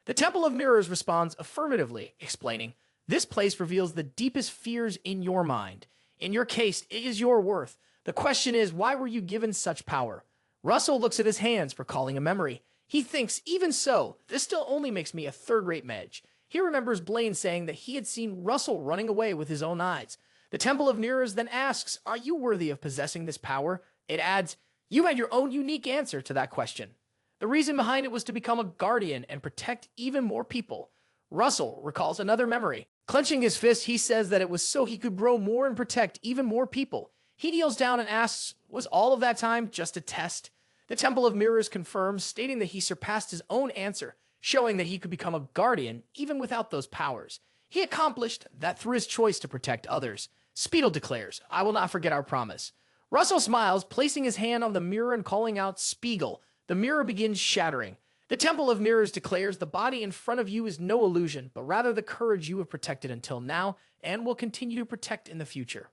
The Temple of Mirrors responds affirmatively, explaining, this place reveals the deepest fears in your mind. In your case, it is your worth. The question is, why were you given such power? Russel looks at his hands, recalling a memory. He thinks, even so, this still only makes me a third-rate mage. He remembers Blaine saying that he had seen Russel running away with his own eyes. The Temple of Mirrors then asks, are you worthy of possessing this power? It adds, you had your own unique answer to that question. The reason behind it was to become a guardian and protect even more people. Russel recalls another memory. Clenching his fist, he says that it was so he could grow more and protect even more people. He kneels down and asks, was all of that time just a test? The Temple of Mirrors confirms, stating that he surpassed his own answer, showing that he could become a guardian even without those powers. He accomplished that through his choice to protect others. Spiegel declares, I will not forget our promise. Russel smiles, placing his hand on the mirror and calling out, Spiegel. The mirror begins shattering. The Temple of Mirrors declares the body in front of you is no illusion, but rather the courage you have protected until now and will continue to protect in the future.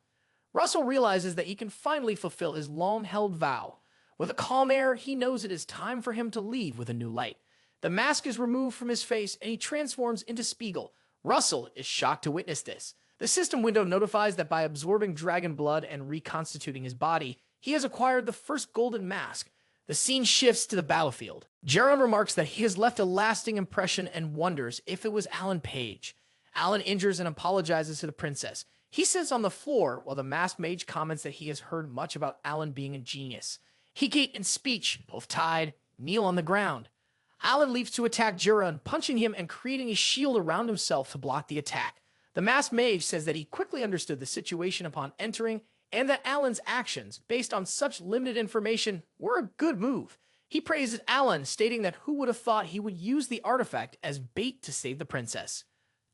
Russel realizes that he can finally fulfill his long-held vow. With a calm air, he knows it is time for him to leave with a new light. The mask is removed from his face and he transforms into Spiegel. Russel is shocked to witness this. The system window notifies that by absorbing dragon blood and reconstituting his body, he has acquired the first golden mask. The scene shifts to the battlefield. Jaron remarks that he has left a lasting impression and wonders if it was Alan Page. Alan injures and apologizes to the princess. He sits on the floor while the masked mage comments that he has heard much about Alan being a genius. Hegate and Speech, both tied, kneel on the ground. Alan leaps to attack Jaron, punching him and creating a shield around himself to block the attack. The masked mage says that he quickly understood the situation upon entering and that Alan's actions, based on such limited information, were a good move. He praises Alan, stating that who would have thought he would use the artifact as bait to save the princess.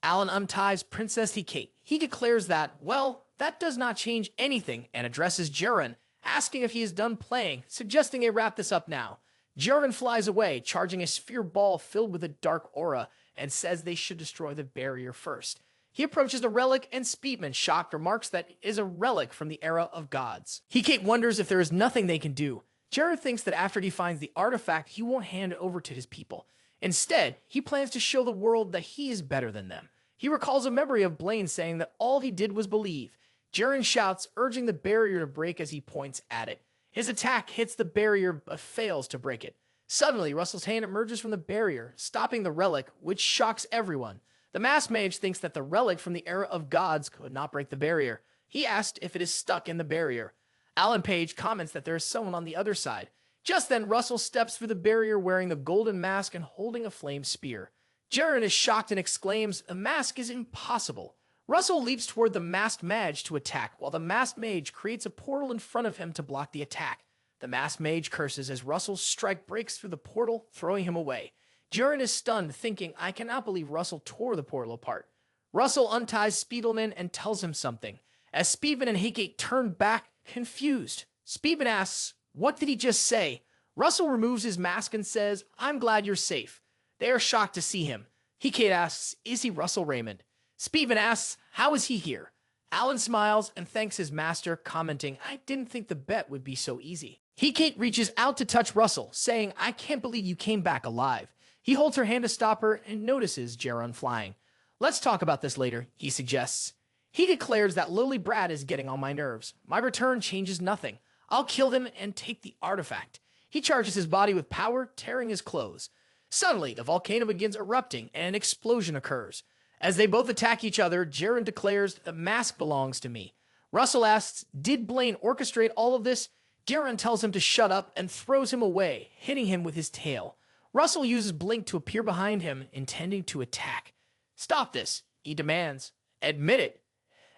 Alan unties Princess Hegate. He declares that, well, that does not change anything, and addresses Jaron, asking if he is done playing, suggesting they wrap this up now. Jaron flies away, charging a sphere ball filled with a dark aura, and says they should destroy the barrier first. He approaches the relic, and Speedman, shocked, remarks that it is a relic from the era of gods. Hegate wonders if there is nothing they can do. Jared thinks that after he finds the artifact, he won't hand it over to his people. Instead, he plans to show the world that he is better than them. He recalls a memory of Blaine saying that all he did was believe. Jaron shouts, urging the barrier to break as he points at it. His attack hits the barrier but fails to break it. Suddenly, Russell's hand emerges from the barrier, stopping the relic, which shocks everyone. The masked mage thinks that the relic from the era of gods could not break the barrier. He asked if it is stuck in the barrier. Alan Page comments that there is someone on the other side. Just then, Russell steps through the barrier wearing the golden mask and holding a flame spear. Jaron is shocked and exclaims, the mask is impossible. Russell leaps toward the masked mage to attack, while the masked mage creates a portal in front of him to block the attack. The masked mage curses as Russell's strike breaks through the portal, throwing him away. Jaron is stunned, thinking, I cannot believe Russell tore the portal apart. Russell unties Spiegelman and tells him something. As Speedman and Hegate turn back, confused, Speedman asks, what did he just say? Russell removes his mask and says, I'm glad you're safe. They are shocked to see him. Hegate asks, is he Russel Raymond? Speedman asks, how is he here? Alan smiles and thanks his master, commenting, I didn't think the bet would be so easy. Hegate reaches out to touch Russell, saying, I can't believe you came back alive. He holds her hand to stop her and notices Jaron flying. Let's talk about this later, he suggests. He declares that Lily Brad is getting on my nerves. My return changes nothing. I'll kill them and take the artifact. He charges his body with power, tearing his clothes. Suddenly, the volcano begins erupting and an explosion occurs. As they both attack each other, Jaron declares, the mask belongs to me. Russell asks, did Blaine orchestrate all of this? Jaron tells him to shut up and throws him away, hitting him with his tail. Russell uses Blink to appear behind him, intending to attack. Stop this, he demands. Admit it.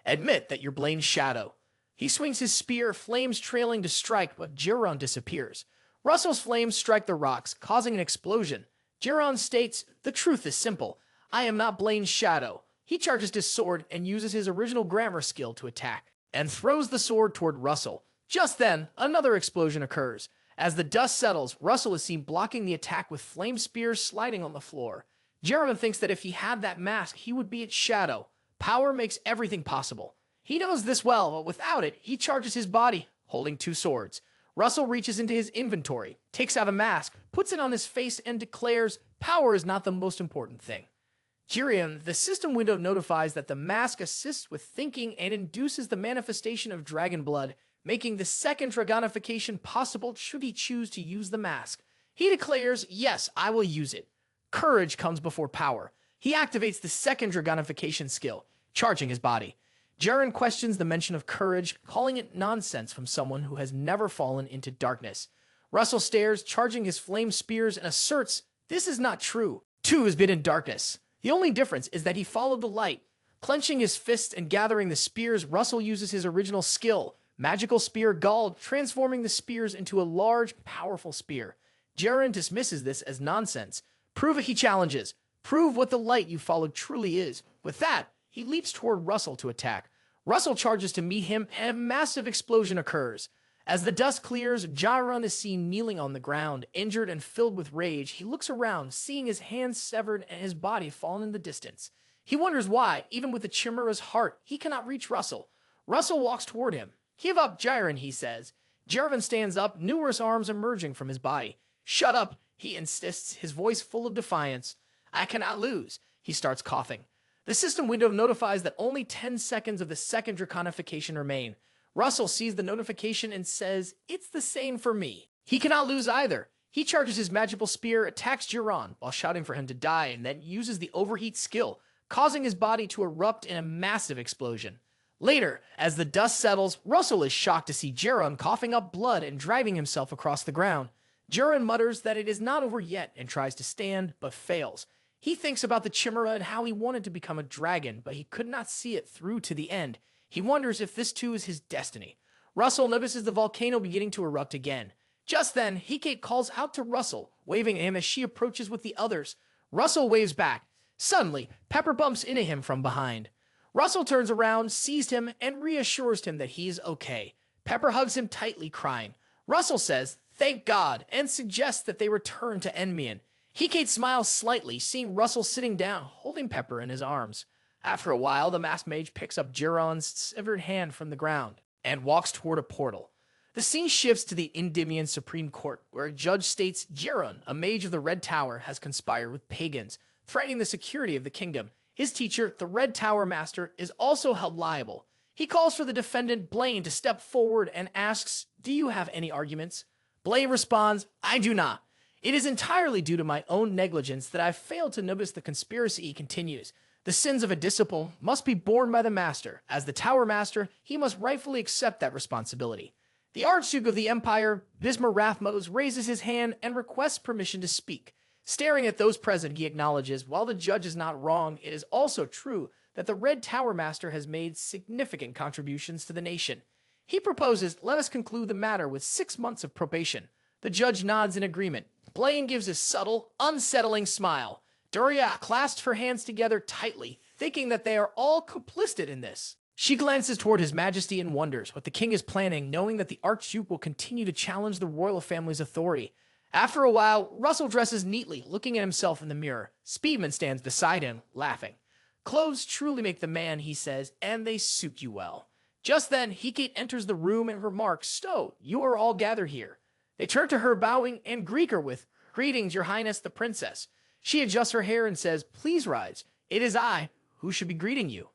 Admit that you're Blaine's shadow. He swings his spear, flames trailing to strike, but Giron disappears. Russel's flames strike the rocks, causing an explosion. Giron states, "The truth is simple. I am not Blaine's shadow." He charges his sword and uses his original grammar skill to attack, and throws the sword toward Russel. Just then, another explosion occurs. As the dust settles, Russel is seen blocking the attack with flame spears sliding on the floor. Giron thinks that if he had that mask, he would be its shadow. Power makes everything possible. He knows this well, but without it, he charges his body, holding two swords. Russel reaches into his inventory, takes out a mask, puts it on his face, and declares, "Power is not the most important thing." Giron, the system window notifies that the mask assists with thinking and induces the manifestation of dragon blood, making the second dragonification possible should he choose to use the mask. He declares, "Yes, I will use it." Courage comes before power. He activates the second dragonification skill, charging his body. Giron questions the mention of courage, calling it nonsense from someone who has never fallen into darkness. Russel stares, charging his flame spears, and asserts, "This is not true. Too has been in darkness." The only difference is that he followed the light. Clenching his fists and gathering the spears, Russel uses his original skill, Magical Spear Gald, transforming the spears into a large, powerful spear. Giron dismisses this as nonsense. "Prove it," he challenges. "Prove what the light you followed truly is." With that, he leaps toward Russel to attack. Russel charges to meet him, and a massive explosion occurs. As the dust clears, Giron is seen kneeling on the ground, injured and filled with rage. He looks around, seeing his hands severed and his body fallen in the distance. He wonders why, even with the Chimera's heart, he cannot reach Russel. Russel walks toward him. "Give up, Giron," he says. Giron stands up, numerous arms emerging from his body. "Shut up," he insists, his voice full of defiance. "I cannot lose." He starts coughing. The system window notifies that only 10 seconds of the second draconification remain. Russel sees the notification and says, "It's the same for me." He cannot lose either. He charges his magical spear, attacks Giron while shouting for him to die, and then uses the overheat skill, causing his body to erupt in a massive explosion. Later, as the dust settles, Russel is shocked to see Giron coughing up blood and dragging himself across the ground. Giron mutters that it is not over yet and tries to stand, but fails. He thinks about the Chimera and how he wanted to become a dragon, but he could not see it through to the end. He wonders if this too is his destiny. Russel notices the volcano beginning to erupt again. Just then, Hecate calls out to Russel, waving at him as she approaches with the others. Russel waves back. Suddenly, Pepper bumps into him from behind. Russel turns around, sees him, and reassures him that he is okay. Pepper hugs him tightly, crying. Russel says, "Thank God," and suggests that they return to Enmian. Hecate smiles slightly, seeing Russel sitting down, holding Pepper in his arms. After a while, the masked mage picks up Giron's severed hand from the ground and walks toward a portal. The scene shifts to the Endymion Supreme Court, where a judge states Giron, a mage of the Red Tower, has conspired with pagans, threatening the security of the kingdom. His teacher, the Red Tower Master, is also held liable. He calls for the defendant, Blaine, to step forward and asks, "Do you have any arguments?" Blaine responds, "I do not. It is entirely due to my own negligence that I failed to notice the conspiracy." He continues. "The sins of a disciple must be borne by the master. As the Tower Master, he must rightfully accept that responsibility." The Archduke of the Empire, Bismar Rathmos, raises his hand and requests permission to speak. Staring at those present, he acknowledges, while the judge is not wrong, it is also true that the Red Tower Master has made significant contributions to the nation. He proposes, let us conclude the matter with 6 months of probation. The judge nods in agreement. Blaine gives a subtle, unsettling smile. Doria clasps her hands together tightly, thinking that they are all complicit in this. She glances toward His Majesty and wonders what the king is planning, knowing that the Archduke will continue to challenge the royal family's authority. After a while, Russel dresses neatly, looking at himself in the mirror. Speedman stands beside him, laughing. "Clothes truly make the man," he says, "and they suit you well." Just then, Hecate enters the room and remarks, "So, you are all gathered here." They turn to her, bowing, and greet her with, "Greetings, your highness, the princess." She adjusts her hair and says, "Please rise. It is I who should be greeting you."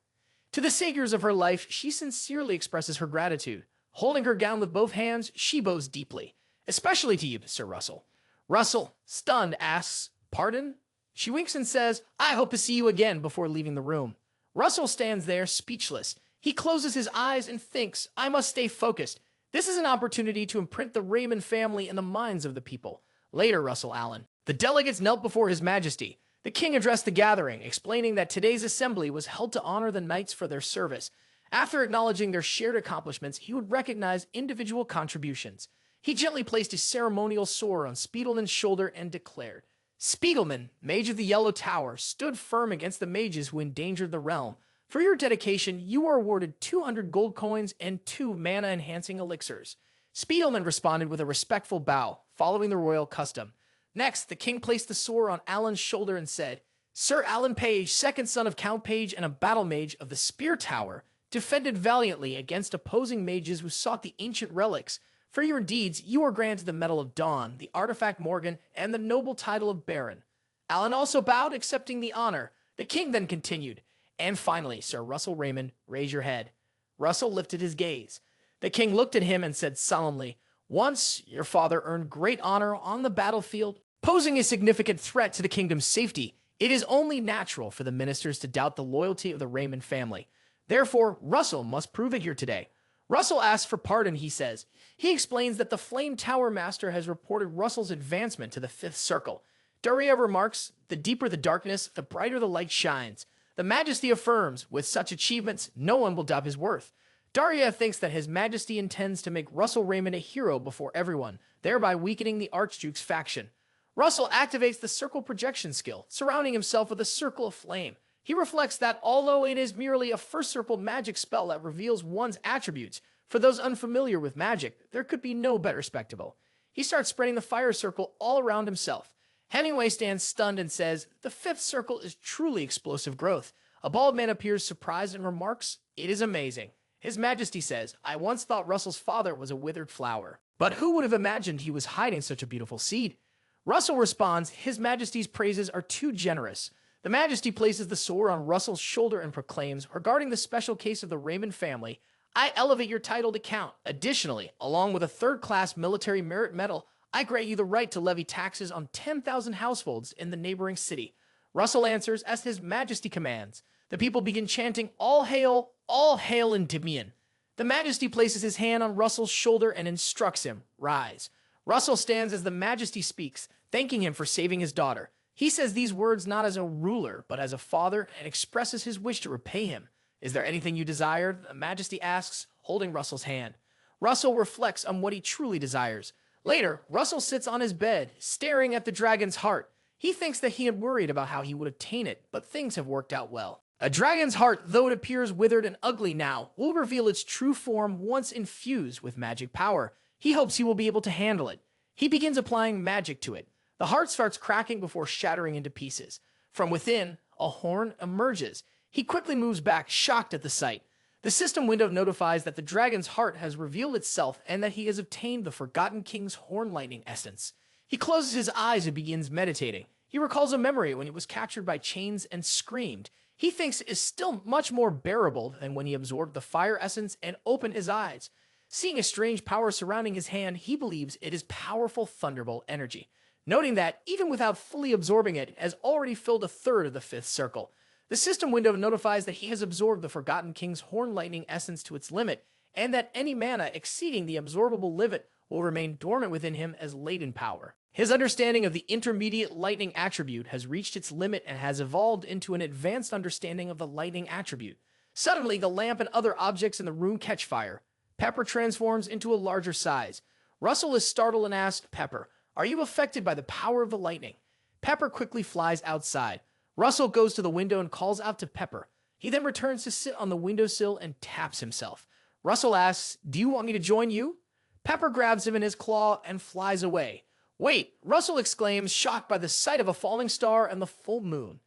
To the saviors of her life, she sincerely expresses her gratitude. Holding her gown with both hands, she bows deeply. "Especially to you, Sir Russel." Russel, stunned, asks, "Pardon?" She winks and says, "I hope to see you again," before leaving the room. Russel stands there, speechless. He closes his eyes and thinks, "I must stay focused. This is an opportunity to imprint the Raymond family in the minds of the people." Later, Russell Allen. The delegates knelt before His Majesty. The king addressed the gathering, explaining that today's assembly was held to honor the knights for their service. After acknowledging their shared accomplishments, he would recognize individual contributions. He gently placed his ceremonial soar on Spiegelman's shoulder and declared, Spiegelman, Mage of the Yellow Tower, stood firm against the mages who endangered the realm. For your dedication, you are awarded 200 gold coins and 2 mana-enhancing elixirs. Spiegelman responded with a respectful bow, following the royal custom. Next, the king placed the sword on Alan's shoulder and said, Sir Alan Page, second son of Count Page and a battle mage of the Spear Tower, defended valiantly against opposing mages who sought the ancient relics. For your deeds, you are granted the Medal of Dawn, the Artifact Morgan, and the noble title of Baron. Alan also bowed, accepting the honor. The king then continued, And finally, Sir Russel Raymond, raise your head. Russel lifted his gaze. The king looked at him and said solemnly, Once, your father earned great honor on the battlefield, posing a significant threat to the kingdom's safety. It is only natural for the ministers to doubt the loyalty of the Raymond family. Therefore, Russel must prove it here today. Russel asks for pardon, he says. He explains that the Flame Tower Master has reported Russel's advancement to the 5th Circle. Daria remarks, The deeper the darkness, the brighter the light shines. The Majesty affirms, with such achievements, no one will doubt his worth. Daria thinks that His Majesty intends to make Russel Raymond a hero before everyone, thereby weakening the Archduke's faction. Russel activates the circle projection skill, surrounding himself with a circle of flame. He reflects that although it is merely a first circle magic spell that reveals one's attributes, for those unfamiliar with magic, there could be no better spectacle. He starts spreading the fire circle all around himself. Hemingway stands stunned and says, The 5th Circle is truly explosive growth. A bald man appears surprised and remarks, It is amazing. His Majesty says, I once thought Russell's father was a withered flower. But who would have imagined he was hiding such a beautiful seed? Russell responds, His Majesty's praises are too generous. The Majesty places the sword on Russell's shoulder and proclaims, regarding the special case of the Raymond family, I elevate your title to Count. Additionally, along with a third-class military merit medal, I grant you the right to levy taxes on 10,000 households in the neighboring city. Russell answers as His Majesty commands. The people begin chanting, all hail Endymion. The Majesty places his hand on Russell's shoulder and instructs him, rise. Russell stands as the Majesty speaks, thanking him for saving his daughter. He says these words not as a ruler, but as a father, and expresses his wish to repay him. Is there anything you desire? The Majesty asks, holding Russell's hand. Russell reflects on what he truly desires. Later, Russell sits on his bed, staring at the dragon's heart. He thinks that he had worried about how he would obtain it, but things have worked out well. A dragon's heart, though it appears withered and ugly now, will reveal its true form once infused with magic power. He hopes he will be able to handle it. He begins applying magic to it. The heart starts cracking before shattering into pieces. From within, a horn emerges. He quickly moves back, shocked at the sight. The system window notifies that the dragon's heart has revealed itself and that he has obtained the Forgotten King's horn lightning essence. He closes his eyes and begins meditating. He recalls a memory when he was captured by chains and screamed. He thinks it is still much more bearable than when he absorbed the fire essence and opened his eyes. Seeing a strange power surrounding his hand, he believes it is powerful thunderbolt energy. Noting that, even without fully absorbing it, it has already filled a third of the 5th Circle. The system window notifies that he has absorbed the Forgotten King's Horn Lightning essence to its limit, and that any mana exceeding the absorbable limit will remain dormant within him as latent power. His understanding of the intermediate lightning attribute has reached its limit and has evolved into an advanced understanding of the lightning attribute. Suddenly, the lamp and other objects in the room catch fire. Pepper transforms into a larger size. Russell is startled and asks Pepper, Are you affected by the power of the lightning? Pepper quickly flies outside. Russell goes to the window and calls out to Pepper. He then returns to sit on the windowsill and taps himself. Russell asks, Do you want me to join you? Pepper grabs him in his claw and flies away. Wait, Russell exclaims, shocked by the sight of a falling star and the full moon.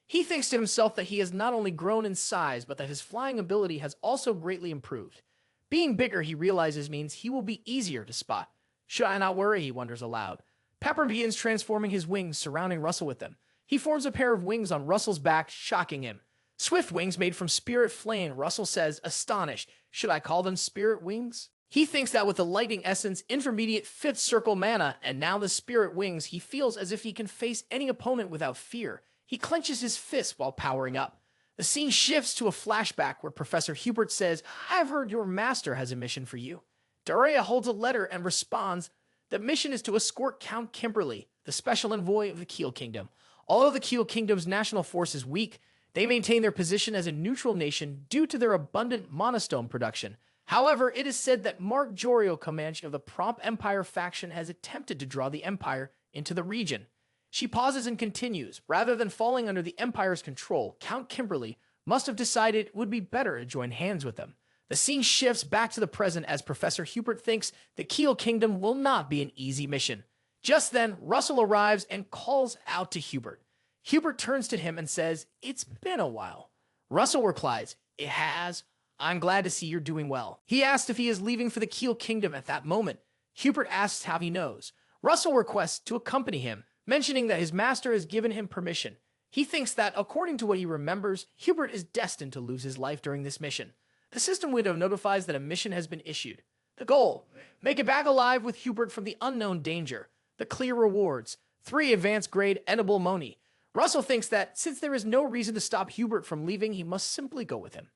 He thinks to himself that he has not only grown in size, but that his flying ability has also greatly improved. Being bigger, he realizes, means he will be easier to spot. Should I not worry, he wonders aloud. Pepper begins transforming his wings, surrounding Russell with them. He forms a pair of wings on Russell's back, shocking him. Swift wings made from spirit flame, Russell says, astonished. Should I call them spirit wings? He thinks that with the lightning essence, intermediate 5th Circle mana, and now the spirit wings, he feels as if he can face any opponent without fear. He clenches his fist while powering up. The scene shifts to a flashback where Professor Hubert says, I've heard your master has a mission for you. Daria holds a letter and responds, The mission is to escort Count Kimberly, the special envoy of the Keel Kingdom. Although the Keel Kingdom's national force is weak, They maintain their position as a neutral nation due to their abundant monostone production. However, it is said that Mark Jorio, Comanche of the Prompt Empire faction, has attempted to draw the Empire into the region. She pauses and continues. Rather than falling under the Empire's control, Count Kimberly must have decided it would be better to join hands with them. The scene shifts back to the present as Professor Hubert thinks the Keel Kingdom will not be an easy mission. Just then, Russell arrives and calls out to Hubert. Hubert turns to him and says, "It's been a while." Russell replies, "It has. I'm glad to see you're doing well." He asks if he is leaving for the Keel Kingdom at that moment. Hubert asks how he knows. Russell requests to accompany him, mentioning that his master has given him permission. He thinks that, according to what he remembers, Hubert is destined to lose his life during this mission. The system window notifies that a mission has been issued. The goal: make it back alive with Hubert from the unknown danger. The clear rewards: 3 advanced grade edible moni. Russell thinks that since there is no reason to stop Hubert from leaving, he must simply go with him.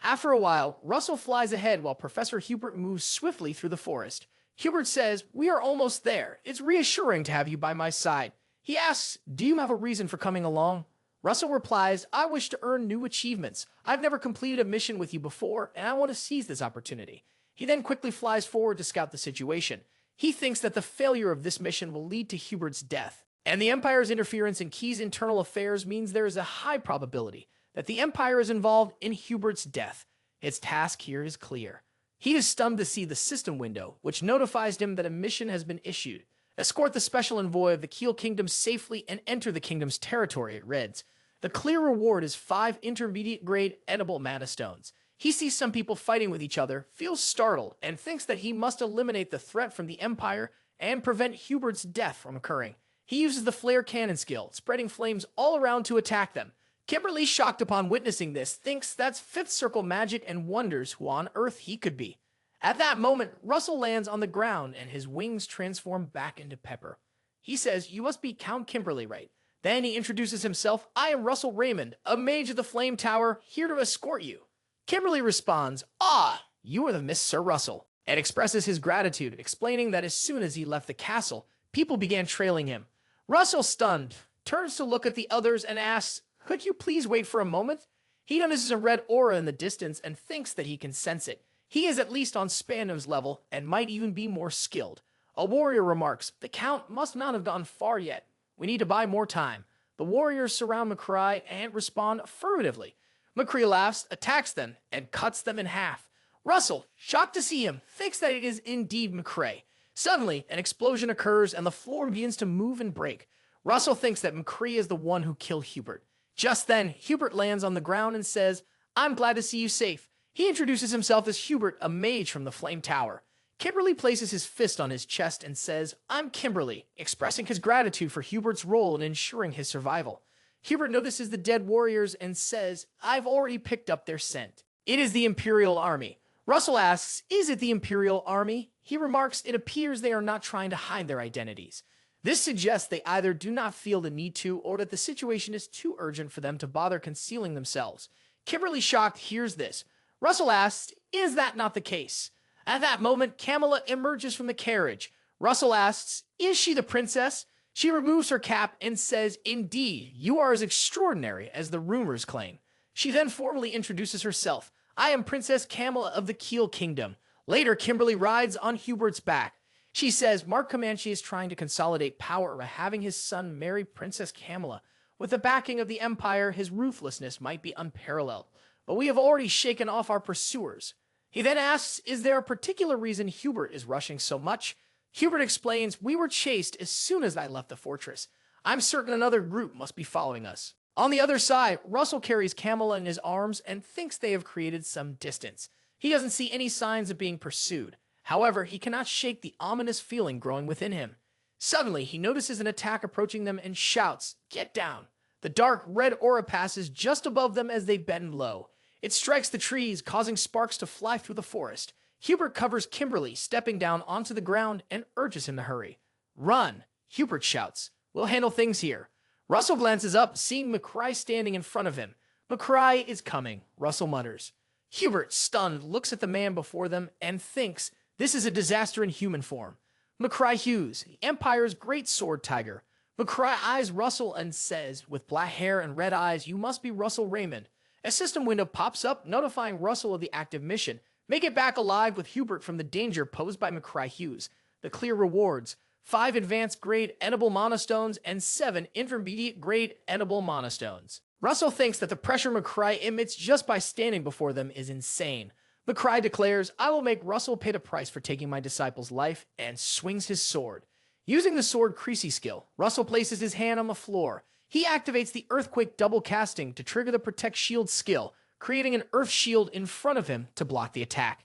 After a while, Russell flies ahead while Professor Hubert moves swiftly through the forest. Hubert says, "We are almost there. It's reassuring to have you by my side." He asks, "Do you have a reason for coming along?" Russell replies, "I wish to earn new achievements. I've never completed a mission with you before, and I want to seize this opportunity." He then quickly flies forward to scout the situation. He thinks that the failure of this mission will lead to Hubert's death, and the Empire's interference in Key's internal affairs means there is a high probability that the Empire is involved in Hubert's death. Its task here is clear. He is stunned to see the system window, which notifies him that a mission has been issued. Escort the special envoy of the Keel Kingdom safely and enter the kingdom's territory, it reads. The clear reward is 5 intermediate-grade edible mana stones. He sees some people fighting with each other, feels startled, and thinks that he must eliminate the threat from the Empire and prevent Hubert's death from occurring. He uses the flare cannon skill, spreading flames all around to attack them. Kimberly, shocked upon witnessing this, thinks that's 5th circle magic and wonders who on Earth he could be. At that moment, Russell lands on the ground and his wings transform back into pepper. He says, "You must be Count Kimberly, right?" Then he introduces himself. "I am Russel Raymond, a mage of the Flame Tower, here to escort you." Kimberly responds, "Ah, you are the Miss Sir Russell," and expresses his gratitude, explaining that as soon as he left the castle, people began trailing him. Russell, stunned, turns to look at the others and asks, "Could you please wait for a moment?" He notices a red aura in the distance and thinks that he can sense it. He is at least on Spandam's level and might even be more skilled. A warrior remarks, "The Count must not have gone far yet. We need to buy more time." The warriors surround McCry and respond affirmatively. McCree laughs, attacks them, and cuts them in half. Russell, shocked to see him, thinks that it is indeed McCray. Suddenly, an explosion occurs and the floor begins to move and break. Russell thinks that McCree is the one who killed Hubert. Just then, Hubert lands on the ground and says, "I'm glad to see you safe." He introduces himself as Hubert, a mage from the Flame Tower. Kimberly places his fist on his chest and says, "I'm Kimberly," expressing his gratitude for Hubert's role in ensuring his survival. Hubert notices the dead warriors and says, "I've already picked up their scent. It is the Imperial Army." Russell asks, "Is it the Imperial Army?" He remarks, "It appears they are not trying to hide their identities." This suggests they either do not feel the need to, or that the situation is too urgent for them to bother concealing themselves. Kimberly, shocked, hears this. Russell asks, "Is that not the case?" At that moment, Kamala emerges from the carriage. Russell asks, "Is she the princess?" She removes her cap and says, "Indeed, you are as extraordinary as the rumors claim." She then formally introduces herself. "I am Princess Kamala of the Keel Kingdom." Later, Kimberly rides on Hubert's back. She says Mark Comanche is trying to consolidate power by having his son marry Princess Kamala. With the backing of the Empire, his ruthlessness might be unparalleled. But we have already shaken off our pursuers. He then asks, is there a particular reason Hubert is rushing so much? Hubert explains, "We were chased as soon as I left the fortress. I'm certain another group must be following us." On the other side, Russell carries Kamala in his arms and thinks they have created some distance. He doesn't see any signs of being pursued. However, he cannot shake the ominous feeling growing within him. Suddenly, he notices an attack approaching them and shouts, "Get down!" The dark red aura passes just above them as they bend low. It strikes the trees, causing sparks to fly through the forest. Hubert covers Kimberly, stepping down onto the ground, and urges him to hurry. "Run!" Hubert shouts. "We'll handle things here." Russell glances up, seeing McCry standing in front of him. "McCry is coming," Russell mutters. Hubert, stunned, looks at the man before them and thinks this is a disaster in human form. McCry Hughes, the Empire's great sword tiger. McCry eyes Russell and says, with black hair and red eyes, "You must be Russel Raymond." A system window pops up, notifying Russell of the active mission. Make it back alive with Hubert from the danger posed by McCry Hughes. The clear rewards: 5 advanced grade edible monostones and 7 intermediate grade edible monostones. Russell thinks that the pressure McCry emits just by standing before them is insane. McCry declares, "I will make Russell pay the price for taking my disciple's life," and swings his sword. Using the sword Creasy skill, Russell places his hand on the floor. He activates the Earthquake double casting to trigger the Protect Shield skill, creating an Earth Shield in front of him to block the attack.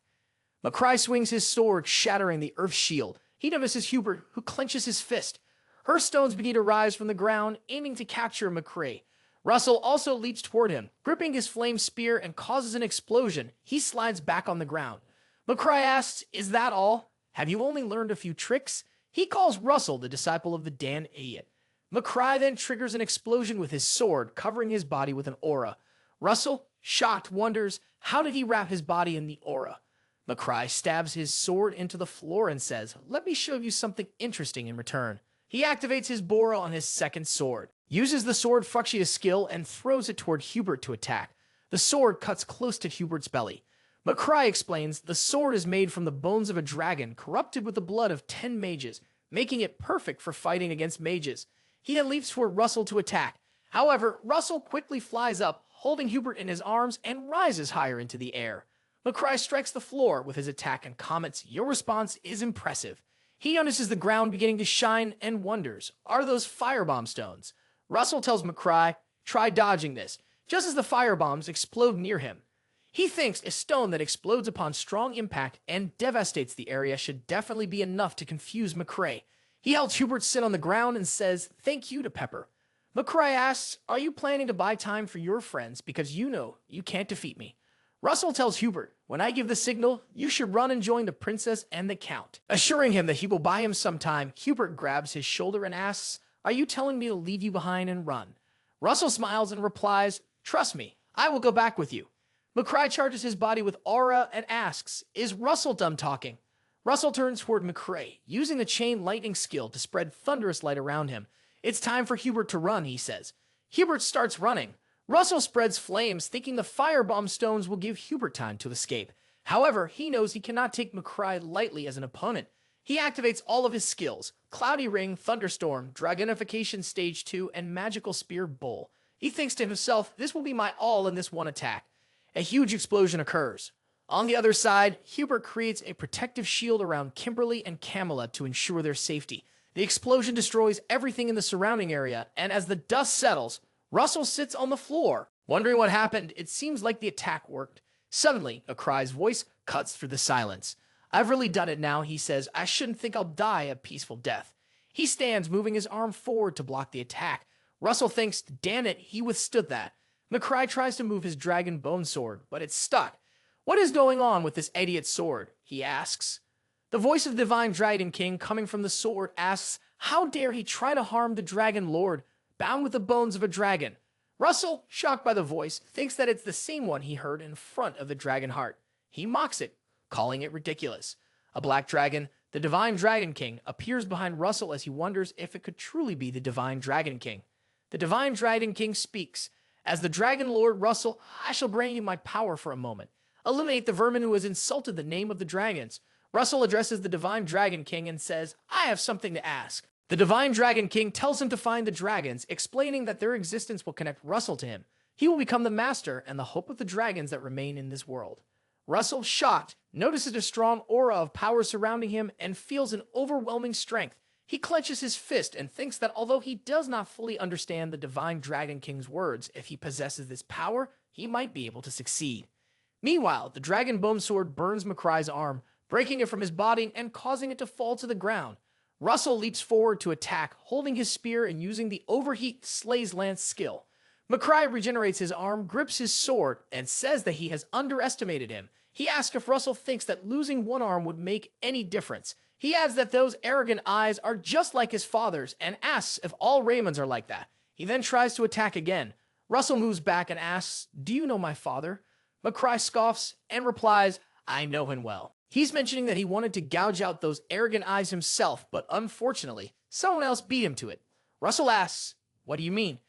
McCry swings his sword, shattering the Earth Shield. He notices Hubert, who clenches his fist. Her stones begin to rise from the ground, aiming to capture McCray. Russell also leaps toward him, gripping his flame spear, and causes an explosion. He slides back on the ground. McCry asks, "Is that all? Have you only learned a few tricks?" He calls Russell the disciple of the Dan Idiot. McCry then triggers an explosion with his sword, covering his body with an aura. Russell, shocked, wonders, how did he wrap his body in the aura? McCry stabs his sword into the floor and says, "Let me show you something interesting in return." He activates his Bora on his second sword, uses the sword Fuchsia skill, and throws it toward Hubert to attack. The sword cuts close to Hubert's belly. McCry explains the sword is made from the bones of a dragon corrupted with the blood of 10 mages, making it perfect for fighting against mages. He then leaps toward Russell to attack. However, Russell quickly flies up, holding Hubert in his arms, and rises higher into the air. McCry strikes the floor with his attack and comments, "Your response is impressive." He notices the ground beginning to shine and wonders, "Are those firebomb stones?" Russell tells McCry, "Try dodging this," just as the firebombs explode near him. He thinks a stone that explodes upon strong impact and devastates the area should definitely be enough to confuse McCray. He helps Hubert sit on the ground and says, "Thank you" to Pepper. McCray asks, "Are you planning to buy time for your friends because you know you can't defeat me?" Russell tells Hubert, "When I give the signal, you should run and join the princess and the count." Assuring him that he will buy him some time, Hubert grabs his shoulder and asks, "Are you telling me to leave you behind and run?" Russell smiles and replies, "Trust me, I will go back with you." McCry charges his body with aura and asks, "Is Russell done talking?" Russell turns toward McCray, using the chain lightning skill to spread thunderous light around him. "It's time for Hubert to run," he says. Hubert starts running. Russell spreads flames, thinking the firebomb stones will give Hubert time to escape. However, he knows he cannot take McCry lightly as an opponent. He activates all of his skills: Cloudy Ring, Thunderstorm, Dragonification Stage 2, and Magical Spear Bull. He thinks to himself, "This will be my all in this one attack." A huge explosion occurs. On the other side, Hubert creates a protective shield around Kimberly and Camilla to ensure their safety. The explosion destroys everything in the surrounding area, and as the dust settles, Russell sits on the floor. Wondering what happened, it seems like the attack worked. Suddenly, McCry's voice cuts through the silence. "I've really done it now," he says. "I shouldn't think I'll die a peaceful death." He stands, moving his arm forward to block the attack. Russell thinks, "Damn it, he withstood that." McCry tries to move his dragon bone sword, but it's stuck. "What is going on with this idiot sword?" he asks. The voice of the Divine Dragon King coming from the sword asks, how dare he try to harm the Dragon Lord, bound with the bones of a dragon? Russell, shocked by the voice, thinks that it's the same one he heard in front of the Dragon Heart. He mocks it, calling it ridiculous. A black dragon, the Divine Dragon King, appears behind Russell as he wonders if it could truly be the Divine Dragon King. The Divine Dragon King speaks. "As the Dragon Lord Russell, I shall bring you my power for a moment. Eliminate the vermin who has insulted the name of the dragons." Russell addresses the Divine Dragon King and says, "I have something to ask." The Divine Dragon King tells him to find the dragons, explaining that their existence will connect Russell to him. He will become the master and the hope of the dragons that remain in this world. Russell, shocked, notices a strong aura of power surrounding him and feels an overwhelming strength. He clenches his fist and thinks that although he does not fully understand the Divine Dragon King's words, if he possesses this power, he might be able to succeed. Meanwhile, the Dragon Bone Sword burns McCry's arm, breaking it from his body and causing it to fall to the ground. Russell leaps forward to attack, holding his spear and using the Overheat Slay's Lance skill. McCry regenerates his arm, grips his sword, and says that he has underestimated him. He asks if Russell thinks that losing one arm would make any difference. He adds that those arrogant eyes are just like his father's and asks if all Raymonds are like that. He then tries to attack again. Russell moves back and asks, "Do you know my father?" McCry scoffs and replies, "I know him well." He's mentioning that he wanted to gouge out those arrogant eyes himself, but unfortunately, someone else beat him to it. Russel asks, "What do you mean?"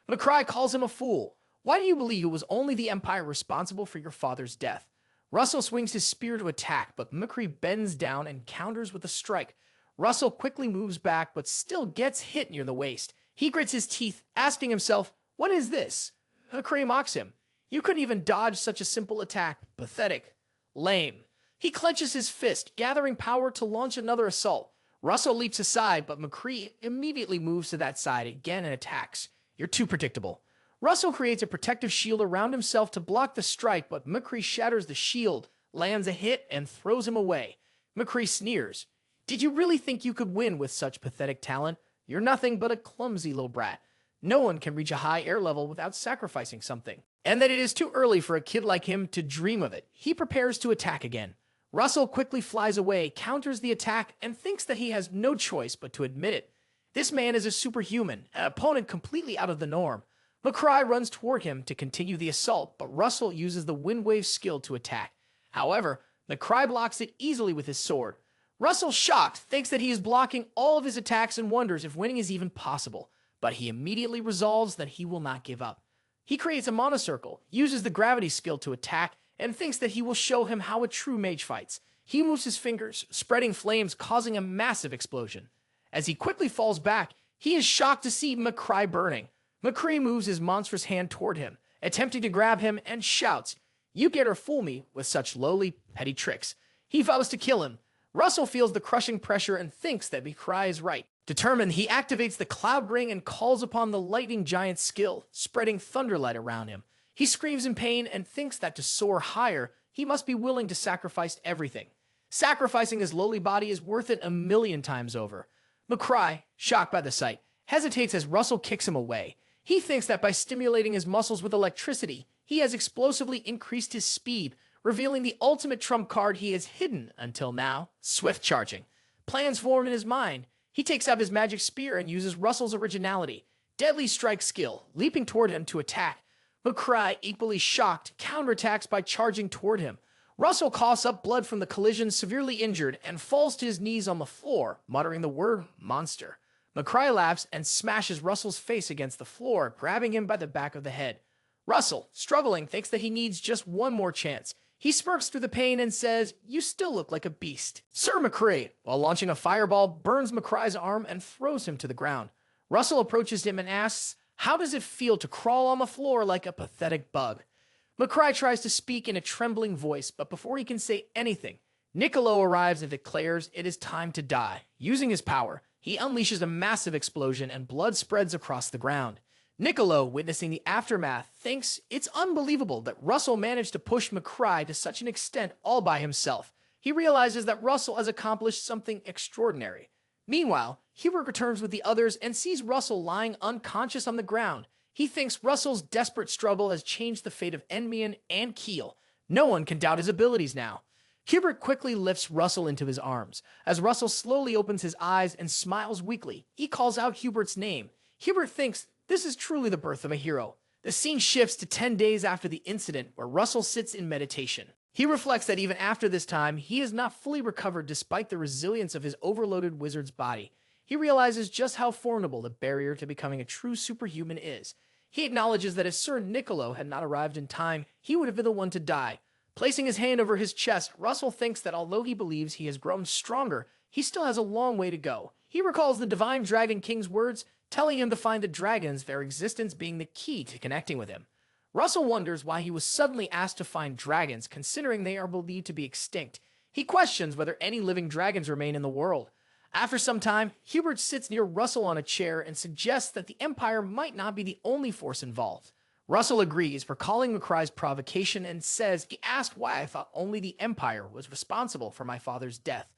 McCry calls him a fool. "Why do you believe it was only the Empire responsible for your father's death?" Russel swings his spear to attack, but McCree bends down and counters with a strike. Russel quickly moves back, but still gets hit near the waist. He grits his teeth, asking himself, "What is this?" McCree mocks him. "You couldn't even dodge such a simple attack. Pathetic. Lame." He clenches his fist, gathering power to launch another assault. Russel leaps aside, but McCree immediately moves to that side again and attacks. "You're too predictable." Russel creates a protective shield around himself to block the strike, but McCree shatters the shield, lands a hit, and throws him away. McCree sneers. "Did you really think you could win with such pathetic talent? You're nothing but a clumsy little brat. No one can reach a high air level without sacrificing something. And that it is too early for a kid like him to dream of it." He prepares to attack again. Russel quickly flies away, counters the attack, and thinks that he has no choice but to admit it. This man is a superhuman, an opponent completely out of the norm. McCry runs toward him to continue the assault, but Russel uses the Windwave skill to attack. However, McCry blocks it easily with his sword. Russell, shocked, thinks that he is blocking all of his attacks and wonders if winning is even possible, but he immediately resolves that he will not give up. He creates a monocircle, uses the gravity skill to attack, and thinks that he will show him how a true mage fights. He moves his fingers, spreading flames, causing a massive explosion. As he quickly falls back, he is shocked to see McCry burning. McCree moves his monstrous hand toward him, attempting to grab him, and shouts, "You dare to fool me with such lowly, petty tricks." He vows to kill him. Russell feels the crushing pressure and thinks that McCry is right. Determined, he activates the Cloud Ring and calls upon the lightning giant's skill, spreading thunderlight around him. He screams in pain and thinks that to soar higher, he must be willing to sacrifice everything. Sacrificing his lowly body is worth it 1,000,000 times over. McCry, shocked by the sight, hesitates as Russell kicks him away. He thinks that by stimulating his muscles with electricity, he has explosively increased his speed, revealing the ultimate trump card he has hidden until now, swift charging. Plans form in his mind. He takes out his magic spear and uses Russell's originality, deadly strike skill, leaping toward him to attack. McCry, equally shocked, counterattacks by charging toward him. Russell coughs up blood from the collision, severely injured, and falls to his knees on the floor, muttering the word monster. McCry laughs and smashes Russell's face against the floor, grabbing him by the back of the head. Russell, struggling, thinks that he needs just one more chance. He smirks through the pain and says, "You still look like a beast." Sir McCray, while launching a fireball, burns McCry's arm and throws him to the ground. Russell approaches him and asks, "How does it feel to crawl on the floor like a pathetic bug?" McCry tries to speak in a trembling voice, but before he can say anything, Niccolo arrives and declares it is time to die. Using his power, he unleashes a massive explosion and blood spreads across the ground. Niccolo, witnessing the aftermath, thinks it's unbelievable that Russell managed to push McCry to such an extent all by himself. He realizes that Russell has accomplished something extraordinary. Meanwhile, Hubert returns with the others and sees Russell lying unconscious on the ground. He thinks Russell's desperate struggle has changed the fate of Enmian and Keel. No one can doubt his abilities now. Hubert quickly lifts Russell into his arms. As Russell slowly opens his eyes and smiles weakly, he calls out Hubert's name. Hubert thinks this is truly the birth of a hero. The scene shifts to 10 days after the incident, where Russell sits in meditation. He reflects that even after this time, he has not fully recovered despite the resilience of his overloaded wizard's body. He realizes just how formidable the barrier to becoming a true superhuman is. He acknowledges that if Sir Niccolo had not arrived in time, he would have been the one to die. Placing his hand over his chest, Russell thinks that although he believes he has grown stronger, he still has a long way to go. He recalls the Divine Dragon King's words, telling him to find the dragons, their existence being the key to connecting with him. Russell wonders why he was suddenly asked to find dragons, considering they are believed to be extinct. He questions whether any living dragons remain in the world. After some time, Hubert sits near Russell on a chair and suggests that the Empire might not be the only force involved. Russell agrees, recalling McCry's provocation, and says he asked why I thought only the Empire was responsible for my father's death.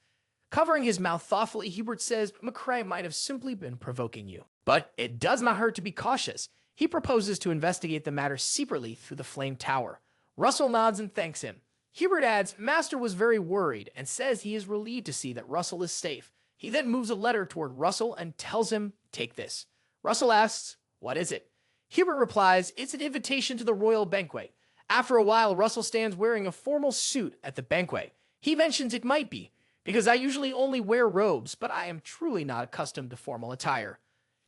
Covering his mouth thoughtfully, Hubert says McCry might have simply been provoking you. But it does not hurt to be cautious. He proposes to investigate the matter secretly through the Flame Tower. Russell nods and thanks him. Hubert adds Master was very worried and says he is relieved to see that Russell is safe. He then moves a letter toward Russell and tells him, "Take this." Russell asks, "What is it?" Hubert replies, "It's an invitation to the royal banquet." After a while, Russell stands wearing a formal suit at the banquet. He mentions it might be, because I usually only wear robes, but I am truly not accustomed to formal attire.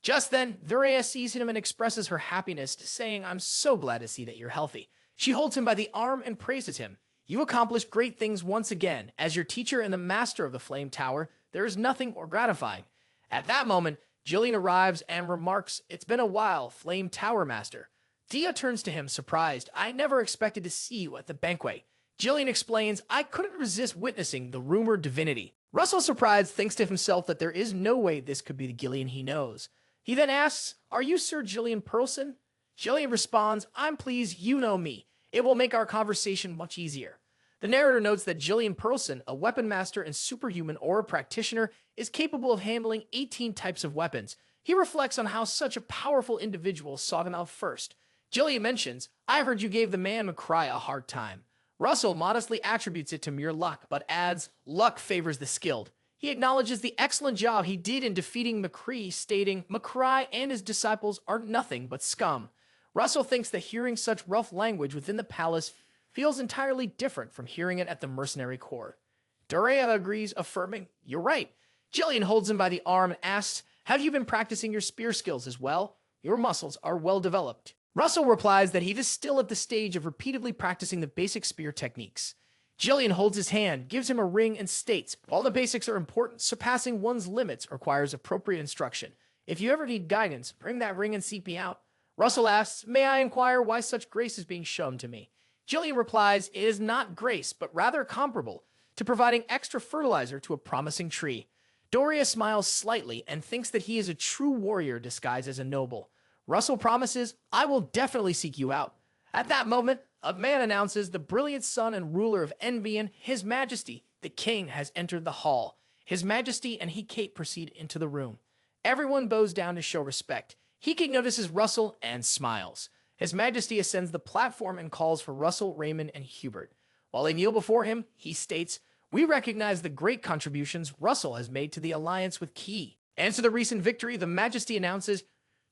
Just then, Thurea sees him and expresses her happiness, saying, "I'm so glad to see that you're healthy." She holds him by the arm and praises him. "You accomplished great things once again. As your teacher and the master of the Flame Tower, there is nothing more gratifying." At that moment, Jillian arrives and remarks, "It's been a while, Flame Tower Master." Dia turns to him, surprised. "I never expected to see you at the banquet." Jillian explains, "I couldn't resist witnessing the rumored divinity." Russell, surprised, thinks to himself that there is no way this could be the Gillian he knows. He then asks, "Are you Sir Jillian Pearlson?" Jillian responds, "I'm pleased you know me. It will make our conversation much easier." The narrator notes that Jillian Pearlson, a weapon master and superhuman aura practitioner, is capable of handling 18 types of weapons. He reflects on how such a powerful individual sought him out first. Jillian mentions, "I heard you gave the man McCry a hard time." Russell modestly attributes it to mere luck, but adds, "Luck favors the skilled." He acknowledges the excellent job he did in defeating McCree, stating, "McCry and his disciples are nothing but scum." Russell thinks that hearing such rough language within the palace feels entirely different from hearing it at the mercenary court. Dorea agrees, affirming, "You're right." Jillian holds him by the arm and asks, "Have you been practicing your spear skills as well? Your muscles are well developed." Russell replies that he is still at the stage of repeatedly practicing the basic spear techniques. Jillian holds his hand, gives him a ring, and states, "While the basics are important, surpassing one's limits requires appropriate instruction. If you ever need guidance, bring that ring and seek me out." Russell asks, "May I inquire why such grace is being shown to me?" Jillian replies, "It is not grace, but rather comparable to providing extra fertilizer to a promising tree." Doria smiles slightly and thinks that he is a true warrior disguised as a noble. Russell promises, "I will definitely seek you out." At that moment, a man announces the brilliant son and ruler of Enbian, His Majesty, the king, has entered the hall. His Majesty and Hecate proceed into the room. Everyone bows down to show respect. Hecate notices Russell and smiles. His Majesty ascends the platform and calls for Russel, Raymond, and Hubert. While they kneel before him, he states, "We recognize the great contributions Russell has made to the alliance with Key. And to the recent victory, the Majesty announces,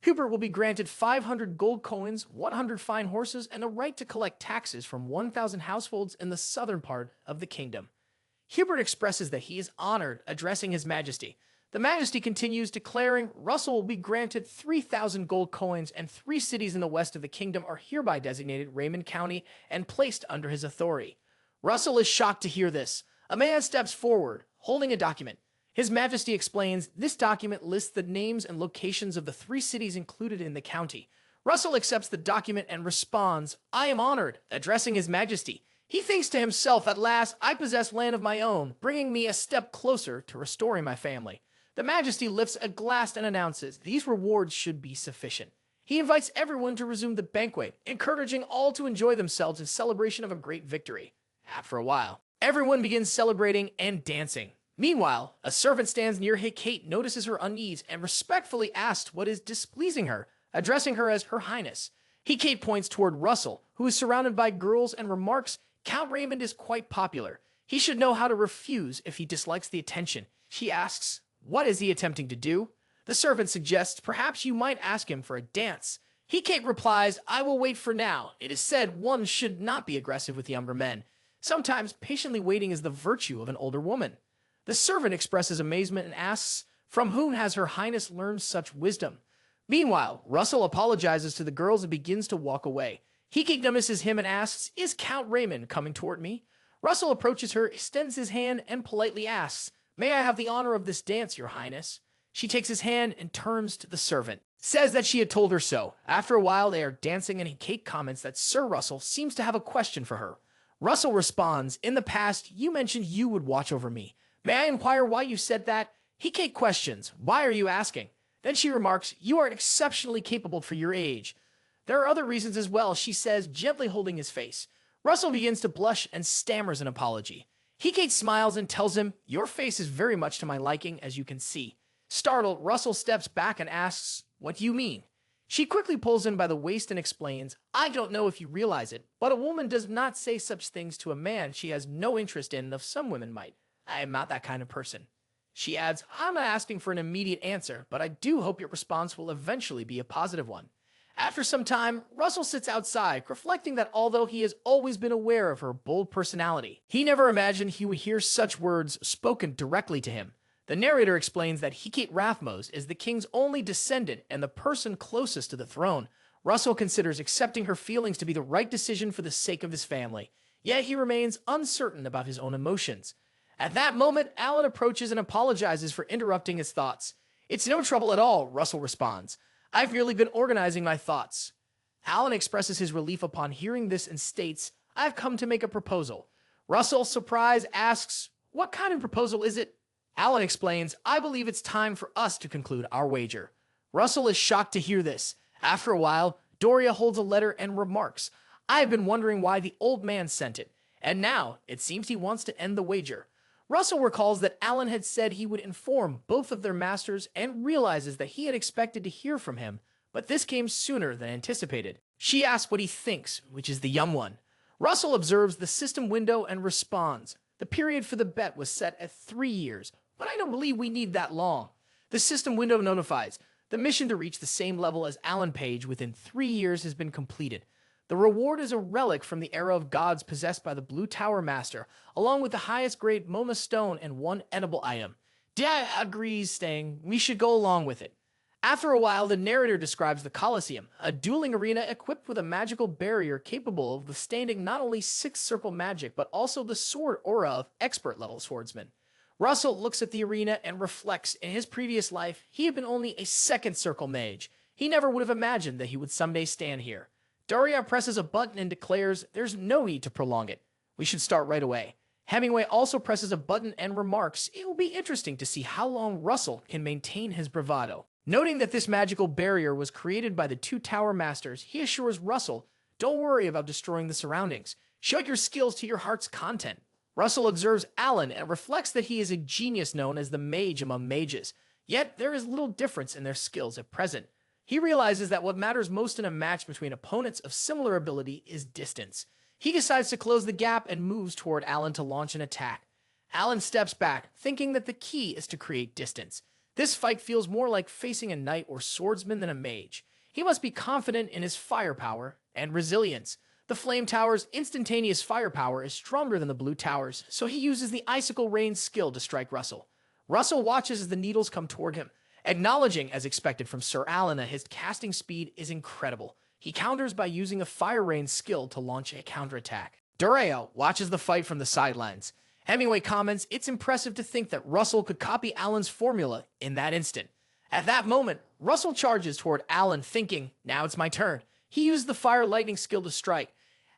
Hubert will be granted 500 gold coins, 100 fine horses, and a right to collect taxes from 1,000 households in the southern part of the kingdom." Hubert expresses that he is honored, addressing His Majesty. The Majesty continues, declaring, "Russell will be granted 3,000 gold coins, and 3 cities in the west of the kingdom are hereby designated Raymond County and placed under his authority." Russell is shocked to hear this. A man steps forward, holding a document. His Majesty explains, "This document lists the names and locations of the 3 cities included in the county." Russell accepts the document and responds, "I am honored," addressing His Majesty. He thinks to himself, "At last, I possess land of my own, bringing me a step closer to restoring my family." The Majesty lifts a glass and announces, "These rewards should be sufficient." He invites everyone to resume the banquet, encouraging all to enjoy themselves in celebration of a great victory. After a while, everyone begins celebrating and dancing. Meanwhile, a servant stands near Hecate, notices her unease, and respectfully asks what is displeasing her, addressing her as Her Highness. Hecate points toward Russell, who is surrounded by girls, and remarks, "Count Raymond is quite popular. He should know how to refuse if he dislikes the attention." She asks, "What is he attempting to do?" The servant suggests, "Perhaps you might ask him for a dance." Hecate replies, "I will wait for now. It is said one should not be aggressive with younger men. Sometimes patiently waiting is the virtue of an older woman." The servant expresses amazement and asks, "From whom has Her Highness learned such wisdom?" Meanwhile, Russell apologizes to the girls and begins to walk away. Hecate notices him and asks, "Is Count Raymond coming toward me?" Russell approaches her, extends his hand, and politely asks, "May I have the honor of this dance, Your Highness?" She takes his hand and turns to the servant, says that she had told her so. After a while, they are dancing, and Hecate comments that Sir Russell seems to have a question for her. Russell responds, "In the past, you mentioned you would watch over me. May I inquire why you said that?" Hecate questions, "Why are you asking?" Then she remarks, "You are exceptionally capable for your age." "There are other reasons as well," she says, gently holding his face. Russell begins to blush and stammers an apology. Hecate smiles and tells him, "Your face is very much to my liking, as you can see." Startled, Russell steps back and asks, "What do you mean?" She quickly pulls him by the waist and explains, "I don't know if you realize it, but a woman does not say such things to a man she has no interest in, though some women might. I am not that kind of person." She adds, "I'm not asking for an immediate answer, but I do hope your response will eventually be a positive one." After some time, Russell sits outside, reflecting that although he has always been aware of her bold personality, he never imagined he would hear such words spoken directly to him. The narrator explains that Hecate Rathmos is the king's only descendant and the person closest to the throne. Russell considers accepting her feelings to be the right decision for the sake of his family, yet he remains uncertain about his own emotions. At that moment, Alan approaches and apologizes for interrupting his thoughts. "It's no trouble at all," Russell responds. "I've merely been organizing my thoughts." Alan expresses his relief upon hearing this and states, "I've come to make a proposal." Russell, surprised, asks, "What kind of proposal is it?" Alan explains, "I believe it's time for us to conclude our wager." Russell is shocked to hear this. After a while, Doria holds a letter and remarks, "I have been wondering why the old man sent it, and now it seems he wants to end the wager." Russell recalls that Alan had said he would inform both of their masters and realizes that he had expected to hear from him, but this came sooner than anticipated. She asks what he thinks, which is the young one. Russell observes the system window and responds, "The period for the bet was set at 3 years, but I don't believe we need that long." The system window notifies, "The mission to reach the same level as Alan Page within 3 years has been completed. The reward is a relic from the era of gods possessed by the Blue Tower Master, along with the highest grade Moma Stone and 1 edible item." Dia agrees, saying, "We should go along with it." After a while, the narrator describes the Colosseum, a dueling arena equipped with a magical barrier capable of withstanding not only 6th circle magic, but also the sword aura of expert-level swordsmen. Russell looks at the arena and reflects in his previous life he had been only a 2nd circle mage. He never would have imagined that he would someday stand here. Doria presses a button and declares there's no need to prolong it. We should start right away. Hemingway also presses a button and remarks it will be interesting to see how long Russell can maintain his bravado. Noting that this magical barrier was created by the 2 Tower Masters, he assures Russell, "Don't worry about destroying the surroundings. Show your skills to your heart's content." Russell observes Alan and reflects that he is a genius known as the mage among mages, yet there is little difference in their skills at present. He realizes that what matters most in a match between opponents of similar ability is distance. He decides to close the gap and moves toward Alan to launch an attack. Alan steps back, thinking that the key is to create distance. This fight feels more like facing a knight or swordsman than a mage. He must be confident in his firepower and resilience. The Flame Tower's instantaneous firepower is stronger than the Blue Tower's, so he uses the Icicle Rain skill to strike Russell. Russell watches as the needles come toward him, acknowledging, as expected from Sir Alan, that his casting speed is incredible. He counters by using a Fire Rain skill to launch a counterattack. Doria watches the fight from the sidelines. Hemingway comments, "It's impressive to think that Russell could copy Alan's formula in that instant." At that moment, Russell charges toward Alan, thinking, "Now it's my turn." He used the Fire Lightning skill to strike.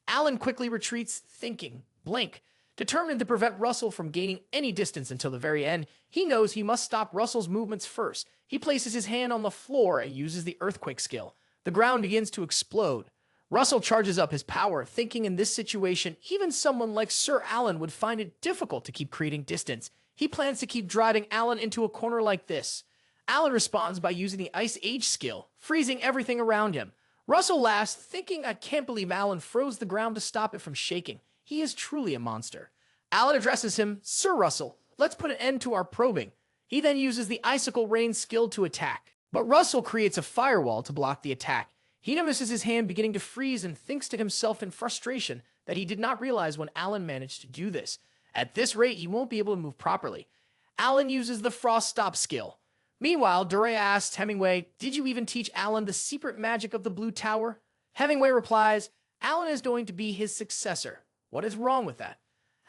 Alan quickly retreats, thinking, "Blink." Determined to prevent Russell from gaining any distance until the very end, he knows he must stop Russell's movements first. He places his hand on the floor and uses the Earthquake skill. The ground begins to explode. Russell charges up his power, thinking in this situation, even someone like Sir Alan would find it difficult to keep creating distance. He plans to keep driving Alan into a corner like this. Alan responds by using the Ice Age skill, freezing everything around him. Russell laughs, thinking, "I can't believe Alan froze the ground to stop it from shaking. He is truly a monster." Alan addresses him, "Sir Russell, let's put an end to our probing." He then uses the Icicle Rain skill to attack, but Russell creates a firewall to block the attack. He notices his hand beginning to freeze and thinks to himself in frustration that he did not realize when Alan managed to do this. At this rate, he won't be able to move properly. Alan uses the Frost Stop skill. Meanwhile, Doria asks Hemingway, "Did you even teach Alan the secret magic of the Blue Tower?" Hemingway replies, "Alan is going to be his successor. What is wrong with that?"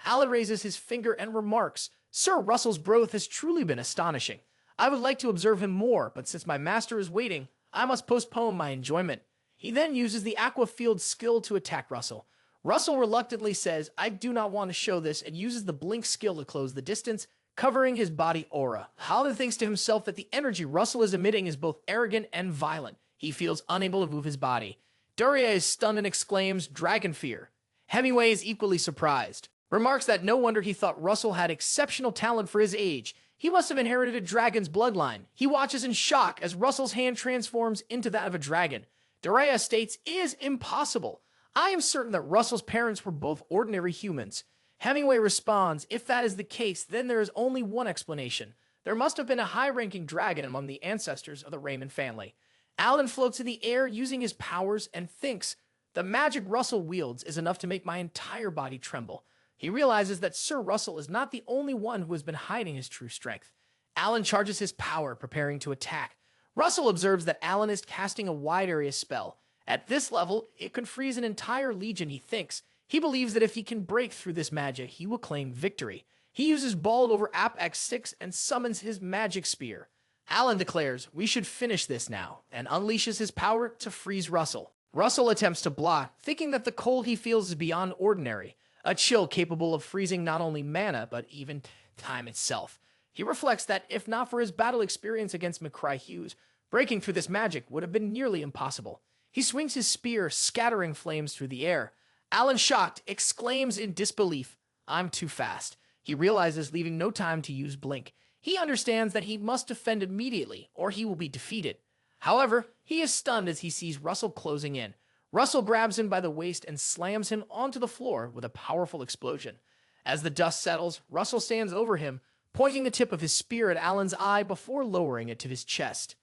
Alan raises his finger and remarks, "Sir Russell's growth has truly been astonishing. I would like to observe him more, but since my master is waiting, I must postpone my enjoyment." He then uses the Aqua Field skill to attack Russell. Russell reluctantly says, "I do not want to show this," and uses the Blink skill to close the distance, covering his body aura. Alan thinks to himself that the energy Russell is emitting is both arrogant and violent. He feels unable to move his body. Doria is stunned and exclaims, "Dragon fear." Hemingway is equally surprised. Remarks that no wonder he thought Russell had exceptional talent for his age. He must have inherited a dragon's bloodline. He watches in shock as Russell's hand transforms into that of a dragon. Doria states, "It is impossible. I am certain that Russell's parents were both ordinary humans." Hemingway responds, "If that is the case, then there is only one explanation. There must have been a high-ranking dragon among the ancestors of the Raymond family." Alan floats in the air using his powers and thinks, "The magic Russell wields is enough to make my entire body tremble." He realizes that Sir Russell is not the only one who has been hiding his true strength. Alan charges his power, preparing to attack. Russell observes that Alan is casting a wide area spell. At this level, it can freeze an entire legion, he thinks. He believes that if he can break through this magic, he will claim victory. He uses Bald over App X6 and summons his magic spear. Alan declares, "We should finish this now," and unleashes his power to freeze Russell. Russell attempts to block, thinking that the cold he feels is beyond ordinary, a chill capable of freezing not only mana, but even time itself. He reflects that if not for his battle experience against McCry Hughes, breaking through this magic would have been nearly impossible. He swings his spear, scattering flames through the air. Alan, shocked, exclaims in disbelief, "I'm too fast." He realizes, leaving no time to use Blink. He understands that he must defend immediately, or he will be defeated. However, he is stunned as he sees Russell closing in. Russell grabs him by the waist and slams him onto the floor with a powerful explosion. As the dust settles, Russell stands over him, pointing the tip of his spear at Alan's eye before lowering it to his chest.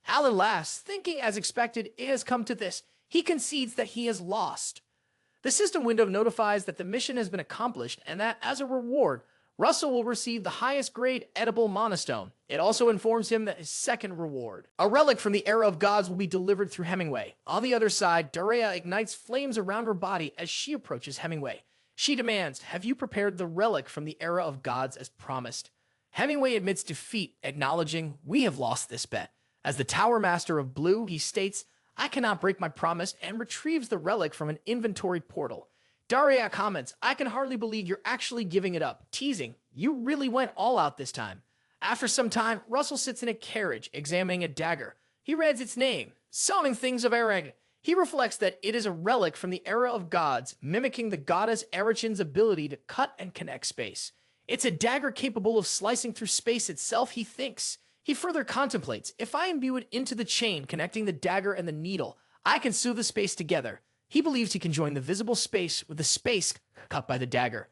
Alan laughs, thinking, as expected, it has come to this. He concedes that he has lost. The system window notifies that the mission has been accomplished and that, as a reward, Russell will receive the highest grade edible monostone. It also informs him that his second reward, a relic from the Era of Gods, will be delivered through Hemingway. On the other side, Daria ignites flames around her body as she approaches Hemingway. She demands, "Have you prepared the relic from the Era of Gods as promised?" Hemingway admits defeat, acknowledging, "We have lost this bet." As the Tower Master of Blue, he states, "I cannot break my promise," and retrieves the relic from an inventory portal. Daria comments, "I can hardly believe you're actually giving it up," teasing, "You really went all out this time." After some time, Russell sits in a carriage, examining a dagger. He reads its name, Summoning Things of Ereg. He reflects that it is a relic from the Era of Gods, mimicking the goddess Erichin's ability to cut and connect space. It's a dagger capable of slicing through space itself, he thinks. He further contemplates, "If I imbue it into the chain connecting the dagger and the needle, I can sew the space together." He believes he can join the visible space with the space cut by the dagger.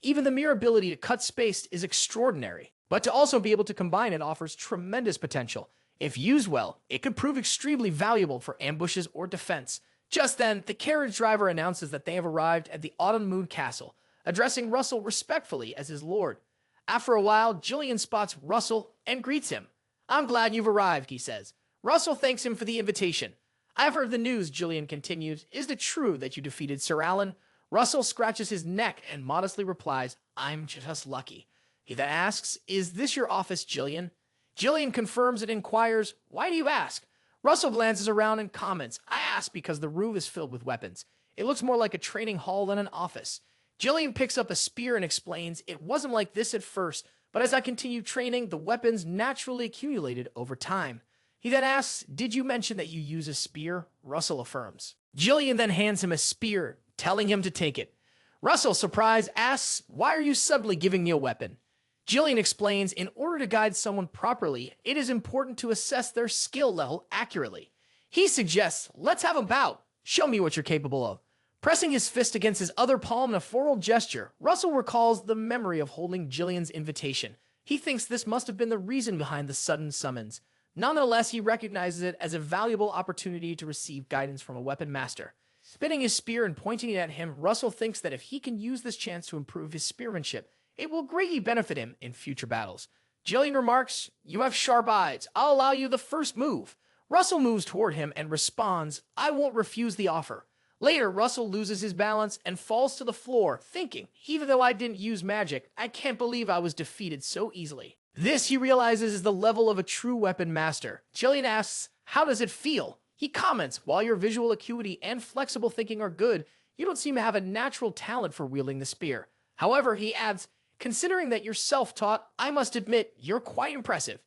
Even the mere ability to cut space is extraordinary, but to also be able to combine it offers tremendous potential. If used well, it could prove extremely valuable for ambushes or defense. Just then, the carriage driver announces that they have arrived at the Autumn Moon Castle, addressing Russell respectfully as his lord. After a while, Jillian spots Russell and greets him. "I'm glad you've arrived," he says. Russell thanks him for the invitation. "I've heard the news," Jillian continues. "Is it true that you defeated Sir Alan?" Russell scratches his neck and modestly replies, "I'm just lucky." He then asks, "Is this your office, Jillian?" Jillian confirms and inquires, "Why do you ask?" Russell glances around and comments, "I ask because the room is filled with weapons. It looks more like a training hall than an office." Jillian picks up a spear and explains, "It wasn't like this at first, but as I continued training, the weapons naturally accumulated over time." He then asks, "Did you mention that you use a spear?" Russell affirms. Jillian then hands him a spear, telling him to take it. Russell, surprised, asks, "Why are you suddenly giving me a weapon?" Jillian explains, in order to guide someone properly, it is important to assess their skill level accurately. He suggests, "Let's have a bout. Show me what you're capable of." Pressing his fist against his other palm in a formal gesture, Russell recalls the memory of holding Jillian's invitation. He thinks this must have been the reason behind the sudden summons. Nonetheless, he recognizes it as a valuable opportunity to receive guidance from a weapon master. Spinning his spear and pointing it at him, Russell thinks that if he can use this chance to improve his spearmanship, it will greatly benefit him in future battles. Jillian remarks, "You have sharp eyes. I'll allow you the first move." Russell moves toward him and responds, "I won't refuse the offer." Later, Russell loses his balance and falls to the floor, thinking, "Even though I didn't use magic, I can't believe I was defeated so easily." This, he realizes, is the level of a true weapon master. Jillian asks, "How does it feel?" He comments, "While your visual acuity and flexible thinking are good, you don't seem to have a natural talent for wielding the spear." However, he adds, "Considering that you're self-taught, I must admit you're quite impressive."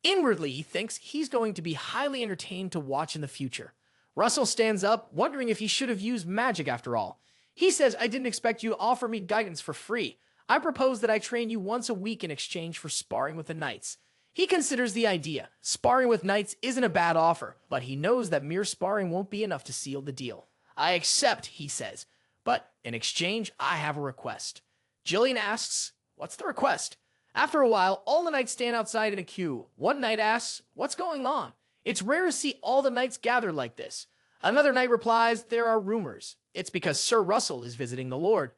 Inwardly, he thinks he's going to be highly entertained to watch in the future. Russell stands up, wondering if he should have used magic after all. He says, "I didn't expect you to offer me guidance for free. I propose that I train you once a week in exchange for sparring with the knights." He considers the idea. Sparring with knights isn't a bad offer, but he knows that mere sparring won't be enough to seal the deal. "I accept," he says, "but in exchange, I have a request." Jillian asks, "What's the request?" After a while, all the knights stand outside in a queue. One knight asks, "What's going on?" It's rare to see all the knights gathered like this. Another knight replies, "There are rumors. It's because Sir Russell is visiting the Lord."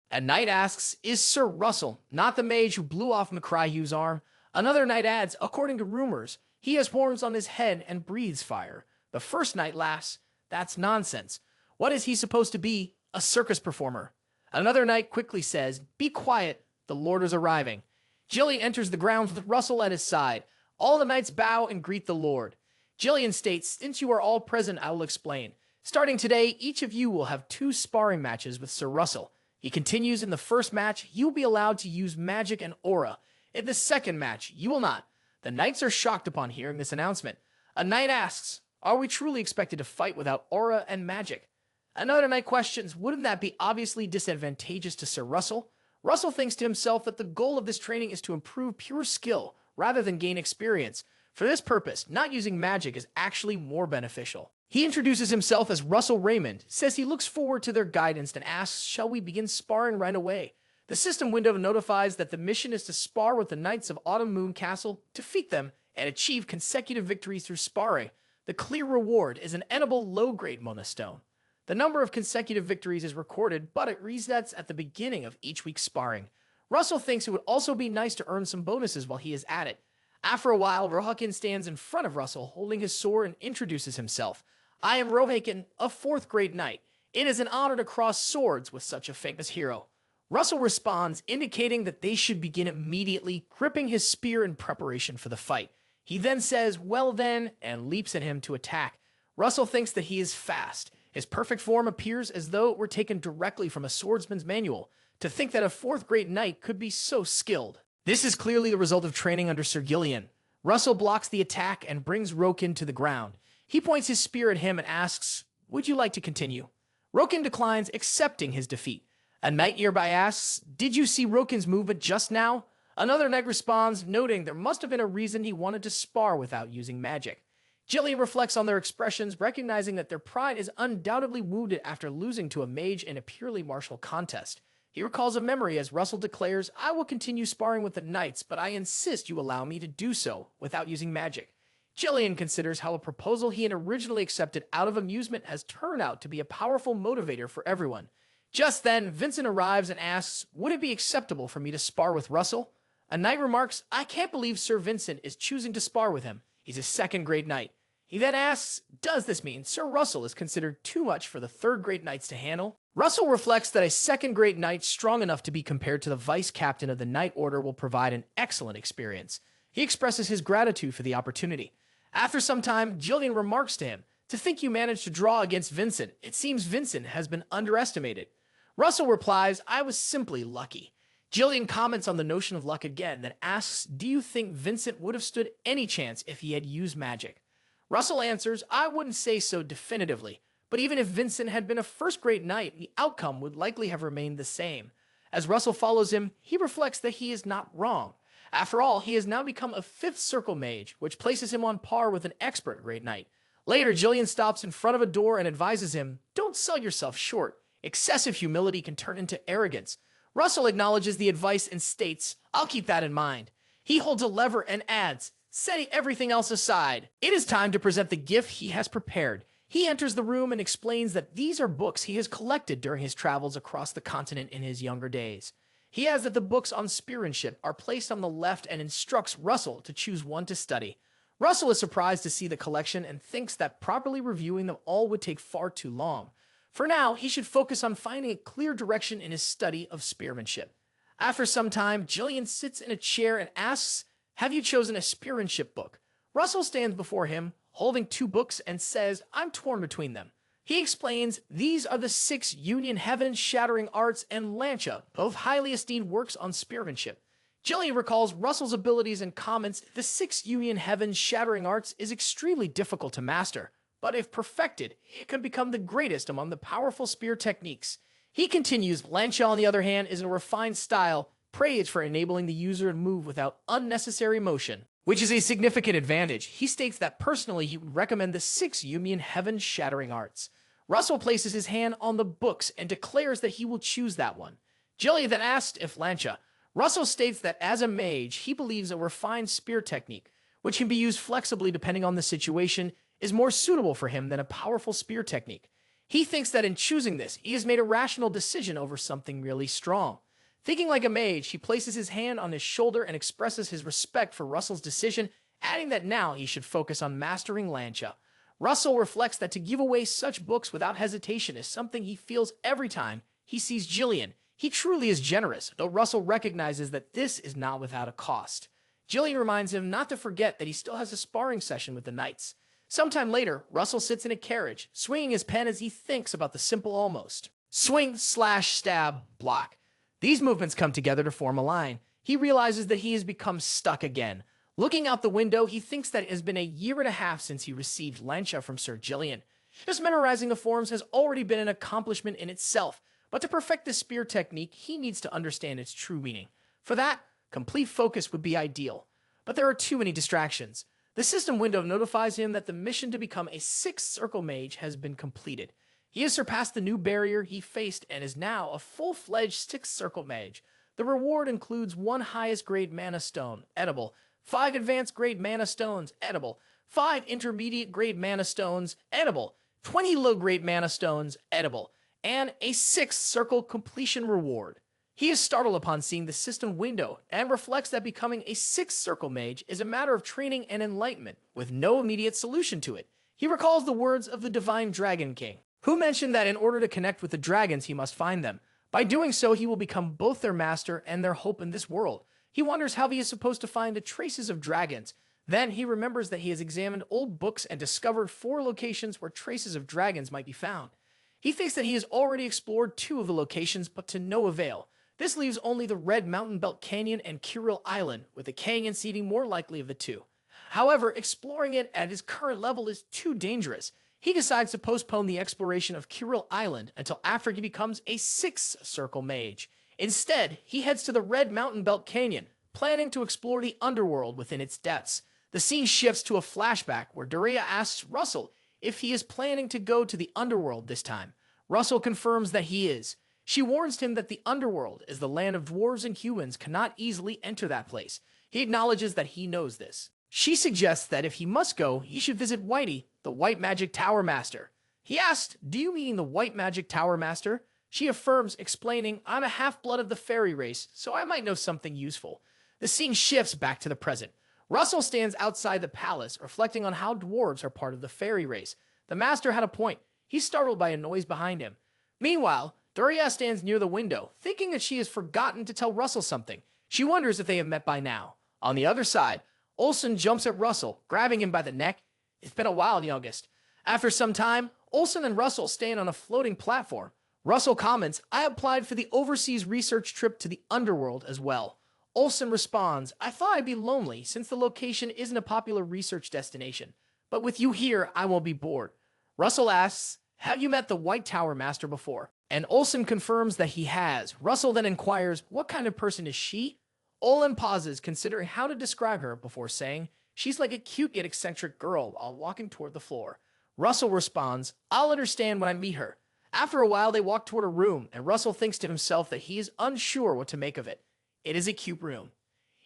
A knight asks, "Is Sir Russell not the mage who blew off McCryhugh's arm?" Another knight adds, according to rumors, he has horns on his head and breathes fire. The first knight laughs, that's nonsense. What is he supposed to be? A circus performer. Another knight quickly says, be quiet, the lord is arriving. Jillian enters the grounds with Russel at his side. All the knights bow and greet the lord. Jillian states, since you are all present, I will explain. Starting today, each of you will have 2 sparring matches with Sir Russel. He continues, in the first match, you will be allowed to use magic and aura. In the second match, you will not. The knights are shocked upon hearing this announcement. A knight asks, are we truly expected to fight without aura and magic? Another knight questions, wouldn't that be obviously disadvantageous to Sir Russel? Russel thinks to himself that the goal of this training is to improve pure skill rather than gain experience. For this purpose, not using magic is actually more beneficial. He introduces himself as Russel Raymond, says he looks forward to their guidance, and asks, shall we begin sparring right away? The system window notifies that the mission is to spar with the Knights of Autumn Moon Castle, defeat them, and achieve consecutive victories through sparring. The clear reward is an edible low-grade monostone. The number of consecutive victories is recorded, but it resets at the beginning of each week's sparring. Russel thinks it would also be nice to earn some bonuses while he is at it. After a while, Rohakin stands in front of Russel, holding his sword, and introduces himself. I am Rohakin, a 4th grade knight. It is an honor to cross swords with such a famous hero. Russel responds, indicating that they should begin immediately, gripping his spear in preparation for the fight. He then says, well then, and leaps at him to attack. Russel thinks that he is fast. His perfect form appears as though it were taken directly from a swordsman's manual. To think that a 4th grade knight could be so skilled. This is clearly the result of training under Sir Gillian. Russel blocks the attack and brings Rokin to the ground. He points his spear at him and asks, would you like to continue? Rokin declines, accepting his defeat. A knight nearby asks, did you see Rokin's movement just now? Another knight responds, noting there must have been a reason he wanted to spar without using magic. Jillian reflects on their expressions, recognizing that their pride is undoubtedly wounded after losing to a mage in a purely martial contest. He recalls a memory as Russel declares, I will continue sparring with the knights, but I insist you allow me to do so without using magic. Jillian considers how a proposal he had originally accepted out of amusement has turned out to be a powerful motivator for everyone. Just then, Vincent arrives and asks, would it be acceptable for me to spar with Russel? A knight remarks, I can't believe Sir Vincent is choosing to spar with him. He's a 2nd grade knight. He then asks, does this mean Sir Russel is considered too much for the 3rd grade knights to handle? Russel reflects that a 2nd grade knight strong enough to be compared to the vice captain of the Knight Order will provide an excellent experience. He expresses his gratitude for the opportunity. After some time, Jillian remarks to him, to think you managed to draw against Vincent, it seems Vincent has been underestimated. Russel replies, I was simply lucky. Jillian comments on the notion of luck again, then asks, do you think Vincent would have stood any chance if he had used magic? Russel answers, I wouldn't say so definitively, but even if Vincent had been a 1st grade knight, the outcome would likely have remained the same. As Russel follows him, he reflects that he is not wrong. After all, he has now become a 5th circle mage, which places him on par with an expert grade knight. Later, Jillian stops in front of a door and advises him, don't sell yourself short. Excessive humility can turn into arrogance. Russel acknowledges the advice and states, I'll keep that in mind. He holds a lever and adds, setting everything else aside, it is time to present the gift he has prepared. He enters the room and explains that these are books he has collected during his travels across the continent in his younger days. He adds that the books on spearmanship are placed on the left and instructs Russel to choose one to study. Russel is surprised to see the collection and thinks that properly reviewing them all would take far too long. For now, he should focus on finding a clear direction in his study of spearmanship. After some time, Jillian sits in a chair and asks, have you chosen a spearmanship book? Russel stands before him, holding 2 books, and says, I'm torn between them. He explains, these are the 6 Union Heaven-Shattering Arts and Lancia, both highly esteemed works on spearmanship. Jillian recalls Russell's abilities and comments, the 6 Union Heaven-Shattering Arts is extremely difficult to master, but if perfected, it can become the greatest among the powerful spear techniques. He continues, Lancia, on the other hand, is a refined style, praised for enabling the user to move without unnecessary motion, which is a significant advantage. He states that personally he would recommend the 6 Union Heaven-Shattering Arts. Russel places his hand on the books and declares that he will choose that one. Jillian then asks if Lancia. Russel states that as a mage, he believes a refined spear technique, which can be used flexibly depending on the situation, is more suitable for him than a powerful spear technique. He thinks that in choosing this, he has made a rational decision over something really strong. Thinking like a mage, he places his hand on his shoulder and expresses his respect for Russel's decision, adding that now he should focus on mastering Lancia. Russel reflects that to give away such books without hesitation is something he feels every time he sees Jillian. He truly is generous, though Russel recognizes that this is not without a cost. Jillian reminds him not to forget that he still has a sparring session with the knights. Sometime later, Russel sits in a carriage, swinging his pen as he thinks about the simple almost. Swing, slash, stab, block. These movements come together to form a line. He realizes that he has become stuck again. Looking out the window, he thinks that it has been a year and a half since he received Lancia from Sir Jillian. Just memorizing the forms has already been an accomplishment in itself, but to perfect the spear technique, he needs to understand its true meaning. For that, complete focus would be ideal. But there are too many distractions. The system window notifies him that the mission to become a 6th Circle Mage has been completed. He has surpassed the new barrier he faced and is now a full-fledged 6th Circle Mage. The reward includes 1 highest grade mana stone, edible, 5 advanced grade mana stones, edible, 5 intermediate grade mana stones, edible, 20 low grade mana stones, edible, and a 6th circle completion reward. He is startled upon seeing the system window and reflects that becoming a 6th Circle Mage is a matter of training and enlightenment, with no immediate solution to it. He recalls the words of the Divine Dragon King, who mentioned that in order to connect with the dragons, he must find them. By doing so, he will become both their master and their hope in this world. He wonders how he is supposed to find the traces of dragons. Then he remembers that he has examined old books and discovered 4 locations where traces of dragons might be found. He thinks that he has already explored 2 of the locations, but to no avail. This leaves only the Red Mountain Belt Canyon and Kirill Island, with the canyon seeming more likely of the 2. However, exploring it at his current level is too dangerous. He decides to postpone the exploration of Kirill Island until after he becomes a 6th Circle Mage. Instead, he heads to the Red Mountain Belt Canyon, planning to explore the underworld within its depths. The scene shifts to a flashback where Doria asks Russel if he is planning to go to the underworld this time. Russel confirms that he is. She warns him that the underworld is the land of dwarves and humans cannot easily enter that place. He acknowledges that he knows this. She suggests that if he must go, he should visit Whitey, the White Magic Tower Master. He asks, "Do you mean the White Magic Tower Master?" She affirms, explaining, "I'm a half-blood of the fairy race, so I might know something useful." The scene shifts back to the present. Russel stands outside the palace, reflecting on how dwarves are part of the fairy race. The master had a point. He's startled by a noise behind him. Meanwhile, Doria stands near the window, thinking that she has forgotten to tell Russel something. She wonders if they have met by now. On the other side, Olsen jumps at Russel, grabbing him by the neck. "It's been a while, youngest." After some time, Olsen and Russel stand on a floating platform. Russel comments, "I applied for the overseas research trip to the underworld as well." Olsen responds, "I thought I'd be lonely since the location isn't a popular research destination. But with you here, I won't be bored." Russel asks, "Have you met the White Tower Master before?" And Olsen confirms that he has. Russel then inquires, "What kind of person is she?" Olsen pauses, considering how to describe her before saying, "She's like a cute yet eccentric girl," while walking toward the floor. Russel responds, "I'll understand when I meet her." After a while, they walk toward a room, and Russel thinks to himself that he is unsure what to make of it. It is a cute room.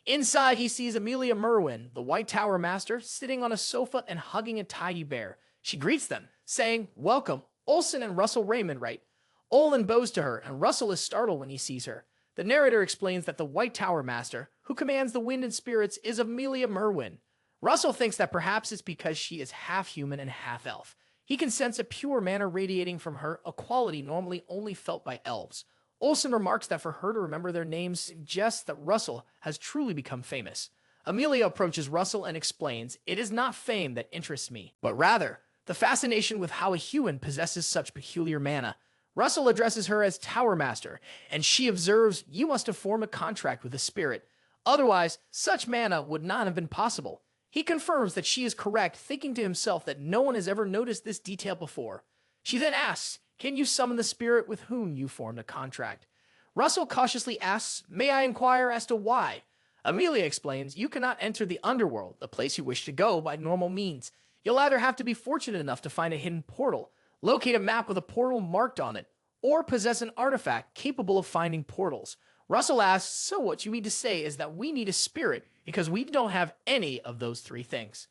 Inside, he sees Amelia Merwin, the White Tower Master, sitting on a sofa and hugging a teddy bear. She greets them, saying, "Welcome, Olsen and Russel Raymond, right?" Olin bows to her, and Russel is startled when he sees her. The narrator explains that the White Tower Master, who commands the wind and spirits, is Amelia Merwin. Russel thinks that perhaps it's because she is half human and half elf. He can sense a pure mana radiating from her, a quality normally only felt by elves. Olsen remarks that for her to remember their names suggests that Russel has truly become famous. Amelia approaches Russel and explains, "It is not fame that interests me, but rather the fascination with how a human possesses such peculiar mana." Russel addresses her as Tower Master, and she observes, "You must have formed a contract with the spirit. Otherwise, such mana would not have been possible." He confirms that she is correct, thinking to himself that no one has ever noticed this detail before. She then asks, "Can you summon the spirit with whom you formed a contract?" Russel cautiously asks, "May I inquire as to why?" Amelia explains, "You cannot enter the underworld, the place you wish to go, by normal means. You'll either have to be fortunate enough to find a hidden portal, locate a map with a portal marked on it, or possess an artifact capable of finding portals." Russel asks, "So what you mean to say is that we need a spirit because we don't have any of those 3 things?"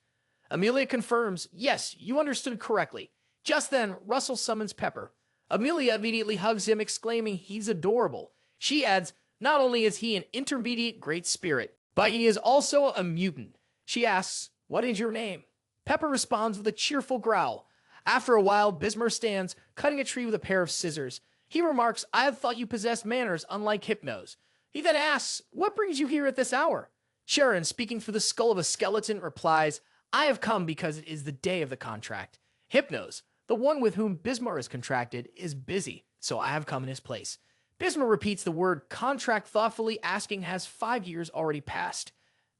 Amelia confirms, "Yes, you understood correctly." Just then, Russel summons Pepper. Amelia immediately hugs him, exclaiming, "He's adorable." She adds, Not only is he an intermediate great spirit, but he is also a mutant. She asks, "What is your name?" Pepper responds with a cheerful growl. After a while, Bismarck stands, cutting a tree with a pair of scissors. He remarks, "I have thought you possessed manners unlike Hypnos." He then asks, "What brings you here at this hour?" Sharon, speaking through the skull of a skeleton, replies, "I have come because it is the day of the contract. Hypnos, the one with whom Bismarck is contracted, is busy, so I have come in his place." Bismarck repeats the word contract thoughtfully, asking, "Has 5 years already passed?"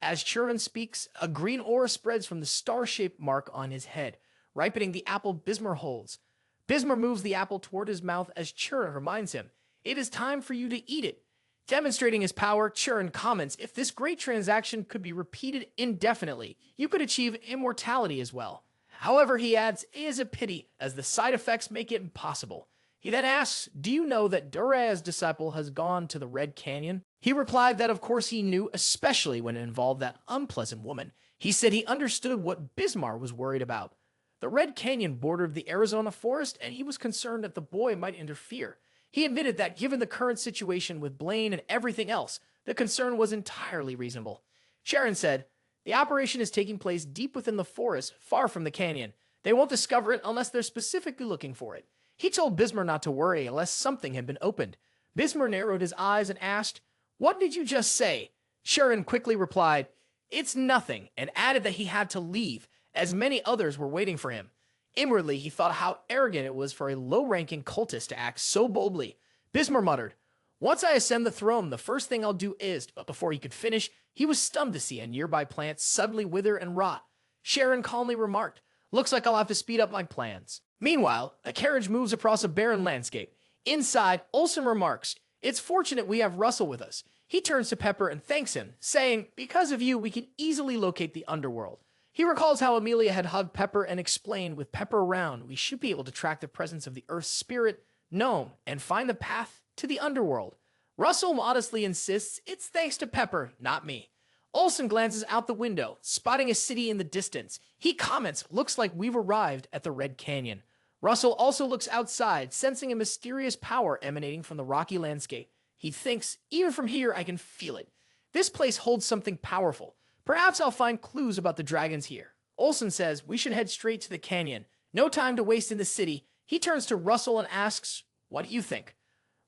As Churin speaks, a green aura spreads from the star-shaped mark on his head, ripening the apple Bismarck holds. Bismarck moves the apple toward his mouth as Churin reminds him, "It is time for you to eat it." Demonstrating his power, Churin comments, "If this great transaction could be repeated indefinitely, you could achieve immortality as well." However, he adds, "It is a pity, as the side effects make it impossible." He then asks, "Do you know that Duraya's disciple has gone to the Red Canyon?" He replied that of course he knew, especially when it involved that unpleasant woman. He said he understood what Bismarck was worried about. The Red Canyon bordered the Arizona forest, and he was concerned that the boy might interfere. He admitted that given the current situation with Blaine and everything else, the concern was entirely reasonable. Sharon said, "The operation is taking place deep within the forest, far from the canyon. They won't discover it unless they're specifically looking for it." He told Bismarck not to worry unless something had been opened. Bismarck narrowed his eyes and asked, "What did you just say?" Sharon quickly replied, "It's nothing," and added that he had to leave, as many others were waiting for him. Inwardly, he thought how arrogant it was for a low-ranking cultist to act so boldly. Bismarck muttered, "Once I ascend the throne, the first thing I'll do is," but before he could finish, he was stunned to see a nearby plant suddenly wither and rot. Sharon calmly remarked, "Looks like I'll have to speed up my plans." Meanwhile, a carriage moves across a barren landscape. Inside, Olsen remarks, "It's fortunate we have Russell with us." He turns to Pepper and thanks him, saying, "Because of you, we can easily locate the underworld." He recalls how Amelia had hugged Pepper and explained, "With Pepper around, we should be able to track the presence of the Earth's spirit, gnome, and find the path to the underworld." Russell modestly insists it's thanks to Pepper, not me. Olsen glances out the window, spotting a city in the distance. He comments, "Looks like we've arrived at the Red Canyon." Russell also looks outside, sensing a mysterious power emanating from the rocky landscape. He thinks, "Even from here, I can feel it. This place holds something powerful. Perhaps I'll find clues about the dragons here." Olsen says we should head straight to the canyon. No time to waste in the city. He turns to Russell and asks, "What do you think?"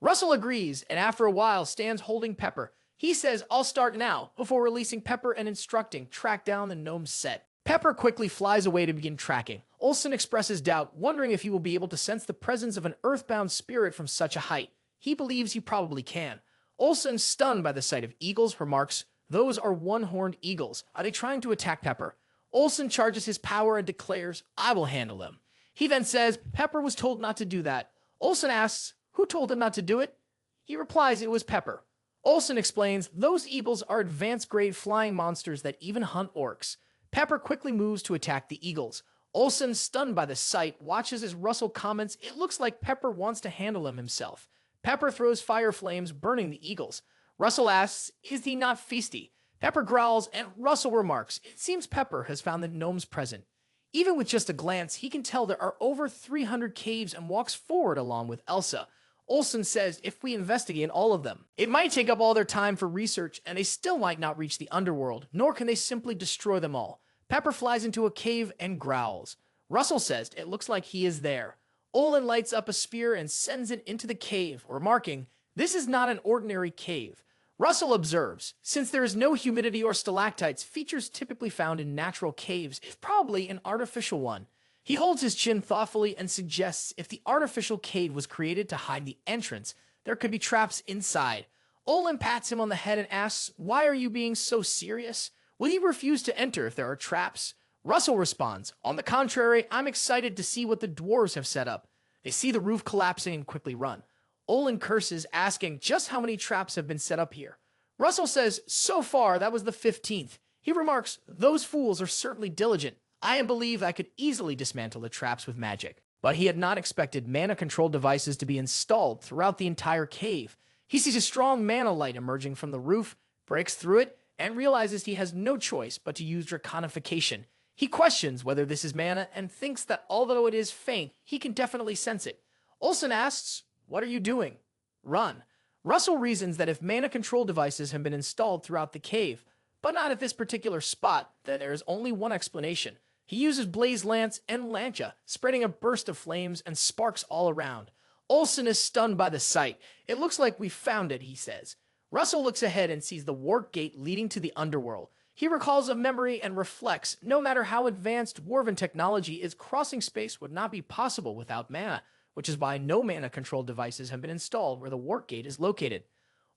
Russell agrees, and after a while stands holding Pepper. He says, "I'll start now," before releasing Pepper and instructing, "Track down the gnome's set." Pepper quickly flies away to begin tracking. Olsen expresses doubt, wondering if he will be able to sense the presence of an earthbound spirit from such a height. He believes he probably can. Olsen, stunned by the sight of eagles, remarks, "Those are one-horned eagles. Are they trying to attack Pepper?" Olsen charges his power and declares, "I will handle them." He then says Pepper was told not to do that. Olsen asks, "Who told him not to do it?" He replies it was Pepper. Olsen explains, "Those eagles are advanced-grade flying monsters that even hunt orcs." Pepper quickly moves to attack the eagles. Olsen, stunned by the sight, watches as Russell comments, "It looks like Pepper wants to handle them himself." Pepper throws fire flames, burning the eagles. Russell asks, "Is he not feisty?" Pepper growls, and Russell remarks, "It seems Pepper has found the gnomes present." Even with just a glance, he can tell there are over 300 caves and walks forward along with Elsa. Olsen says if we investigate all of them, it might take up all their time for research, and they still might not reach the underworld, nor can they simply destroy them all. Pepper flies into a cave and growls. Russell says it looks like he is there. Olin lights up a spear and sends it into the cave, remarking, "This is not an ordinary cave." Russell observes, since there is no humidity or stalactites, features typically found in natural caves, is probably an artificial one. He holds his chin thoughtfully and suggests if the artificial cave was created to hide the entrance, there could be traps inside. Olin pats him on the head and asks, "Why are you being so serious? Will he refuse to enter if there are traps?" Russell responds, "On the contrary, I'm excited to see what the dwarves have set up." They see the roof collapsing and quickly run. Olin curses, asking just how many traps have been set up here. Russell says, "So far, that was the 15th. He remarks, "Those fools are certainly diligent. I believe I could easily dismantle the traps with magic." But he had not expected mana control devices to be installed throughout the entire cave. He sees a strong mana light emerging from the roof, breaks through it, and realizes he has no choice but to use draconification. He questions whether this is mana and thinks that although it is faint, he can definitely sense it. Olsen asks, "What are you doing?" "Run." Russell reasons that if mana control devices have been installed throughout the cave, but not at this particular spot, then there is only one explanation. He uses Blaze Lance and Lancha, spreading a burst of flames and sparks all around. Olsen is stunned by the sight. It looks like we found it, he says. Russell looks ahead and sees the warp gate leading to the underworld. He recalls a memory and reflects, no matter how advanced dwarven technology is, crossing space would not be possible without mana, which is why no mana control devices have been installed where the warp gate is located.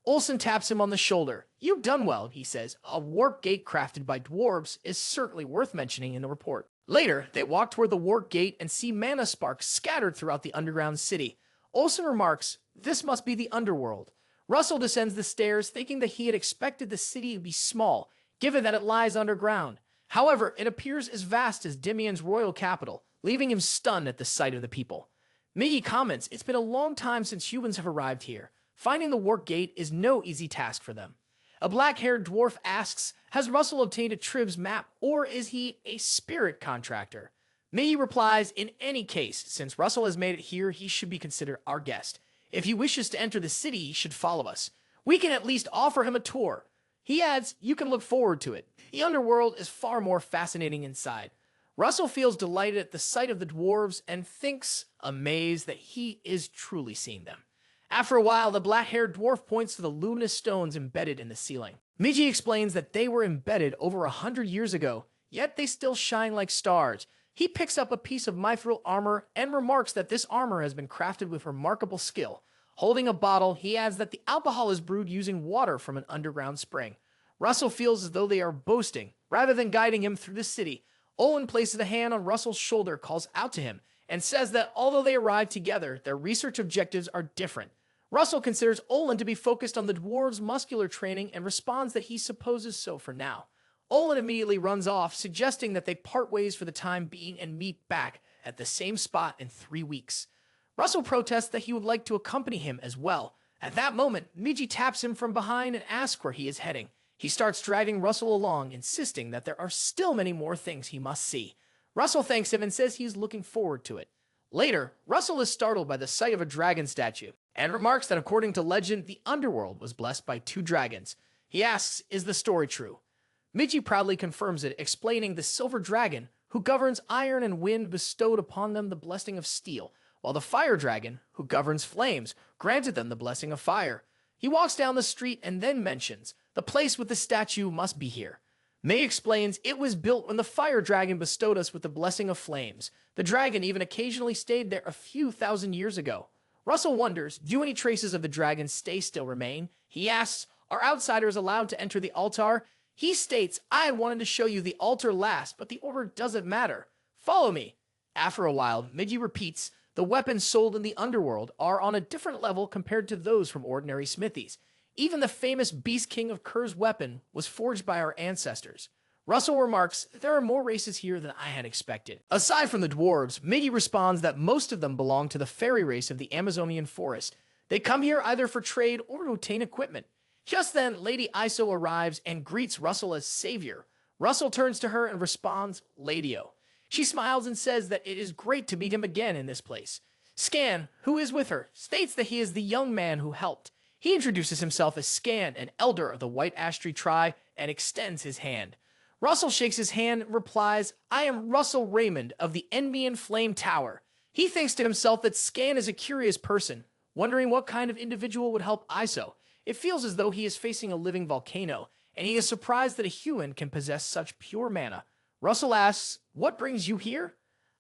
Olsen taps him on the shoulder. You've done well, he says. A warp gate crafted by dwarves is certainly worth mentioning in the report. Later, they walk toward the warp gate and see mana sparks scattered throughout the underground city. Olsen remarks, this must be the underworld. Russell descends the stairs, thinking that he had expected the city to be small, given that it lies underground. However, it appears as vast as Dimian's royal capital, leaving him stunned at the sight of the people. Miggy comments, it's been a long time since humans have arrived here. Finding the warp gate is no easy task for them. A black-haired dwarf asks, has Russell obtained a Trib's map, or is he a spirit contractor? Miggy replies, in any case, since Russell has made it here, he should be considered our guest. If he wishes to enter the city, he should follow us. We can at least offer him a tour. He adds, you can look forward to it. The underworld is far more fascinating inside. Russell feels delighted at the sight of the dwarves and thinks, amazed, that he is truly seeing them. After a while, the black-haired dwarf points to the luminous stones embedded in the ceiling. Migi explains that they were embedded over 100 years ago, yet they still shine like stars. He picks up a piece of mithril armor and remarks that this armor has been crafted with remarkable skill. Holding a bottle, he adds that the alcohol is brewed using water from an underground spring. Russell feels as though they are boasting, rather than guiding him through the city. Owen places a hand on Russell's shoulder, calls out to him, and says that although they arrived together, their research objectives are different. Russell considers Olin to be focused on the dwarves' muscular training and responds that he supposes so for now. Olin immediately runs off, suggesting that they part ways for the time being and meet back at the same spot in 3 weeks. Russell protests that he would like to accompany him as well. At that moment, Migi taps him from behind and asks where he is heading. He starts dragging Russell along, insisting that there are still many more things he must see. Russell thanks him and says he is looking forward to it. Later, Russell is startled by the sight of a dragon statue, and remarks that according to legend, the underworld was blessed by 2 dragons. He asks, is the story true? Migi proudly confirms it, explaining the silver dragon, who governs iron and wind, bestowed upon them the blessing of steel, while the fire dragon, who governs flames, granted them the blessing of fire. He walks down the street and then mentions, the place with the statue must be here. May explains, it was built when the fire dragon bestowed us with the blessing of flames. The dragon even occasionally stayed there a few thousand years ago. Russell wonders, do any traces of the dragon's stay still remain? He asks, are outsiders allowed to enter the altar? He states, I had wanted to show you the altar last, but the order doesn't matter. Follow me. After a while, Migi repeats, the weapons sold in the underworld are on a different level compared to those from ordinary smithies. Even the famous Beast King of Ker's weapon was forged by our ancestors. Russell remarks, there are more races here than I had expected. Aside from the dwarves, Migi responds that most of them belong to the fairy race of the Amazonian forest. They come here either for trade or to obtain equipment. Just then, Lady Iso arrives and greets Russell as savior. Russell turns to her and responds, Ladio. She smiles and says that it is great to meet him again in this place. Scan, who is with her, states that he is the young man who helped. He introduces himself as Scan, an elder of the White Ash Tree tribe, and extends his hand. Russell shakes his hand and replies, I am Russel Raymond of the Enmian Flame Tower. He thinks to himself that Scan is a curious person, wondering what kind of individual would help Iso. It feels as though he is facing a living volcano, and he is surprised that a human can possess such pure mana. Russell asks, what brings you here?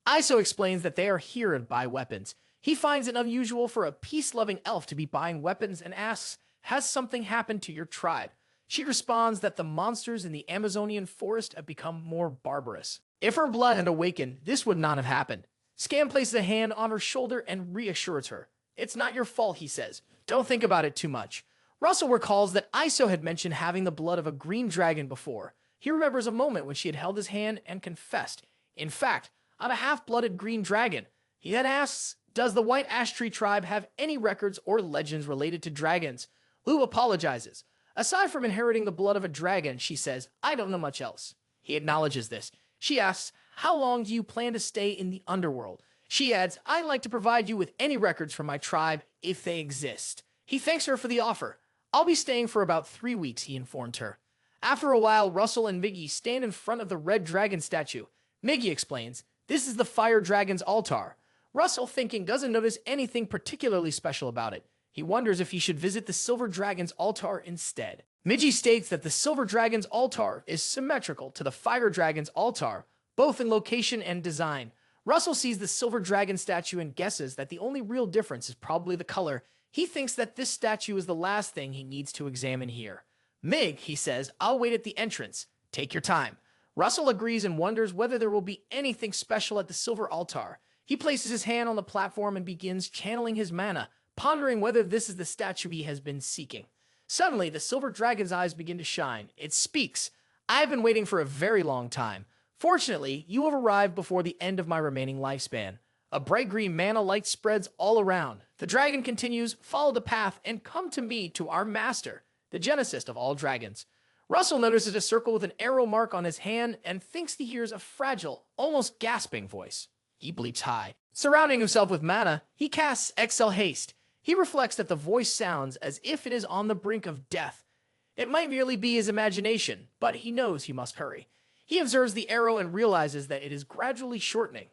Iso explains that they are here to buy weapons. He finds it unusual for a peace-loving elf to be buying weapons and asks, has something happened to your tribe? She responds that the monsters in the Amazonian forest have become more barbarous. If her blood had awakened, this would not have happened. Scan places a hand on her shoulder and reassures her. It's not your fault, he says. Don't think about it too much. Russell recalls that Iso had mentioned having the blood of a green dragon before. He remembers a moment when she had held his hand and confessed. In fact, I'm a half-blooded green dragon. He then asks, does the White Ash Tree tribe have any records or legends related to dragons? Lou apologizes. Aside from inheriting the blood of a dragon, she says, I don't know much else. He acknowledges this. She asks, how long do you plan to stay in the underworld? She adds, I'd like to provide you with any records from my tribe if they exist. He thanks her for the offer. I'll be staying for about 3 weeks, he informed her. After a while, Russell and Miggy stand in front of the red dragon statue. Miggy explains, this is the fire dragon's altar. Russell, thinking, doesn't notice anything particularly special about it. He wonders if he should visit the silver dragon's altar instead. Miggy states that the silver dragon's altar is symmetrical to the fire dragon's altar, both in location and design. Russell sees the silver dragon statue and guesses that the only real difference is probably the color. He thinks that this statue is the last thing he needs to examine here. Mig, he says, I'll wait at the entrance. Take your time. Russell agrees and wonders whether there will be anything special at the silver altar. He places his hand on the platform and begins channeling his mana, pondering whether this is the statue he has been seeking. Suddenly, the silver dragon's eyes begin to shine. It speaks. I've been waiting for a very long time. Fortunately, you have arrived before the end of my remaining lifespan. A bright green mana light spreads all around. The dragon continues, follow the path and come to me, to our master, the genesis of all dragons. Russell notices a circle with an arrow mark on his hand and thinks he hears a fragile, almost gasping voice. He bleeps high. Surrounding himself with mana, he casts Excel Haste. He reflects that the voice sounds as if it is on the brink of death. It might merely be his imagination, but he knows he must hurry. He observes the arrow and realizes that it is gradually shortening.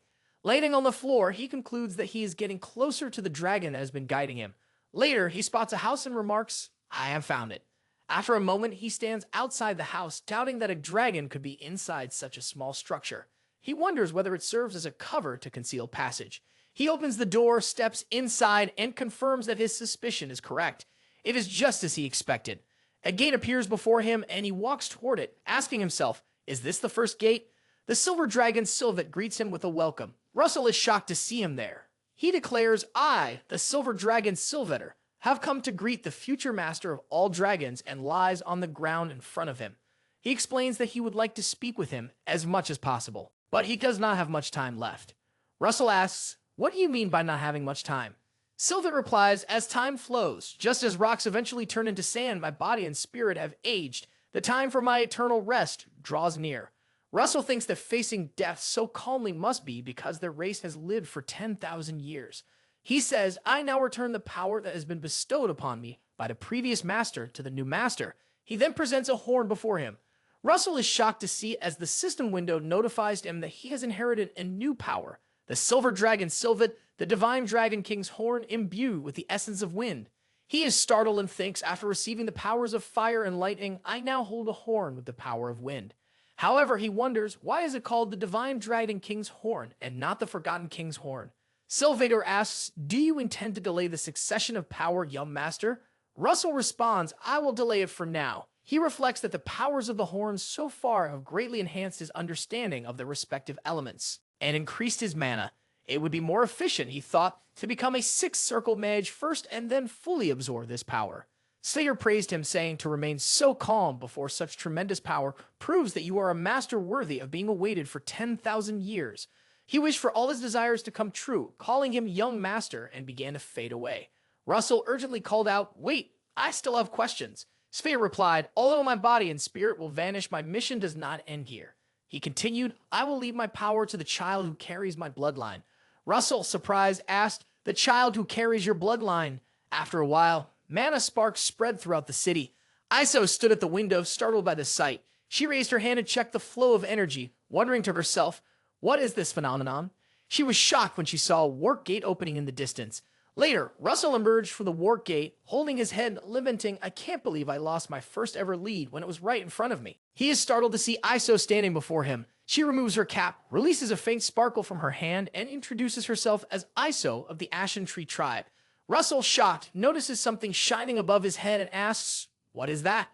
Laying on the floor, he concludes that he is getting closer to the dragon that has been guiding him. Later, he spots a house and remarks, I have found it. After a moment, he stands outside the house, doubting that a dragon could be inside such a small structure. He wonders whether it serves as a cover to conceal passage. He opens the door, steps inside, and confirms that his suspicion is correct. It is just as he expected. A gate appears before him, and he walks toward it, asking himself, is this the first gate? The silver dragon Sylvet greets him with a welcome. Russell is shocked to see him there. He declares, I, the silver dragon Sylveter, have come to greet the future master of all dragons, and lies on the ground in front of him. He explains that he would like to speak with him as much as possible, but he does not have much time left. Russell asks, what do you mean by not having much time? Sylvet replies, as time flows, just as rocks eventually turn into sand, my body and spirit have aged. The time for my eternal rest draws near. Russell thinks that facing death so calmly must be because their race has lived for 10,000 years. He says, I now return the power that has been bestowed upon me by the previous master to the new master. He then presents a horn before him. Russell is shocked to see as the system window notifies him that he has inherited a new power. The silver dragon Sylvet, the divine dragon king's horn imbued with the essence of wind. He is startled and thinks, after receiving the powers of fire and lightning, I now hold a horn with the power of wind. However, he wonders, why is it called the divine dragon king's horn and not the forgotten king's horn? Sylvator asks, do you intend to delay the succession of power, young master? Russell responds, I will delay it for now. He reflects that the powers of the horns so far have greatly enhanced his understanding of the respective elements and increased his mana. It would be more efficient, he thought, to become a 6-circle mage first and then fully absorb this power. Slayer praised him, saying to remain so calm before such tremendous power proves that you are a master worthy of being awaited for 10,000 years. He wished for all his desires to come true, calling him young master, and began to fade away. Russell urgently called out, wait, I still have questions. Sphere replied, although my body and spirit will vanish, my mission does not end here. He continued, I will leave my power to the child who carries my bloodline. Russell, surprised, asked, the child who carries your bloodline? After a while, mana sparks spread throughout the city. Iso stood at the window, startled by the sight. She raised her hand and checked the flow of energy, wondering to herself, what is this phenomenon? She was shocked when she saw a work gate opening in the distance. Later, Russell emerged from the work gate, holding his head, lamenting, I can't believe I lost my first ever lead when it was right in front of me. He is startled to see Iso standing before him. She removes her cap, releases a faint sparkle from her hand, and introduces herself as Iso of the Ashen Tree tribe. Russell, shocked, notices something shining above his head and asks, what is that?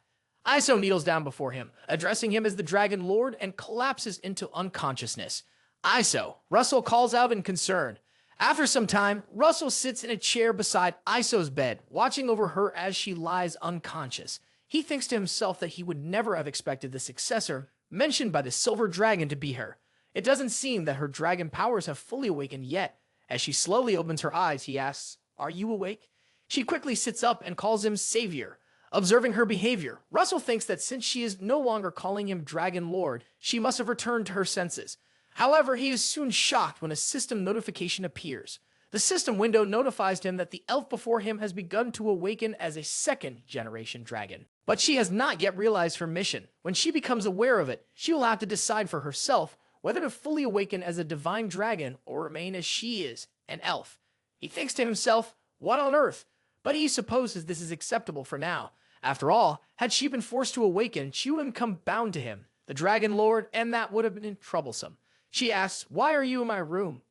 Iso kneels down before him, addressing him as the Dragon Lord, and collapses into unconsciousness. Iso, Russell calls out in concern. After some time, Russell sits in a chair beside Iso's bed, watching over her as she lies unconscious. He thinks to himself that he would never have expected the successor mentioned by the silver dragon to be her. It doesn't seem that her dragon powers have fully awakened yet. As she slowly opens her eyes, he asks, are you awake? She quickly sits up and calls him Savior. Observing her behavior, Russell thinks that since she is no longer calling him Dragon Lord, she must have returned to her senses. However, he is soon shocked when a system notification appears. The system window notifies him that the elf before him has begun to awaken as a second-generation dragon. But she has not yet realized her mission. When she becomes aware of it, she will have to decide for herself whether to fully awaken as a divine dragon or remain as she is, an elf. He thinks to himself, what on earth? But he supposes this is acceptable for now. After all, had she been forced to awaken, she would have become bound to him, the Dragon Lord, and that would have been troublesome. She asks, why are you in my room?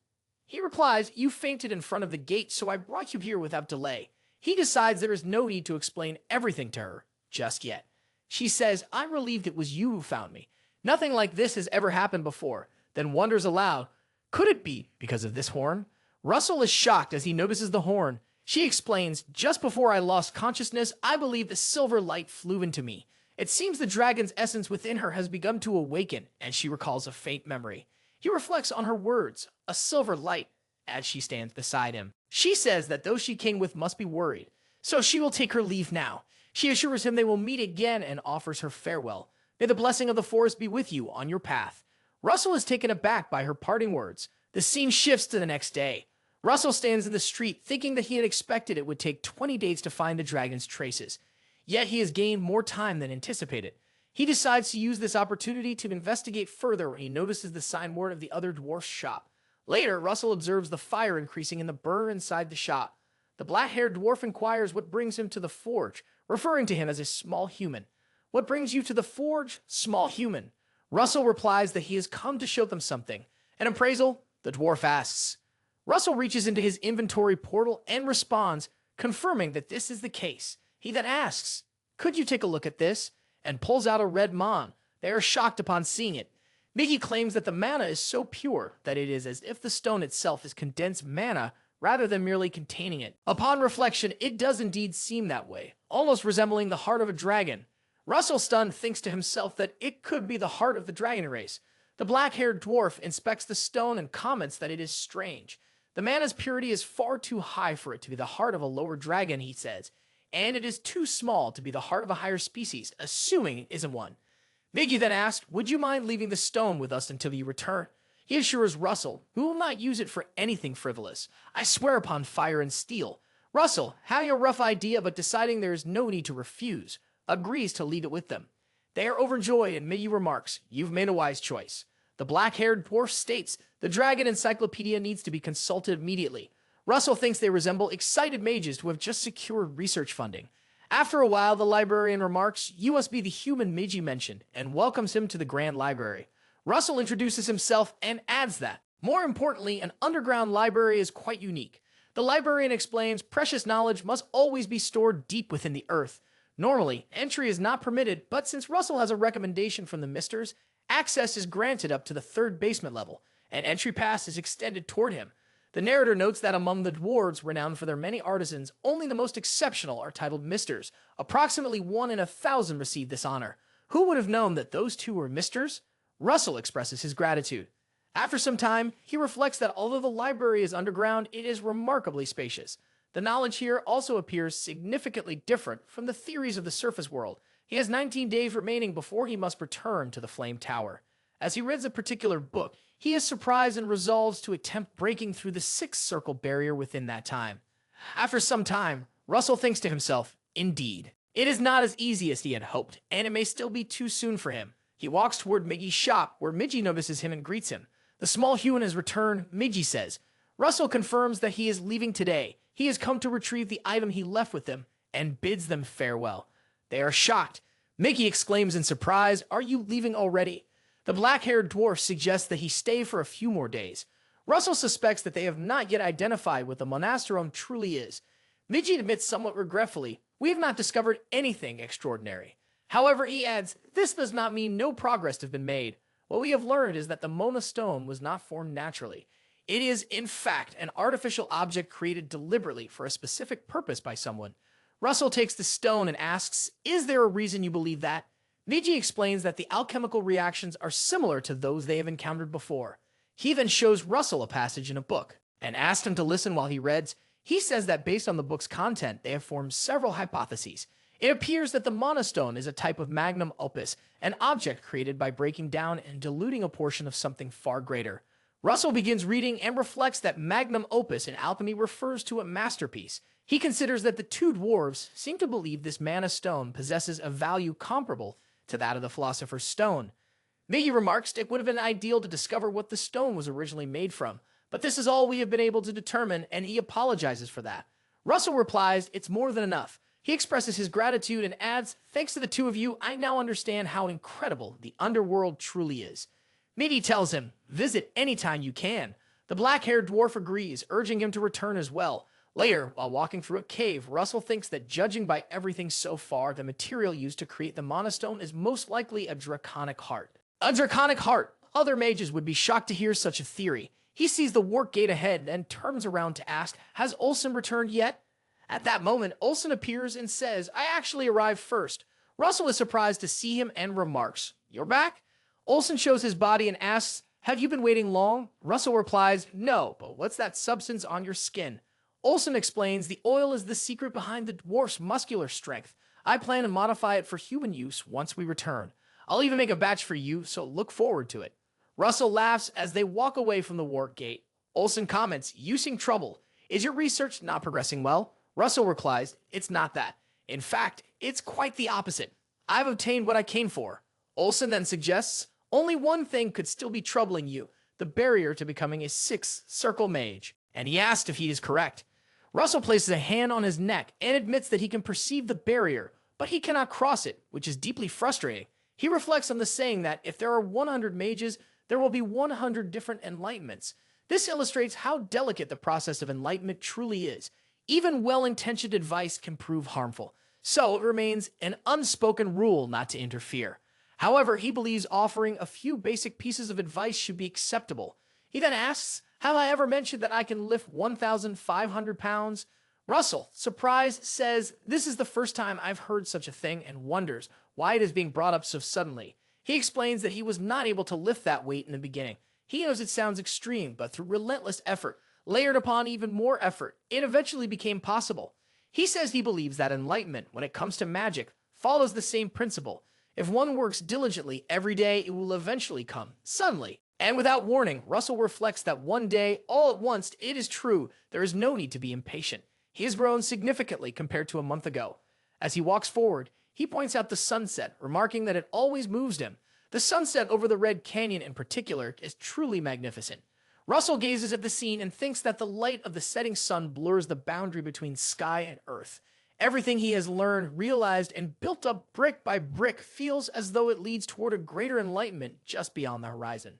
He replies, you fainted in front of the gate, so I brought you here without delay. He decides there is no need to explain everything to her, just yet. She says, I'm relieved it was you who found me. Nothing like this has ever happened before. Then wonders aloud, could it be because of this horn? Russel is shocked as he notices the horn. She explains, just before I lost consciousness, I believe the silver light flew into me. It seems the dragon's essence within her has begun to awaken, and she recalls a faint memory. He reflects on her words, a silver light, as she stands beside him. She says that those she came with must be worried, so she will take her leave now. She assures him they will meet again and offers her farewell. May the blessing of the forest be with you on your path. Russel is taken aback by her parting words. The scene shifts to the next day. Russel stands in the street thinking that he had expected it would take 20 days to find the dragon's traces. Yet he has gained more time than anticipated. He decides to use this opportunity to investigate further when he notices the signboard of the other dwarf's shop. Later, Russel observes the fire increasing in the burner inside the shop. The black-haired dwarf inquires what brings him to the forge, referring to him as a small human. What brings you to the forge, small human? Russel replies that he has come to show them something. An appraisal? The dwarf asks. Russel reaches into his inventory portal and responds, confirming that this is the case. He then asks, could you take a look at this? And pulls out a red mon. They are shocked upon seeing it. Miggy claims that the mana is so pure that it is as if the stone itself is condensed mana rather than merely containing it. Upon reflection, it does indeed seem that way, almost resembling the heart of a dragon. Russel, stunned, thinks to himself that it could be the heart of the dragon race. The black-haired dwarf inspects the stone and comments that it is strange. The mana's purity is far too high for it to be the heart of a lower dragon, he says, and it is too small to be the heart of a higher species, assuming it isn't one. Miggy then asks, would you mind leaving the stone with us until you return? He assures Russel, who will not use it for anything frivolous. I swear upon fire and steel. Russel, having a rough idea but deciding there is no need to refuse, agrees to leave it with them. They are overjoyed and Miggy remarks, you've made a wise choice. The black-haired dwarf states, the dragon encyclopedia needs to be consulted immediately. Russel thinks they resemble excited mages who have just secured research funding. After a while, the librarian remarks, you must be the human Miggy mentioned, and welcomes him to the Grand Library. Russel introduces himself and adds that, more importantly, an underground library is quite unique. The librarian explains precious knowledge must always be stored deep within the earth. Normally, entry is not permitted, but since Russel has a recommendation from the Misters, access is granted up to the 3rd basement level, and entry pass is extended toward him. The narrator notes that among the dwarves renowned for their many artisans, only the most exceptional are titled Misters. Approximately 1 in 1,000 receive this honor. Who would have known that those two were Misters? Russel expresses his gratitude. After some time, he reflects that although the library is underground, it is remarkably spacious. The knowledge here also appears significantly different from the theories of the surface world. He has 19 days remaining before he must return to the Flame Tower. As he reads a particular book, he is surprised and resolves to attempt breaking through the 6th circle barrier within that time. After some time, Russel thinks to himself, indeed, it is not as easy as he had hoped, and it may still be too soon for him. He walks toward Miggy's shop, where Miggy notices him and greets him. The small human has returned, Miggy says. Russel confirms that he is leaving today. He has come to retrieve the item he left with him, and bids them farewell. They are shocked. Miggy exclaims in surprise, are you leaving already? The black-haired dwarf suggests that he stay for a few more days. Russel suspects that they have not yet identified what the monasterum truly is. Miggy admits somewhat regretfully, we have not discovered anything extraordinary. However, he adds, this does not mean no progress has been made. What we have learned is that the Mona stone was not formed naturally. It is, in fact, an artificial object created deliberately for a specific purpose by someone. Russel takes the stone and asks, is there a reason you believe that? Miggy explains that the alchemical reactions are similar to those they have encountered before. He then shows Russel a passage in a book, and asks him to listen while he reads. He says that based on the book's content, they have formed several hypotheses. It appears that the monostone is a type of magnum opus, an object created by breaking down and diluting a portion of something far greater. Russell begins reading and reflects that magnum opus in alchemy refers to a masterpiece. He considers that the two dwarves seem to believe this mana stone possesses a value comparable to that of the Philosopher's Stone. Miggy remarks it would have been ideal to discover what the stone was originally made from, but this is all we have been able to determine, and he apologizes for that. Russell replies, it's more than enough. He expresses his gratitude and adds, thanks to the two of you, I now understand how incredible the underworld truly is. Miggy tells him, visit anytime you can. The black-haired dwarf agrees, urging him to return as well. Later, while walking through a cave, Russell thinks that judging by everything so far, the material used to create the Mana Stone is most likely a draconic heart. A draconic heart! Other mages would be shocked to hear such a theory. He sees the work gate ahead and turns around to ask, has Olsen returned yet? At that moment, Olsen appears and says, I actually arrived first. Russell is surprised to see him and remarks, you're back? Olsen shows his body and asks, have you been waiting long? Russell replies, no, but what's that substance on your skin? Olsen explains the oil is the secret behind the dwarf's muscular strength. I plan to modify it for human use once we return. I'll even make a batch for you, so look forward to it. Russell laughs as they walk away from the work gate. Olsen comments, you seem troubled. Is your research not progressing well? Russell replies, it's not that. In fact, it's quite the opposite. I've obtained what I came for. Olsen then suggests, only one thing could still be troubling you, the barrier to becoming a sixth circle mage. And he asked if he is correct. Russell places a hand on his neck and admits that he can perceive the barrier, but he cannot cross it, which is deeply frustrating. He reflects on the saying that if there are 100 mages, there will be 100 different enlightenments. This illustrates how delicate the process of enlightenment truly is. Even well-intentioned advice can prove harmful, so it remains an unspoken rule not to interfere. However, he believes offering a few basic pieces of advice should be acceptable. He then asks, have I ever mentioned that I can lift 1,500 pounds? Russell, surprised, says, this is the first time I've heard such a thing and wonders why it is being brought up so suddenly. He explains that he was not able to lift that weight in the beginning. He knows it sounds extreme, but through relentless effort, layered upon even more effort, it eventually became possible. He says he believes that enlightenment, when it comes to magic, follows the same principle. If one works diligently every day, it will eventually come, suddenly. And without warning, Russell reflects that one day, all at once, it is true, there is no need to be impatient. He has grown significantly compared to a month ago. As he walks forward, he points out the sunset, remarking that it always moves him. The sunset over the Red Canyon in particular is truly magnificent. Russell gazes at the scene and thinks that the light of the setting sun blurs the boundary between sky and earth. Everything he has learned, realized, and built up brick by brick feels as though it leads toward a greater enlightenment just beyond the horizon.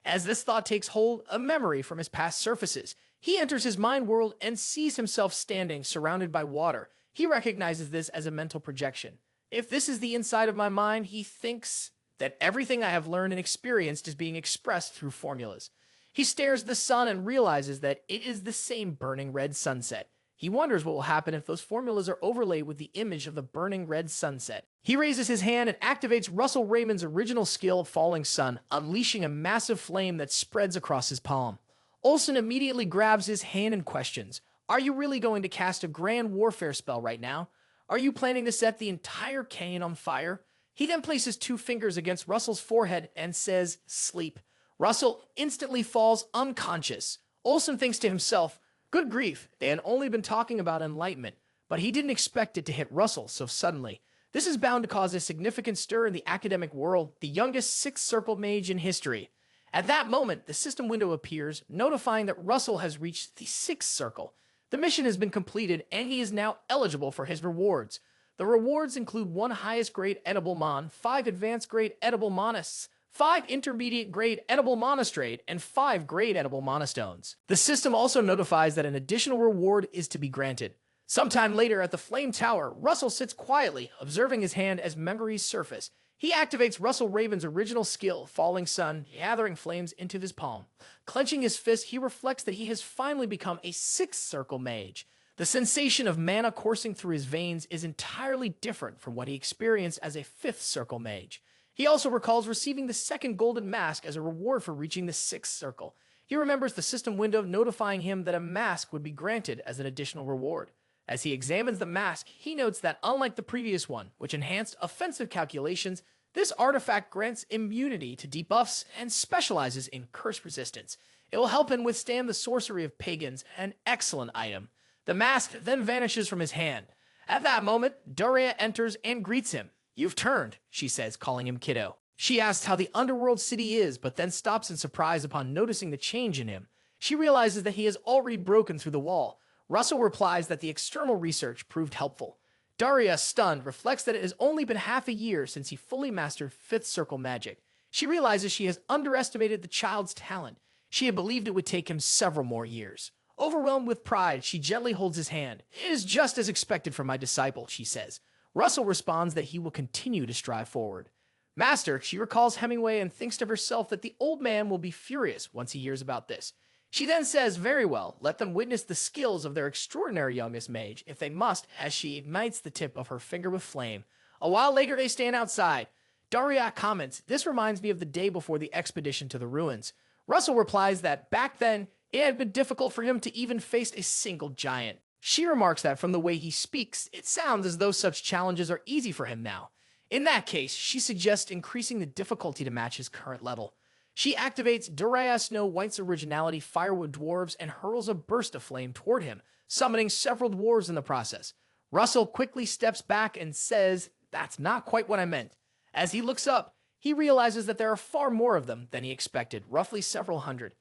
As this thought takes hold, a memory from his past surfaces. He enters his mind world and sees himself standing, surrounded by water. He recognizes this as a mental projection. If this is the inside of my mind, he thinks that everything I have learned and experienced is being expressed through formulas. He stares at the sun and realizes that it is the same burning red sunset. He wonders what will happen if those formulas are overlaid with the image of the burning red sunset. He raises his hand and activates Russel Raymond's original skill, Falling Sun, unleashing a massive flame that spreads across his palm. Olsen immediately grabs his hand and questions, are you really going to cast a grand warfare spell right now? Are you planning to set the entire canyon on fire? He then places two fingers against Russell's forehead and says, sleep. Russell instantly falls unconscious. Olsen thinks to himself, good grief, they had only been talking about enlightenment, but he didn't expect it to hit Russell so suddenly. This is bound to cause a significant stir in the academic world, the youngest sixth circle mage in history. At that moment, the system window appears, notifying that Russell has reached the sixth circle. The mission has been completed, and he is now eligible for his rewards. The rewards include 1 highest grade edible mon, 5 advanced grade edible monasts, 5 intermediate grade edible monastrate, and 5 grade edible monastones. The system also notifies that an additional reward is to be granted. Sometime later at the Flame Tower, Russell sits quietly, observing his hand as memories surface. He activates Russel Raymond's original skill, Falling Sun, gathering flames into his palm. Clenching his fist, he reflects that he has finally become a sixth circle mage. The sensation of mana coursing through his veins is entirely different from what he experienced as a fifth circle mage. He also recalls receiving the second golden mask as a reward for reaching the sixth circle. He remembers the system window notifying him that a mask would be granted as an additional reward. As he examines the mask, he notes that unlike the previous one, which enhanced offensive calculations, This artifact grants immunity to debuffs and specializes in curse resistance. It will help him withstand the sorcery of pagans, an excellent item. The mask then vanishes from his hand. At that moment, Daria enters and greets him. "You've turned," she says, calling him kiddo. She asks how the underworld city is, but then stops in surprise upon noticing the change in him. She realizes that he has already broken through the wall. Russell replies that the external research proved helpful. Daria, stunned, reflects that it has only been half a year since he fully mastered Fifth Circle magic. She realizes she has underestimated the child's talent. She had believed it would take him several more years. Overwhelmed with pride, she gently holds his hand. "It is just as expected from my disciple," she says. Russell responds that he will continue to strive forward. Master, she recalls Hemingway and thinks to herself that the old man will be furious once he hears about this. She then says, "Very well, let them witness the skills of their extraordinary youngest mage, if they must," as she ignites the tip of her finger with flame. A while later, they stand outside. Daria comments, "This reminds me of the day before the expedition to the ruins." Russell replies that back then, it had been difficult for him to even face a single giant. She remarks that from the way he speaks, it sounds as though such challenges are easy for him now. In that case, she suggests increasing the difficulty to match his current level. She activates Daria Snow White's originality firewood dwarves and hurls a burst of flame toward him, summoning several dwarves in the process. Russell quickly steps back and says, "That's not quite what I meant." As he looks up, he realizes that there are far more of them than he expected, roughly several hundred.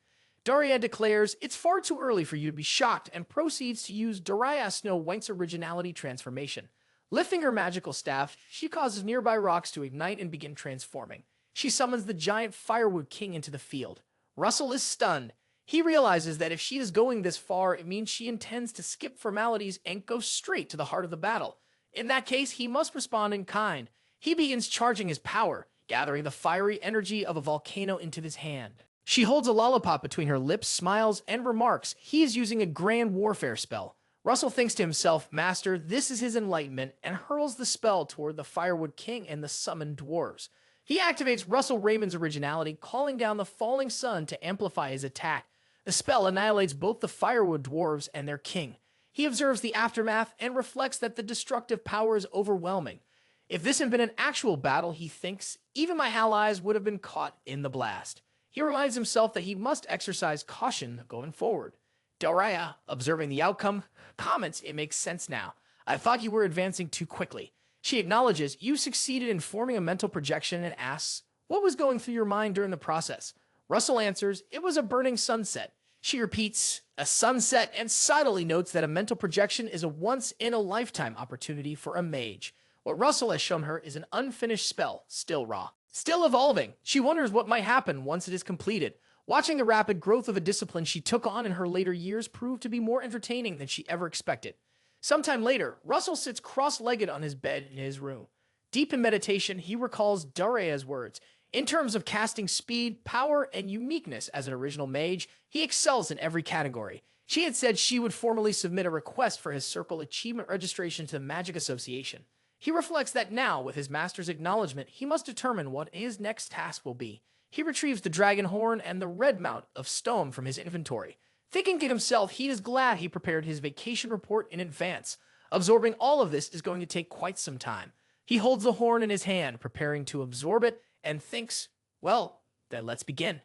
Daria declares, "It's far too early for you to be shocked," and proceeds to use Daria Snow White's originality transformation. Lifting her magical staff, she causes nearby rocks to ignite and begin transforming. She summons the giant Firewood King into the field. Russell is stunned. He realizes that if she is going this far, it means she intends to skip formalities and go straight to the heart of the battle. In that case, he must respond in kind. He begins charging his power, gathering the fiery energy of a volcano into his hand. She holds a lollipop between her lips, smiles, and remarks he is using a grand warfare spell. Russell thinks to himself, "Master, this is his enlightenment," and hurls the spell toward the Firewood King and the summoned dwarves. He activates Russel Raymond's originality, calling down the falling sun to amplify his attack. The spell annihilates both the Firewood dwarves and their king. He observes the aftermath and reflects that the destructive power is overwhelming. If this had been an actual battle, he thinks, even my allies would have been caught in the blast. He reminds himself that he must exercise caution going forward. Daria, observing the outcome, comments, "It makes sense now. I thought you were advancing too quickly." She acknowledges, "You succeeded in forming a mental projection," and asks, "What was going through your mind during the process?" Russell answers, "It was a burning sunset." She repeats, "A sunset," and subtly notes that a mental projection is a once-in-a-lifetime opportunity for a mage. What Russell has shown her is an unfinished spell, still raw. Still evolving, she wonders what might happen once it is completed. Watching the rapid growth of a discipline she took on in her later years proved to be more entertaining than she ever expected. Sometime later, Russell sits cross-legged on his bed in his room. Deep in meditation, he recalls Daria's words. In terms of casting speed, power, and uniqueness as an original mage, he excels in every category. She had said she would formally submit a request for his circle achievement registration to the Magic Association. He reflects that now, with his master's acknowledgement, he must determine what his next task will be. He retrieves the dragon horn and the red mount of stone from his inventory. Thinking to himself, he is glad he prepared his vacation report in advance. Absorbing all of this is going to take quite some time. He holds the horn in his hand, preparing to absorb it, and thinks, well, then let's begin.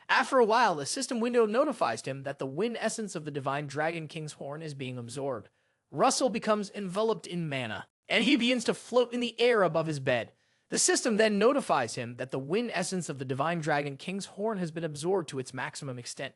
After a while, the system window notifies him that the wind essence of the Divine Dragon King's horn is being absorbed. Russell becomes enveloped in mana, and he begins to float in the air above his bed. The system then notifies him that the wind essence of the Divine Dragon King's horn has been absorbed to its maximum extent.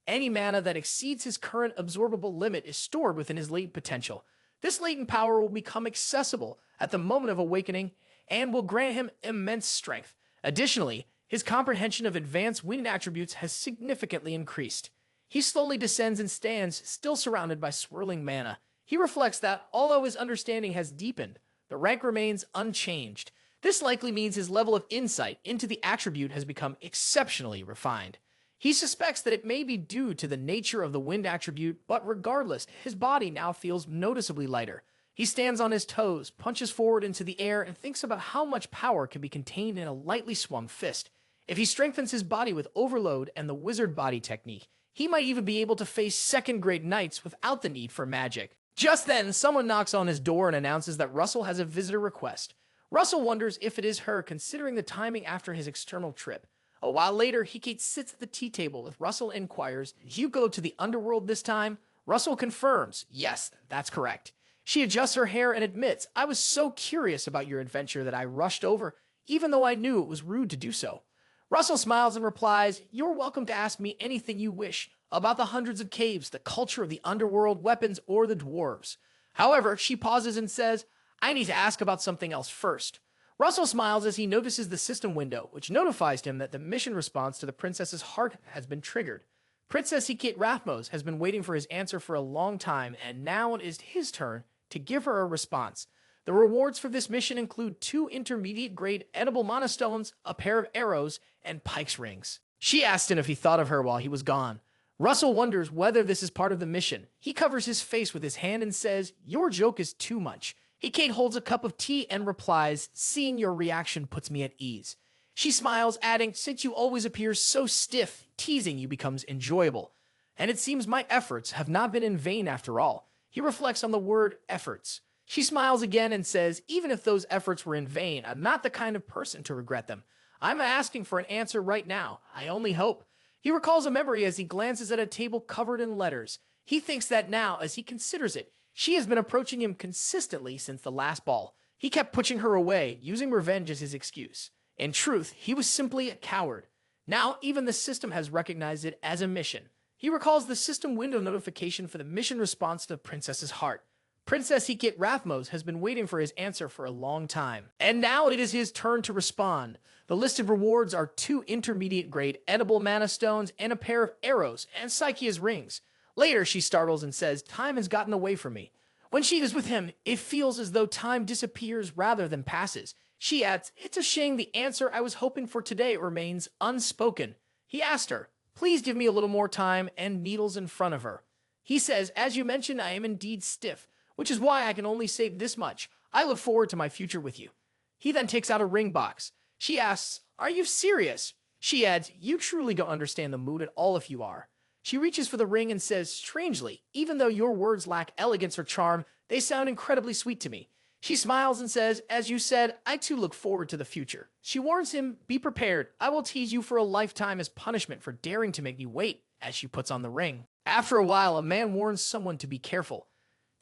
Any mana that exceeds his current absorbable limit is stored within his latent potential. This latent power will become accessible at the moment of awakening and will grant him immense strength. Additionally, his comprehension of advanced wind attributes has significantly increased. He slowly descends and stands, still surrounded by swirling mana. He reflects that, although his understanding has deepened, the rank remains unchanged. This likely means his level of insight into the attribute has become exceptionally refined. He suspects that it may be due to the nature of the wind attribute, but regardless, his body now feels noticeably lighter. He stands on his toes, punches forward into the air, and thinks about how much power can be contained in a lightly swung fist. If he strengthens his body with overload and the wizard body technique, he might even be able to face second-grade knights without the need for magic. Just then, someone knocks on his door and announces that Russell has a visitor request. Russell wonders if it is her, considering the timing after his external trip. A while later, Hikate sits at the tea table with Russell inquires, "Did you go to the underworld this time?" Russell confirms, "Yes, that's correct." She adjusts her hair and admits, "I was so curious about your adventure that I rushed over, even though I knew it was rude to do so." Russell smiles and replies, "You're welcome to ask me anything you wish about the hundreds of caves, the culture of the underworld, weapons, or the dwarves." However, she pauses and says, "I need to ask about something else first." Russell smiles as he notices the system window, which notifies him that the mission response to the princess's heart has been triggered. Princess Hikate Rathmos has been waiting for his answer for a long time, and now it is his turn to give her a response. The rewards for this mission include 2 intermediate-grade edible monostones, a pair of arrows, and pike's rings. She asked him if he thought of her while he was gone. Russell wonders whether this is part of the mission. He covers his face with his hand and says, "Your joke is too much." Hikate holds a cup of tea and replies, "Seeing your reaction puts me at ease." She smiles, adding, "Since you always appear so stiff, teasing you becomes enjoyable. And it seems my efforts have not been in vain after all." He reflects on the word efforts. She smiles again and says, "Even if those efforts were in vain, I'm not the kind of person to regret them. I'm asking for an answer right now. I only hope." He recalls a memory as he glances at a table covered in letters. He thinks that now, as he considers it, she has been approaching him consistently since the last ball. He kept pushing her away, using revenge as his excuse. In truth, he was simply a coward. Now, even the system has recognized it as a mission. He recalls the system window notification for the mission response to the princess's heart. Princess Hikate Rathmos has been waiting for his answer for a long time. And now it is his turn to respond. The listed rewards are 2 intermediate-grade edible mana stones and a pair of arrows and Psychea's rings. Later, she startles and says, "Time has gotten away from me." When she is with him, it feels as though time disappears rather than passes. She adds, "It's a shame the answer I was hoping for today remains unspoken." He asked her, "Please give me a little more time," and needles in front of her. He says, "As you mentioned, I am indeed stiff, which is why I can only say this much. I look forward to my future with you." He then takes out a ring box. She asks, "Are you serious?" She adds, "You truly don't understand the mood at all if you are." She reaches for the ring and says, "Strangely, even though your words lack elegance or charm, they sound incredibly sweet to me." She smiles and says, "As you said, I too look forward to the future." She warns him, "Be prepared. I will tease you for a lifetime as punishment for daring to make me wait," as she puts on the ring. After a while, a man warns someone to be careful.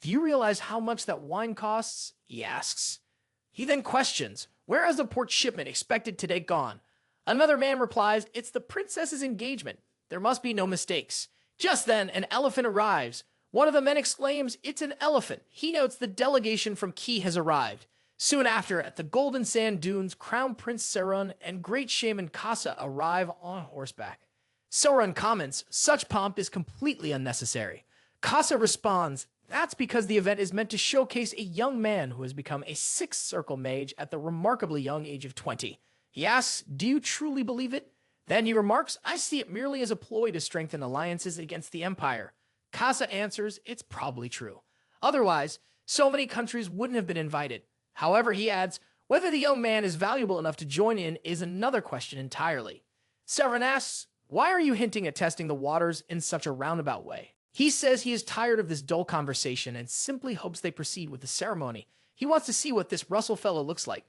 "Do you realize how much that wine costs?" he asks. He then questions, "Where has the port shipment expected today gone?" Another man replies, "It's the princess's engagement. There must be no mistakes." Just then, an elephant arrives. One of the men exclaims, "It's an elephant." He notes the delegation from Key has arrived. Soon after, at the Golden Sand Dunes, Crown Prince Sauron and Great Shaman Kasa arrive on horseback. Sauron comments, "Such pomp is completely unnecessary." Kasa responds, "That's because the event is meant to showcase a young man who has become a 6th circle mage at the remarkably young age of 20. He asks, "Do you truly believe it?" Then he remarks, "I see it merely as a ploy to strengthen alliances against the Empire." Kasa answers, "It's probably true. Otherwise, so many countries wouldn't have been invited." However, he adds, "Whether the young man is valuable enough to join in is another question entirely." Sauron asks, "Why are you hinting at testing the waters in such a roundabout way?" He says he is tired of this dull conversation and simply hopes they proceed with the ceremony. He wants to see what this Russell fellow looks like.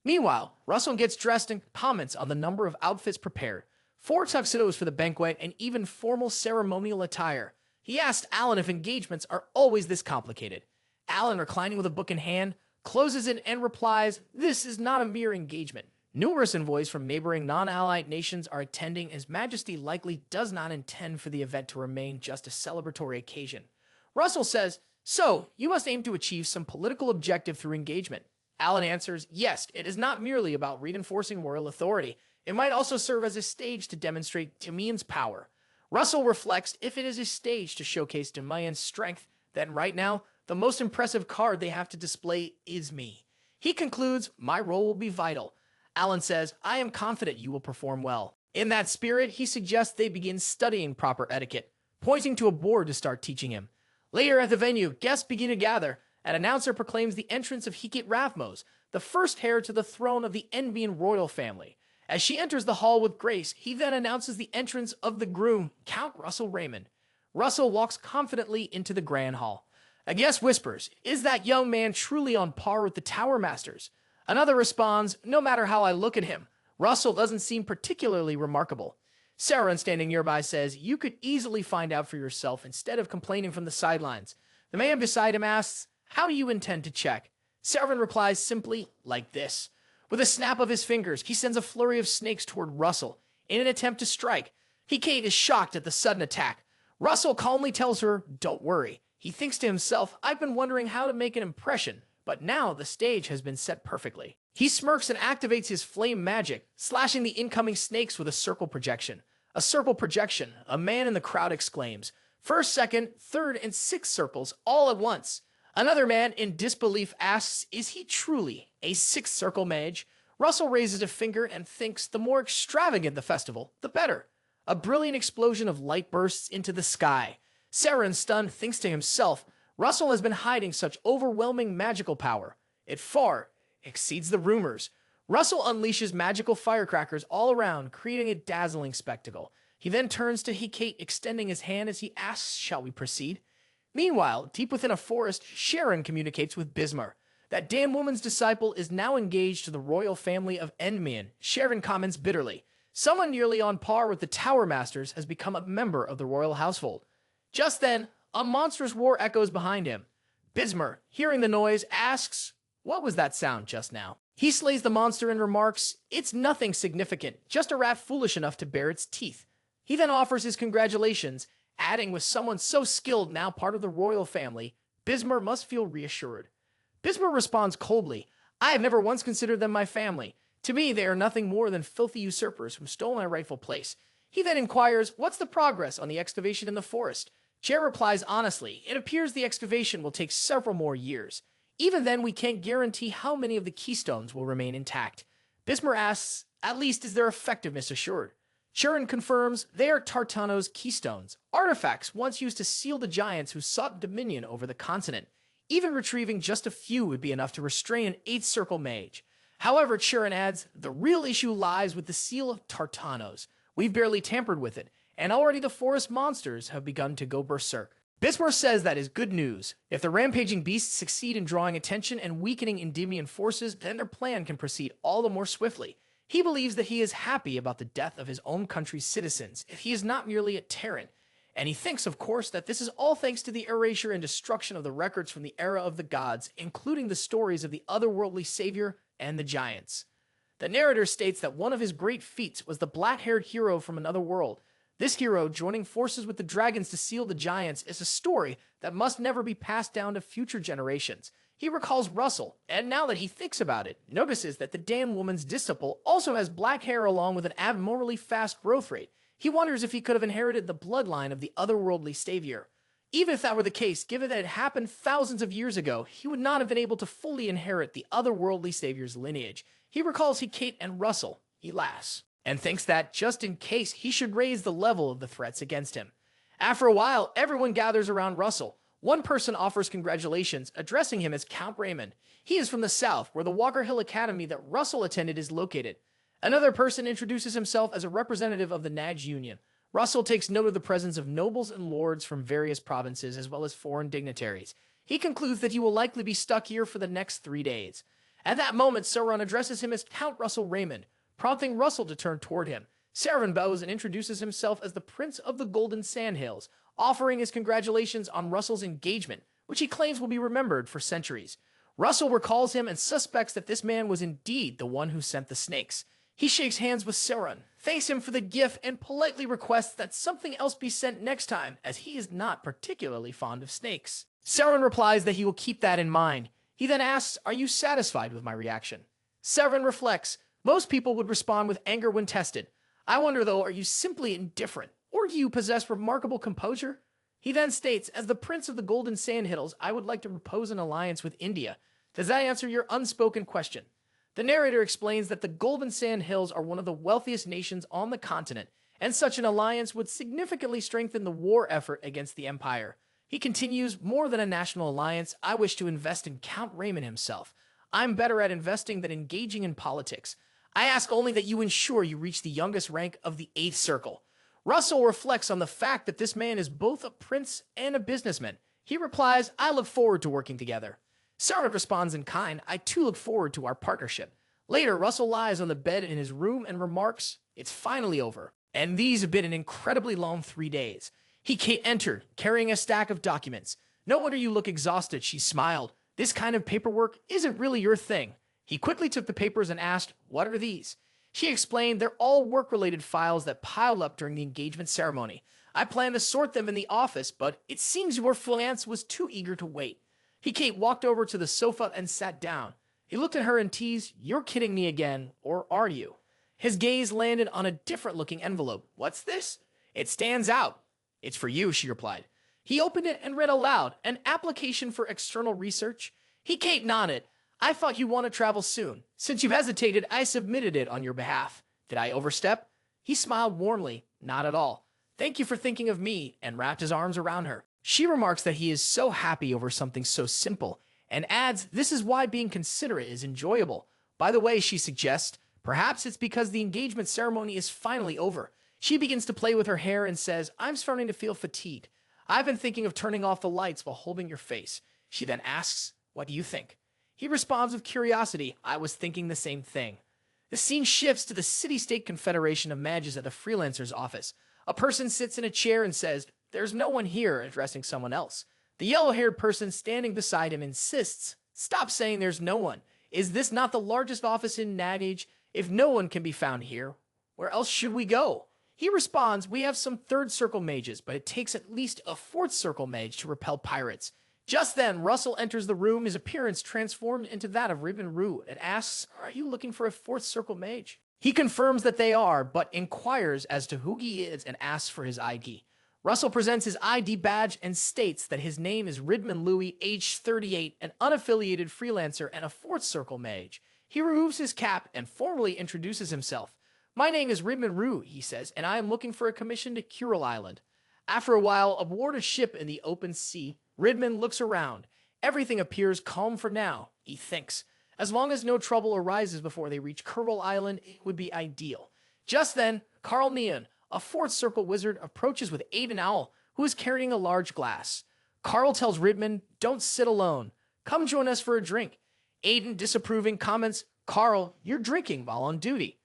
Meanwhile, Russell gets dressed and comments on the number of outfits prepared. 4 tuxedos for the banquet and even formal ceremonial attire. He asked Alan if engagements are always this complicated. Alan, reclining with a book in hand, closes it and replies, "This is not a mere engagement. Numerous envoys from neighboring non-allied nations are attending, His Majesty likely does not intend for the event to remain just a celebratory occasion." Russell says, "So, you must aim to achieve some political objective through engagement." Alan answers, "Yes, it is not merely about reinforcing royal authority. It might also serve as a stage to demonstrate Demian's power." Russell reflects, if it is a stage to showcase Demian's strength, then right now, the most impressive card they have to display is me. He concludes, "My role will be vital." Alan says, "I am confident you will perform well." In that spirit, he suggests they begin studying proper etiquette, pointing to a board to start teaching him. Later at the venue, guests begin to gather. An announcer proclaims the entrance of Hikate Rathmos, the first heir to the throne of the Envian royal family. As she enters the hall with grace, he then announces the entrance of the groom, Count Russel Raymond. Russell walks confidently into the grand hall. A guest whispers, "Is that young man truly on par with the Tower Masters?" Another responds, no matter how I look at him, Russel doesn't seem particularly remarkable. Saren, standing nearby, says, you could easily find out for yourself instead of complaining from the sidelines. The man beside him asks, how do you intend to check? Saren replies simply, like this. With a snap of his fingers, he sends a flurry of snakes toward Russel in an attempt to strike. Hecate is shocked at the sudden attack. Russel calmly tells her, don't worry. He thinks to himself, I've been wondering how to make an impression, but now the stage has been set perfectly. He smirks and activates his flame magic, slashing the incoming snakes with a circle projection. A circle projection, a man in the crowd exclaims. First, second, third, and sixth circles all at once. Another man in disbelief asks, is he truly a sixth circle mage? Russel raises a finger and thinks the more extravagant the festival, the better. A brilliant explosion of light bursts into the sky. Saren, stunned, thinks to himself, Russel has been hiding such overwhelming magical power. It far exceeds the rumors. Russel unleashes magical firecrackers all around, creating a dazzling spectacle. He then turns to Hecate, extending his hand as he asks, shall we proceed? Meanwhile, deep within a forest, Sharon communicates with Bismar. That damn woman's disciple is now engaged to the royal family of Endmian. Sharon comments bitterly. Someone nearly on par with the Tower Masters has become a member of the royal household. Just then, a monstrous roar echoes behind him. Bismar, hearing the noise, asks, what was that sound just now? He slays the monster and remarks, it's nothing significant, just a rat foolish enough to bare its teeth. He then offers his congratulations, adding with someone so skilled now part of the royal family, Bismar must feel reassured. Bismar responds coldly, I have never once considered them my family. To me, they are nothing more than filthy usurpers who stole my rightful place. He then inquires, what's the progress on the excavation in the forest? Chair replies honestly, it appears the excavation will take several more years. Even then, we can't guarantee how many of the keystones will remain intact. Bismar asks, at least is their effectiveness assured? Sharon confirms they are Tartano's keystones, artifacts once used to seal the giants who sought dominion over the continent. Even retrieving just a few would be enough to restrain an 8th circle mage. However, Sharon adds, the real issue lies with the seal of Tartanos. We've barely tampered with it, and already the forest monsters have begun to go berserk. Bismar says that is good news. If the rampaging beasts succeed in drawing attention and weakening Endymion forces, then their plan can proceed all the more swiftly. He believes that he is happy about the death of his own country's citizens, if he is not merely a Terran. And he thinks, of course, that this is all thanks to the erasure and destruction of the records from the era of the gods, including the stories of the otherworldly savior and the giants. The narrator states that one of his great feats was the black-haired hero from another world. This hero, joining forces with the dragons to seal the giants, is a story that must never be passed down to future generations. He recalls Russel, and now that he thinks about it, notices that the damn woman's disciple also has black hair along with an abnormally fast growth rate. He wonders if he could have inherited the bloodline of the otherworldly savior. Even if that were the case, given that it happened thousands of years ago, he would not have been able to fully inherit the otherworldly savior's lineage. He recalls Hecate and Russel. He laughs, and thinks that, just in case, he should raise the level of the threats against him. After a while, everyone gathers around Russel. One person offers congratulations, addressing him as Count Raymond. He is from the south, where the Walker Hill Academy that Russel attended is located. Another person introduces himself as a representative of the Nage Union. Russel takes note of the presence of nobles and lords from various provinces, as well as foreign dignitaries. He concludes that he will likely be stuck here for the next 3 days. At that moment, Sauron addresses him as Count Russel Raymond, prompting Russel to turn toward him. Sauron bows and introduces himself as the Prince of the Golden Sandhills, offering his congratulations on Russel's engagement, which he claims will be remembered for centuries. Russel recalls him and suspects that this man was indeed the one who sent the snakes. He shakes hands with Sauron, thanks him for the gift, and politely requests that something else be sent next time, as he is not particularly fond of snakes. Sauron replies that he will keep that in mind. He then asks, are you satisfied with my reaction? Sauron reflects, most people would respond with anger when tested. I wonder though, are you simply indifferent, or do you possess remarkable composure? He then states, as the Prince of the Golden Sandhills, I would like to propose an alliance with India. Does that answer your unspoken question? The narrator explains that the Golden Sandhills are one of the wealthiest nations on the continent, and such an alliance would significantly strengthen the war effort against the Empire. He continues, more than a national alliance, I wish to invest in Count Raymond himself. I'm better at investing than engaging in politics. I ask only that you ensure you reach the youngest rank of the 8th circle. Russel reflects on the fact that this man is both a prince and a businessman. He replies, I look forward to working together. Sarah responds in kind, I too look forward to our partnership. Later, Russell lies on the bed in his room and remarks, it's finally over. And these have been an incredibly long 3 days. He entered, carrying a stack of documents. No wonder you look exhausted, she smiled. This kind of paperwork isn't really your thing. He quickly took the papers and asked, what are these? She explained they're all work-related files that piled up during the engagement ceremony. I plan to sort them in the office, but it seems your fiancé was too eager to wait. Kate walked over to the sofa and sat down. He looked at her and teased, you're kidding me again, or are you? His gaze landed on a different-looking envelope. What's this? It stands out. It's for you, she replied. He opened it and read aloud, an application for external research. Kate nodded. I thought you'd want to travel soon. Since you hesitated, I submitted it on your behalf. Did I overstep? He smiled warmly. Not at all. Thank you for thinking of me, and wrapped his arms around her. She remarks that he is so happy over something so simple, and adds this is why being considerate is enjoyable. By the way, she suggests, perhaps it's because the engagement ceremony is finally over. She begins to play with her hair and says, I'm starting to feel fatigued. I've been thinking of turning off the lights while holding your face. She then asks, what do you think? He responds with curiosity, I was thinking the same thing. The scene shifts to the City-State Confederation of Mages at the freelancer's office. A person sits in a chair and says, there's no one here, addressing someone else. The yellow-haired person standing beside him insists, stop saying there's no one. Is this not the largest office in Lineage? If no one can be found here, where else should we go? He responds, we have some third circle mages, but it takes at least a fourth circle mage to repel pirates. Just then, Russell enters the room, his appearance transformed into that of Ribbon Rue, and asks, are you looking for a fourth circle mage? He confirms that they are, but inquires as to who he is and asks for his ID. Russell presents his ID badge and states that his name is Ridman Louis, age 38, an unaffiliated freelancer and a fourth circle mage. He removes his cap and formally introduces himself. My name is Ridman Rue, he says, and I am looking for a commission to Kuril Island. After a while, aboard a ship in the open sea, Ridman looks around. Everything appears calm for now, he thinks. As long as no trouble arises before they reach Kuril Island, it would be ideal. Just then, Carl Neon, a fourth circle wizard, approaches with Aiden Owl, who is carrying a large glass. Carl tells Ridman, don't sit alone. Come join us for a drink. Aiden, disapproving, comments, Carl, you're drinking while on duty.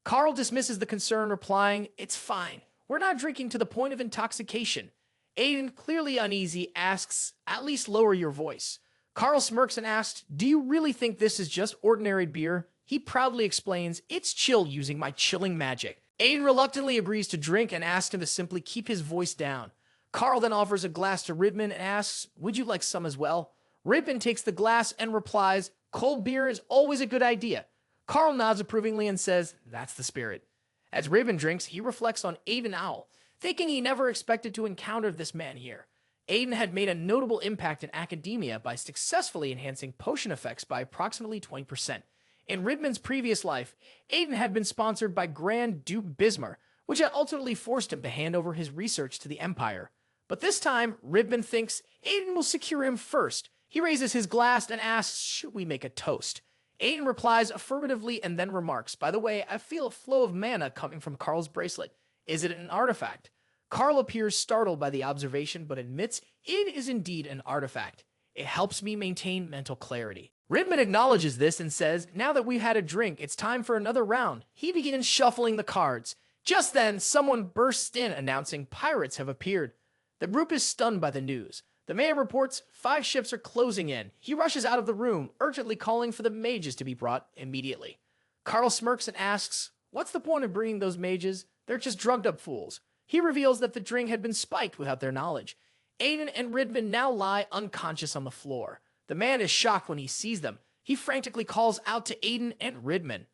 Carl dismisses the concern, replying, it's fine. We're not drinking to the point of intoxication. Aiden, clearly uneasy, asks, at least lower your voice. Carl smirks and asks, do you really think this is just ordinary beer? He proudly explains, it's chill using my chilling magic. Aiden reluctantly agrees to drink and asks him to simply keep his voice down. Carl then offers a glass to Ridman and asks, would you like some as well? Ridman takes the glass and replies, cold beer is always a good idea. Carl nods approvingly and says, that's the spirit. As Ridman drinks, he reflects on Aiden Owl, thinking he never expected to encounter this man here. Aiden had made a notable impact in academia by successfully enhancing potion effects by approximately 20%. In Ridman's previous life, Aiden had been sponsored by Grand Duke Bismar, which had ultimately forced him to hand over his research to the Empire. But this time, Ridman thinks Aiden will secure him first. He raises his glass and asks, should we make a toast? Aiden replies affirmatively and then remarks, by the way, I feel a flow of mana coming from Carl's bracelet. Is it an artifact? Carl appears startled by the observation, but admits it is indeed an artifact. It helps me maintain mental clarity. Ridman acknowledges this and says, now that we've had a drink, it's time for another round. He begins shuffling the cards. Just then, someone bursts in announcing pirates have appeared. The group is stunned by the news. The mayor reports 5 ships are closing in. He rushes out of the room, urgently calling for the mages to be brought immediately. Carl smirks and asks, what's the point of bringing those mages? They're just drugged-up fools. He reveals that the drink had been spiked without their knowledge. Aiden and Ridman now lie unconscious on the floor. The man is shocked when he sees them. He frantically calls out to Aiden and Ridman.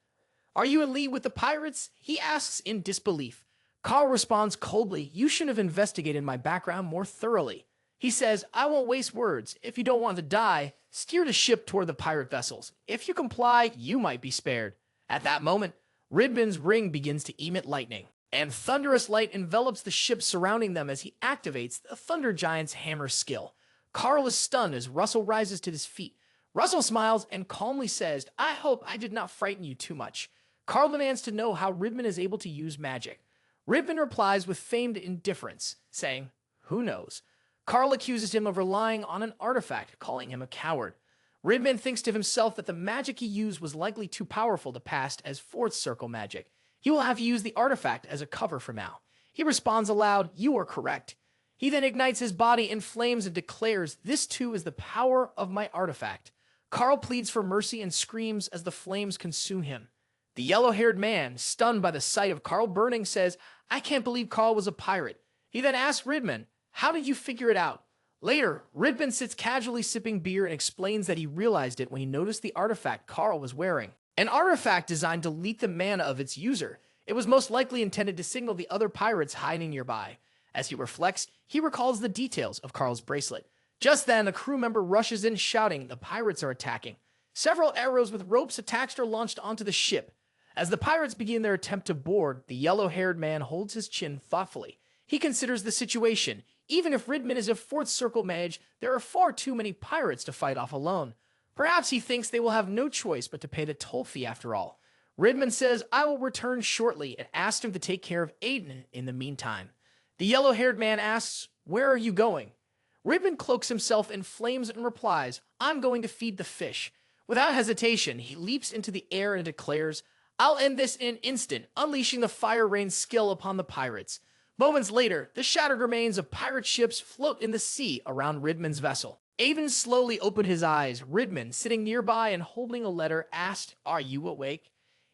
Are you in league with the pirates? He asks in disbelief. Carl responds coldly, you should have investigated my background more thoroughly. He says, I won't waste words. If you don't want to die, steer the ship toward the pirate vessels. If you comply, you might be spared. At that moment, Ridman's ring begins to emit lightning, and thunderous light envelops the ship surrounding them as he activates the Thunder Giant's hammer skill. Carl is stunned as Russell rises to his feet. Russell smiles and calmly says, I hope I did not frighten you too much. Carl demands to know how Ridman is able to use magic. Ridman replies with feigned indifference, saying, who knows? Carl accuses him of relying on an artifact, calling him a coward. Ridman thinks to himself that the magic he used was likely too powerful to pass as fourth circle magic. He will have to use the artifact as a cover for now. He responds aloud, "You are correct." He then ignites his body in flames and declares, "This too is the power of my artifact." Carl pleads for mercy and screams as the flames consume him. The yellow-haired man, stunned by the sight of Carl burning, says, "I can't believe Carl was a pirate." He then asks Ridman, "How did you figure it out?" Later, Ridman sits casually sipping beer and explains that he realized it when he noticed the artifact Carl was wearing. An artifact designed to leak the mana of its user. It was most likely intended to signal the other pirates hiding nearby. As he reflects, he recalls the details of Carl's bracelet. Just then, a crew member rushes in shouting, "The pirates are attacking." Several arrows with ropes attached are launched onto the ship. As the pirates begin their attempt to board, the yellow-haired man holds his chin thoughtfully. He considers the situation. Even if Ridman is a fourth circle mage, there are far too many pirates to fight off alone. Perhaps he thinks they will have no choice but to pay the toll fee after all. Ridman says, "I will return shortly," and asks him to take care of Aiden in the meantime. The yellow-haired man asks, "Where are you going?" Ridman cloaks himself in flames and replies, "I'm going to feed the fish." Without hesitation, he leaps into the air and declares, "I'll end this in an instant," unleashing the fire rain skill upon the pirates. Moments later, the shattered remains of pirate ships float in the sea around Ridman's vessel. Avon slowly opened his eyes. Ridman, sitting nearby and holding a letter, asked, "Are you awake?"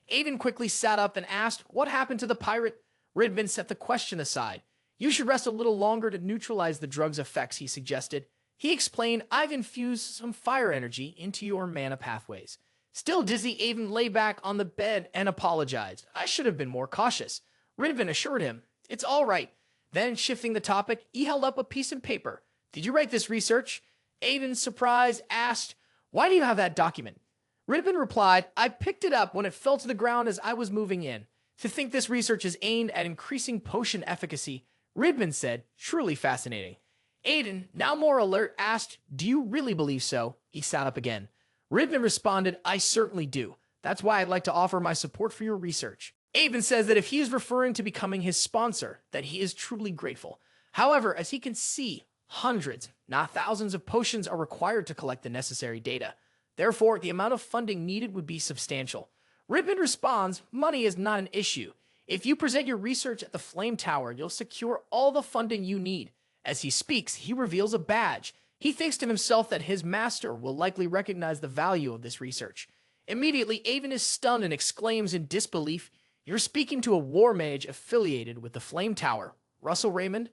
Avon quickly sat up and asked, "What happened to the pirate?" Ridman set the question aside. "You should rest a little longer to neutralize the drug's effects," he suggested. He explained, "I've infused some fire energy into your mana pathways." Still dizzy, Avon lay back on the bed and apologized. "I should have been more cautious." Ridman assured him, "It's all right." Then, shifting the topic, he held up a piece of paper. "Did you write this research?" Avon, surprised, asked, "Why do you have that document?" Ridman replied, "I picked it up when it fell to the ground as I was moving in. To think this research is aimed at increasing potion efficacy," Ridman said, "Truly fascinating." Aiden, now more alert, asked, "Do you really believe so?" He sat up again. Ridman responded, "I certainly do. That's why I'd like to offer my support for your research." Aiden says that if he is referring to becoming his sponsor, that he is truly grateful. However, as he can see, hundreds, not thousands of potions are required to collect the necessary data. Therefore, the amount of funding needed would be substantial. Ridman responds, "Money is not an issue. If you present your research at the Flame Tower, you'll secure all the funding you need." As he speaks, he reveals a badge. He thinks to himself that his master will likely recognize the value of this research. Immediately, Avon is stunned and exclaims in disbelief, "You're speaking to a war mage affiliated with the Flame Tower, Russel Raymond?"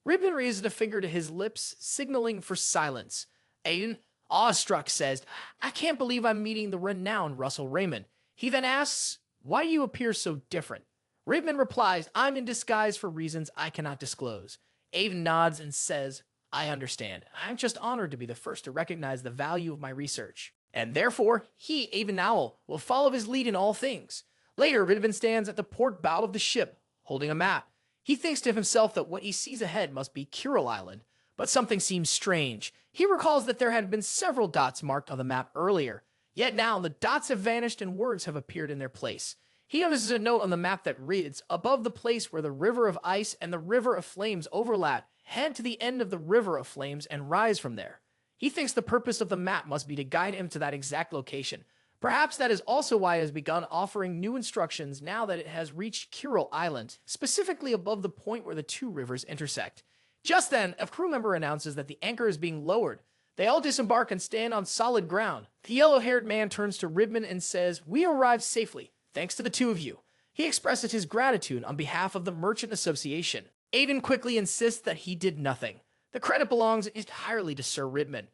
Ridman raises a finger to his lips, signaling for silence. Aiden, awestruck, says, "I can't believe I'm meeting the renowned Russel Raymond." He then asks, "Why do you appear so different?" Ridman replies, "I'm in disguise for reasons I cannot disclose." Aiden nods and says, "I understand. I'm just honored to be the first to recognize the value of my research. And therefore, he, Avon Owl, will follow his lead in all things." Later, Ridman stands at the port bow of the ship, holding a map. He thinks to himself that what he sees ahead must be Kuril Island, but something seems strange. He recalls that there had been several dots marked on the map earlier, yet now the dots have vanished and words have appeared in their place. He notices a note on the map that reads, "Above the place where the River of Ice and the River of Flames overlap, head to the end of the River of Flames and rise from there." He thinks the purpose of the map must be to guide him to that exact location. Perhaps that is also why it has begun offering new instructions now that it has reached Kuril Island, specifically above the point where the two rivers intersect. Just then, a crew member announces that the anchor is being lowered. They all disembark and stand on solid ground. The yellow-haired man turns to Ridman and says, "We arrived safely, thanks to the two of you." He expresses his gratitude on behalf of the Merchant Association. Aiden quickly insists that he did nothing. The credit belongs entirely to Sir Ridman.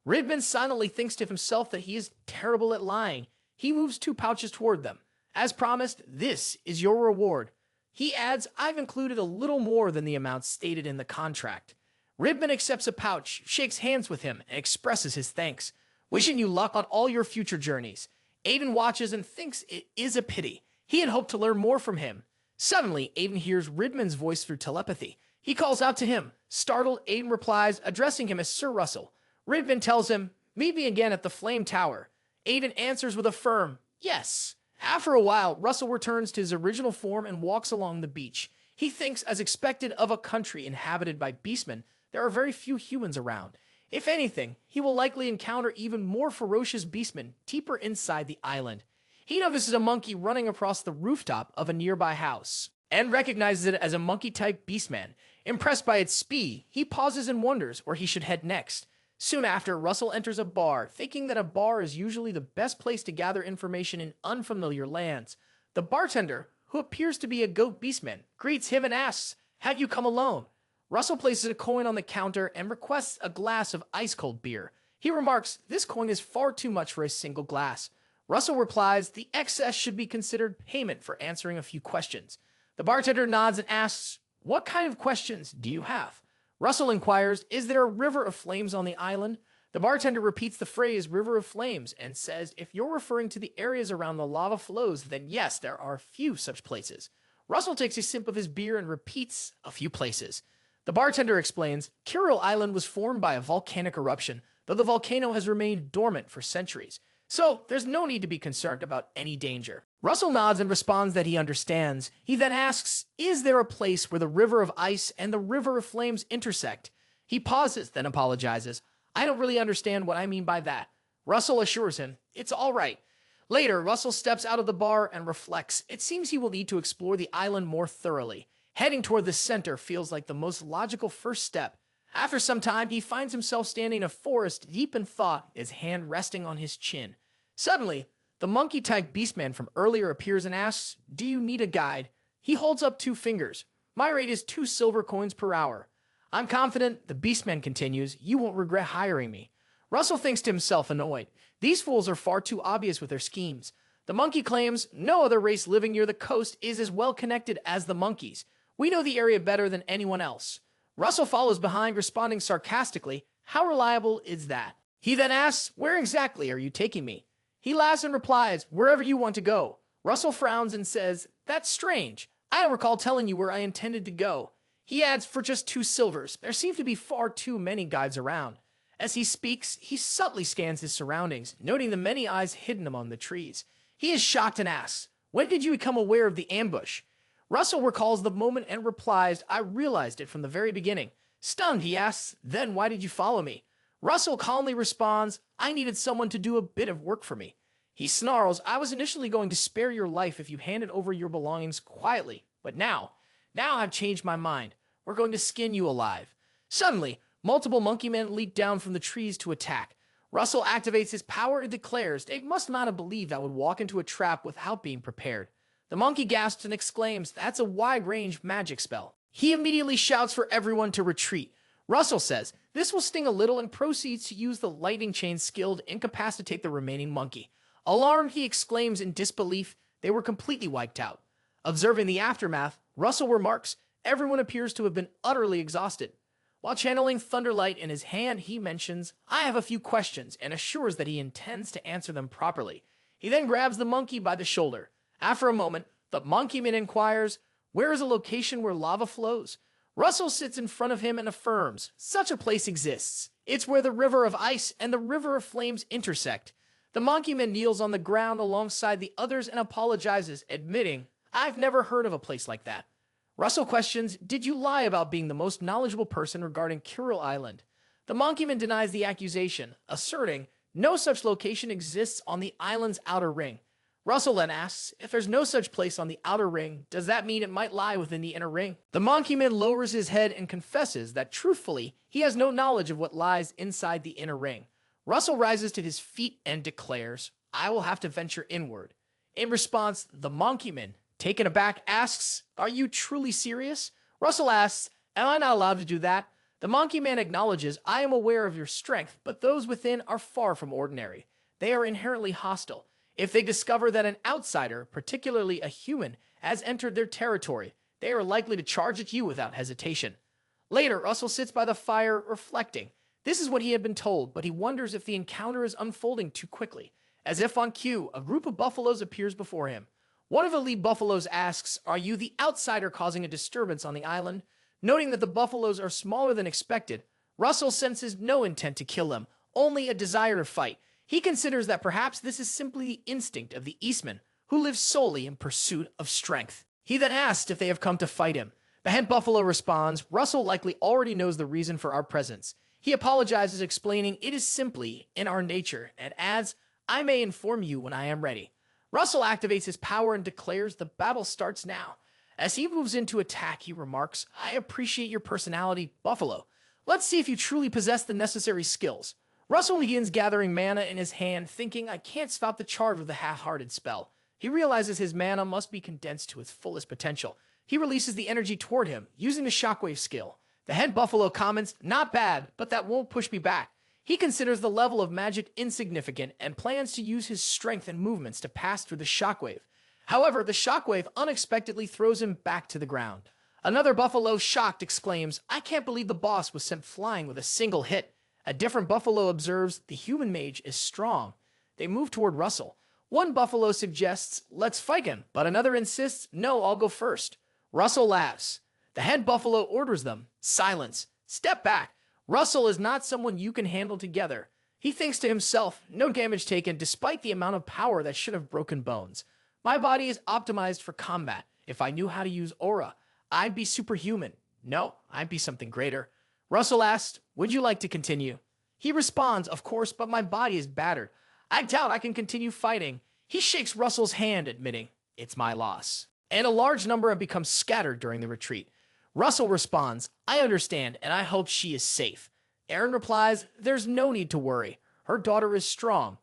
Ridman silently thinks to himself that he is terrible at lying. He moves 2 pouches toward them. As promised, "This is your reward." He adds, "I've included a little more than the amount stated in the contract." Ridman accepts a pouch, shakes hands with him, and expresses his thanks. "Wishing you luck on all your future journeys." Aiden watches and thinks it is a pity. He had hoped to learn more from him. Suddenly, Aiden hears Ridman's voice through telepathy. He calls out to him. Startled, Aiden replies, addressing him as Sir Russel. Ridman tells him, "Meet me again at the Flame Tower." Aiden answers with a firm, "Yes." After a while, Russell returns to his original form and walks along the beach. He thinks, as expected of a country inhabited by beastmen, there are very few humans around. If anything, he will likely encounter even more ferocious beastmen deeper inside the island. He notices a monkey running across the rooftop of a nearby house and recognizes it as a monkey-type beastman. Impressed by its speed, he pauses and wonders where he should head next. Soon after, Russell enters a bar, thinking that a bar is usually the best place to gather information in unfamiliar lands. The bartender, who appears to be a goat beastman, greets him and asks, "Have you come alone?" Russell places a coin on the counter and requests a glass of ice-cold beer. He remarks, "This coin is far too much for a single glass." Russell replies, "The excess should be considered payment for answering a few questions." The bartender nods and asks, "What kind of questions do you have?" Russell inquires, "Is there a river of flames on the island?" The bartender repeats the phrase "river of flames" and says, "If you're referring to the areas around the lava flows, then yes, there are a few such places." Russell takes a sip of his beer and repeats, "A few places." The bartender explains, Imperial Island was formed by a volcanic eruption, though the volcano has remained dormant for centuries. So, there's no need to be concerned about any danger. Russell nods and responds that he understands. He then asks, "Is there a place where the river of ice and the river of flames intersect?" He pauses, then apologizes. "I don't really understand what I mean by that." Russell assures him, "It's all right." Later, Russell steps out of the bar and reflects. It seems he will need to explore the island more thoroughly. Heading toward the center feels like the most logical first step. After some time, he finds himself standing in a forest deep in thought, his hand resting on his chin. Suddenly, the monkey-type beastman from earlier appears and asks, "Do you need a guide?" He holds up 2 fingers. "My rate is 2 silver coins per hour." "I'm confident," the beastman continues, "you won't regret hiring me." Russell thinks to himself, annoyed. These fools are far too obvious with their schemes. The monkey claims, "No other race living near the coast is as well connected as the monkeys. We know the area better than anyone else." Russell follows behind, responding sarcastically, "How reliable is that?" He then asks, "Where exactly are you taking me?" He laughs and replies, "Wherever you want to go." Russell frowns and says, "That's strange. I don't recall telling you where I intended to go." He adds, "For just 2 silvers. There seem to be far too many guides around." As he speaks, he subtly scans his surroundings, noting the many eyes hidden among the trees. He is shocked and asks, "When did you become aware of the ambush?" Russell recalls the moment and replies, "I realized it from the very beginning." Stunned, he asks, "Then why did you follow me?" Russell calmly responds, "I needed someone to do a bit of work for me." He snarls, "I was initially going to spare your life if you handed over your belongings quietly, but now I've changed my mind. We're going to skin you alive." Suddenly, multiple monkey men leap down from the trees to attack. Russell activates his power and declares they must not have believed I would walk into a trap without being prepared. The monkey gasps and exclaims, "That's a wide-range magic spell." He immediately shouts for everyone to retreat. Russell says, this will sting a little, and proceeds to use the lightning chain skill to incapacitate the remaining monkey. Alarmed, he exclaims in disbelief, they were completely wiped out. Observing the aftermath, Russell remarks, everyone appears to have been utterly exhausted. While channeling Thunderlight in his hand, he mentions, "I have a few questions," and assures that he intends to answer them properly. He then grabs the monkey by the shoulder. After a moment, the monkeyman inquires, "Where is a location where lava flows?" Russell sits in front of him and affirms, "Such a place exists. It's where the river of ice and the river of flames intersect." The monkeyman kneels on the ground alongside the others and apologizes, admitting, "I've never heard of a place like that." Russell questions, "Did you lie about being the most knowledgeable person regarding Imperial Island?" The monkeyman denies the accusation, asserting, "No such location exists on the island's outer ring." Russell then asks, if there's no such place on the outer ring, does that mean it might lie within the inner ring? The monkeyman lowers his head and confesses that, truthfully, he has no knowledge of what lies inside the inner ring. Russell rises to his feet and declares, "I will have to venture inward." In response, the monkeyman, taken aback, asks, "Are you truly serious?" Russell asks, "Am I not allowed to do that?" The monkeyman acknowledges, "I am aware of your strength, but those within are far from ordinary. They are inherently hostile. If they discover that an outsider, particularly a human, has entered their territory, they are likely to charge at you without hesitation." Later, Russell sits by the fire, reflecting. This is what he had been told, but he wonders if the encounter is unfolding too quickly. As if on cue, a group of buffaloes appears before him. One of the lead buffaloes asks, "Are you the outsider causing a disturbance on the island?" Noting that the buffaloes are smaller than expected, Russell senses no intent to kill them, only a desire to fight. He considers that perhaps this is simply the instinct of the Eastman, who lives solely in pursuit of strength. He then asks if they have come to fight him. The head buffalo responds, "Russell likely already knows the reason for our presence. He apologizes, explaining it is simply in our nature, and adds, I may inform you when I am ready. Russel activates his power and declares the battle starts now. As he moves into attack, he remarks, I appreciate your personality, Buffalo. Let's see if you truly possess the necessary skills. Russel begins gathering mana in his hand, thinking, I can't stop the charge with a half-hearted spell. He realizes his mana must be condensed to its fullest potential. He releases the energy toward him, using the shockwave skill. The head Buffalo comments, not bad, but that won't push me back. He considers the level of magic insignificant and plans to use his strength and movements to pass through the shockwave. However, the shockwave unexpectedly throws him back to the ground. Another Buffalo, shocked, exclaims, I can't believe the boss was sent flying with a single hit. A different Buffalo observes, the human mage is strong. They move toward Russel. One Buffalo suggests, let's fight him, but another insists, no, I'll go first. Russel laughs. The head Buffalo orders them, silence, step back. Russel is not someone you can handle together. He thinks to himself, no damage taken despite the amount of power that should have broken bones. My body is optimized for combat. If I knew how to use aura, I'd be superhuman. No, I'd be something greater. Russel asks, would you like to continue? He responds, of course, but my body is battered. I doubt I can continue fighting. He shakes Russel's hand, admitting, it's my loss. And a large number have become scattered during the retreat. Russel responds, I understand, and I hope she is safe. Aaron replies, there's no need to worry. Her daughter is strong.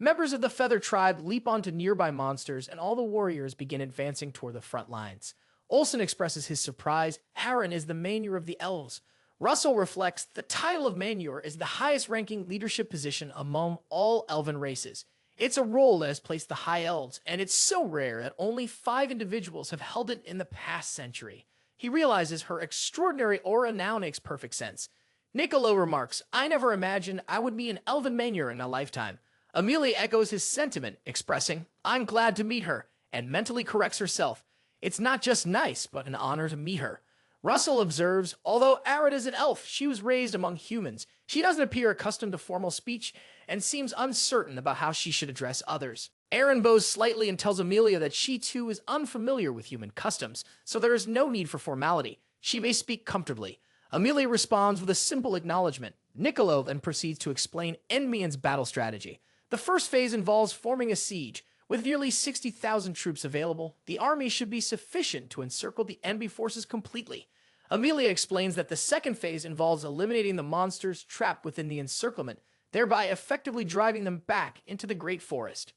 Members of the Feather Tribe leap onto nearby monsters, and all the warriors begin advancing toward the front lines. Olsen expresses his surprise. Harren is the Manure of the Elves. Russel reflects, the title of Manure is the highest-ranking leadership position among all elven races. It's a role that has placed the High Elves, and it's so rare that only 5 individuals have held it in the past century. He realizes her extraordinary aura now makes perfect sense. Niccolo remarks, I never imagined I would be an elven Manure in a lifetime. Amelia echoes his sentiment, expressing, I'm glad to meet her, and mentally corrects herself. It's not just nice, but an honor to meet her. Russel observes, although Arid is an elf, she was raised among humans. She doesn't appear accustomed to formal speech and seems uncertain about how she should address others. Aaron bows slightly and tells Amelia that she too is unfamiliar with human customs, so there is no need for formality. She may speak comfortably. Amelia responds with a simple acknowledgement. Niccolo then proceeds to explain Enmian's battle strategy. The first phase involves forming a siege. With nearly 60,000 troops available, the army should be sufficient to encircle the enemy forces completely. Amelia explains that the second phase involves eliminating the monsters trapped within the encirclement, thereby effectively driving them back into the Great Forest.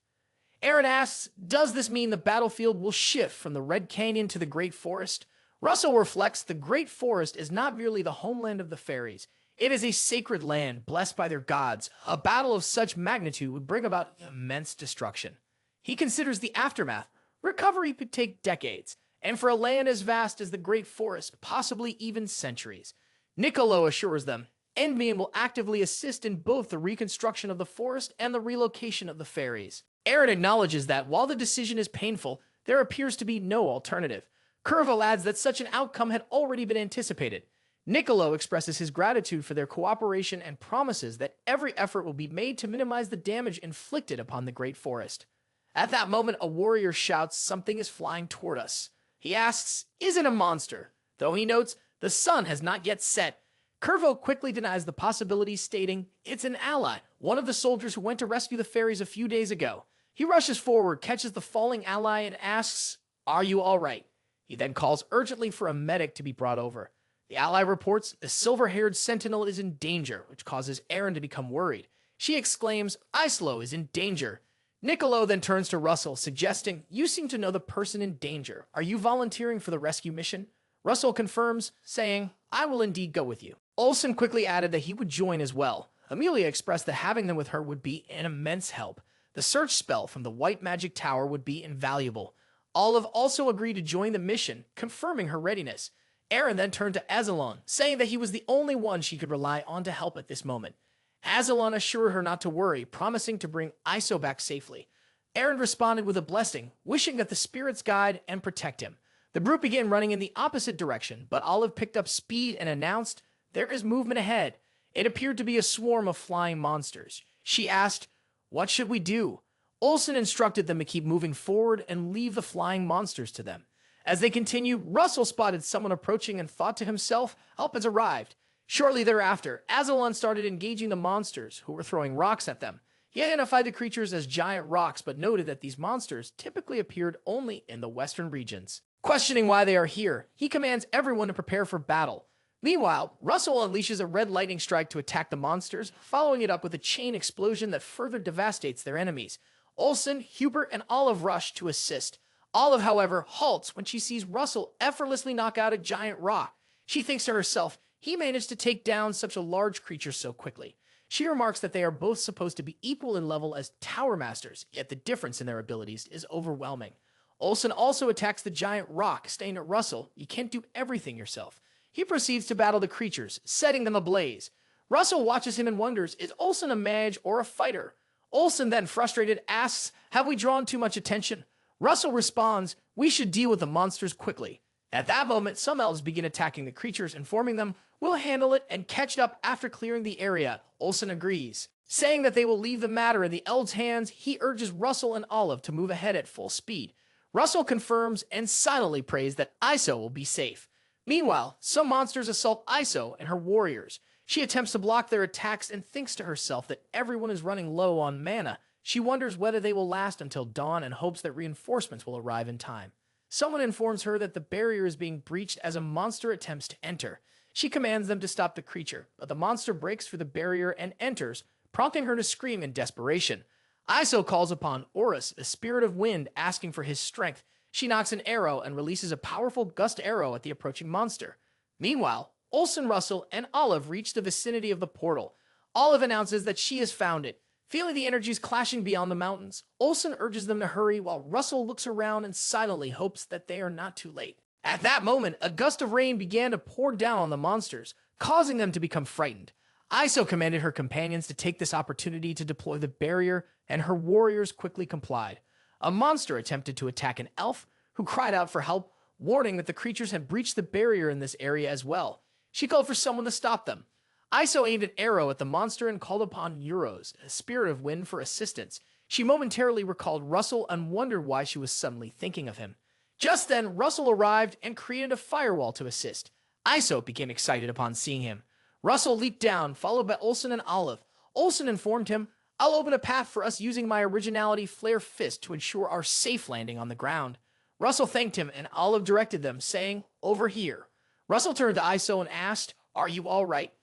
Aaron asks, does this mean the battlefield will shift from the Red Canyon to the Great Forest? Russell reflects, the Great Forest is not merely the homeland of the fairies. It is a sacred land blessed by their gods. A battle of such magnitude would bring about immense destruction. He considers the aftermath. Recovery could take decades, and for a land as vast as the Great Forest, possibly even centuries. Niccolo assures them, Enmian will actively assist in both the reconstruction of the forest and the relocation of the fairies. Aaron acknowledges that, while the decision is painful, there appears to be no alternative. Curvo adds that such an outcome had already been anticipated. Niccolo expresses his gratitude for their cooperation and promises that every effort will be made to minimize the damage inflicted upon the Great Forest. At that moment, a warrior shouts, something is flying toward us. He asks, is it a monster? Though he notes, the sun has not yet set. Curvo quickly denies the possibility, stating, it's an ally, one of the soldiers who went to rescue the fairies a few days ago. He rushes forward, catches the falling ally, and asks, are you all right? He then calls urgently for a medic to be brought over. The ally reports the silver-haired sentinel is in danger, which causes Aaron to become worried. She exclaims, Islo is in danger. Niccolo then turns to Russell, suggesting, you seem to know the person in danger. Are you volunteering for the rescue mission? Russell confirms, saying, I will indeed go with you. Olsen quickly added that he would join as well. Amelia expressed that having them with her would be an immense help. The search spell from the White Magic Tower would be invaluable. Olive also agreed to join the mission, confirming her readiness. Aaron then turned to Azalon, saying that he was the only one she could rely on to help at this moment. Azalon assured her not to worry, promising to bring Iso back safely. Aaron responded with a blessing, wishing that the spirits guide and protect him. The group began running in the opposite direction, but Olive picked up speed and announced, there is movement ahead. It appeared to be a swarm of flying monsters. She asked, what should we do? Olsen instructed them to keep moving forward and leave the flying monsters to them. As they continued, Russell spotted someone approaching and thought to himself, help has arrived. Shortly thereafter, Azalon started engaging the monsters, who were throwing rocks at them. He identified the creatures as giant rocks, but noted that these monsters typically appeared only in the western regions. Questioning why they are here, he commands everyone to prepare for battle. Meanwhile, Russell unleashes a red lightning strike to attack the monsters, following it up with a chain explosion that further devastates their enemies. Olsen, Hubert, and Olive rush to assist. Olive, however, halts when she sees Russell effortlessly knock out a giant rock. She thinks to herself, he managed to take down such a large creature so quickly. She remarks that they are both supposed to be equal in level as Tower Masters, yet the difference in their abilities is overwhelming. Olsen also attacks the giant rock, stating to Russell, you can't do everything yourself. He proceeds to battle the creatures, setting them ablaze. Russell watches him and wonders, is Olsen a mage or a fighter? Olsen then, frustrated, asks, have we drawn too much attention? Russell responds, we should deal with the monsters quickly. At that moment, some elves begin attacking the creatures, informing them, we'll handle it and catch it up after clearing the area. Olsen agrees. Saying that they will leave the matter in the elves' hands, he urges Russell and Olive to move ahead at full speed. Russell confirms and silently prays that Iso will be safe. Meanwhile, some monsters assault Iso and her warriors. She attempts to block their attacks and thinks to herself that everyone is running low on mana. She wonders whether they will last until dawn and hopes that reinforcements will arrive in time. Someone informs her that the barrier is being breached as a monster attempts to enter. She commands them to stop the creature, but the monster breaks through the barrier and enters, prompting her to scream in desperation. Iso calls upon Horus, the spirit of wind, asking for his strength. She knocks an arrow and releases a powerful gust arrow at the approaching monster. Meanwhile, Olsen, Russell, and Olive reach the vicinity of the portal. Olive announces that she has found it. Feeling the energies clashing beyond the mountains, Olsen urges them to hurry while Russell looks around and silently hopes that they are not too late. At that moment, a gust of rain began to pour down on the monsters, causing them to become frightened. Iso commanded her companions to take this opportunity to deploy the barrier, and her warriors quickly complied. A monster attempted to attack an elf, who cried out for help, warning that the creatures had breached the barrier in this area as well. She called for someone to stop them. Iso aimed an arrow at the monster and called upon Euros, a spirit of wind, for assistance. She momentarily recalled Russell and wondered why she was suddenly thinking of him. Just then, Russell arrived and created a firewall to assist. Iso became excited upon seeing him. Russell leaped down, followed by Olsen and Olive. Olsen informed him, I'll open a path for us using my originality flare fist to ensure our safe landing on the ground. Russell thanked him, and Olive directed them, saying, over here. Russell turned to Iso and asked, are you all right?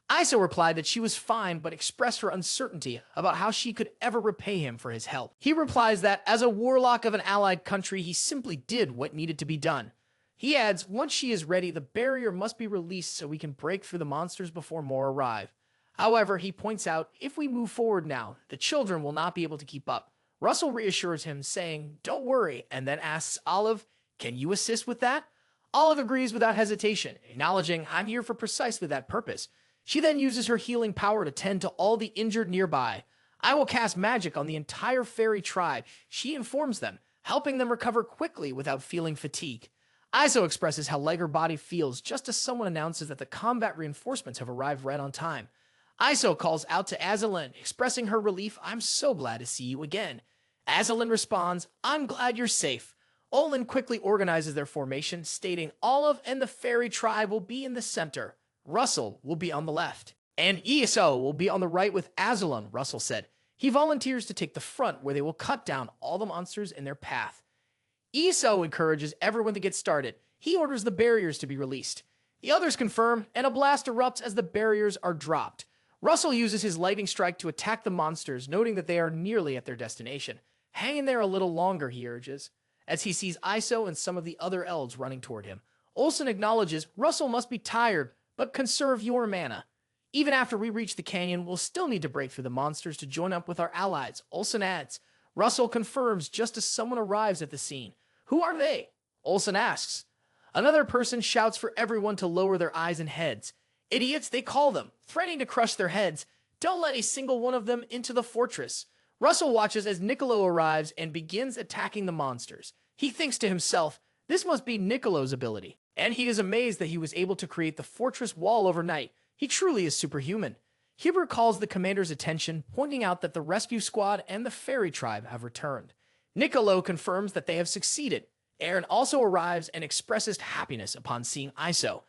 Iso replied that she was fine, but expressed her uncertainty about how she could ever repay him for his help. He replies that, as a warlock of an allied country, he simply did what needed to be done. He adds, once she is ready, the barrier must be released so we can break through the monsters before more arrive. However, he points out, if we move forward now, the children will not be able to keep up. Russell reassures him, saying, don't worry, and then asks Olive, can you assist with that? Olive agrees without hesitation, acknowledging, I'm here for precisely that purpose. She then uses her healing power to tend to all the injured nearby. I will cast magic on the entire fairy tribe, she informs them, helping them recover quickly without feeling fatigue. Iso expresses how light her body feels just as someone announces that the combat reinforcements have arrived right on time. Iso calls out to Azalin, expressing her relief, I'm so glad to see you again. Azalin responds, I'm glad you're safe. Olin quickly organizes their formation, stating Olive and the fairy tribe will be in the center. Russell will be on the left. And Iso will be on the right with Azalon, Russell said. He volunteers to take the front where they will cut down all the monsters in their path. Iso encourages everyone to get started. He orders the barriers to be released. The others confirm, and a blast erupts as the barriers are dropped. Russell uses his lightning strike to attack the monsters, noting that they are nearly at their destination. Hang in there a little longer, he urges, as he sees Iso and some of the other elves running toward him. Olsen acknowledges Russell must be tired, but conserve your mana. Even after we reach the canyon, we'll still need to break through the monsters to join up with our allies, Olsen adds. Russell confirms just as someone arrives at the scene. Who are they? Olsen asks. Another person shouts for everyone to lower their eyes and heads. Idiots, they call them, threatening to crush their heads. Don't let a single one of them into the fortress. Russell watches as Niccolo arrives and begins attacking the monsters. He thinks to himself, this must be Niccolo's ability. And he is amazed that he was able to create the fortress wall overnight. He truly is superhuman. Hubert calls the commander's attention, pointing out that the rescue squad and the fairy tribe have returned. Niccolo confirms that they have succeeded. Aaron also arrives and expresses happiness upon seeing Iso.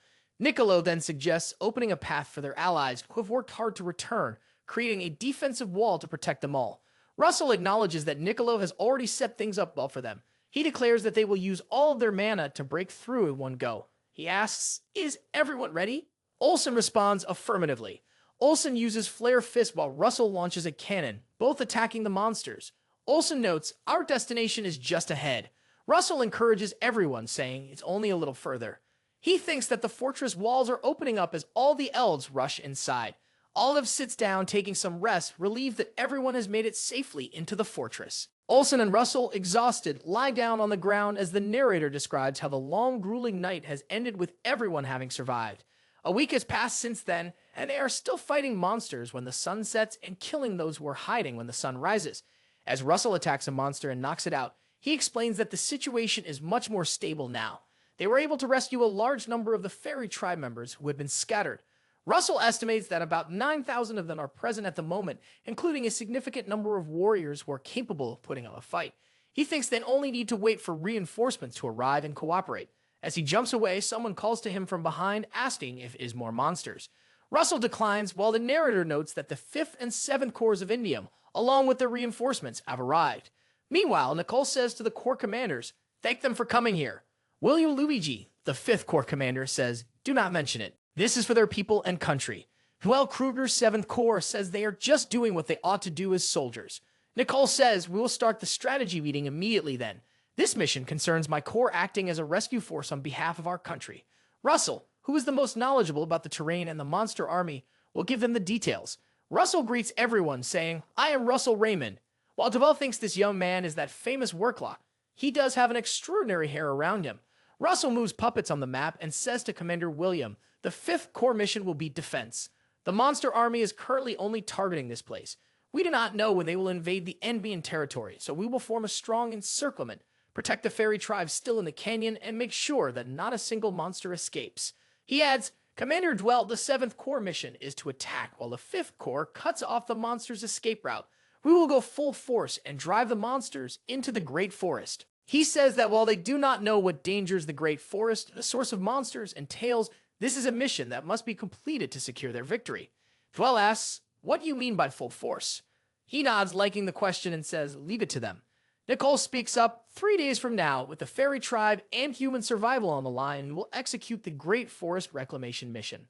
Niccolo then suggests opening a path for their allies who have worked hard to return, creating a defensive wall to protect them all. Russell acknowledges that Niccolo has already set things up well for them. He declares that they will use all of their mana to break through in one go. He asks, "Is everyone ready?" Olsen responds affirmatively. Olsen uses Flare Fist while Russell launches a cannon, both attacking the monsters. Olsen notes, "Our destination is just ahead." Russell encourages everyone, saying it's only a little further. He thinks that the fortress walls are opening up as all the elves rush inside. Olive sits down, taking some rest, relieved that everyone has made it safely into the fortress. Olsen and Russell, exhausted, lie down on the ground as the narrator describes how the long, grueling night has ended with everyone having survived. A week has passed since then, and they are still fighting monsters when the sun sets and killing those who are hiding when the sun rises. As Russell attacks a monster and knocks it out, he explains that the situation is much more stable now. They were able to rescue a large number of the fairy tribe members who had been scattered. Russell estimates that about 9,000 of them are present at the moment, including a significant number of warriors who are capable of putting up a fight. He thinks they only need to wait for reinforcements to arrive and cooperate. As he jumps away, someone calls to him from behind, asking if it is more monsters. Russell declines, while the narrator notes that the 5th and 7th Corps of Indium, along with their reinforcements, have arrived. Meanwhile, Nicole says to the Corps commanders, "Thank them for coming here." William Luigi, the 5th Corps commander, says, "Do not mention it. This is for their people and country." Joel Kruger's 7th Corps says they are just doing what they ought to do as soldiers. Nicole says, "We will start the strategy meeting immediately then. This mission concerns my corps acting as a rescue force on behalf of our country." Russell, who is the most knowledgeable about the terrain and the monster army, will give them the details. Russell greets everyone, saying, "I am Russel Raymond." While Duval thinks this young man is that famous Worklock, he does have an extraordinary hair around him. Russell moves puppets on the map and says to Commander William, the 5th Corps mission will be defense. The monster army is currently only targeting this place. We do not know when they will invade the Enbian territory, so we will form a strong encirclement, protect the fairy tribes still in the canyon, and make sure that not a single monster escapes. He adds, "Commander Dwell, the 7th Corps mission is to attack while the 5th Corps cuts off the monster's escape route. We will go full force and drive the monsters into the Great Forest." He says that while they do not know what dangers the Great Forest, the source of monsters, entails, this is a mission that must be completed to secure their victory. Dwell asks, "What do you mean by full force?" He nods, liking the question, and says, "Leave it to them." Nicole speaks up, 3 days from now, with the fairy tribe and human survival on the line, will execute the Great Forest Reclamation mission.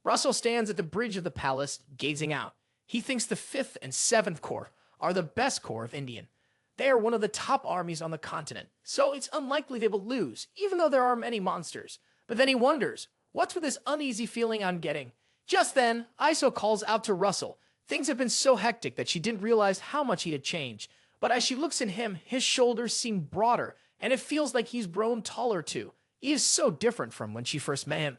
Russell stands at the bridge of the palace, gazing out. He thinks the 5th and 7th Corps are the best Corps of Indian. They are one of the top armies on the continent, so it's unlikely they will lose, even though there are many monsters. But then he wonders, what's with this uneasy feeling I'm getting? Just then, Iso calls out to Russell. Things have been so hectic that she didn't realize how much he had changed. But as she looks at him, his shoulders seem broader, and it feels like he's grown taller too. He is so different from when she first met him.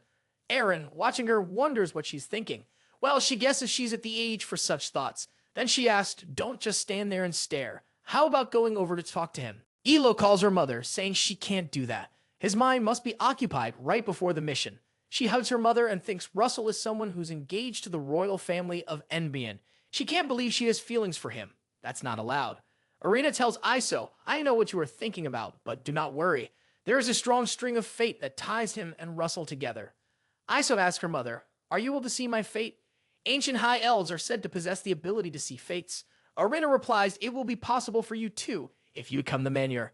Aaron, watching her, wonders what she's thinking. Well, she guesses she's at the age for such thoughts. Then she asked, "Don't just stand there and stare. How about going over to talk to him?" Elo calls her mother, saying she can't do that. His mind must be occupied right before the mission. She hugs her mother and thinks Russell is someone who's engaged to the royal family of Enbian. She can't believe she has feelings for him. That's not allowed. Arena tells Iso, "I know what you are thinking about, but do not worry. There is a strong string of fate that ties him and Russell together." Iso asks her mother, "Are you able to see my fate?" Ancient high elves are said to possess the ability to see fates. Arena replies, "It will be possible for you too, if you become the Manure."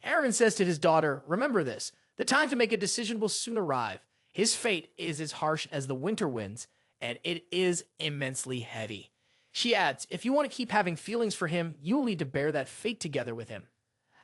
Aaron says to his daughter, "Remember this, the time to make a decision will soon arrive. His fate is as harsh as the winter winds, and it is immensely heavy." She adds, "If you want to keep having feelings for him, you will need to bear that fate together with him."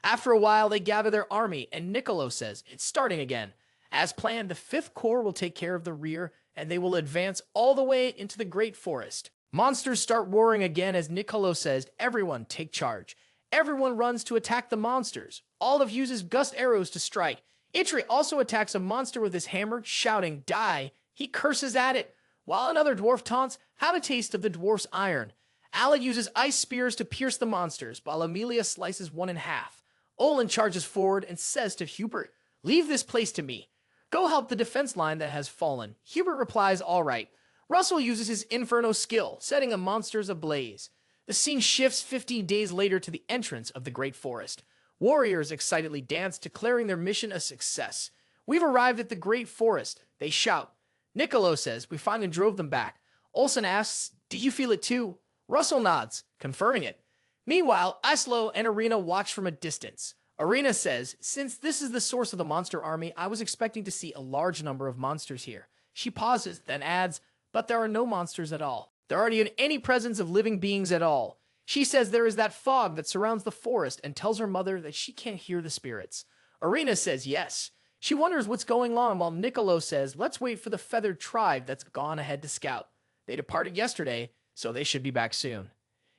After a while, they gather their army, and Niccolo says, "It's starting again. As planned, the 5th Corps will take care of the rear, and they will advance all the way into the Great Forest." Monsters start roaring again as Niccolo says, "Everyone take charge." Everyone runs to attack the monsters. Olive uses gust arrows to strike. Itri also attacks a monster with his hammer, shouting, "Die!" He curses at it, while another dwarf taunts, "Have a taste of the dwarf's iron." Alad uses ice spears to pierce the monsters, while Amelia slices one in half. Olin charges forward and says to Hubert, "Leave this place to me. Go help the defense line that has fallen." Hubert replies, "All right." Russell uses his Inferno skill, setting the monsters ablaze. The scene shifts 15 days later to the entrance of the Great Forest. Warriors excitedly dance, declaring their mission a success. "We've arrived at the Great Forest," they shout. Niccolo says, we finally drove them back. Olsen asks, do you feel it too? Russell nods, confirming it. Meanwhile, Islo and Arena watch from a distance. Arena says, since this is the source of the monster army, I was expecting to see a large number of monsters here. She pauses, then adds, but there are no monsters at all. There aren't any presence of living beings at all. She says there is that fog that surrounds the forest and tells her mother that she can't hear the spirits. Arena says yes. She wonders what's going on while Niccolo says, let's wait for the feathered tribe that's gone ahead to scout. They departed yesterday, so they should be back soon.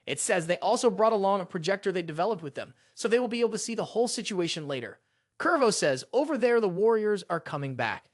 It says they also brought along a projector they developed with them, so they will be able to see the whole situation later. Curvo says, over there the warriors are coming back.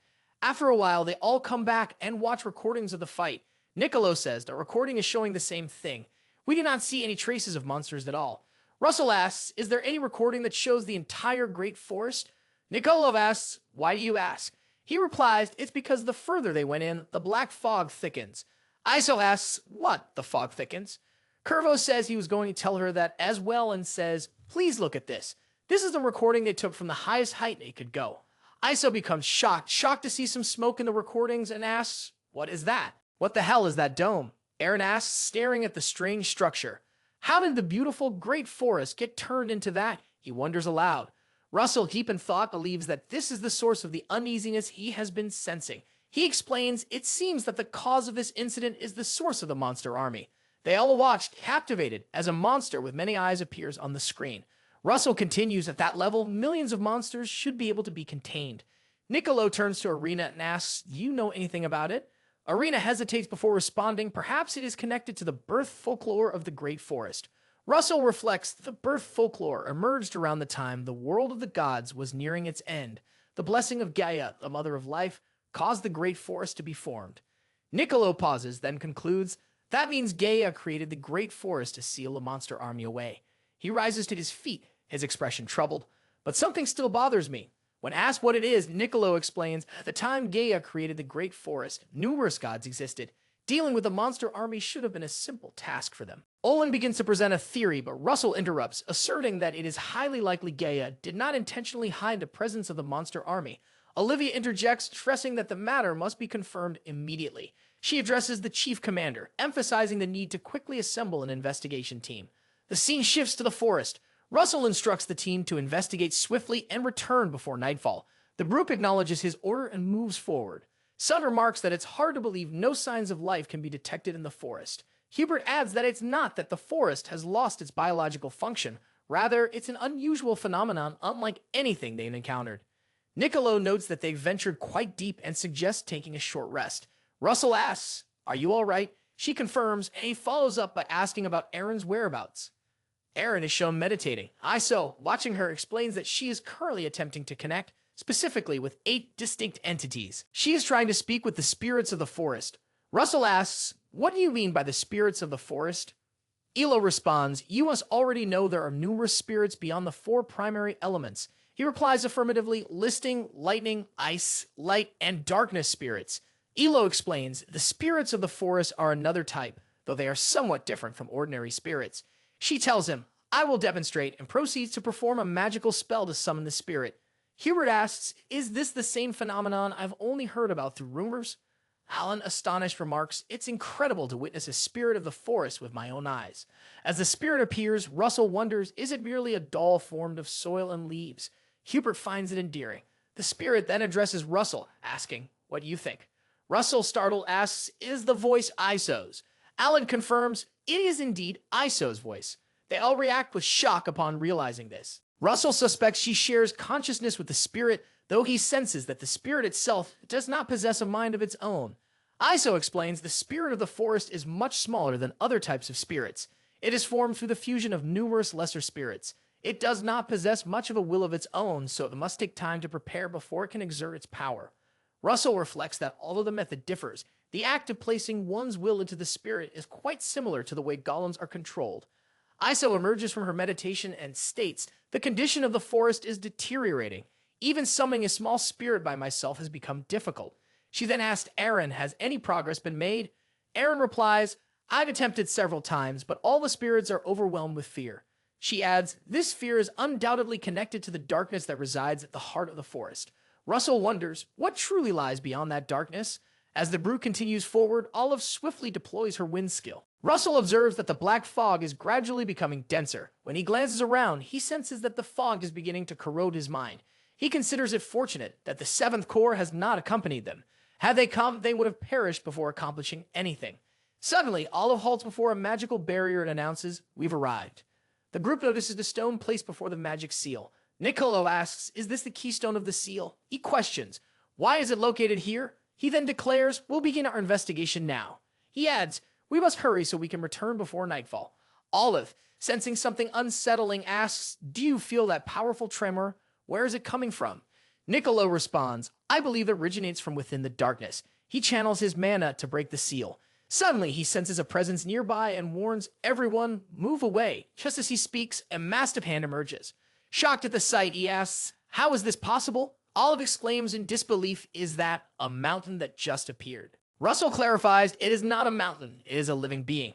After a while, they all come back and watch recordings of the fight. Niccolo says the recording is showing the same thing. We do not see any traces of monsters at all. Russell asks, is there any recording that shows the entire Great Forest? Niccolo asks, why do you ask? He replies, it's because the further they went in, the black fog thickens. Iso asks, what, the fog thickens? Curvo says he was going to tell her that as well and says, please look at this. This is the recording they took from the highest height they could go. Iso becomes shocked to see some smoke in the recordings and asks, what is that? What the hell is that dome? Aaron asks, staring at the strange structure. How did the beautiful Great Forest get turned into that? He wonders aloud. Russell, deep in thought, believes that this is the source of the uneasiness he has been sensing. He explains, it seems that the cause of this incident is the source of the monster army. They all watched, captivated, as a monster with many eyes appears on the screen. Russell continues, at that level, millions of monsters should be able to be contained. Niccolo turns to Arena and asks, do you know anything about it? Arena hesitates before responding, perhaps it is connected to the birth folklore of the Great Forest. Russell reflects, the birth folklore emerged around the time the world of the gods was nearing its end. The blessing of Gaia, the mother of life, caused the Great Forest to be formed. Niccolo pauses, then concludes, that means Gaia created the Great Forest to seal a monster army away. He rises to his feet, his expression troubled. But something still bothers me. When asked what it is, Niccolo explains, at the time Gaia created the Great Forest, numerous gods existed. Dealing with a monster army should have been a simple task for them. Olin begins to present a theory, but Russell interrupts, asserting that it is highly likely Gaia did not intentionally hide the presence of the monster army. Olivia interjects, stressing that the matter must be confirmed immediately. She addresses the chief commander, emphasizing the need to quickly assemble an investigation team. The scene shifts to the forest. Russell instructs the team to investigate swiftly and return before nightfall. The group acknowledges his order and moves forward. Sun remarks that it's hard to believe no signs of life can be detected in the forest. Hubert adds that it's not that the forest has lost its biological function. Rather, it's an unusual phenomenon unlike anything they've encountered. Niccolo notes that they've ventured quite deep and suggests taking a short rest. Russell asks, are you all right? She confirms, and he follows up by asking about Aaron's whereabouts. Aaron is shown meditating. Iso, watching her, explains that she is currently attempting to connect, specifically with 8 distinct entities. She is trying to speak with the spirits of the forest. Russell asks, what do you mean by the spirits of the forest? Elo responds, you must already know there are numerous spirits beyond the 4 primary elements. He replies affirmatively, listing lightning, ice, light, and darkness spirits. Elo explains, the spirits of the forest are another type, though they are somewhat different from ordinary spirits. She tells him, I will demonstrate, and proceeds to perform a magical spell to summon the spirit. Hubert asks, is this the same phenomenon I've only heard about through rumors? Alan, astonished, remarks, it's incredible to witness a spirit of the forest with my own eyes. As the spirit appears, Russell wonders, is it merely a doll formed of soil and leaves? Hubert finds it endearing. The spirit then addresses Russell, asking, what do you think? Russell, startled, asks, is the voice Iso's? Alan confirms, it is indeed Iso's voice. They all react with shock upon realizing this. Russell suspects she shares consciousness with the spirit, though he senses that the spirit itself does not possess a mind of its own. Iso explains the spirit of the forest is much smaller than other types of spirits. It is formed through the fusion of numerous lesser spirits. It does not possess much of a will of its own, so it must take time to prepare before it can exert its power. Russell reflects that although the method differs, the act of placing one's will into the spirit is quite similar to the way golems are controlled. Iso emerges from her meditation and states, the condition of the forest is deteriorating. Even summoning a small spirit by myself has become difficult. She then asked Aaron, has any progress been made? Aaron replies, I've attempted several times, but all the spirits are overwhelmed with fear. She adds, this fear is undoubtedly connected to the darkness that resides at the heart of the forest. Russell wonders, what truly lies beyond that darkness? As the brute continues forward, Olive swiftly deploys her wind skill. Russell observes that the black fog is gradually becoming denser. When he glances around, he senses that the fog is beginning to corrode his mind. He considers it fortunate that the 7th Corps has not accompanied them. Had they come, they would have perished before accomplishing anything. Suddenly, Olive halts before a magical barrier and announces, "We've arrived." The group notices the stone placed before the magic seal. Niccolo asks, "Is this the keystone of the seal?" He questions, "Why is it located here?" He then declares, "We'll begin our investigation now." He adds, "We must hurry so we can return before nightfall." Olive, sensing something unsettling, asks, "Do you feel that powerful tremor? Where is it coming from?" Niccolo responds, "I believe it originates from within the darkness." He channels his mana to break the seal. Suddenly, he senses a presence nearby and warns everyone, "Move away." Just as he speaks, a massive hand emerges. Shocked at the sight, he asks, "How is this possible?" Olive exclaims in disbelief, "Is that a mountain that just appeared?" Russell clarifies, "It is not a mountain, it is a living being."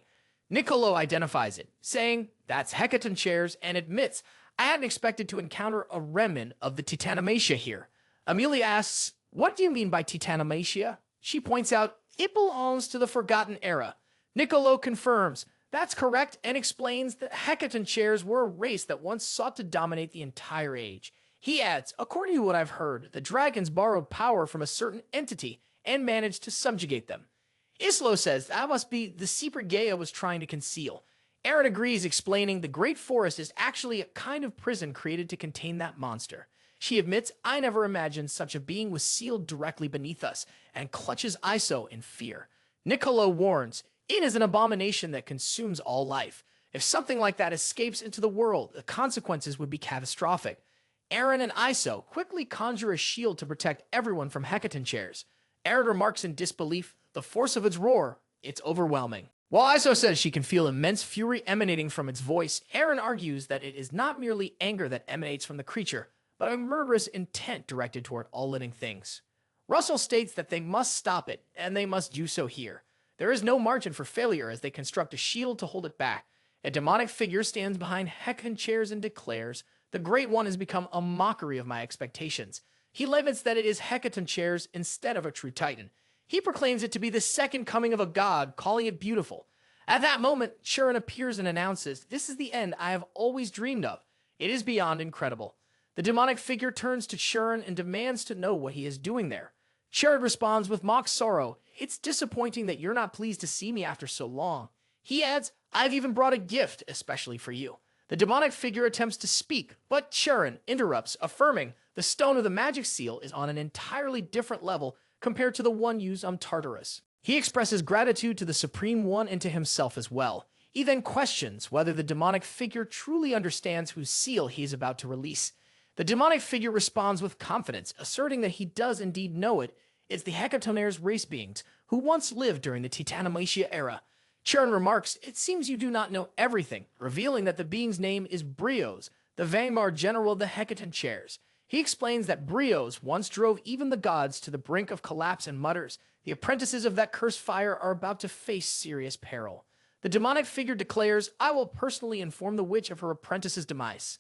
Niccolo identifies it, saying, "That's Hecaton chairs," and admits, "I hadn't expected to encounter a remnant of the Titanomatia here." Amelia asks, "What do you mean by Titanomatia?" She points out, "It belongs to the Forgotten Era." Niccolo confirms, "That's correct," and explains that Hecaton chairs were a race that once sought to dominate the entire age. He adds, "According to what I've heard, the dragons borrowed power from a certain entity and managed to subjugate them." Islo says that must be the secret Gaia was trying to conceal. Aaron agrees, explaining the Great Forest is actually a kind of prison created to contain that monster. She admits, "I never imagined such a being was sealed directly beneath us," and clutches Iso in fear. Niccolo warns, "It is an abomination that consumes all life. If something like that escapes into the world, the consequences would be catastrophic." Aaron and Iso quickly conjure a shield to protect everyone from Hecaton chairs. Aaron remarks in disbelief, "The force of its roar, it's overwhelming." While Iso says she can feel immense fury emanating from its voice, Aaron argues that it is not merely anger that emanates from the creature, but a murderous intent directed toward all living things. Russell states that they must stop it, and they must do so here. There is no margin for failure as they construct a shield to hold it back. A demonic figure stands behind Hecaton chairs and declares, "The Great One has become a mockery of my expectations." He laments that it is Hecaton chairs instead of a true titan. He proclaims it to be the second coming of a god, calling it beautiful. At that moment, Shuren appears and announces, "This is the end I have always dreamed of. It is beyond incredible." The demonic figure turns to Shuren and demands to know what he is doing there. Shuren responds with mock sorrow, "It's disappointing that you're not pleased to see me after so long." He adds, "I've even brought a gift, especially for you." The demonic figure attempts to speak, but Shuren interrupts, affirming the stone of the magic seal is on an entirely different level compared to the one used on Tartarus. He expresses gratitude to the Supreme One and to himself as well. He then questions whether the demonic figure truly understands whose seal he is about to release. The demonic figure responds with confidence, asserting that he does indeed know it. It's the Hecatonaires race beings who once lived during the Titanomatia era. Shuren remarks, "It seems you do not know everything," revealing that the being's name is Brios, the vanguard general of the Hecaton chairs. He explains that Brios once drove even the gods to the brink of collapse and mutters, "The apprentices of that cursed fire are about to face serious peril." The demonic figure declares, "I will personally inform the witch of her apprentice's demise."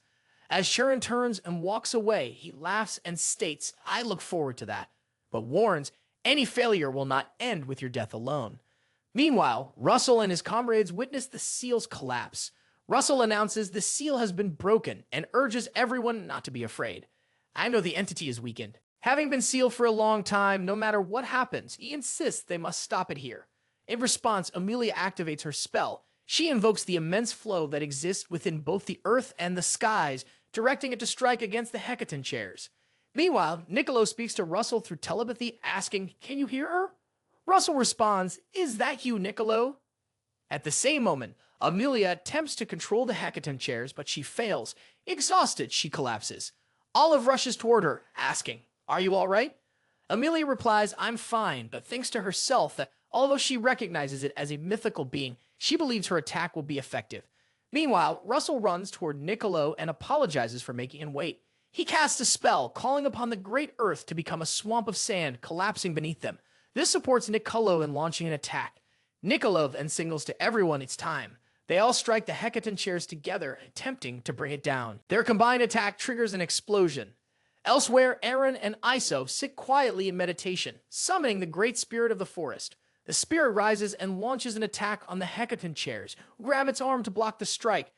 As Shuren turns and walks away, he laughs and states, "I look forward to that," but warns, "Any failure will not end with your death alone." Meanwhile, Russell and his comrades witness the seal's collapse. Russell announces the seal has been broken and urges everyone not to be afraid. "I know the entity is weakened. Having been sealed for a long time, no matter what happens, he insists they must stop it here." In response, Amelia activates her spell. She invokes the immense flow that exists within both the earth and the skies, directing it to strike against the Hecaton chairs. Meanwhile, Niccolo speaks to Russell through telepathy, asking, "Can you hear her?" Russell responds, "Is that you, Niccolo?" At the same moment, Amelia attempts to control the Hecaton chairs, but she fails. Exhausted, she collapses. Olive rushes toward her, asking, "Are you all right?" Amelia replies, "I'm fine," but thinks to herself that although she recognizes it as a mythical being, she believes her attack will be effective. Meanwhile, Russell runs toward Niccolo and apologizes for making him wait. He casts a spell, calling upon the great earth to become a swamp of sand, collapsing beneath them. This supports Niccolo in launching an attack. Niccolo then signals to everyone it's time. They all strike the Hecaton chairs together, attempting to bring it down. Their combined attack triggers an explosion. Elsewhere, Aaron and Iso sit quietly in meditation, summoning the great spirit of the forest. The spirit rises and launches an attack on the Hecaton chairs, who grab its arm to block the strike.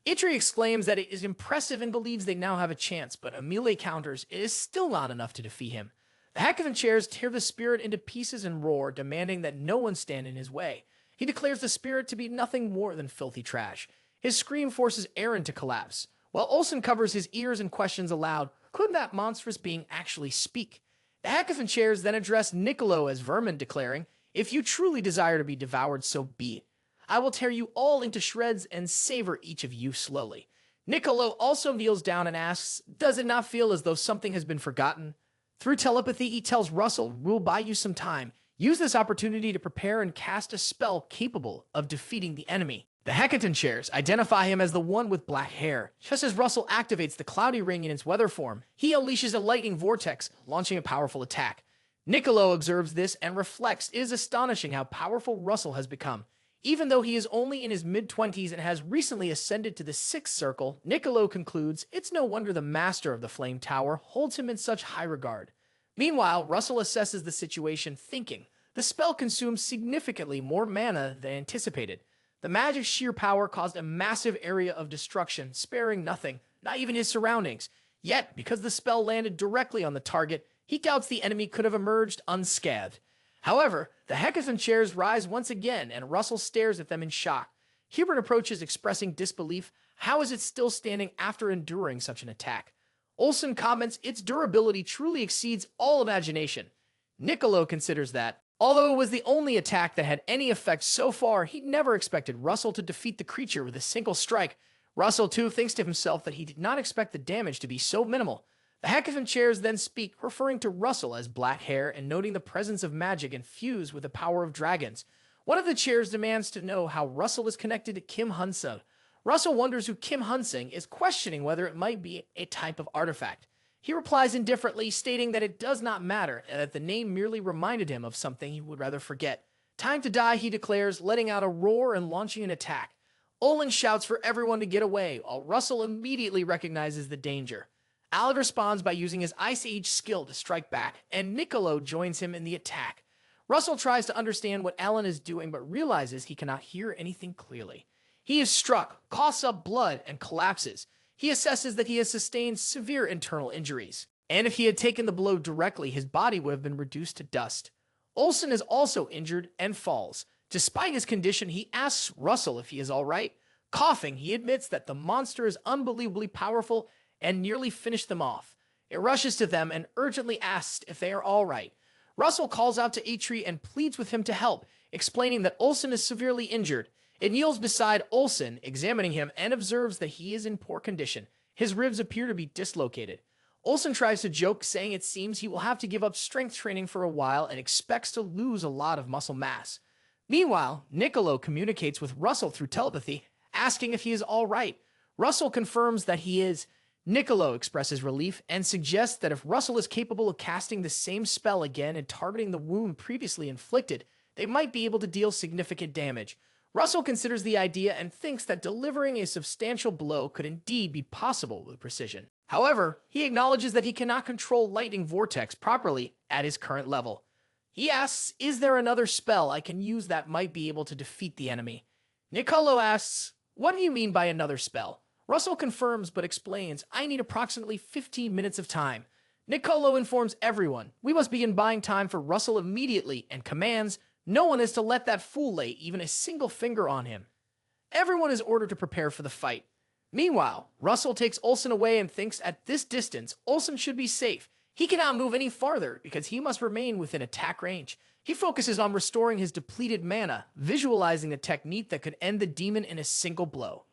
Itri exclaims that it is impressive and believes they now have a chance, but Emilie counters it is still not enough to defeat him. The Hecaton chairs tear the spirit into pieces and roar, demanding that no one stand in his way. He declares the spirit to be nothing more than filthy trash. His scream forces Aaron to collapse, while Olsen covers his ears and questions aloud, could that monstrous being actually speak? The Hecaton chairs then address Niccolo as vermin, declaring, if you truly desire to be devoured, so be it. I will tear you all into shreds and savor each of you slowly. Niccolo also kneels down and asks, does it not feel as though something has been forgotten? Through telepathy, he tells Russell, we'll buy you some time. Use this opportunity to prepare and cast a spell capable of defeating the enemy. The Hecaton chairs identify him as the one with black hair. Just as Russell activates the cloudy ring in its weather form, he unleashes a lightning vortex, launching a powerful attack. Niccolo observes this and reflects. It is astonishing how powerful Russell has become. Even though he is only in his mid-20s and has recently ascended to the 6th circle, Niccolo concludes it's no wonder the master of the Flame Tower holds him in such high regard. Meanwhile, Russell assesses the situation, thinking, the spell consumes significantly more mana than anticipated. The magic's sheer power caused a massive area of destruction, sparing nothing, not even his surroundings. Yet, because the spell landed directly on the target, he doubts the enemy could have emerged unscathed. However, the Hecaton chairs rise once again, and Russell stares at them in shock. Hubert approaches, expressing disbelief. How is it still standing after enduring such an attack? Olsen comments its durability truly exceeds all imagination. Niccolo considers that, although it was the only attack that had any effect so far, he never expected Russell to defeat the creature with a single strike. Russell, too, thinks to himself that he did not expect the damage to be so minimal. The Hecaton chairs then speak, referring to Russell as black hair and noting the presence of magic infused with the power of dragons. One of the chairs demands to know how Russell is connected to Kim Hunsung. Russell wonders who Kim Hunsung is, questioning whether it might be a type of artifact. He replies indifferently, stating that it does not matter and that the name merely reminded him of something he would rather forget. Time to die, he declares, letting out a roar and launching an attack. Olin shouts for everyone to get away, while Russell immediately recognizes the danger. Alad responds by using his Ice Age skill to strike back, and Niccolo joins him in the attack. Russell tries to understand what Alan is doing, but realizes he cannot hear anything clearly. He is struck, coughs up blood, and collapses. He assesses that he has sustained severe internal injuries, and if he had taken the blow directly, his body would have been reduced to dust. Olsen is also injured and falls. Despite his condition, he asks Russell if he is all right. Coughing, he admits that the monster is unbelievably powerful and nearly finished them off. It rushes to them and urgently asks if they are all right. Russell calls out to Atri and pleads with him to help, explaining that Olsen is severely injured. It kneels beside Olsen, examining him, and observes that he is in poor condition. His ribs appear to be dislocated. Olsen tries to joke, saying it seems he will have to give up strength training for a while and expects to lose a lot of muscle mass. Meanwhile, Niccolo communicates with Russell through telepathy, asking if he is all right. Russell confirms that he is. Niccolo expresses relief and suggests that if Russell is capable of casting the same spell again and targeting the wound previously inflicted, they might be able to deal significant damage. Russell considers the idea and thinks that delivering a substantial blow could indeed be possible with precision. However, he acknowledges that he cannot control lightning vortex properly at his current level. He asks, is there another spell I can use that might be able to defeat the enemy? Niccolo asks, what do you mean by another spell? Russell confirms but explains, I need approximately 15 minutes of time. Niccolo informs everyone, we must begin buying time for Russell immediately, and commands, no one is to let that fool lay even a single finger on him. Everyone is ordered to prepare for the fight. Meanwhile, Russell takes Olsen away and thinks at this distance, Olsen should be safe. He cannot move any farther because he must remain within attack range. He focuses on restoring his depleted mana, visualizing the technique that could end the demon in a single blow.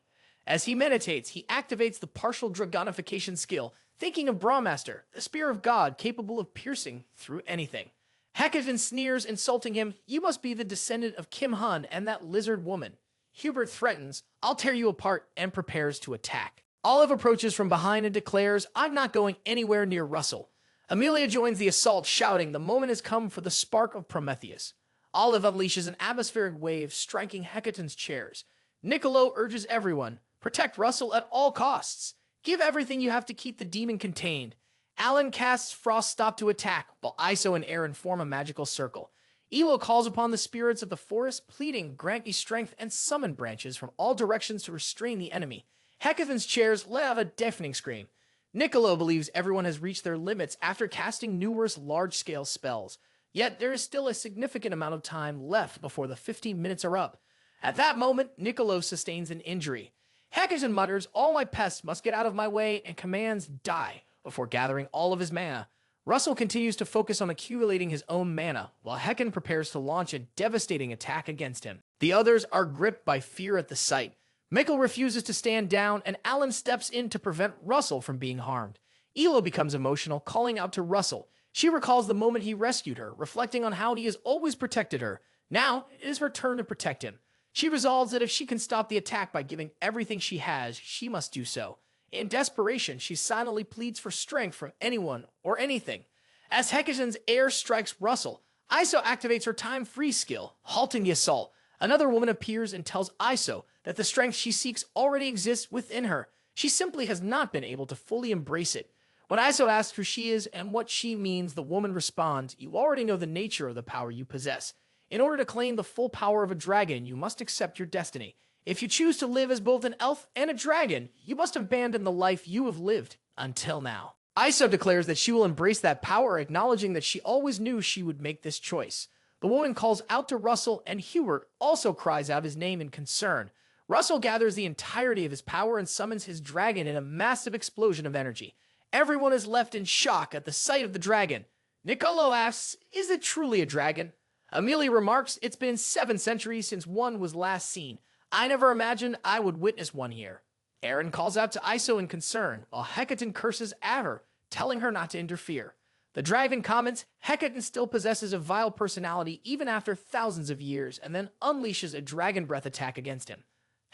As he meditates, he activates the partial dragonification skill, thinking of Brahmaster, the spear of God capable of piercing through anything. Hecaton sneers, insulting him, you must be the descendant of Kim Hun and that lizard woman. Hubert threatens, I'll tear you apart, and prepares to attack. Olive approaches from behind and declares, I'm not going anywhere near Russell. Amelia joins the assault, shouting, the moment has come for the spark of Prometheus. Olive unleashes an atmospheric wave, striking Hecaton's chairs. Niccolo urges everyone, protect Russell at all costs. Give everything you have to keep the demon contained. Alan casts Frost Stop to attack, while Iso and Aaron form a magical circle. Elo calls upon the spirits of the forest, pleading, grant me strength and summon branches from all directions to restrain the enemy. Hecaton's chairs let out a deafening scream. Niccolo believes everyone has reached their limits after casting numerous large-scale spells. Yet there is still a significant amount of time left before the 15 minutes are up. At that moment, Niccolo sustains an injury. Hecaton mutters, all my pests must get out of my way, and commands die before gathering all of his mana. Russell continues to focus on accumulating his own mana, while Hecaton prepares to launch a devastating attack against him. The others are gripped by fear at the sight. Mikkel refuses to stand down, and Alan steps in to prevent Russell from being harmed. Elo becomes emotional, calling out to Russell. She recalls the moment he rescued her, reflecting on how he has always protected her. Now, it is her turn to protect him. She resolves that if she can stop the attack by giving everything she has, she must do so. In desperation, she silently pleads for strength from anyone or anything. As Hecaton's air strikes Russell, Iso activates her time freeze skill, halting the assault. Another woman appears and tells Iso that the strength she seeks already exists within her. She simply has not been able to fully embrace it. When Iso asks who she is and what she means, the woman responds, you already know the nature of the power you possess. In order to claim the full power of a dragon, you must accept your destiny. If you choose to live as both an elf and a dragon, you must abandon the life you have lived until now. Iso declares that she will embrace that power, acknowledging that she always knew she would make this choice. The woman calls out to Russell, and Hubert also cries out his name in concern. Russell gathers the entirety of his power and summons his dragon in a massive explosion of energy. Everyone is left in shock at the sight of the dragon. Niccolo asks, is it truly a dragon? Amelia remarks, it's been 7 centuries since one was last seen. I never imagined I would witness one here. Aaron calls out to Iso in concern, while Hecaton curses at her, telling her not to interfere. The dragon comments, Hecaton still possesses a vile personality even after thousands of years, and then unleashes a dragon breath attack against him.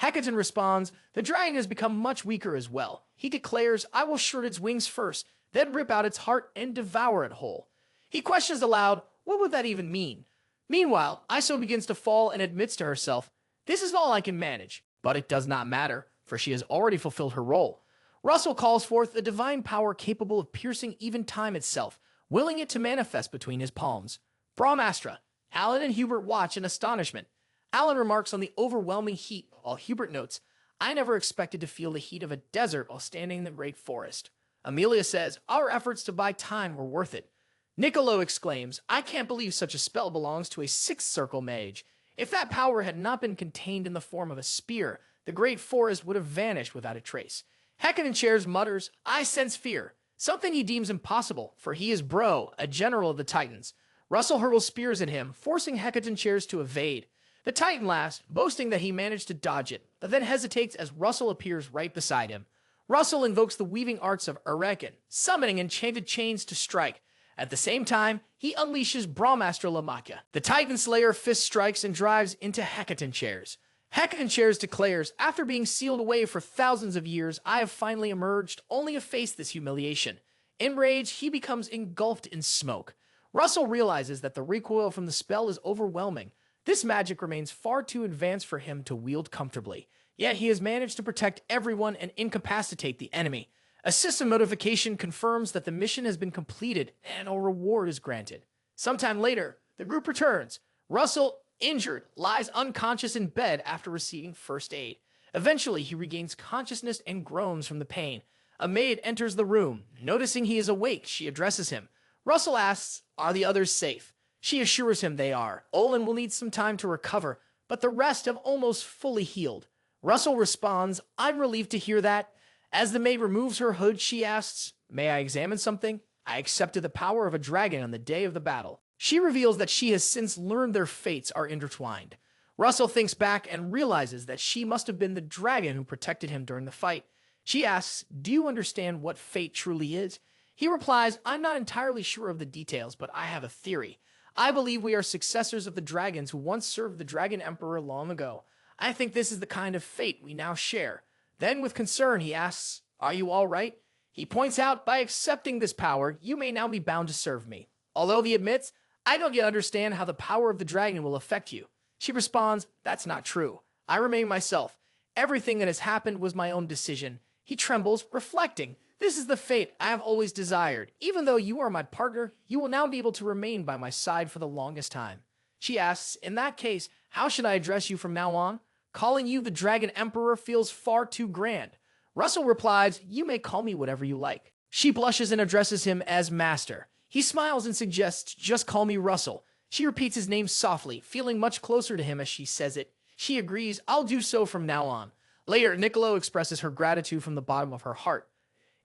Hecaton responds, the dragon has become much weaker as well. He declares, I will shred its wings first, then rip out its heart and devour it whole. He questions aloud, what would that even mean? Meanwhile, Iso begins to fall and admits to herself, this is all I can manage. But it does not matter, for she has already fulfilled her role. Russell calls forth a divine power capable of piercing even time itself, willing it to manifest between his palms. Brahmastra. Alan and Hubert watch in astonishment. Alan remarks on the overwhelming heat, while Hubert notes, I never expected to feel the heat of a desert while standing in the great forest. Amelia says, our efforts to buy time were worth it. Niccolo exclaims, I can't believe such a spell belongs to a 6th circle mage. If that power had not been contained in the form of a spear, the great forest would have vanished without a trace. Hecaton Chairs mutters, I sense fear, something he deems impossible, for he is Bro, a general of the Titans. Russell hurls spears at him, forcing Hecaton Chairs to evade. The Titan laughs, boasting that he managed to dodge it, but then hesitates as Russell appears right beside him. Russell invokes the weaving arts of Erekin, summoning enchanted chains to strike. At the same time, he unleashes Brahmastra Lamaka. The Titan Slayer fist strikes and drives into Hecaton Chairs. Hecaton Chairs declares, after being sealed away for thousands of years, I have finally emerged, only to face this humiliation. Enraged, he becomes engulfed in smoke. Russell realizes that the recoil from the spell is overwhelming. This magic remains far too advanced for him to wield comfortably. Yet he has managed to protect everyone and incapacitate the enemy. A system notification confirms that the mission has been completed and a reward is granted. Sometime later, the group returns. Russell, injured, lies unconscious in bed after receiving first aid. Eventually, he regains consciousness and groans from the pain. A maid enters the room. Noticing he is awake, she addresses him. Russell asks, are the others safe? She assures him they are. Olin will need some time to recover, but the rest have almost fully healed. Russell responds, I'm relieved to hear that. As the maid removes her hood, she asks, may I examine something? I accepted the power of a dragon on the day of the battle. She reveals that she has since learned their fates are intertwined. Russell thinks back and realizes that she must have been the dragon who protected him during the fight. She asks, do you understand what fate truly is? He replies, I'm not entirely sure of the details, but I have a theory. I believe we are successors of the dragons who once served the Dragon Emperor long ago. I think this is the kind of fate we now share. Then with concern, he asks, are you all right? He points out, by accepting this power, you may now be bound to serve me. Although he admits, I don't yet understand how the power of the dragon will affect you. She responds, that's not true. I remain myself. Everything that has happened was my own decision. He trembles, reflecting. This is the fate I have always desired. Even though you are my partner, you will now be able to remain by my side for the longest time. She asks, in that case, how should I address you from now on? Calling you the Dragon Emperor feels far too grand. Russel replies, you may call me whatever you like. She blushes and addresses him as Master. He smiles and suggests, just call me Russel. She repeats his name softly, feeling much closer to him as she says it. She agrees, I'll do so from now on. Later, Niccolo expresses her gratitude from the bottom of her heart.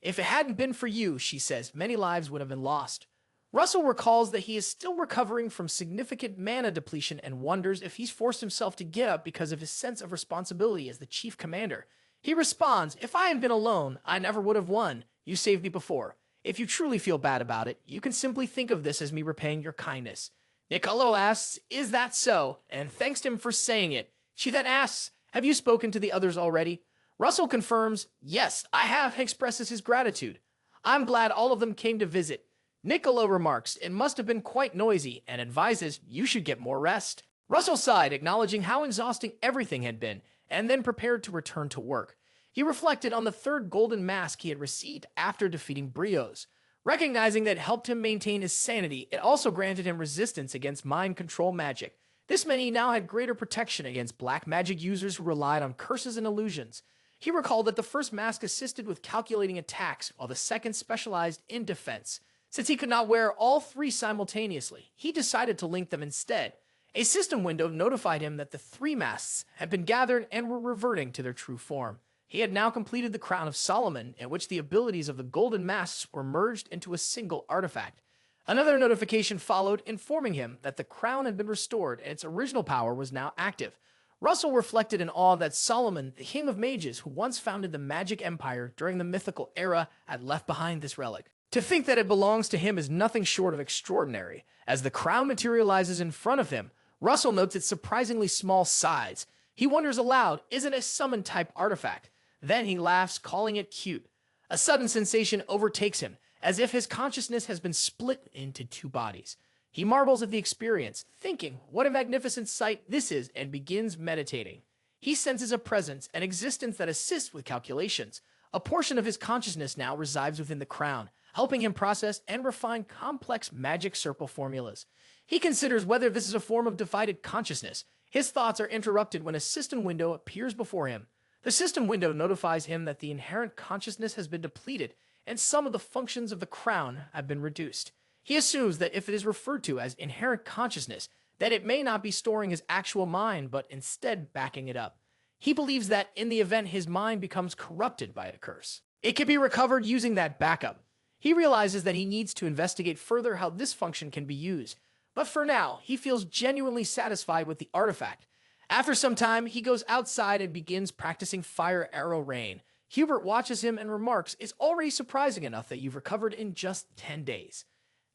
If it hadn't been for you, she says, many lives would have been lost. Russel recalls that he is still recovering from significant mana depletion and wonders if he's forced himself to get up because of his sense of responsibility as the chief commander. He responds, if I had been alone, I never would have won. You saved me before. If you truly feel bad about it, you can simply think of this as me repaying your kindness. Niccolo asks, is that so? And thanks him for saying it. She then asks, have you spoken to the others already? Russel confirms, yes, I have, and expresses his gratitude. I'm glad all of them came to visit. Niccolo remarks, it must have been quite noisy, and advises, you should get more rest. Russel sighed, acknowledging how exhausting everything had been, and then prepared to return to work. He reflected on the third golden mask he had received after defeating Brios. Recognizing that it helped him maintain his sanity, it also granted him resistance against mind control magic. This meant he now had greater protection against black magic users who relied on curses and illusions. He recalled that the first mask assisted with calculating attacks, while the second specialized in defense. Since he could not wear all three simultaneously, he decided to link them instead. A system window notified him that the three masks had been gathered and were reverting to their true form. He had now completed the Crown of Solomon, in which the abilities of the golden masks were merged into a single artifact. Another notification followed, informing him that the crown had been restored and its original power was now active. Russel reflected in awe that Solomon, the king of mages who once founded the magic empire during the mythical era, had left behind this relic. To think that it belongs to him is nothing short of extraordinary. As the crown materializes in front of him, Russel notes its surprisingly small size. He wonders aloud, is it a summon-type artifact? Then he laughs, calling it cute. A sudden sensation overtakes him, as if his consciousness has been split into two bodies. He marvels at the experience, thinking what a magnificent sight this is, and begins meditating. He senses a presence, an existence that assists with calculations. A portion of his consciousness now resides within the crown, helping him process and refine complex magic circle formulas. He considers whether this is a form of divided consciousness. His thoughts are interrupted when a system window appears before him. The system window notifies him that the inherent consciousness has been depleted and some of the functions of the crown have been reduced. He assumes that if it is referred to as inherent consciousness, that it may not be storing his actual mind, but instead backing it up. He believes that in the event his mind becomes corrupted by a curse, it can be recovered using that backup. He realizes that he needs to investigate further how this function can be used, but for now, he feels genuinely satisfied with the artifact. After some time, he goes outside and begins practicing fire arrow rain. Hubert watches him and remarks, it's already surprising enough that you've recovered in just 10 days.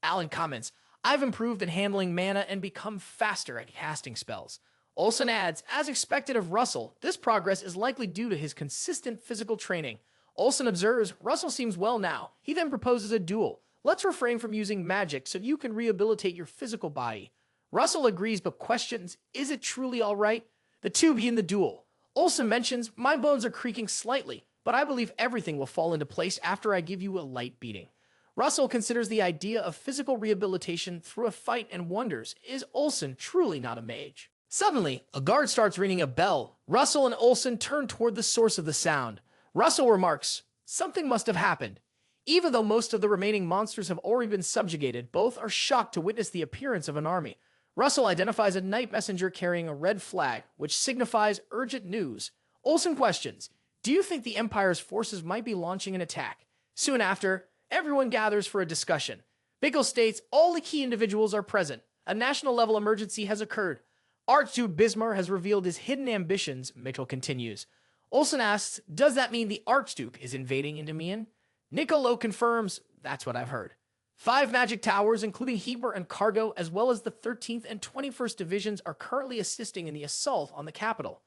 Alan comments, I've improved in handling mana and become faster at casting spells. Olsen adds, as expected of Russel, this progress is likely due to his consistent physical training. Olsen observes, Russel seems well now. He then proposes a duel. Let's refrain from using magic so you can rehabilitate your physical body. Russel agrees but questions, is it truly all right? The two begin the duel. Olsen mentions, my bones are creaking slightly, but I believe everything will fall into place after I give you a light beating. Russel considers the idea of physical rehabilitation through a fight and wonders, is Olsen truly not a mage? Suddenly, a guard starts ringing a bell. Russel and Olsen turn toward the source of the sound. Russel remarks, something must have happened. Even though most of the remaining monsters have already been subjugated, both are shocked to witness the appearance of an army. Russel identifies a night messenger carrying a red flag, which signifies urgent news. Olsen questions, do you think the Empire's forces might be launching an attack? Soon after, everyone gathers for a discussion. Bickle states all the key individuals are present. A national-level emergency has occurred. Archduke Bismar has revealed his hidden ambitions, Mitchell continues. Olsen asks, does that mean the Archduke is invading Endymion? Niccolo confirms, that's what I've heard. 5 magic towers, including Heber and Cargo, as well as the 13th and 21st Divisions, are currently assisting in the assault on the capital.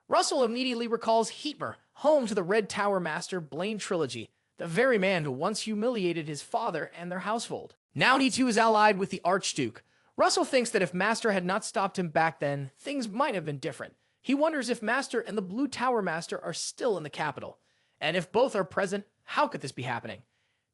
Russel immediately recalls Heber, home to the Red Tower Master Blaine Trilogy, the very man who once humiliated his father and their household. Now he too is allied with the Archduke. Russel thinks that if Master had not stopped him back then, things might have been different. He wonders if Master and the Blue Tower Master are still in the capital. And if both are present, How could this be happening?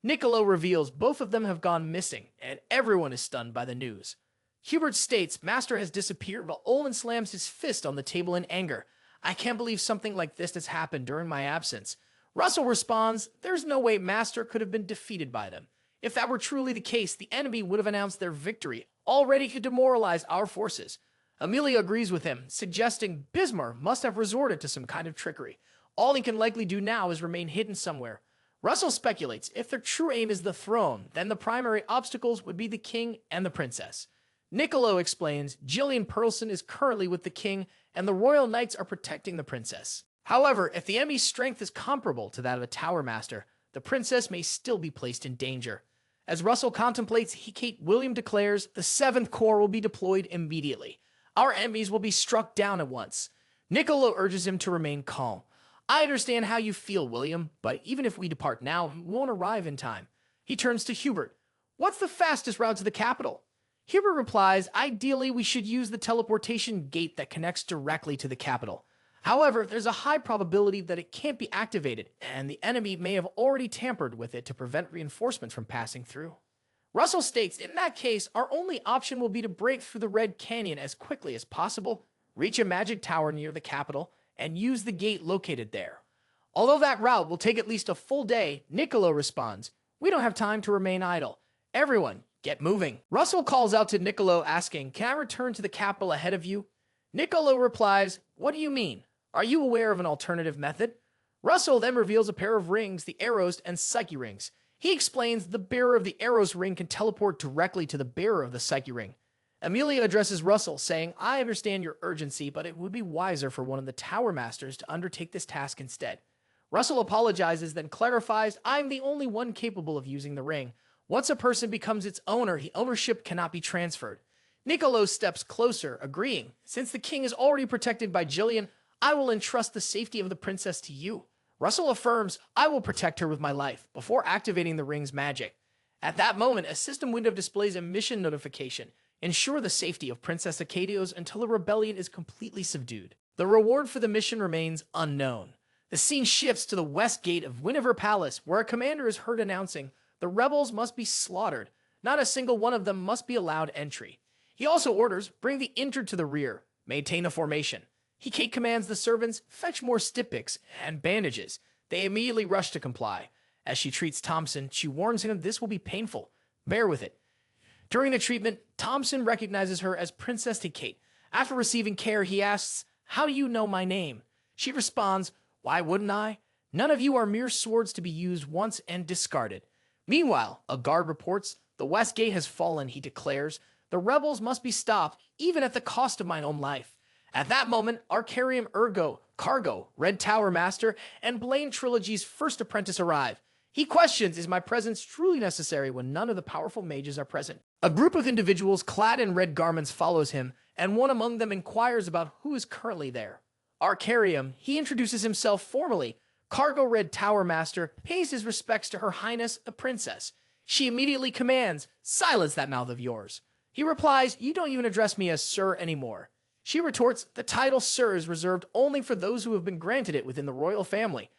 Niccolo reveals both of them have gone missing, and everyone is stunned by the news. Hubert states Master has disappeared while Olin slams his fist on the table in anger. I can't believe something like this has happened during my absence. Russell responds, there's no way Master could have been defeated by them. If that were truly the case, the enemy would have announced their victory, already to demoralize our forces. Amelia agrees with him, suggesting Bismarck must have resorted to some kind of trickery. All he can likely do now is remain hidden somewhere. Russell speculates if their true aim is the throne, then the primary obstacles would be the king and the princess. Niccolo explains Gillian Pearlson is currently with the king and the royal knights are protecting the princess. However, if the enemy's strength is comparable to that of a Tower Master, the princess may still be placed in danger. As Russell contemplates Hecate, William declares the 7th Corps will be deployed immediately. Our enemies will be struck down at once. Niccolo urges him to remain calm. I understand how you feel, William, but even if we depart now, we won't arrive in time. He turns to Hubert. What's the fastest route to the capital? Hubert replies, ideally we should use the teleportation gate that connects directly to the capital. However, there's a high probability that it can't be activated, and the enemy may have already tampered with it to prevent reinforcements from passing through. Russell states, in that case, our only option will be to break through the Red Canyon as quickly as possible, reach a magic tower near the capital, and use the gate located there. Although that route will take at least a full day, Niccolo responds, we don't have time to remain idle. Everyone, get moving. Russell calls out to Niccolo asking, can I return to the capital ahead of you? Niccolo replies, what do you mean? Are you aware of an alternative method? Russell then reveals a pair of rings, the Arrows and Psyche rings. He explains the bearer of the Arrows ring can teleport directly to the bearer of the Psyche ring. Amelia addresses Russell, saying, I understand your urgency, but it would be wiser for one of the Tower Masters to undertake this task instead. Russell apologizes, then clarifies, I'm the only one capable of using the ring. Once a person becomes its owner, the ownership cannot be transferred. Niccolo steps closer, agreeing, since the king is already protected by Gillian, I will entrust the safety of the princess to you. Russell affirms, I will protect her with my life, before activating the ring's magic. At that moment, a system window displays a mission notification. Ensure the safety of Princess Acadios until the rebellion is completely subdued. The reward for the mission remains unknown. The scene shifts to the west gate of Winiver Palace, where a commander is heard announcing, the rebels must be slaughtered. Not a single one of them must be allowed entry. He also orders, bring the injured to the rear, maintain a formation. Hecate commands the servants, fetch more styptics and bandages. They immediately rush to comply. As she treats Thompson, she warns him this will be painful. Bear with it. During the treatment, Thompson recognizes her as Princess Hecate. After receiving care, he asks, how do you know my name? She responds, why wouldn't I? None of you are mere swords to be used once and discarded. Meanwhile, a guard reports, the west gate has fallen, he declares. The rebels must be stopped, even at the cost of my own life. At that moment, Arcarium Ergo, Cargo, Red Tower Master, and Blaine Trilogy's first apprentice arrive. He questions, is my presence truly necessary when none of the powerful mages are present? A group of individuals clad in red garments follows him, and one among them inquires about who is currently there. Arcarium, he introduces himself formally. Cargo Red Tower Master pays his respects to Her Highness, the princess. She immediately commands, silence that mouth of yours. He replies, you don't even address me as sir anymore. She retorts, the title sir is reserved only for those who have been granted it within the royal family.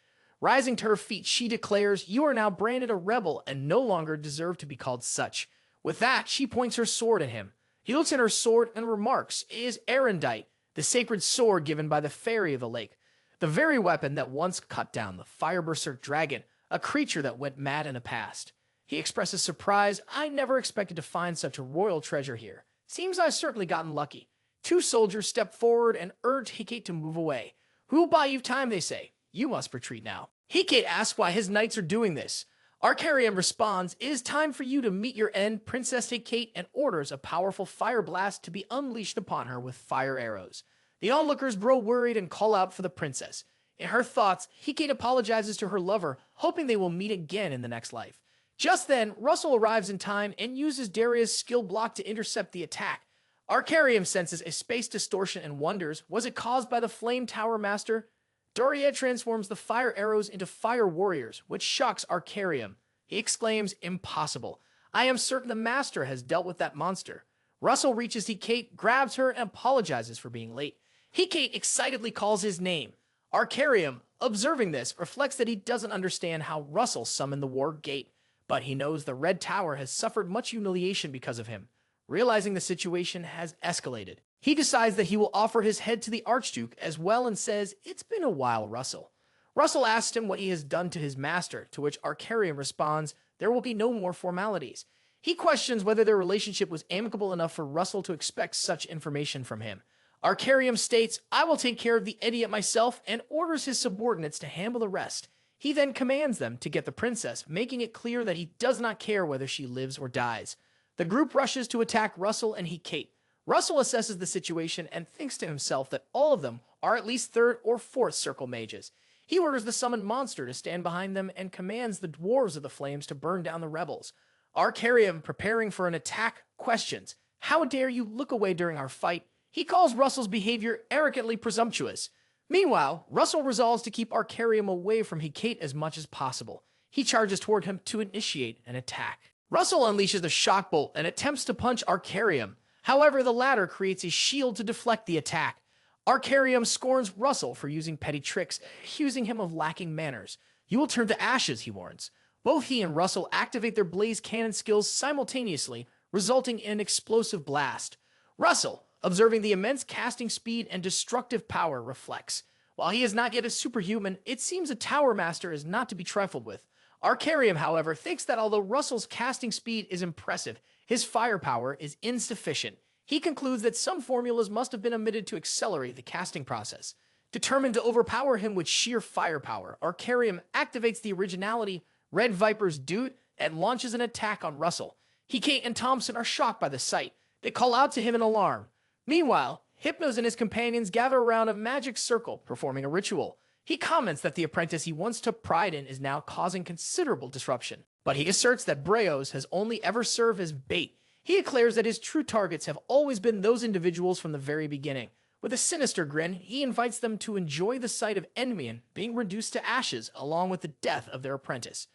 Rising to her feet, she declares, you are now branded a rebel and no longer deserve to be called such. With that, she points her sword at him. He looks at her sword and remarks, it is erendite, the sacred sword given by the fairy of the lake, the very weapon that once cut down the fire berserk dragon, a creature that went mad in the past. He expresses surprise, I never expected to find such a royal treasure here. Seems I've certainly gotten lucky. Two soldiers step forward and urge Hecate to move away. Who will buy you time, they say. You must retreat now. Hecate asks why his knights are doing this. Arcarium responds, it is time for you to meet your end, Princess Hecate, and orders a powerful fire blast to be unleashed upon her with fire arrows. The onlookers grow worried and call out for the princess. In her thoughts, Hecate apologizes to her lover, hoping they will meet again in the next life. Just then, Russell arrives in time and uses Daria's skill block to intercept the attack. Arcarium senses a space distortion and wonders, was it caused by the Flame Tower Master? Daria transforms the fire arrows into fire warriors, which shocks Arcarium. He exclaims, impossible. I am certain the master has dealt with that monster. Russell reaches Hecate, grabs her, and apologizes for being late. Hecate excitedly calls his name. Arcarium, observing this, reflects that he doesn't understand how Russel summoned the War Gate, but he knows the Red Tower has suffered much humiliation because of him. Realizing the situation has escalated, he decides that he will offer his head to the Archduke as well and says, "It's been a while, Russel." Russel asks him what he has done to his master, to which Arcarium responds, "There will be no more formalities." He questions whether their relationship was amicable enough for Russel to expect such information from him. Arcarium states, "I will take care of the idiot myself," and orders his subordinates to handle the rest. He then commands them to get the princess, making it clear that he does not care whether she lives or dies. The group rushes to attack Russel and Kate. Russel assesses the situation and thinks to himself that all of them are at least third or fourth circle mages. He orders the summoned monster to stand behind them and commands the dwarves of the flames to burn down the rebels. Arcarium, preparing for an attack, questions, "How dare you look away during our fight?" He calls Russel's behavior arrogantly presumptuous. Meanwhile, Russel resolves to keep Arcarium away from Kate as much as possible. He charges toward him to initiate an attack. Russel unleashes the shock bolt and attempts to punch Arcarium. However, the latter creates a shield to deflect the attack. Arcarium scorns Russel for using petty tricks, accusing him of lacking manners. "You will turn to ashes," he warns. Both he and Russel activate their blaze cannon skills simultaneously, resulting in an explosive blast. Russel, observing the immense casting speed and destructive power, reflects. While he is not yet a superhuman, it seems a Tower Master is not to be trifled with. Arcarium, however, thinks that although Russel's casting speed is impressive, his firepower is insufficient. He concludes that some formulas must have been omitted to accelerate the casting process. Determined to overpower him with sheer firepower, Arcarium activates the originality, Red Viper's Dude, and launches an attack on Russel. Kate and Thompson are shocked by the sight. They call out to him in alarm. Meanwhile, Hypnos and his companions gather around a magic circle, performing a ritual. He comments that the apprentice he once took pride in is now causing considerable disruption, but he asserts that Breos has only ever served as bait. He declares that his true targets have always been those individuals from the very beginning. With a sinister grin, he invites them to enjoy the sight of Endymion being reduced to ashes along with the death of their apprentice.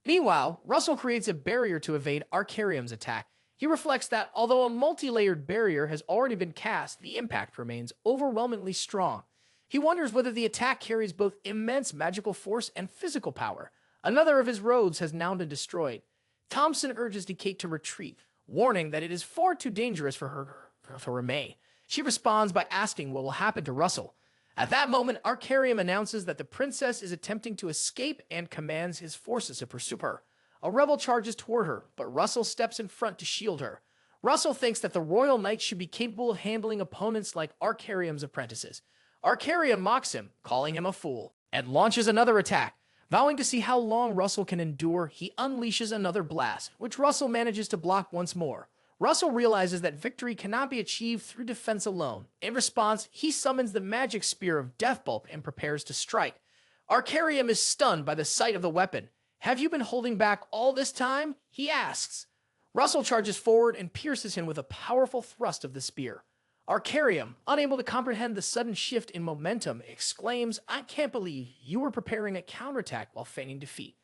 Meanwhile, Russel creates a barrier to evade Arcarium's attack. He reflects that although a multi-layered barrier has already been cast, the impact remains overwhelmingly strong. He wonders whether the attack carries both immense magical force and physical power. Another of his roads has now been destroyed. Thompson urges Kate to retreat, warning that it is far too dangerous for her to remain. She responds by asking what will happen to Russel. At that moment, Arcarium announces that the princess is attempting to escape and commands his forces to pursue her. A rebel charges toward her, but Russel steps in front to shield her. Russel thinks that the royal knights should be capable of handling opponents like Arcarium's apprentices. Arcarium mocks him, calling him a fool, and launches another attack. Vowing to see how long Russel can endure, he unleashes another blast, which Russel manages to block once more. Russel realizes that victory cannot be achieved through defense alone. In response, he summons the magic spear of Deathbulb and prepares to strike. Arcarium is stunned by the sight of the weapon. "Have you been holding back all this time?" he asks. Russel charges forward and pierces him with a powerful thrust of the spear. Arcarium, unable to comprehend the sudden shift in momentum, exclaims, "I can't believe you were preparing a counterattack while feigning defeat."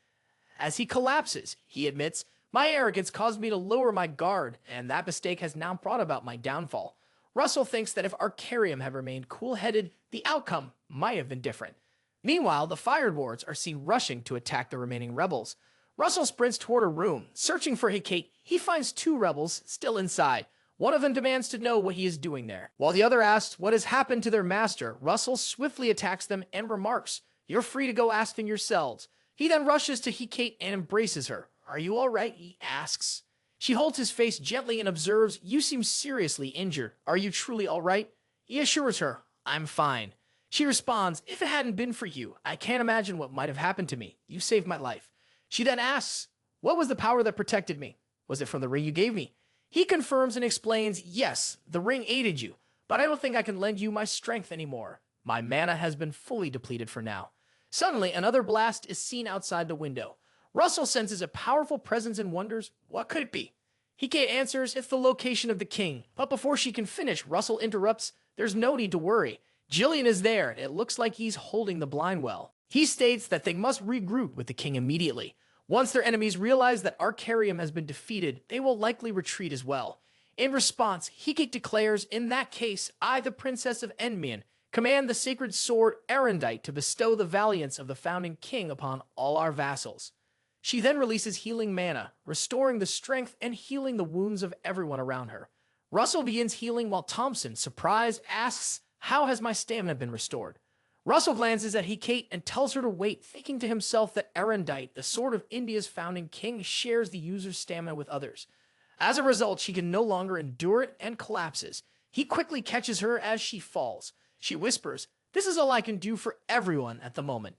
As he collapses, he admits, "My arrogance caused me to lower my guard, and that mistake has now brought about my downfall." Russel thinks that if Arcarium had remained cool-headed, the outcome might have been different. Meanwhile, the Fire Dwarves are seen rushing to attack the remaining rebels. Russel sprints toward a room. Searching for Kate, he finds two rebels still inside. One of them demands to know what he is doing there. While the other asks what has happened to their master, Russel swiftly attacks them and remarks, "You're free to go ask them yourselves." He then rushes to Kate and embraces her. "Are you all right?" he asks. She holds his face gently and observes, "You seem seriously injured. Are you truly all right?" He assures her, "I'm fine." She responds, "If it hadn't been for you, I can't imagine what might have happened to me. You saved my life." She then asks, "What was the power that protected me? Was it from the ring you gave me?" He confirms and explains, "Yes, the ring aided you, but I don't think I can lend you my strength anymore. My mana has been fully depleted for now." Suddenly, another blast is seen outside the window. Russel senses a powerful presence and wonders, what could it be? Kate answers, "It's the location of the king." But before she can finish, Russel interrupts, "There's no need to worry. Jillian is there, and it looks like he's holding the blind well." He states that they must regroup with the king immediately. Once their enemies realize that Arcarium has been defeated, they will likely retreat as well. In response, Kate declares, "In that case, I, the Princess of Endymion, Command the sacred sword erendite to bestow the valiance of the founding king upon all our vassals. She then releases healing mana, restoring the strength and healing the wounds of everyone around her. Russel begins healing while Thompson, surprised, asks, "How has my stamina been restored?" Russel glances at Hecate and tells her to wait, thinking to himself that erendite, the sword of India's founding king, shares the user's stamina with others. As a result, she can no longer endure it and collapses. He quickly catches her as she falls. She whispers, "This is all I can do for everyone at the moment."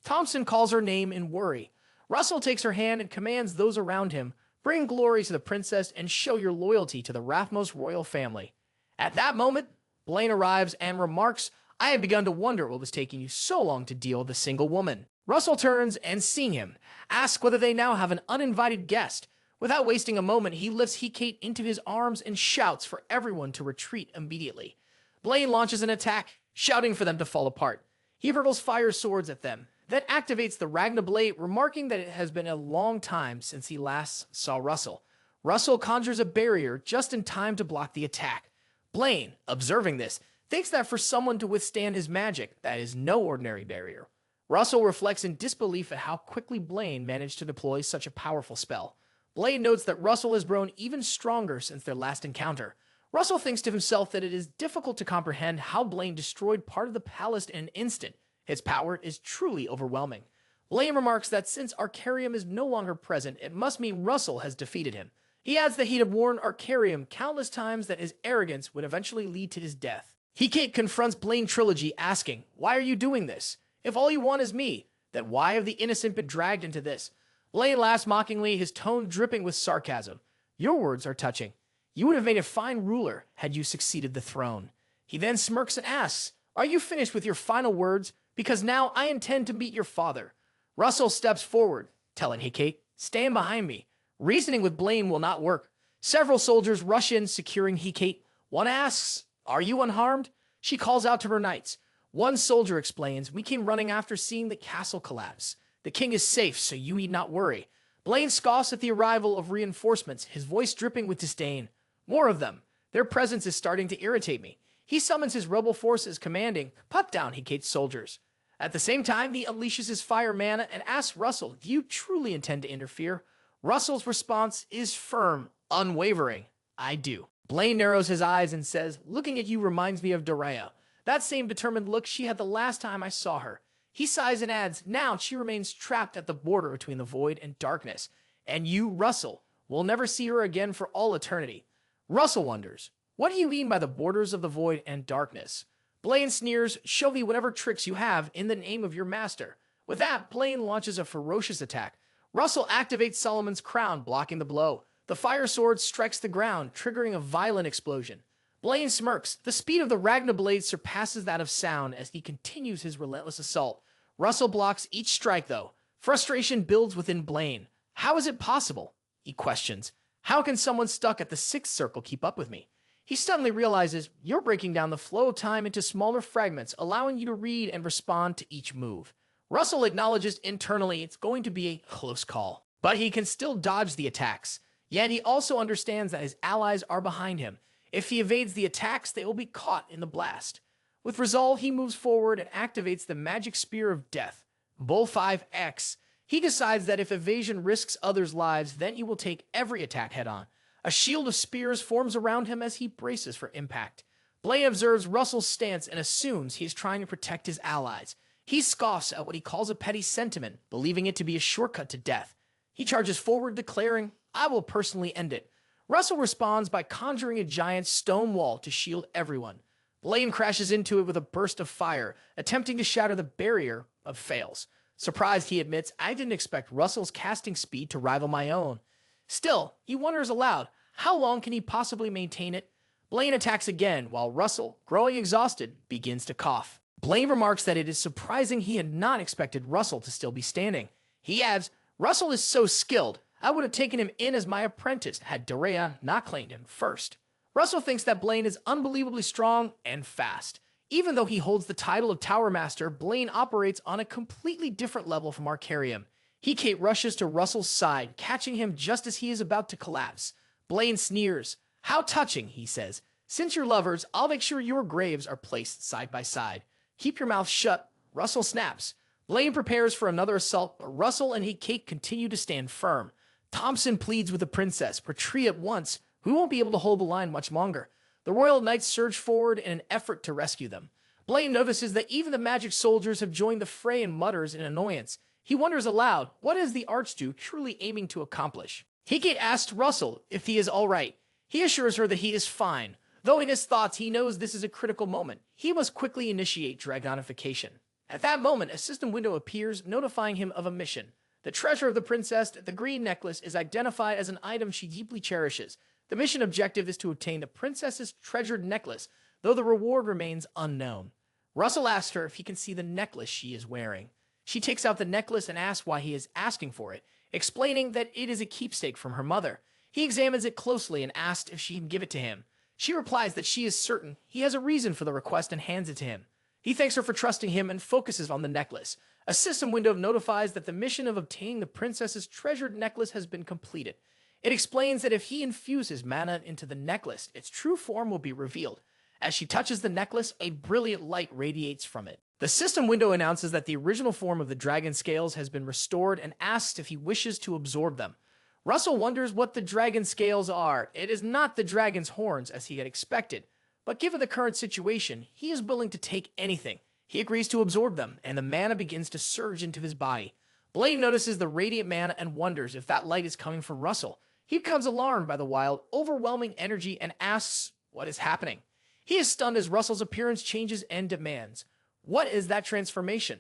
Thompson calls her name in worry. Russel takes her hand and commands those around him, "Bring glory to the princess and show your loyalty to the Rathmos royal family." At that moment, Blaine arrives and remarks, "I had begun to wonder what was taking you so long to deal with a single woman." Russel turns and, seeing him, asks whether they now have an uninvited guest. Without wasting a moment, he lifts Hecate into his arms and shouts for everyone to retreat immediately. Blaine launches an attack, shouting for them to fall apart. He hurls fire swords at them, then activates the Ragna Blade, remarking that it has been a long time since he last saw Russel. Russel conjures a barrier just in time to block the attack. Blaine, observing this, thinks that for someone to withstand his magic, that is no ordinary barrier. Russel reflects in disbelief at how quickly Blaine managed to deploy such a powerful spell. Blaine notes that Russel has grown even stronger since their last encounter. Russel thinks to himself that it is difficult to comprehend how Blaine destroyed part of the palace in an instant. His power is truly overwhelming. Blaine remarks that since Arcarium is no longer present, it must mean Russel has defeated him. He adds that he had warned Arcarium countless times that his arrogance would eventually lead to his death. Hecate confronts Blaine Trilogy, asking, "Why are you doing this? If all you want is me, then why have the innocent been dragged into this?" Blaine laughs mockingly, his tone dripping with sarcasm. "Your words are touching. You would have made a fine ruler had you succeeded the throne." He then smirks and asks, "Are you finished with your final words? Because now I intend to meet your father." Russel steps forward, telling Hecate, "Stand behind me." Reasoning with Blaine will not work. Several soldiers rush in, securing Hecate. One asks, "Are you unharmed?" She calls out to her knights. One soldier explains, "We came running after seeing the castle collapse. The king is safe, so you need not worry." Blaine scoffs at the arrival of reinforcements, his voice dripping with disdain. "More of them. Their presence is starting to irritate me." He summons his rebel forces, commanding, "Put down Hecate's soldiers." At the same time, he unleashes his fire mana and asks Russel, "Do you truly intend to interfere?" Russel's response is firm, unwavering, "I do." Blaine narrows his eyes and says, "Looking at you reminds me of Dorea. That same determined look she had the last time I saw her." He sighs and adds, "Now she remains trapped at the border between the void and darkness. And you, Russel, will never see her again for all eternity." Russel wonders, "What do you mean by the borders of the void and darkness?" Blaine sneers, "Show me whatever tricks you have in the name of your master." With that, Blaine launches a ferocious attack. Russel activates Solomon's crown, blocking the blow. The fire sword strikes the ground, triggering a violent explosion. Blaine smirks. The speed of the Ragna Blade surpasses that of sound as he continues his relentless assault. Russel blocks each strike, though. Frustration builds within Blaine. "How is it possible?" he questions. "How can someone stuck at the sixth circle keep up with me?" He suddenly realizes, "You're breaking down the flow of time into smaller fragments, allowing you to read and respond to each move." Russel acknowledges internally it's going to be a close call, but he can still dodge the attacks. Yet he also understands that his allies are behind him. If he evades the attacks, they will be caught in the blast. With resolve, he moves forward and activates the magic spear of death, Bull 5X. He decides that if evasion risks others' lives, then he will take every attack head-on. A shield of spears forms around him as he braces for impact. Blaine observes Russel's stance and assumes he is trying to protect his allies. He scoffs at what he calls a petty sentiment, believing it to be a shortcut to death. He charges forward, declaring, "I will personally end it." Russel responds by conjuring a giant stone wall to shield everyone. Blaine crashes into it with a burst of fire, attempting to shatter the barrier, but fails. Surprised, he admits, "I didn't expect Russel's casting speed to rival my own." Still, he wonders aloud, how long can he possibly maintain it? Blaine attacks again, while Russel, growing exhausted, begins to cough. Blaine remarks that it is surprising he had not expected Russel to still be standing. He adds, "Russel is so skilled, I would have taken him in as my apprentice had Dorea not claimed him first." Russel thinks that Blaine is unbelievably strong and fast. Even though he holds the title of Tower Master, Blaine operates on a completely different level from Arcarium. Hecate rushes to Russel's side, catching him just as he is about to collapse. Blaine sneers. "How touching," he says. Since you're lovers, I'll make sure your graves are placed side by side. Keep your mouth shut. Russel snaps. Blaine prepares for another assault, but Russel and Kate continue to stand firm. Thompson pleads with the princess, retreat at once. We won't be able to hold the line much longer. The royal knights surge forward in an effort to rescue them. Blaine notices that even the magic soldiers have joined the fray and mutters in annoyance. He wonders aloud, what is the Archduke truly aiming to accomplish? Kate asks Russel if he is all right. He assures her that he is fine, though in his thoughts he knows this is a critical moment. He must quickly initiate dragonification. At that moment, a system window appears, notifying him of a mission. The treasure of the princess, the green necklace, is identified as an item she deeply cherishes. The mission objective is to obtain the princess's treasured necklace, though the reward remains unknown. Russel asks her if he can see the necklace she is wearing. She takes out the necklace and asks why he is asking for it, explaining that it is a keepsake from her mother. He examines it closely and asks if she can give it to him. She replies that she is certain he has a reason for the request and hands it to him. He thanks her for trusting him and focuses on the necklace. A system window notifies that the mission of obtaining the princess's treasured necklace has been completed. It explains that if he infuses mana into the necklace, its true form will be revealed. As she touches the necklace, a brilliant light radiates from it. The system window announces that the original form of the dragon scales has been restored and asks if he wishes to absorb them. Russel wonders what the dragon scales are. It is not the dragon's horns as he had expected, but given the current situation, he is willing to take anything. He agrees to absorb them, and the mana begins to surge into his body. Blaine notices the radiant mana and wonders if that light is coming from Russel. He becomes alarmed by the wild, overwhelming energy and asks what is happening. He is stunned as Russel's appearance changes and demands, what is that transformation?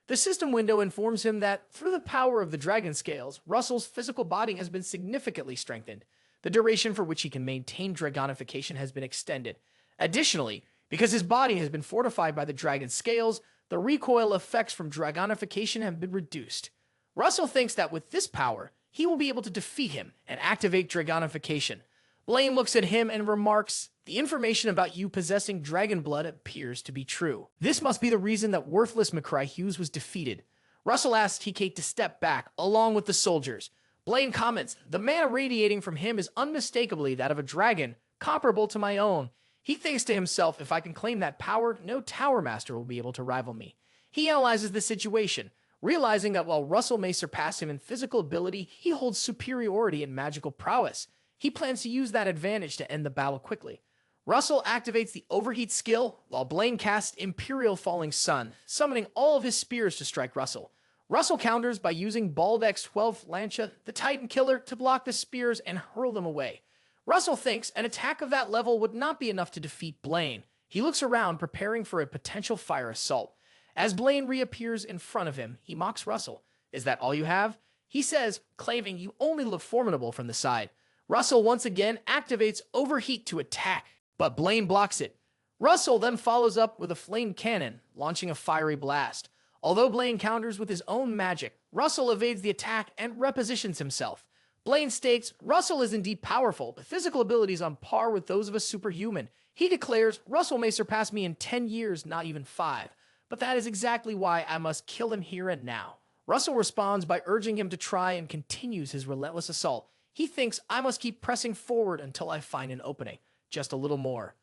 The system window informs him that, through the power of the dragon scales, Russel's physical body has been significantly strengthened. The duration for which he can maintain dragonification has been extended. Additionally, because his body has been fortified by the dragon scales, the recoil effects from dragonification have been reduced. Russel thinks that with this power, he will be able to defeat him and activate dragonification. Blaine looks at him and remarks, the information about you possessing dragon blood appears to be true. This must be the reason that worthless McCry Hughes was defeated. Russel asks Kate to step back, along with the soldiers. Blaine comments, the mana radiating from him is unmistakably that of a dragon, comparable to my own. He thinks to himself, if I can claim that power, no Tower Master will be able to rival me. He analyzes the situation, realizing that while Russel may surpass him in physical ability, he holds superiority in magical prowess. He plans to use that advantage to end the battle quickly. Russel activates the Overheat skill, while Blaine casts Imperial Falling Sun, summoning all of his spears to strike Russel. Russel counters by using Baldek's 12th Lancia, the Titan Killer, to block the spears and hurl them away. Russel thinks an attack of that level would not be enough to defeat Blaine. He looks around, preparing for a potential fire assault. As Blaine reappears in front of him, he mocks Russel. Is that all you have? He says, claiming you only look formidable from the side. Russel once again activates Overheat to attack, but Blaine blocks it. Russel then follows up with a flame cannon, launching a fiery blast. Although Blaine counters with his own magic, Russel evades the attack and repositions himself. Blaine states, Russel is indeed powerful, but physical abilities on par with those of a superhuman. He declares, Russel may surpass me in 10 years, not even 5. But that is exactly why I must kill him here and now. Russel responds by urging him to try and continues his relentless assault. He thinks, I must keep pressing forward until I find an opening. Just a little more.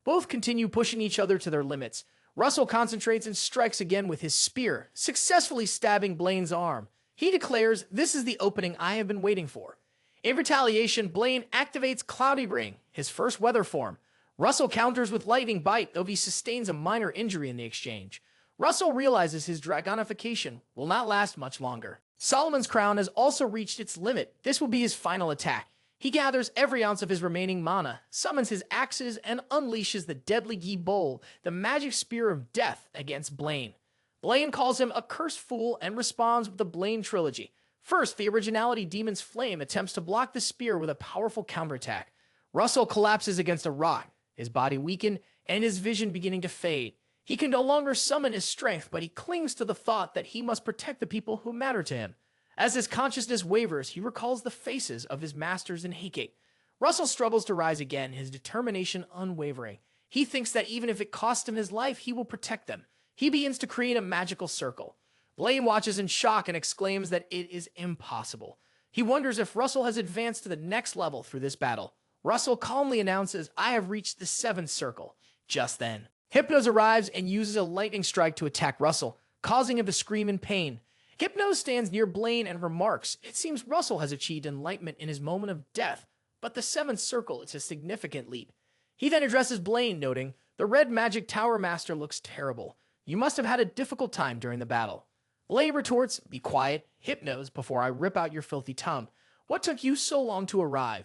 Both continue pushing each other to their limits. Russel concentrates and strikes again with his spear, successfully stabbing Blaine's arm. He declares, this is the opening I have been waiting for. In retaliation, Blaine activates Cloudy Ring, his first weather form. Russel counters with Lightning Bite, though he sustains a minor injury in the exchange. Russel realizes his dragonification will not last much longer. Solomon's Crown has also reached its limit. This will be his final attack. He gathers every ounce of his remaining mana, summons his axes, and unleashes the deadly Yi Bowl, the magic spear of death, against Blaine. Blaine calls him a cursed fool and responds with the Blaine trilogy. First, the Originality Demon's Flame attempts to block the spear with a powerful counterattack. Russel collapses against a rock, his body weakened and his vision beginning to fade. He can no longer summon his strength, but he clings to the thought that he must protect the people who matter to him. As his consciousness wavers, he recalls the faces of his masters in Hecate. Russel struggles to rise again, his determination unwavering. He thinks that even if it costs him his life, he will protect them. He begins to create a magical circle. Blaine watches in shock and exclaims that it is impossible. He wonders if Russel has advanced to the next level through this battle. Russel calmly announces, I have reached the 7th circle. Just then, Hypnos arrives and uses a lightning strike to attack Russel, causing him to scream in pain. Hypnos stands near Blaine and remarks, it seems Russel has achieved enlightenment in his moment of death, but the 7th circle is a significant leap. He then addresses Blaine, noting, the red magic tower master looks terrible. You must have had a difficult time during the battle. Blaine retorts, be quiet, Hypnos, before I rip out your filthy tongue. What took you so long to arrive?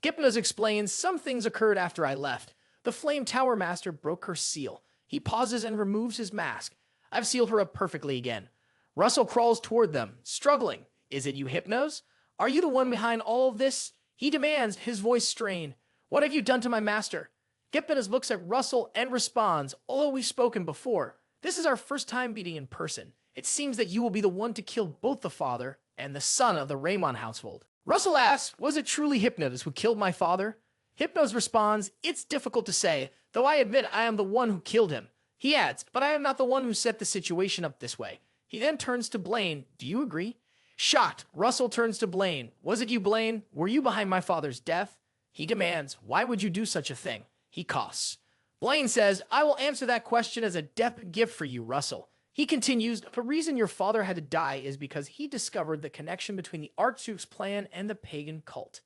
Hypnos explains, some things occurred after I left. The flame tower master broke her seal. He pauses and removes his mask. I've sealed her up perfectly again. Russel crawls toward them, struggling. Is it you, Hypnos? Are you the one behind all of this? He demands, his voice strained. What have you done to my master? Hypnos looks at Russel and responds, although we've spoken before, this is our first time meeting in person. It seems that you will be the one to kill both the father and the son of the Raymond household. Russel asks, was it truly Hypnos who killed my father? Hypnos responds, it's difficult to say, though I admit I am the one who killed him. He adds, but I am not the one who set the situation up this way. He then turns to Blaine, do you agree? Shocked, Russel turns to Blaine. Was it you, Blaine? Were you behind my father's death? He demands, why would you do such a thing? He coughs. Blaine says, I will answer that question as a death gift for you, Russel. He continues, the reason your father had to die is because he discovered the connection between the Archduke's plan and the pagan cult.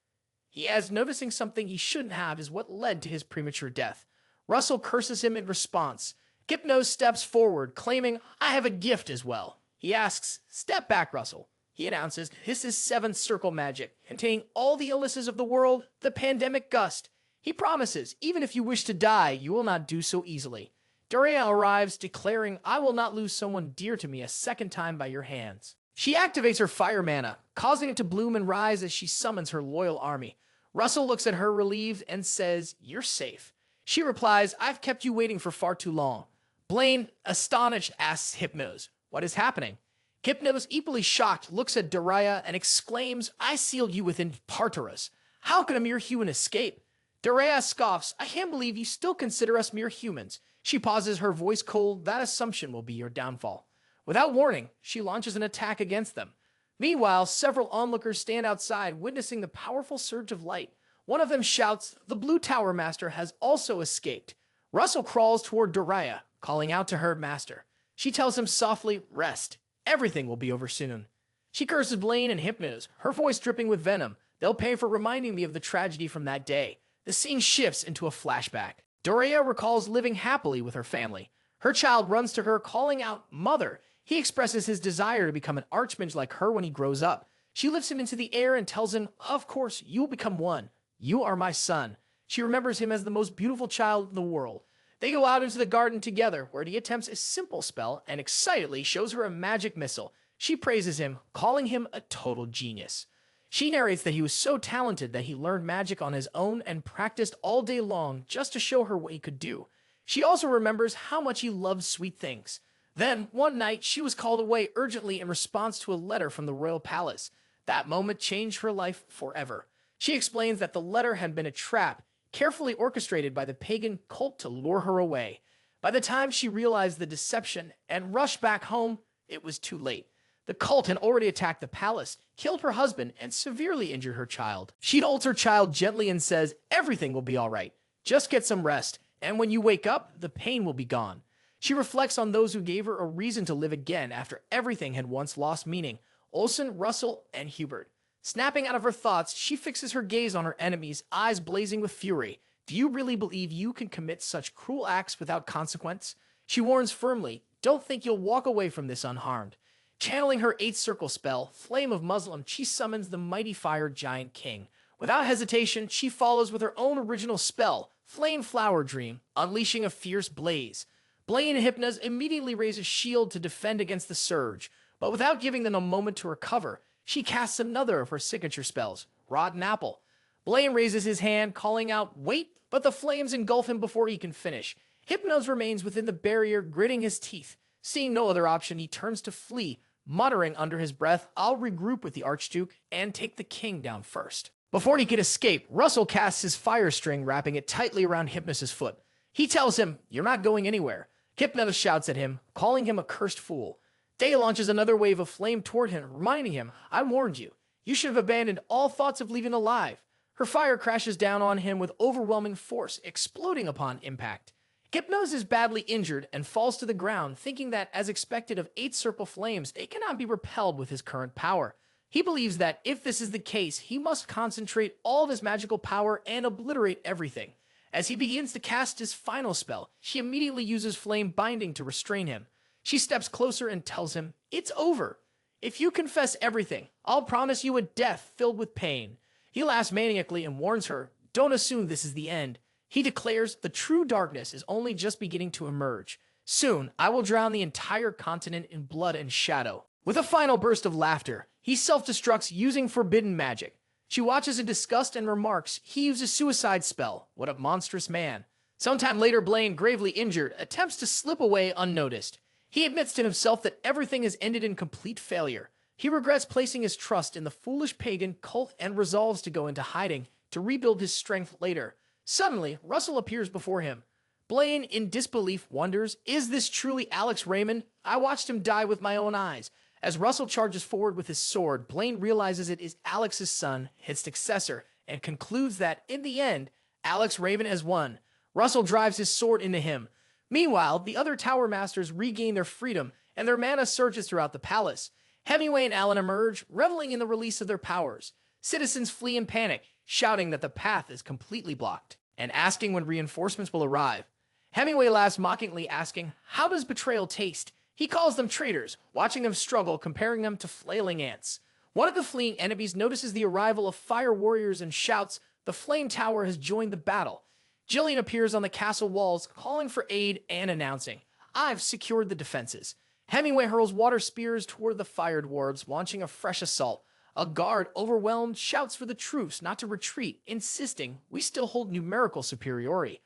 He adds, noticing something he shouldn't have is what led to his premature death. Russel curses him in response. Hypnos steps forward, claiming, I have a gift as well. He asks, step back, Russel. He announces, this is 7th circle magic, containing all the illnesses of the world, the pandemic gust. He promises, even if you wish to die, you will not do so easily. Dorea arrives, declaring, I will not lose someone dear to me a second time by your hands. She activates her fire mana, causing it to bloom and rise as she summons her loyal army. Russel looks at her relieved and says, you're safe. She replies, I've kept you waiting for far too long. Blaine, astonished, asks Hypnos, what is happening? Hypnos, equally shocked, looks at Dorea and exclaims, I sealed you within Tartarus. How could a mere human escape? Dorea scoffs, I can't believe you still consider us mere humans. She pauses, her voice cold, that assumption will be your downfall. Without warning, she launches an attack against them. Meanwhile, several onlookers stand outside, witnessing the powerful surge of light. One of them shouts, the Blue Tower Master has also escaped. Russel crawls toward Dorea, calling out to her master. She tells him softly, rest. Everything will be over soon. She curses Blaine and Hypnos, her voice dripping with venom. They'll pay for reminding me of the tragedy from that day. The scene shifts into a flashback. Dorea recalls living happily with her family. Her child runs to her, calling out, Mother. He expresses his desire to become an archmage like her when he grows up. She lifts him into the air and tells him, of course, you will become one. You are my son. She remembers him as the most beautiful child in the world. They go out into the garden together, where he attempts a simple spell and excitedly shows her a magic missile. She praises him, calling him a total genius. She narrates that he was so talented that he learned magic on his own and practiced all day long just to show her what he could do. She also remembers how much he loved sweet things. Then, one night, she was called away urgently in response to a letter from the royal palace. That moment changed her life forever. She explains that the letter had been a trap, carefully orchestrated by the pagan cult to lure her away. By the time she realized the deception and rushed back home, it was too late. The cult had already attacked the palace, killed her husband, and severely injured her child. She holds her child gently and says, everything will be all right. Just get some rest, and when you wake up, the pain will be gone. She reflects on those who gave her a reason to live again after everything had once lost meaning, Olsen, Russel, and Hubert. Snapping out of her thoughts, she fixes her gaze on her enemies, eyes blazing with fury. Do you really believe you can commit such cruel acts without consequence? She warns firmly, don't think you'll walk away from this unharmed. Channeling her 8th circle spell, Flame of Muslim, she summons the mighty fire giant king. Without hesitation, she follows with her own original spell, Flame Flower Dream, unleashing a fierce blaze. Blaine and Hypnos immediately raise a shield to defend against the surge, but without giving them a moment to recover, she casts another of her signature spells, Rotten Apple. Blaine raises his hand, calling out, wait, but the flames engulf him before he can finish. Hypnos remains within the barrier, gritting his teeth. Seeing no other option, he turns to flee, muttering under his breath, I'll regroup with the Archduke and take the king down first. Before he could escape, Russel casts his fire string, wrapping it tightly around Hypnos' foot. He tells him, you're not going anywhere. Hypnos shouts at him, calling him a cursed fool. Day launches another wave of flame toward him, reminding him, I warned you. You should have abandoned all thoughts of leaving alive. Her fire crashes down on him with overwhelming force, exploding upon impact. Hypnos is badly injured and falls to the ground, thinking that, as expected of 8 Serpal flames, they cannot be repelled with his current power. He believes that, if this is the case, he must concentrate all of his magical power and obliterate everything. As he begins to cast his final spell, she immediately uses flame binding to restrain him. She steps closer and tells him, "It's over. If you confess everything, I'll promise you a death filled with pain." He laughs maniacally and warns her, "Don't assume this is the end." He declares the true darkness is only just beginning to emerge. "Soon, I will drown the entire continent in blood and shadow." With a final burst of laughter, he self-destructs using forbidden magic. She watches in disgust and remarks, "He uses suicide spell. What a monstrous man." Sometime later, Blaine, gravely injured, attempts to slip away unnoticed. He admits to himself that everything has ended in complete failure. He regrets placing his trust in the foolish pagan cult and resolves to go into hiding to rebuild his strength later. Suddenly, Russell appears before him. Blaine, in disbelief, wonders, "Is this truly Alex Raymond? I watched him die with my own eyes." As Russell charges forward with his sword, Blaine realizes it is Alex's son, his successor, and concludes that, in the end, Alex Raymond has won. Russell drives his sword into him. Meanwhile, the other Tower Masters regain their freedom, and their mana surges throughout the palace. Hemingway and Alan emerge, reveling in the release of their powers. Citizens flee in panic, shouting that the path is completely blocked, and asking when reinforcements will arrive. Hemingway laughs mockingly, asking, "How does betrayal taste?" He calls them traitors, watching them struggle, comparing them to flailing ants. One of the fleeing enemies notices the arrival of fire warriors and shouts, "The Flame Tower has joined the battle." Jillian appears on the castle walls, calling for aid and announcing, "I've secured the defenses." Hemingway hurls water spears toward the fire dwarves, launching a fresh assault. A guard, overwhelmed, shouts for the troops not to retreat, insisting, "We still hold numerical superiority."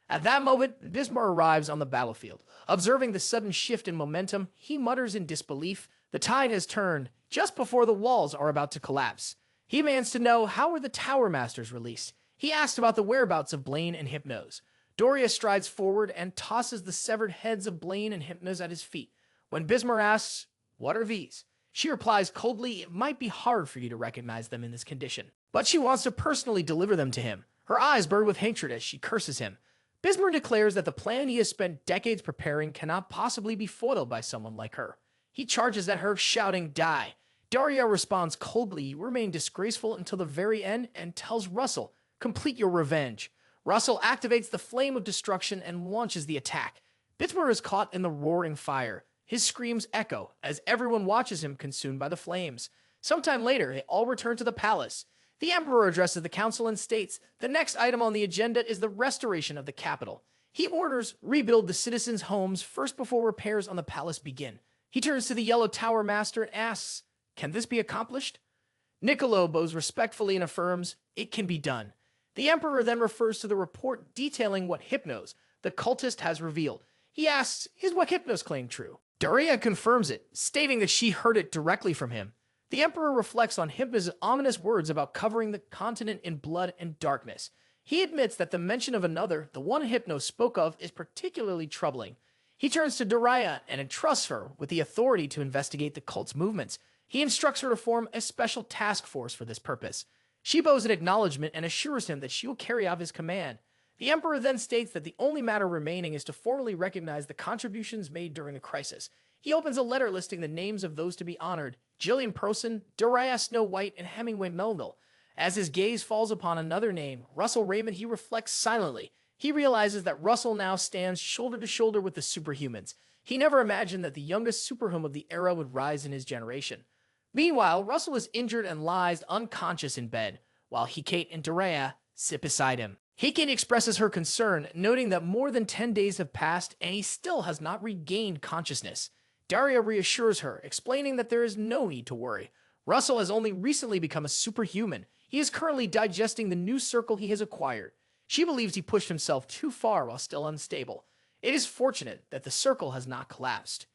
At that moment, Bismarck arrives on the battlefield. Observing the sudden shift in momentum, he mutters in disbelief, "The tide has turned," just before the walls are about to collapse. He demands to know, how were the Tower Masters released? He asks about the whereabouts of Blaine and Hypnos. Doria strides forward and tosses the severed heads of Blaine and Hypnos at his feet. When Bismarck asks, "What are these?" she replies coldly, "It might be hard for you to recognize them in this condition." But she wants to personally deliver them to him. Her eyes burn with hatred as she curses him. Bismarck declares that the plan he has spent decades preparing cannot possibly be foiled by someone like her. He charges at her, shouting, "Die." Daria responds coldly, "You remain disgraceful until the very end," and tells Russell, "Complete your revenge." Russell activates the flame of destruction and launches the attack. Bismarck is caught in the roaring fire. His screams echo as everyone watches him consumed by the flames. Sometime later, they all return to the palace. The Emperor addresses the council and states, "The next item on the agenda is the restoration of the capital." He orders, "Rebuild the citizens' homes first before repairs on the palace begin." He turns to the Yellow Tower Master and asks, "Can this be accomplished?" Niccolo bows respectfully and affirms, "It can be done." The Emperor then refers to the report detailing what Hypnos, the cultist, has revealed. He asks, "Is what Hypnos claimed true?" Daria confirms it, stating that she heard it directly from him. The Emperor reflects on Hypnos' ominous words about covering the continent in blood and darkness. He admits that the mention of another, the one Hypnos spoke of, is particularly troubling. He turns to Daria and entrusts her with the authority to investigate the cult's movements. He instructs her to form a special task force for this purpose. She bows in acknowledgement and assures him that she will carry out his command. The Emperor then states that the only matter remaining is to formally recognize the contributions made during the crisis. He opens a letter listing the names of those to be honored: Jillian Prosen, Daria Snow White, and Hemingway Melville. As his gaze falls upon another name, Russel Raymond, he reflects silently. He realizes that Russell now stands shoulder to shoulder with the superhumans. He never imagined that the youngest superhuman of the era would rise in his generation. Meanwhile, Russell is injured and lies unconscious in bed, while Hecate and Daria sit beside him. Hecate expresses her concern, noting that more than 10 days have passed and he still has not regained consciousness. Daria reassures her, explaining that there is no need to worry. Russell has only recently become a superhuman. He is currently digesting the new circle he has acquired. She believes he pushed himself too far while still unstable. It is fortunate that the circle has not collapsed.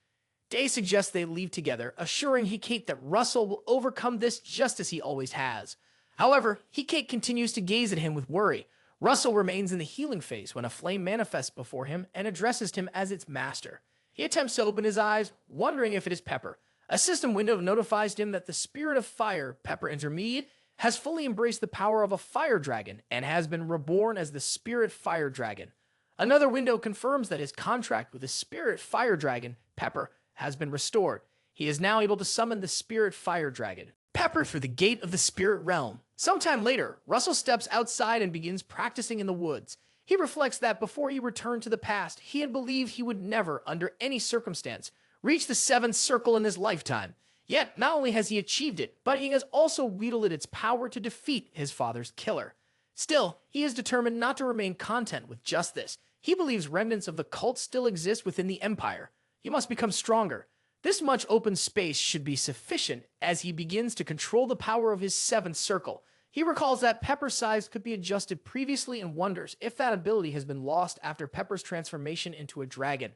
Day suggests they leave together, assuring Hecate that Russell will overcome this just as he always has. However, Hecate continues to gaze at him with worry. Russell remains in the healing phase when a flame manifests before him and addresses him as its master. He attempts to open his eyes, wondering if it is Pepper. A system window notifies him that the spirit of fire, Pepper Intermediate, has fully embraced the power of a fire dragon and has been reborn as the spirit fire dragon. Another window confirms that his contract with the spirit fire dragon, Pepper, has been restored. He is now able to summon the spirit fire dragon, Pepper, through the gate of the spirit realm. Sometime later, Russel steps outside and begins practicing in the woods. He reflects that before he returned to the past, he had believed he would never, under any circumstance, reach the seventh circle in his lifetime. Yet, not only has he achieved it, but he has also wielded its power to defeat his father's killer. Still, he is determined not to remain content with just this. He believes remnants of the cult still exist within the Empire. He must become stronger. This much open space should be sufficient as he begins to control the power of his seventh circle. He recalls that Pepper's size could be adjusted previously and wonders if that ability has been lost after Pepper's transformation into a dragon.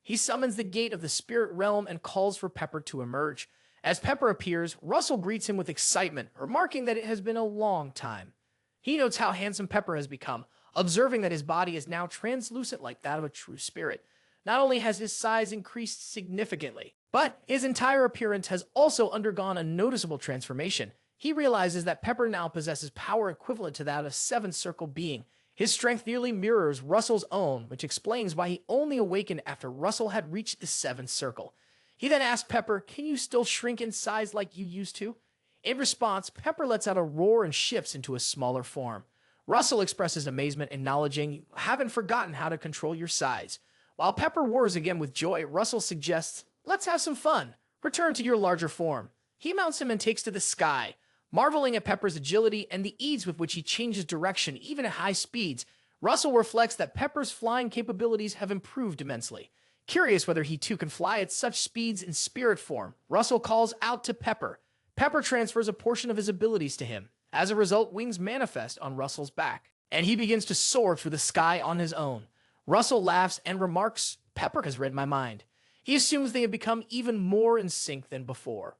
He summons the gate of the spirit realm and calls for Pepper to emerge. As Pepper appears, Russel greets him with excitement, remarking that it has been a long time. He notes how handsome Pepper has become, observing that his body is now translucent like that of a true spirit. Not only has his size increased significantly, but his entire appearance has also undergone a noticeable transformation. He realizes that Pepper now possesses power equivalent to that of a seventh circle being. His strength nearly mirrors Russel's own, which explains why he only awakened after Russel had reached the seventh circle. He then asks Pepper, "Can you still shrink in size like you used to?" In response, Pepper lets out a roar and shifts into a smaller form. Russel expresses amazement, acknowledging, "You haven't forgotten how to control your size." While Pepper roars again with joy, Russel suggests, "Let's have some fun. Return to your larger form." He mounts him and takes to the sky. Marveling at Pepper's agility and the ease with which he changes direction, even at high speeds, Russel reflects that Pepper's flying capabilities have improved immensely. Curious whether he too can fly at such speeds in spirit form, Russel calls out to Pepper. Pepper transfers a portion of his abilities to him. As a result, wings manifest on Russel's back, and he begins to soar through the sky on his own. Russel laughs and remarks, "Pepper has read my mind." He assumes they have become even more in sync than before.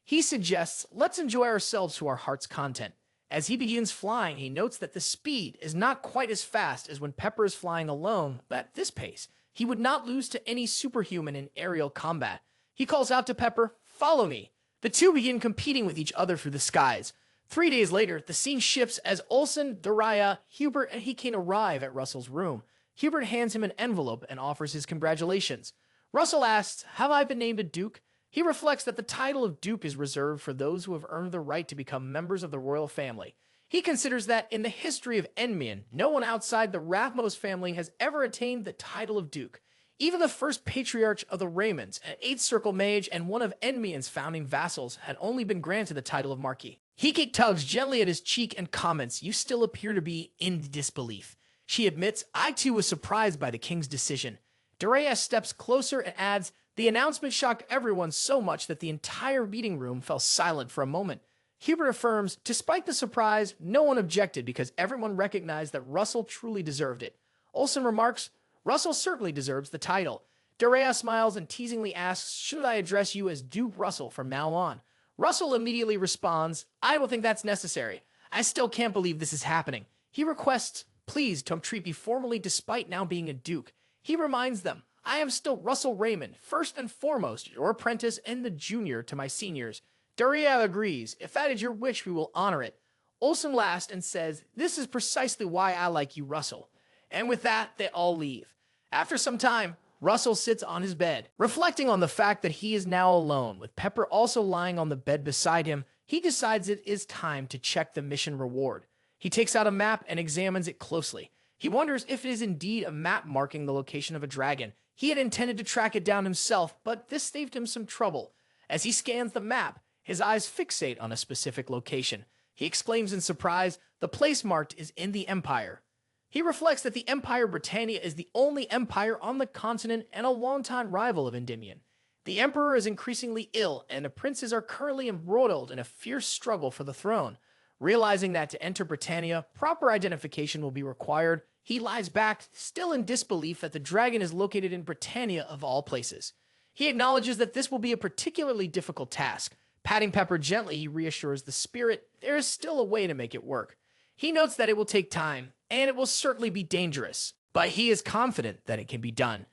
He suggests, "Let's enjoy ourselves to our heart's content." As he begins flying, he notes that the speed is not quite as fast as when Pepper is flying alone, but at this pace, he would not lose to any superhuman in aerial combat. He calls out to Pepper, "Follow me." The two begin competing with each other through the skies. 3 days later, the scene shifts as Olsen, Doraya, Hubert, and Hikane arrive at Russel's room. Hubert hands him an envelope and offers his congratulations. Russel asks, "Have I been named a duke?" He reflects that the title of duke is reserved for those who have earned the right to become members of the royal family. He considers that in the history of Enmian, no one outside the Rathmos family has ever attained the title of duke. Even the first patriarch of the Raymonds, an 8th circle mage and one of Enmian's founding vassals, had only been granted the title of Marquis. Hikane tugs gently at his cheek and comments, "You still appear to be in disbelief." She admits, "I too was surprised by the king's decision." Doraya steps closer and adds, "The announcement shocked everyone so much that the entire meeting room fell silent for a moment." Hubert affirms, despite the surprise, no one objected because everyone recognized that Russel truly deserved it. Olsen remarks, "Russel certainly deserves the title." Doraya smiles and teasingly asks, "Should I address you as Duke Russel from now on?" Russel immediately responds, "I don't think that's necessary. I still can't believe this is happening." He requests, "Please don't treat me formally despite now being a duke." He reminds them, "I am still Russel Raymond, first and foremost your apprentice and the junior to my seniors." Doraya agrees. "If that is your wish, we will honor it." Olsen laughs and says, "This is precisely why I like you, Russel." And with that, they all leave. After some time, Russel sits on his bed, reflecting on the fact that he is now alone. With Pepper also lying on the bed beside him, he decides it is time to check the mission reward. He takes out a map and examines it closely. He wonders if it is indeed a map marking the location of a dragon. He had intended to track it down himself, but this saved him some trouble. As he scans the map, his eyes fixate on a specific location. He exclaims in surprise, the place marked is in the Empire. He reflects that the Empire Britannia is the only empire on the continent and a longtime rival of Endymion. The Emperor is increasingly ill, and the princes are currently embroiled in a fierce struggle for the throne. Realizing that to enter Britannia, proper identification will be required, he lies back, still in disbelief that the dragon is located in Britannia of all places. He acknowledges that this will be a particularly difficult task. Patting Pepper gently, he reassures the spirit there is still a way to make it work. He notes that it will take time, and it will certainly be dangerous, but he is confident that it can be done.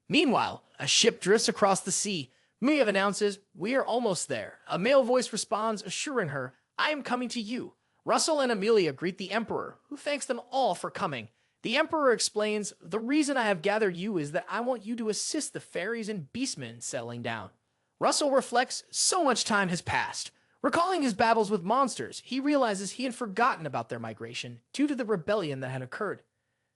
Meanwhile, a ship drifts across the sea. Miev announces, "We are almost there." A male voice responds, assuring her, "I am coming to you." Russel and Amelia greet the Emperor, who thanks them all for coming. The Emperor explains, "The reason I have gathered you is that I want you to assist the fairies and beastmen in settling down." Russel reflects, so much time has passed. Recalling his battles with monsters, he realizes he had forgotten about their migration due to the rebellion that had occurred.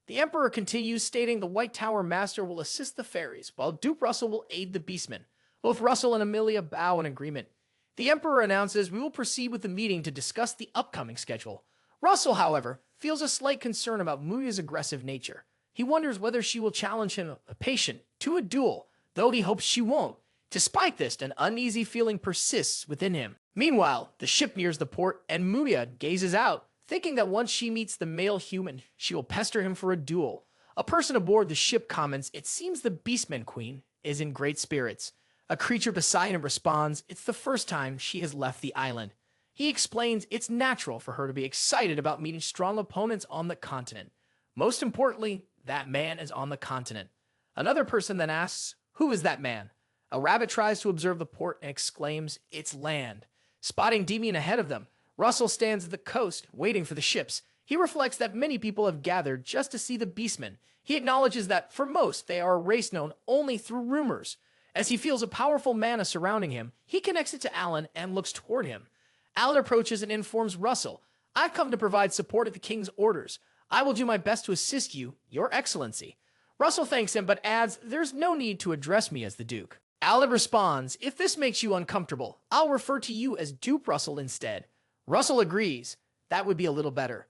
The Emperor continues, stating the White Tower Master will assist the fairies, while Duke Russel will aid the beastmen. Both Russel and Amelia bow in agreement. The Emperor announces we will proceed with the meeting to discuss the upcoming schedule. Russel, however, feels a slight concern about Muya's aggressive nature. He wonders whether she will challenge him, a patient, to a duel, though he hopes she won't. Despite this, an uneasy feeling persists within him. Meanwhile, the ship nears the port, and Muya gazes out, thinking that once she meets the male human, she will pester him for a duel. A person aboard the ship comments, "It seems the Beastman Queen is in great spirits." A creature beside him responds, "It's the first time she has left the island." He explains it's natural for her to be excited about meeting strong opponents on the continent. Most importantly, that man is on the continent. Another person then asks, "Who is that man?" A rabbit tries to observe the port and exclaims, "It's land." Spotting Demian ahead of them, Russel stands at the coast, waiting for the ships. He reflects that many people have gathered just to see the beastmen. He acknowledges that, for most, they are a race known only through rumors. As he feels a powerful mana surrounding him, he connects it to Alan and looks toward him. Alan approaches and informs Russel, "I've come to provide support at the king's orders. I will do my best to assist you, your excellency." Russel thanks him, but adds, "There's no need to address me as the Duke." Alan responds, "If this makes you uncomfortable, I'll refer to you as Duke Russel instead." Russel agrees. That would be a little better.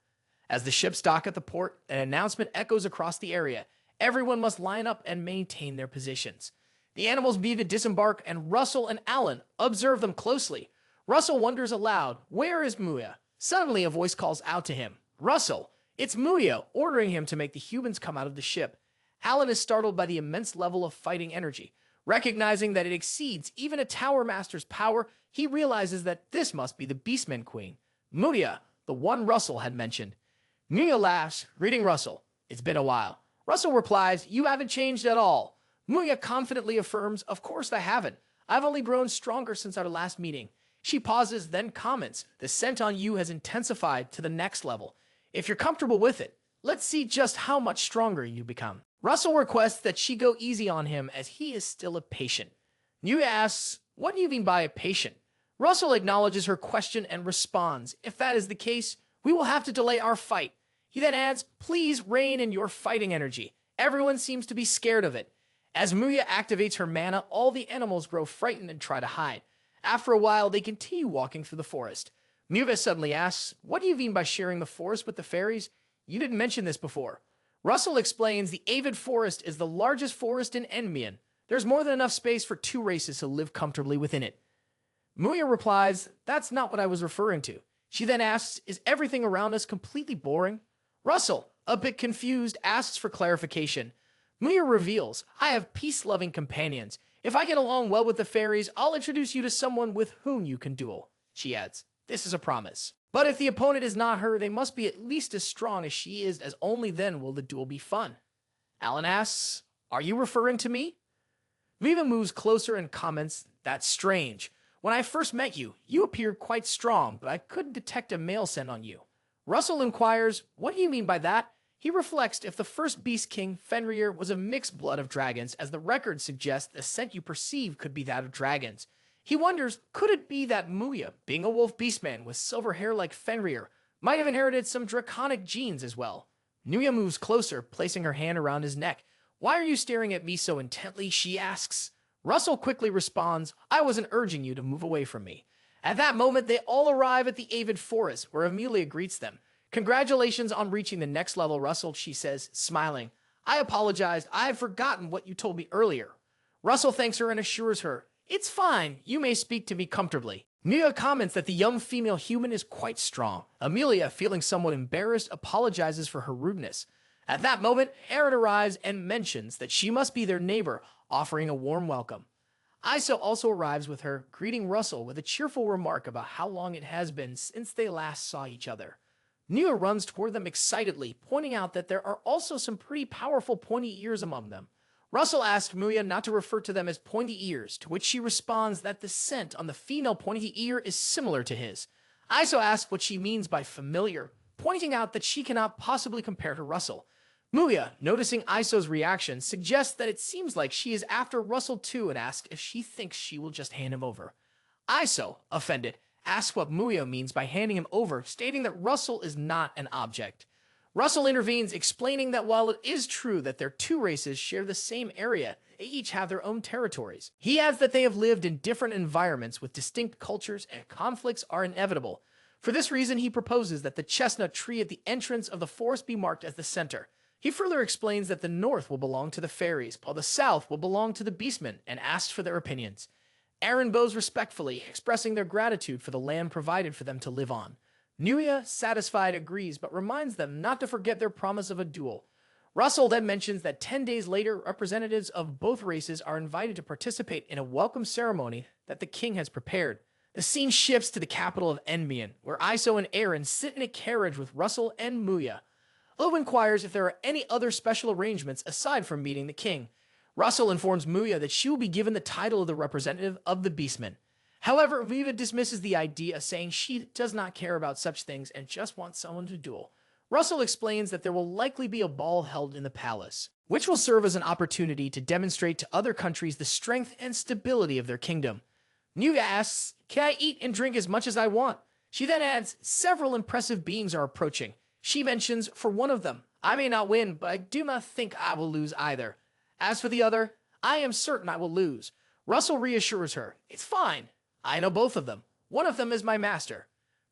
As the ships dock at the port, an announcement echoes across the area. Everyone must line up and maintain their positions. The animals begin to disembark, and Russel and Alan observe them closely. Russel wonders aloud, "Where is Muya?" Suddenly, a voice calls out to him, "Russel!" It's Muya, ordering him to make the humans come out of the ship. Alan is startled by the immense level of fighting energy. Recognizing that it exceeds even a Tower Master's power, he realizes that this must be the Beastman Queen, Muya, the one Russel had mentioned. Muya laughs, greeting Russel. "It's been a while." Russel replies, "You haven't changed at all." Muya confidently affirms, "Of course I haven't. I've only grown stronger since our last meeting." She pauses, then comments, "The scent on you has intensified to the next level. If you're comfortable with it, let's see just how much stronger you become." Russel requests that she go easy on him as he is still a patient. Muya asks, "What do you mean by a patient?" Russel acknowledges her question and responds, "If that is the case, we will have to delay our fight." He then adds, "Please rein in your fighting energy. Everyone seems to be scared of it." As Muya activates her mana, all the animals grow frightened and try to hide. After a while, they continue walking through the forest. Muya suddenly asks, "What do you mean by sharing the forest with the fairies? You didn't mention this before." Russel explains the Avid Forest is the largest forest in Enmian. There's more than enough space for two races to live comfortably within it. Muya replies, "That's not what I was referring to." She then asks, "Is everything around us completely boring?" Russel, a bit confused, asks for clarification. Muya reveals, "I have peace-loving companions. If I get along well with the fairies, I'll introduce you to someone with whom you can duel." She adds, "This is a promise. But if the opponent is not her, they must be at least as strong as she is, as only then will the duel be fun." Alan asks, "Are you referring to me?" Viva moves closer and comments, "That's strange. When I first met you, you appeared quite strong, but I couldn't detect a male scent on you." Russel inquires, "What do you mean by that?" He reflects if the first Beast King, Fenrir, was a mixed blood of dragons, as the record suggests the scent you perceive could be that of dragons. He wonders, could it be that Muya, being a wolf beastman with silver hair like Fenrir, might have inherited some draconic genes as well? Muya moves closer, placing her hand around his neck. "Why are you staring at me so intently?" she asks. Russel quickly responds, "I wasn't urging you to move away from me." At that moment, they all arrive at the Avid Forest, where Amelia greets them. "Congratulations on reaching the next level, Russel," she says, smiling. "I apologized. I had forgotten what you told me earlier." Russel thanks her and assures her, "It's fine. You may speak to me comfortably." Muya comments that the young female human is quite strong. Amelia, feeling somewhat embarrassed, apologizes for her rudeness. At that moment, Aaron arrives and mentions that she must be their neighbor, offering a warm welcome. Iso also arrives with her, greeting Russel with a cheerful remark about how long it has been since they last saw each other. Muya runs toward them excitedly, pointing out that there are also some pretty powerful pointy ears among them. Russel asks Muya not to refer to them as pointy ears, to which she responds that the scent on the female pointy ear is similar to his. Iso asks what she means by familiar, pointing out that she cannot possibly compare to Russel. Muya, noticing Iso's reaction, suggests that it seems like she is after Russel too and asks if she thinks she will just hand him over. Iso, offended, asks what Muya means by handing him over, stating that Russel is not an object. Russel intervenes, explaining that while it is true that their two races share the same area, they each have their own territories. He adds that they have lived in different environments with distinct cultures and conflicts are inevitable. For this reason, he proposes that the chestnut tree at the entrance of the forest be marked as the center. He further explains that the north will belong to the fairies, while the south will belong to the beastmen, and asks for their opinions. Eren bows respectfully, expressing their gratitude for the land provided for them to live on. Nuya, satisfied, agrees, but reminds them not to forget their promise of a duel. Russel then mentions that 10 days later, representatives of both races are invited to participate in a welcome ceremony that the king has prepared. The scene shifts to the capital of Enmian, where Iso and Eren sit in a carriage with Russel and Muya. Lo inquires if there are any other special arrangements aside from meeting the king. Russel informs Muya that she will be given the title of the representative of the beastmen. However, Viva dismisses the idea, saying she does not care about such things and just wants someone to duel. Russel explains that there will likely be a ball held in the palace, which will serve as an opportunity to demonstrate to other countries the strength and stability of their kingdom. Nuya asks, "Can I eat and drink as much as I want?" She then adds, "Several impressive beings are approaching." She mentions, for one of them, "I may not win, but I do not think I will lose either. As for the other, I am certain I will lose." Russel reassures her, "It's fine. I know both of them. One of them is my master."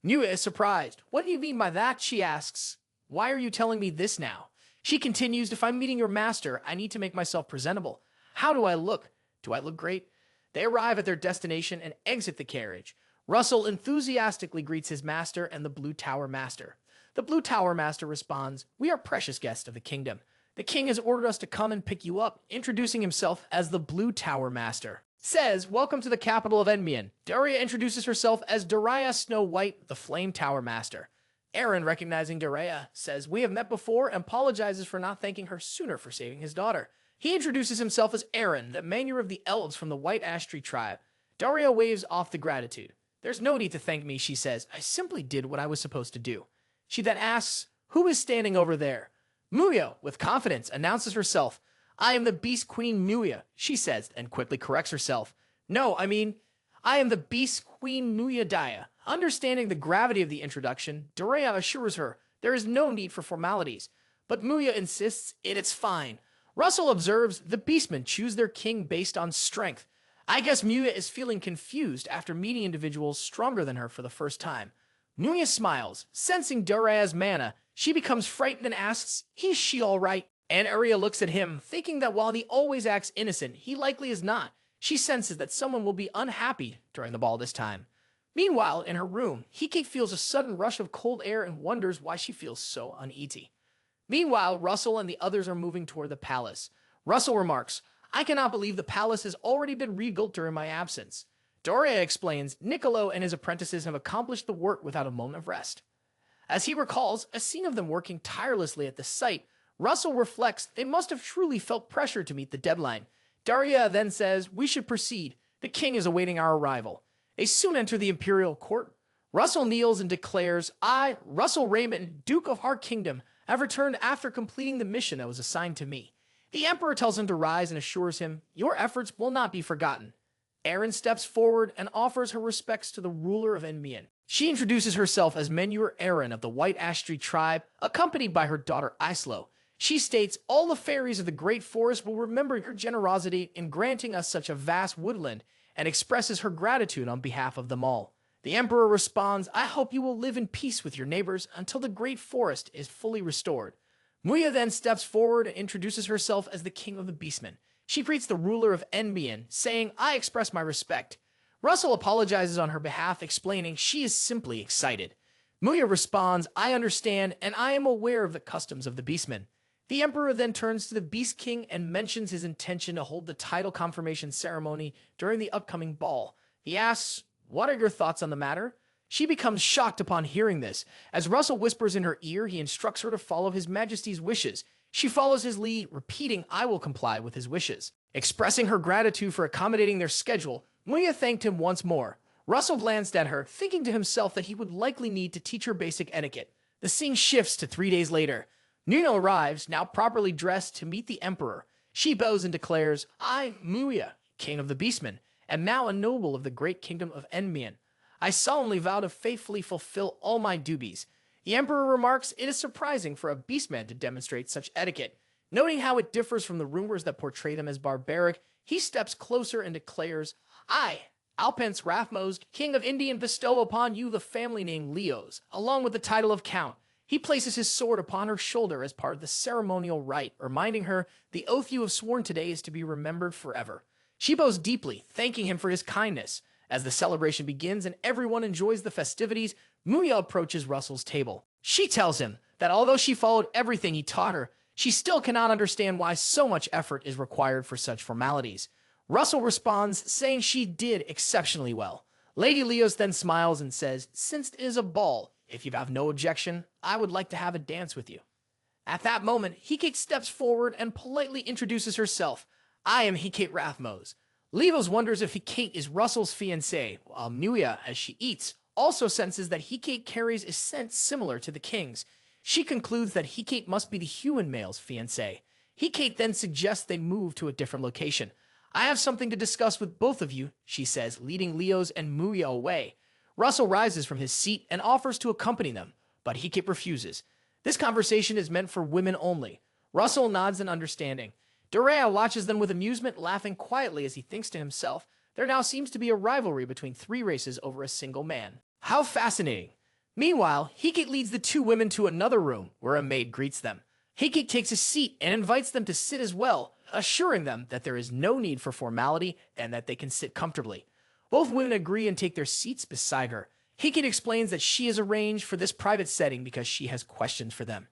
Nuya is surprised. "What do you mean by that?" she asks. "Why are you telling me this now?" She continues, "If I'm meeting your master, I need to make myself presentable. How do I look? Do I look great?" They arrive at their destination and exit the carriage. Russel enthusiastically greets his master and the Blue Tower Master. The Blue Tower Master responds, "We are precious guests of the kingdom. The king has ordered us to come and pick you up," introducing himself as the Blue Tower Master. Says, "Welcome to the capital of Enmian." Daria introduces herself as Daria Snow White, the Flame Tower Master. Eren, recognizing Daria, says, "We have met before," and apologizes for not thanking her sooner for saving his daughter. He introduces himself as Eren, the Manuer of the Elves from the White Ash Tree tribe. Daria waves off the gratitude. "There's no need to thank me," she says. "I simply did what I was supposed to do." She then asks, "Who is standing over there?" Muya, with confidence, announces herself. "I am the Beast Queen Muya," she says, and quickly corrects herself. "No, I am the Beast Queen Muya Daya." Understanding the gravity of the introduction, Daria assures her there is no need for formalities, but Muya insists it's fine. Russel observes the beastmen choose their king based on strength. I guess Muya is feeling confused after meeting individuals stronger than her for the first time. Muya smiles, sensing Daria's mana. She becomes frightened and asks, "Is she all right?" And Arya looks at him, thinking that while he always acts innocent, he likely is not. She senses that someone will be unhappy during the ball this time. Meanwhile, in her room, Hike feels a sudden rush of cold air and wonders why she feels so uneasy. Meanwhile, Russel and the others are moving toward the palace. Russel remarks, "I cannot believe the palace has already been rebuilt during my absence." Daria explains, Niccolo and his apprentices have accomplished the work without a moment of rest. As he recalls a scene of them working tirelessly at the site, Russel reflects they must have truly felt pressure to meet the deadline. Daria then says, "We should proceed. The king is awaiting our arrival." They soon enter the Imperial court. Russel kneels and declares, "I, Russel Raymond, Duke of Heart Kingdom, have returned after completing the mission that was assigned to me." The Emperor tells him to rise and assures him, "Your efforts will not be forgotten." Eren steps forward and offers her respects to the ruler of Enmian. She introduces herself as Menur Eren of the White Ash Tree tribe, accompanied by her daughter Islo. She states, "All the fairies of the Great Forest will remember your generosity in granting us such a vast woodland," and expresses her gratitude on behalf of them all. The Emperor responds, "I hope you will live in peace with your neighbors until the Great Forest is fully restored." Muya then steps forward and introduces herself as the King of the Beastmen. She greets the ruler of Enmian, saying, "I express my respect." Russel apologizes on her behalf, explaining she is simply excited. Muya responds, "I understand, and I am aware of the customs of the Beastmen." The Emperor then turns to the Beast King and mentions his intention to hold the title confirmation ceremony during the upcoming ball. He asks, "What are your thoughts on the matter?" She becomes shocked upon hearing this. As Russel whispers in her ear, he instructs her to follow His Majesty's wishes. She follows his lead, repeating, "I will comply with his wishes." Expressing her gratitude for accommodating their schedule, Muya thanked him once more. Russell glanced at her, thinking to himself that he would likely need to teach her basic etiquette. The scene shifts to 3 days later. Nuno arrives, now properly dressed, to meet the Emperor. She bows and declares, "I, Muya, King of the Beastmen, am now a noble of the great kingdom of Enmian. I solemnly vow to faithfully fulfill all my duties." The Emperor remarks it is surprising for a beastman to demonstrate such etiquette. Noting how it differs from the rumors that portray them as barbaric, he steps closer and declares, "I, Alpens Rathmos, King of Indian, bestow upon you the family name Leos, along with the title of Count." He places his sword upon her shoulder as part of the ceremonial rite, reminding her the oath you have sworn today is to be remembered forever. She bows deeply, thanking him for his kindness. As the celebration begins and everyone enjoys the festivities, Muya approaches Russell's table. She tells him that although she followed everything he taught her, she still cannot understand why so much effort is required for such formalities. Russell responds, saying she did exceptionally well. Lady Leos then smiles and says, "Since it is a ball, if you have no objection, I would like to have a dance with you." At that moment, Hecate steps forward and politely introduces herself. "I am Hecate Rathmos." Leos wonders if Hecate is Russell's fiancée, while Nuya, as she eats, also senses that Hecate carries a scent similar to the king's. She concludes that Hecate must be the human male's fiancée. Hecate then suggests they move to a different location. "I have something to discuss with both of you," she says, leading Leos and Muya away. Russell rises from his seat and offers to accompany them, but Hecate refuses. This conversation is meant for women only. Russell nods in understanding. Dorea watches them with amusement, laughing quietly as he thinks to himself, there now seems to be a rivalry between three races over a single man. How fascinating. Meanwhile, Hecate leads the two women to another room, where a maid greets them. Hecate takes a seat and invites them to sit as well, assuring them that there is no need for formality and that they can sit comfortably. Both women agree and take their seats beside her. Hecate explains that she has arranged for this private setting because she has questions for them.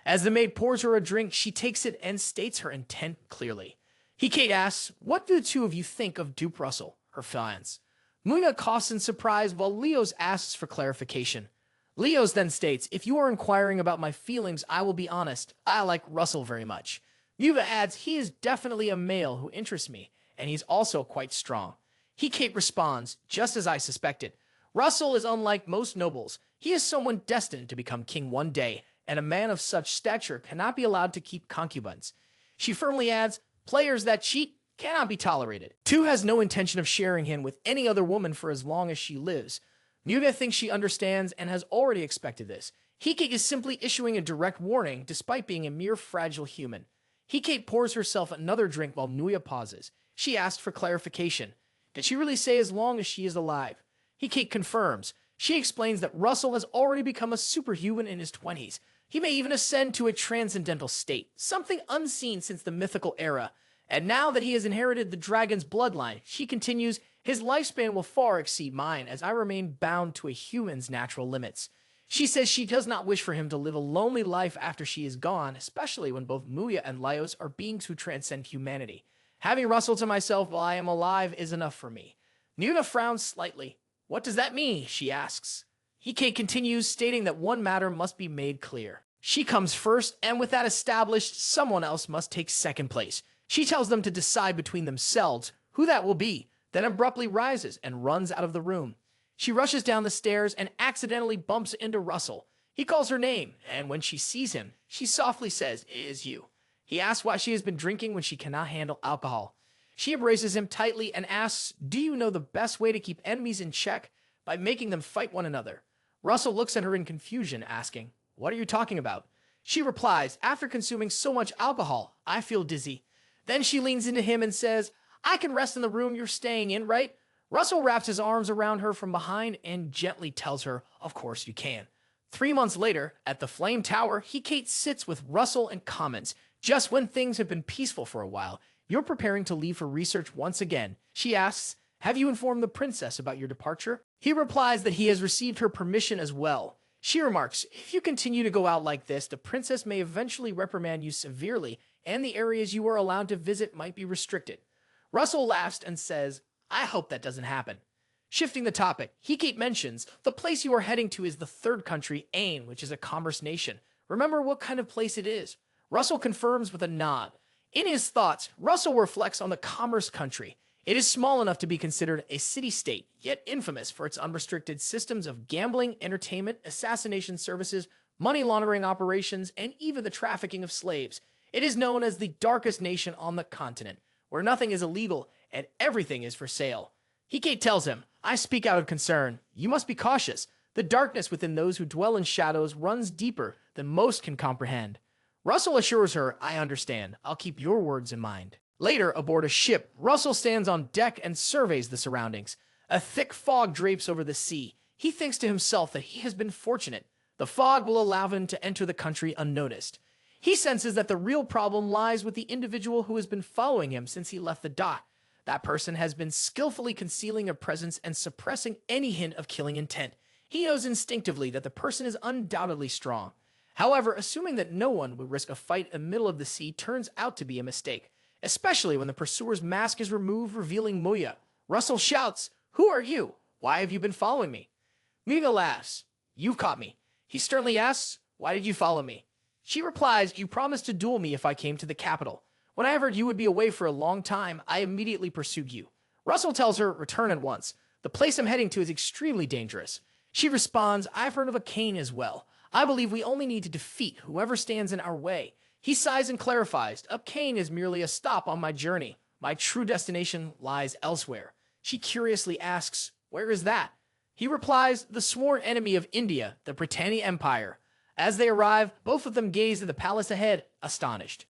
As the maid pours her a drink, she takes it and states her intent clearly. Hecate asks, "What do the two of you think of Duke Russell, her fiancé?" Muna coughs in surprise while Leos asks for clarification. Leos then states, "If you are inquiring about my feelings, I will be honest. I like Russell very much." Yuva adds, "He is definitely a male who interests me, and he's also quite strong." Hecate responds, "Just as I suspected. Russell is unlike most nobles. He is someone destined to become king one day, and a man of such stature cannot be allowed to keep concubines." She firmly adds, "Players that cheat cannot be tolerated." Tu has no intention of sharing him with any other woman for as long as she lives. Yuva thinks she understands and has already expected this. Hecate is simply issuing a direct warning despite being a mere fragile human. Hecate pours herself another drink while Nuya pauses. She asks for clarification. Did she really say as long as she is alive? Hecate confirms. She explains that Russell has already become a superhuman in his 20s. He may even ascend to a transcendental state, something unseen since the mythical era. And now that he has inherited the dragon's bloodline, she continues, "His lifespan will far exceed mine, as I remain bound to a human's natural limits." She says she does not wish for him to live a lonely life after she is gone, especially when both Muya and Laios are beings who transcend humanity. "Having Russell to myself while I am alive is enough for me." Nuna frowns slightly. "What does that mean?" she asks. Hecate continues, stating that one matter must be made clear. She comes first, and with that established, someone else must take second place. She tells them to decide between themselves who that will be, then abruptly rises and runs out of the room. She rushes down the stairs and accidentally bumps into Russell. He calls her name, and when she sees him, she softly says, "It is you." He asks why she has been drinking when she cannot handle alcohol. She embraces him tightly and asks, "Do you know the best way to keep enemies in check? By making them fight one another." Russell looks at her in confusion, asking, "What are you talking about?" She replies, "After consuming so much alcohol, I feel dizzy." Then she leans into him and says, "I can rest in the room you're staying in, right?" Russell wraps his arms around her from behind and gently tells her, "Of course you can." 3 months later, at the Flame Tower, Hecate sits with Russell and comments, "Just when things have been peaceful for a while, you're preparing to leave for research once again." She asks, "Have you informed the princess about your departure?" He replies that he has received her permission as well. She remarks, "If you continue to go out like this, the princess may eventually reprimand you severely, and the areas you are allowed to visit might be restricted." Russell laughs and says, "I hope that doesn't happen." Shifting the topic, Hecate mentions, "The place you are heading to is the third country, Ain, which is a commerce nation. Remember what kind of place it is?" Russell confirms with a nod. In his thoughts, Russell reflects on the commerce country. It is small enough to be considered a city-state, yet infamous for its unrestricted systems of gambling, entertainment, assassination services, money laundering operations, and even the trafficking of slaves. It is known as the darkest nation on the continent, where nothing is illegal and everything is for sale. Hike tells him, "I speak out of concern. You must be cautious. The darkness within those who dwell in shadows runs deeper than most can comprehend." Russel assures her, "I understand. I'll keep your words in mind." Later, aboard a ship, Russel stands on deck and surveys the surroundings. A thick fog drapes over the sea. He thinks to himself that he has been fortunate. The fog will allow him to enter the country unnoticed. He senses that the real problem lies with the individual who has been following him since he left the dock. That person has been skillfully concealing a presence and suppressing any hint of killing intent. He knows instinctively that the person is undoubtedly strong. However, assuming that no one would risk a fight in the middle of the sea turns out to be a mistake, especially when the pursuer's mask is removed, revealing Muya. Russel shouts, "Who are you? Why have you been following me?" Muya laughs, "You've caught me." He sternly asks, "Why did you follow me?" She replies, "You promised to duel me if I came to the capital. When I heard you would be away for a long time, I immediately pursued you." Russel tells her, "Return at once. The place I'm heading to is extremely dangerous." She responds, "I've heard of a cane as well. I believe we only need to defeat whoever stands in our way." He sighs and clarifies, "A cane is merely a stop on my journey. My true destination lies elsewhere." She curiously asks, "Where is that?" He replies, "The sworn enemy of India, the Britannia Empire." As they arrive, both of them gaze at the palace ahead, astonished.